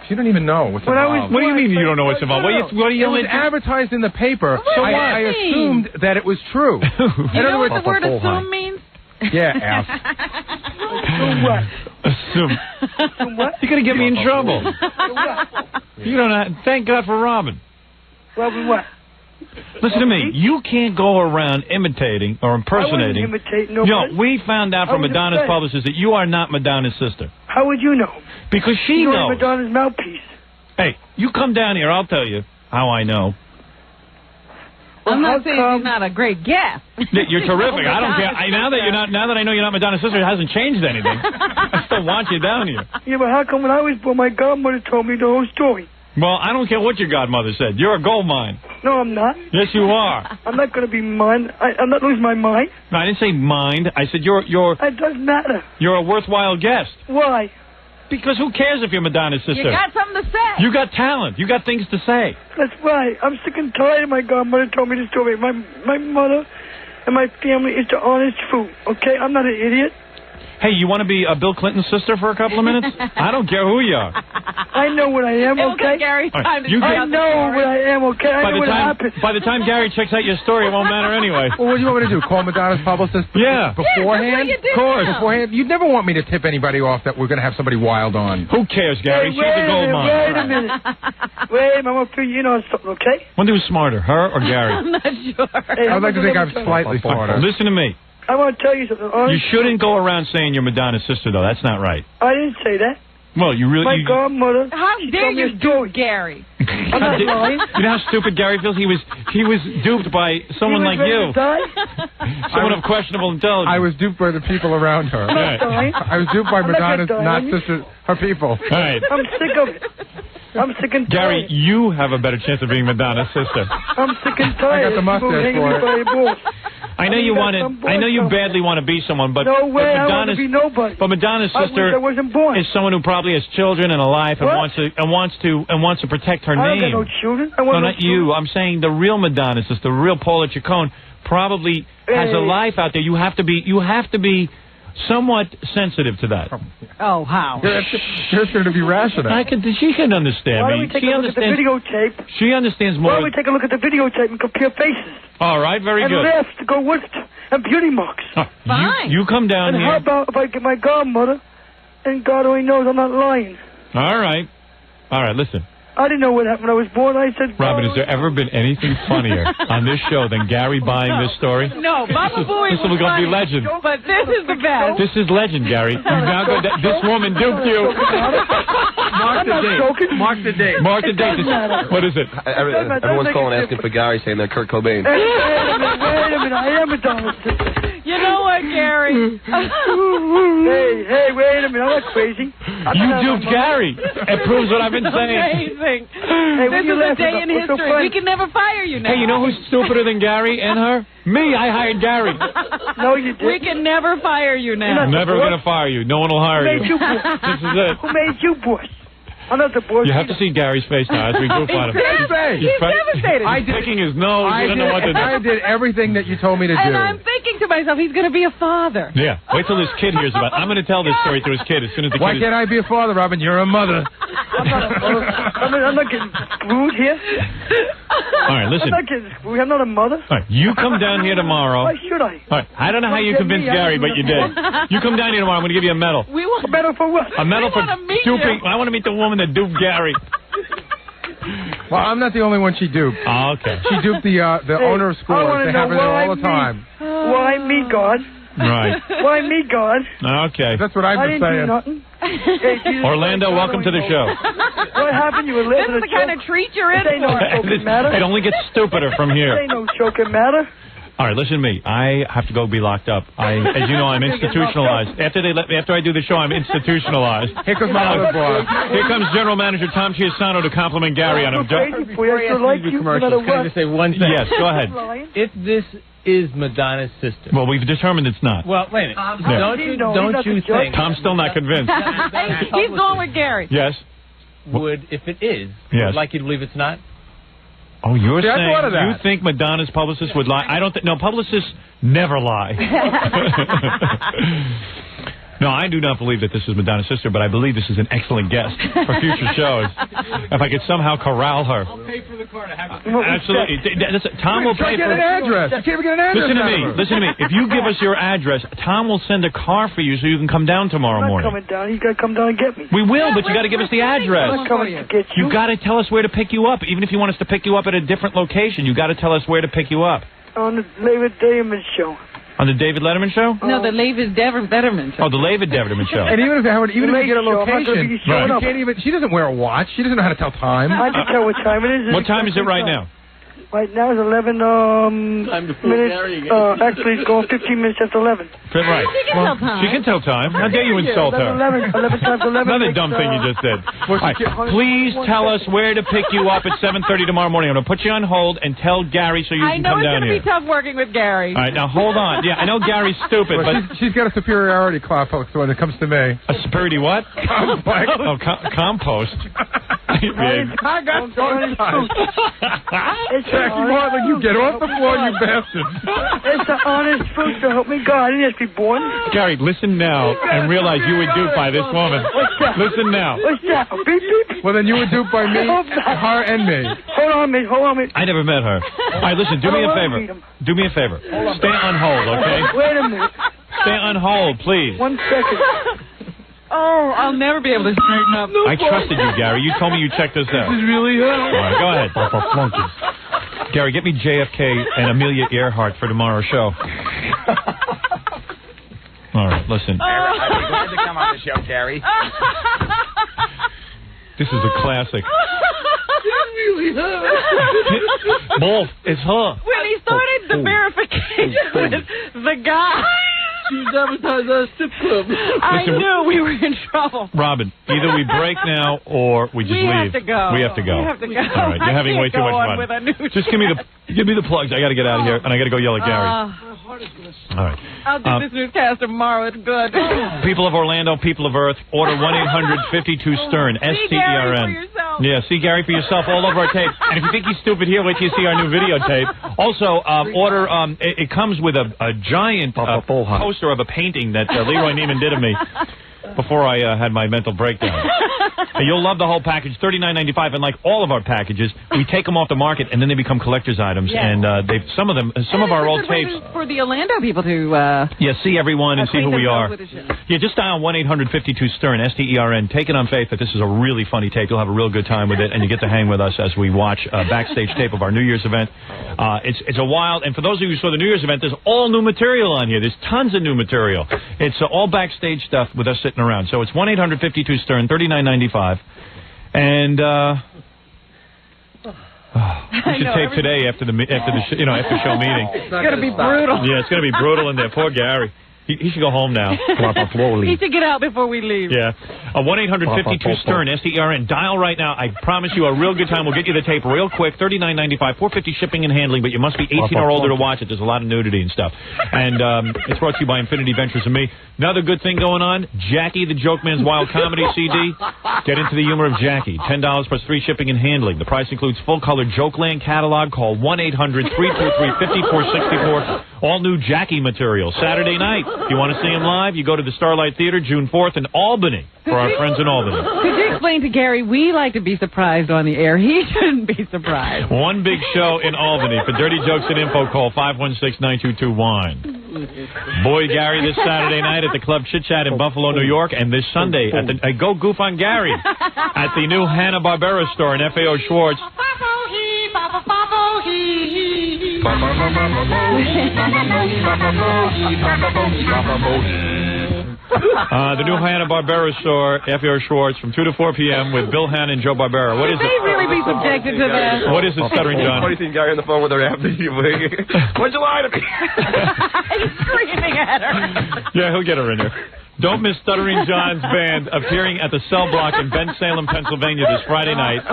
She don't even know what's involved. What do you mean you don't know what's involved? What are you it was advertised in the paper, so I assumed that it was true. You know what the word assume means? Yeah, Alf. Assume what? Assume. Assume what? You're going to get me in trouble. You don't have, thank God for Robin. Robin what? Listen to me. You can't go around imitating or impersonating. I wouldn't imitate nobody. No, we found out from Madonna's publicist that you are not Madonna's sister. How would you know? Because she knows. You're Madonna's mouthpiece. Hey, you come down here. I'll tell you how I know. I'm not saying she's not a great guest. You're terrific. I don't care. Now that I know you're not Madonna's sister, it hasn't changed anything. I still want you down here. Yeah, but how come when I was born, my godmother told me the whole story? Well, I don't care what your godmother said. You're a gold mine. No, I'm not. Yes, you are. I'm not going to be mine. I'm not losing my mind. No, I didn't say mind. I said you're. It doesn't matter. You're a worthwhile guest. Why? Because who cares if you're Madonna's sister? You got something to say. You got talent. You got things to say. That's right. I'm sick and tired of my godmother told me the story. My mother and my family is the honest food. Okay, I'm not an idiot. Hey, you want to be Bill Clinton's sister for a couple of minutes? I don't care who you are. I know what I am, okay? Gary, I know what I am, okay? I know what happened. By the time Gary checks out your story, it won't matter anyway. Well, what do you want me to do? Call Madonna's publicist beforehand? Yeah, of course. Beforehand. You'd never want me to tip anybody off that we're going to have somebody wild on. Who cares, Gary? She's a gold mine. Wait a minute. Wait, I'm going to figure you know something, okay? One who's smarter, her or Gary? I'm not sure. Hey, I'd like to think I'm slightly smarter. Listen to me. I want to tell you something. You shouldn't go around saying you're Madonna's sister, though. That's not right. I didn't say that. Well, you really... My godmother... How dare you do Gary? I'm not lying. You know how stupid Gary feels? He was duped by someone like you. Someone of questionable intelligence. I was duped by the people around her. I was duped by Madonna's not sister, her people. All right. I'm sick of it. I'm sick and tired. Gary, you have a better chance of being Madonna's sister. I'm sick and tired. I got the mustache for it. I know you want to. I know you badly want to be someone, but no way. I want to be nobody. But Madonna's sister I wasn't born. is someone who probably has children and a life and wants to protect her name. I don't got no children. No, not you. I'm saying the real Madonna sister, the real Paula Chacon, probably has a life out there. You have to be somewhat sensitive to that. Oh, how? You're going to be rational. She can understand Why don't me. we take a look at the videotape? She understands more. Why don't we take a look at the videotape and compare faces? All right, very good. And left to go with and beauty marks. Fine. You come down here. And how about if I get my godmother, and God only knows I'm not lying. All right, listen. I didn't know what happened when I was born. I said, Robin, has there ever been anything funnier on this show than Gary buying this story? No, Baba Booey This is going to be legend. But this is the best. This is legend, Gary. This woman duped you. Mark the date. Mark the date. What is it? Everyone's calling asking for Gary, saying they're Kurt Cobain. Wait a minute. I am a Madonna. You know what, Gary? Hey, wait a minute. I'm not crazy. You duped Gary. It proves what I've been saying. Hey, this is a day in history. We can never fire you now. Hey, you know who's stupider than Gary and her? Me. I hired Gary. No, you didn't. We can never fire you now. Never going to fire you. No one will hire you. Who made you boss? This is it. Who made you boss? I'm not the boss. You have to see Gary's face now as we goof on him. He's devastated. He's picking his nose. I don't know what to do. I did everything that you told me to do. And I'm thinking to myself, he's going to be a father. Yeah. Wait till this kid hears about it. I'm going to tell this story to his kid as soon as the kid Why can't I be a father, Robin? You're a mother. I'm not getting screwed here. All right, listen. We have not a mother. All right, you come down here tomorrow. Why should I? All right, I don't know how you convinced Gary, but you did. You come down here tomorrow. I'm going to give you a medal. We want a medal for what? A medal for duping. I want to meet the woman that duped Gary. Well, I'm not the only one she duped. Oh, okay. She duped the owner of Scores. They happen all the time. Why me, God? Right. Why me, God? Okay. That's what I've been saying. I didn't do nothing. Orlando, welcome to the show. What happened? You were living This is the kind of treat you're in for. Ain't no joking matter. It only gets stupider from here. Ain't no joking matter. All right, listen to me. I have to go be locked up. As you know, I'm institutionalized. After I do the show, I'm institutionalized. Here comes my other boss. Here comes General Manager Tom Chiasano to compliment Gary on him. Commercials. Can I just say one thing? Yes, go ahead. If this is Madonna's sister. Well, we've determined it's not. Well, wait a minute. Don't you think? Tom's still not convinced. He's going with Gary. Yes. If it is, yes. would like you to believe it's not? Oh, you're saying you think Madonna's publicist would lie? I don't think. No, publicists never lie. No, I do not believe that this is Madonna's sister, but I believe this is an excellent guest for future shows. If I could somehow corral her. I'll pay for the car to have it. Absolutely. Tom will pay for an address. You can't even get an address. Listen to me. If you give us your address, Tom will send a car for you so you can come down tomorrow morning. I'm not coming down. You got to come down and get me. We will, but you got to give us the address. I'm not coming to get you. You got to tell us where to pick you up. Even if you want us to pick you up at a different location, you got to tell us where to pick you up. On the David Letterman show. On the David Letterman show? No, the David Letterman show. Oh, the David Letterman show. And even if we get a location, you can't even. She doesn't wear a watch. She doesn't know how to tell time. I can tell what time it is. What time is it right now? Right now it's 11 minutes. Actually, it's going 15 minutes after 11. Right. She can tell time. She can tell time. How dare you insult her? 11 times 11. Another dumb thing you just did. Right. Please tell us where to pick you up at 7:30 tomorrow morning. I'm going to put you on hold and tell Gary so you can come down here. I know it's going to be tough working with Gary. All right, now hold on. Yeah, I know Gary's stupid, well, but she's got a superiority complex when it comes to me. A superiority what? Compost. I got so Jackie Martin, you get off the floor, you bastard. It's the honest truth to help me God. I didn't have to be born. Gary, listen now and realize you were duped by this woman. Listen now. What's that? Beep, beep. Well, then you were duped by me, her, and me. Hold on, mate. I never met her. All right, listen, do me a favor. Do me a favor. Stay on hold, okay? Wait a minute. Stay on hold, please. 1 second. Oh, I'll never be able to straighten up. I trusted you, Gary. You told me you checked this out. This is really hard. All right, go ahead. Gary, get me JFK and Amelia Earhart for tomorrow's show. All right, listen. I'd be glad to come on the show, Gary. This is a classic. It's really hard. Both. It's her. When he started the verification with the guy. She sabotaged our strip club. I knew we were in trouble. Robin, either we break now or we just leave. We have to go. We have to go. We have to go. All right, you're having way too much fun. Just give me the plugs. I got to get out of here, and I got to go yell at Gary. All right. I'll do this newscast tomorrow. It's good. People of Orlando, people of Earth, order 1-800-52-STERN, S-T-E-R-N. Yeah, see Gary for yourself all over our tape. And if you think he's stupid here, wait till you see our new videotape. Also, order, it comes with a giant poster of a painting that Leroy Neiman did of me before I had my mental breakdown. And you'll love the whole package, $39.95. And like all of our packages, we take them off the market and then they become collector's items. Yes. And some of our old tapes for the Orlando people to see everyone and see who we are. Yeah, just dial 1-800-52-STERN, S-T-E-R-N. Take it on faith that this is a really funny tape. You'll have a real good time with it, and you get to hang with us as we watch a backstage tape of our New Year's event. It's a wild, and for those of you who saw the New Year's event, there's all new material on here. There's tons of new material. It's all backstage stuff with us sitting around. So it's 1-800-52-STERN, $39.95. And we should tape today after the show meeting. It's going to be brutal. Yeah, it's going to be brutal in there. Poor Gary. He should go home now. He should get out before we leave. Yeah. 1-800-52-STERN, S-T-E-R-N. Dial right now. I promise you a real good time. We'll get you the tape real quick. $39.95, $4.50 shipping and handling, but you must be 18 or older to watch it. There's a lot of nudity and stuff. And it's brought to you by Infinity Ventures and me. Another good thing going on, Jackie the Joke Man's Wild Comedy CD. Get into the humor of Jackie. $10 plus free shipping and handling. The price includes full-color Jokeland catalog. Call 1-800-323-5464. All new Jackie material. Saturday night. If you want to see him live, you go to the Starlight Theater June 4th in Albany for our friends in Albany. Could you explain to Gary, we like to be surprised on the air. He shouldn't be surprised. One big show in Albany. For dirty jokes and info, call 516-922-WINE. Boy Gary this Saturday night at the Club Chit Chat in Buffalo, New York, and this Sunday at the Go Goof on Gary at the new Hanna-Barbera store in FAO Schwartz. The new Hanna-Barbera store, FAO Schwartz, from 2 to 4 p.m. with Bill Hanna and Joe Barbera. What is it? They really be subjected to that. What is it, Stuttering John? Funny seeing Gary on the phone with her after you. What'd you lie to me? He's screaming at her. Yeah, he'll get her in there. Don't miss Stuttering John's band appearing at the Cell Block in Bensalem, Pennsylvania this Friday night.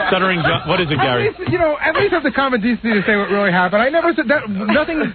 Stuttering John, what is it, Gary? At least have the common decency to say what really happened. I never said that. Nothing.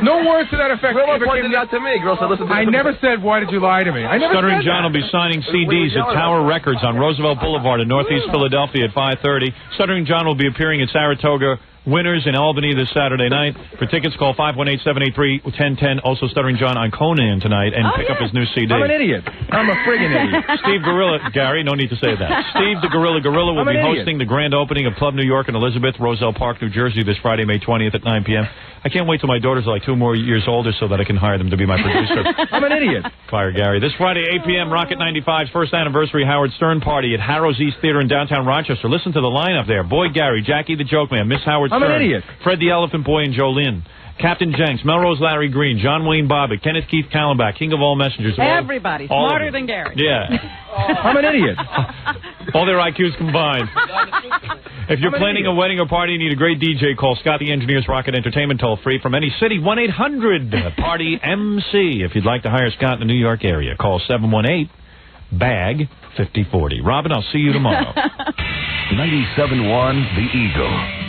No words to that effect. Girl pointed it out to me. Girl said, listen to I never said, why did you lie to me? I never Stuttering said John will be signing CDs at Tower Records on Roosevelt Boulevard in Northeast Philadelphia at 5:30. Stuttering John will be appearing at Saratoga Winners in Albany this Saturday night. For tickets, call 518-783-1010. Also, Stuttering John on Conan tonight and pick up his new CD. I'm an idiot. I'm a friggin' idiot. Steve Gorilla, Gary, no need to say that. Steve the Gorilla will be hosting the grand opening of Club New York in Elizabeth, Roselle Park, New Jersey this Friday, May 20th at 9 p.m. I can't wait till my daughters are like 2 more years older so that I can hire them to be my producer. I'm an idiot. Fire Gary. This Friday, 8 p.m., Rocket 95's first anniversary Howard Stern party at Harrow's East Theater in downtown Rochester. Listen to the lineup there. Boy Gary, Jackie the Joke Man, Miss Howard Stern. I'm an idiot. Fred the Elephant Boy and Jolene. Captain Jenks, Melrose Larry Green, John Wayne Bobbitt, Kenneth Keith Callenbach, King of All Messengers. Everybody. Smarter than Gary. Yeah. I'm an idiot. All their IQs combined. If you're planning a wedding or party and need a great DJ, call Scott the Engineer's Rocket Entertainment toll-free from any city, 1-800-PARTY-MC. If you'd like to hire Scott in the New York area, call 718-BAG-5040. Robin, I'll see you tomorrow. 97.1 The Eagle.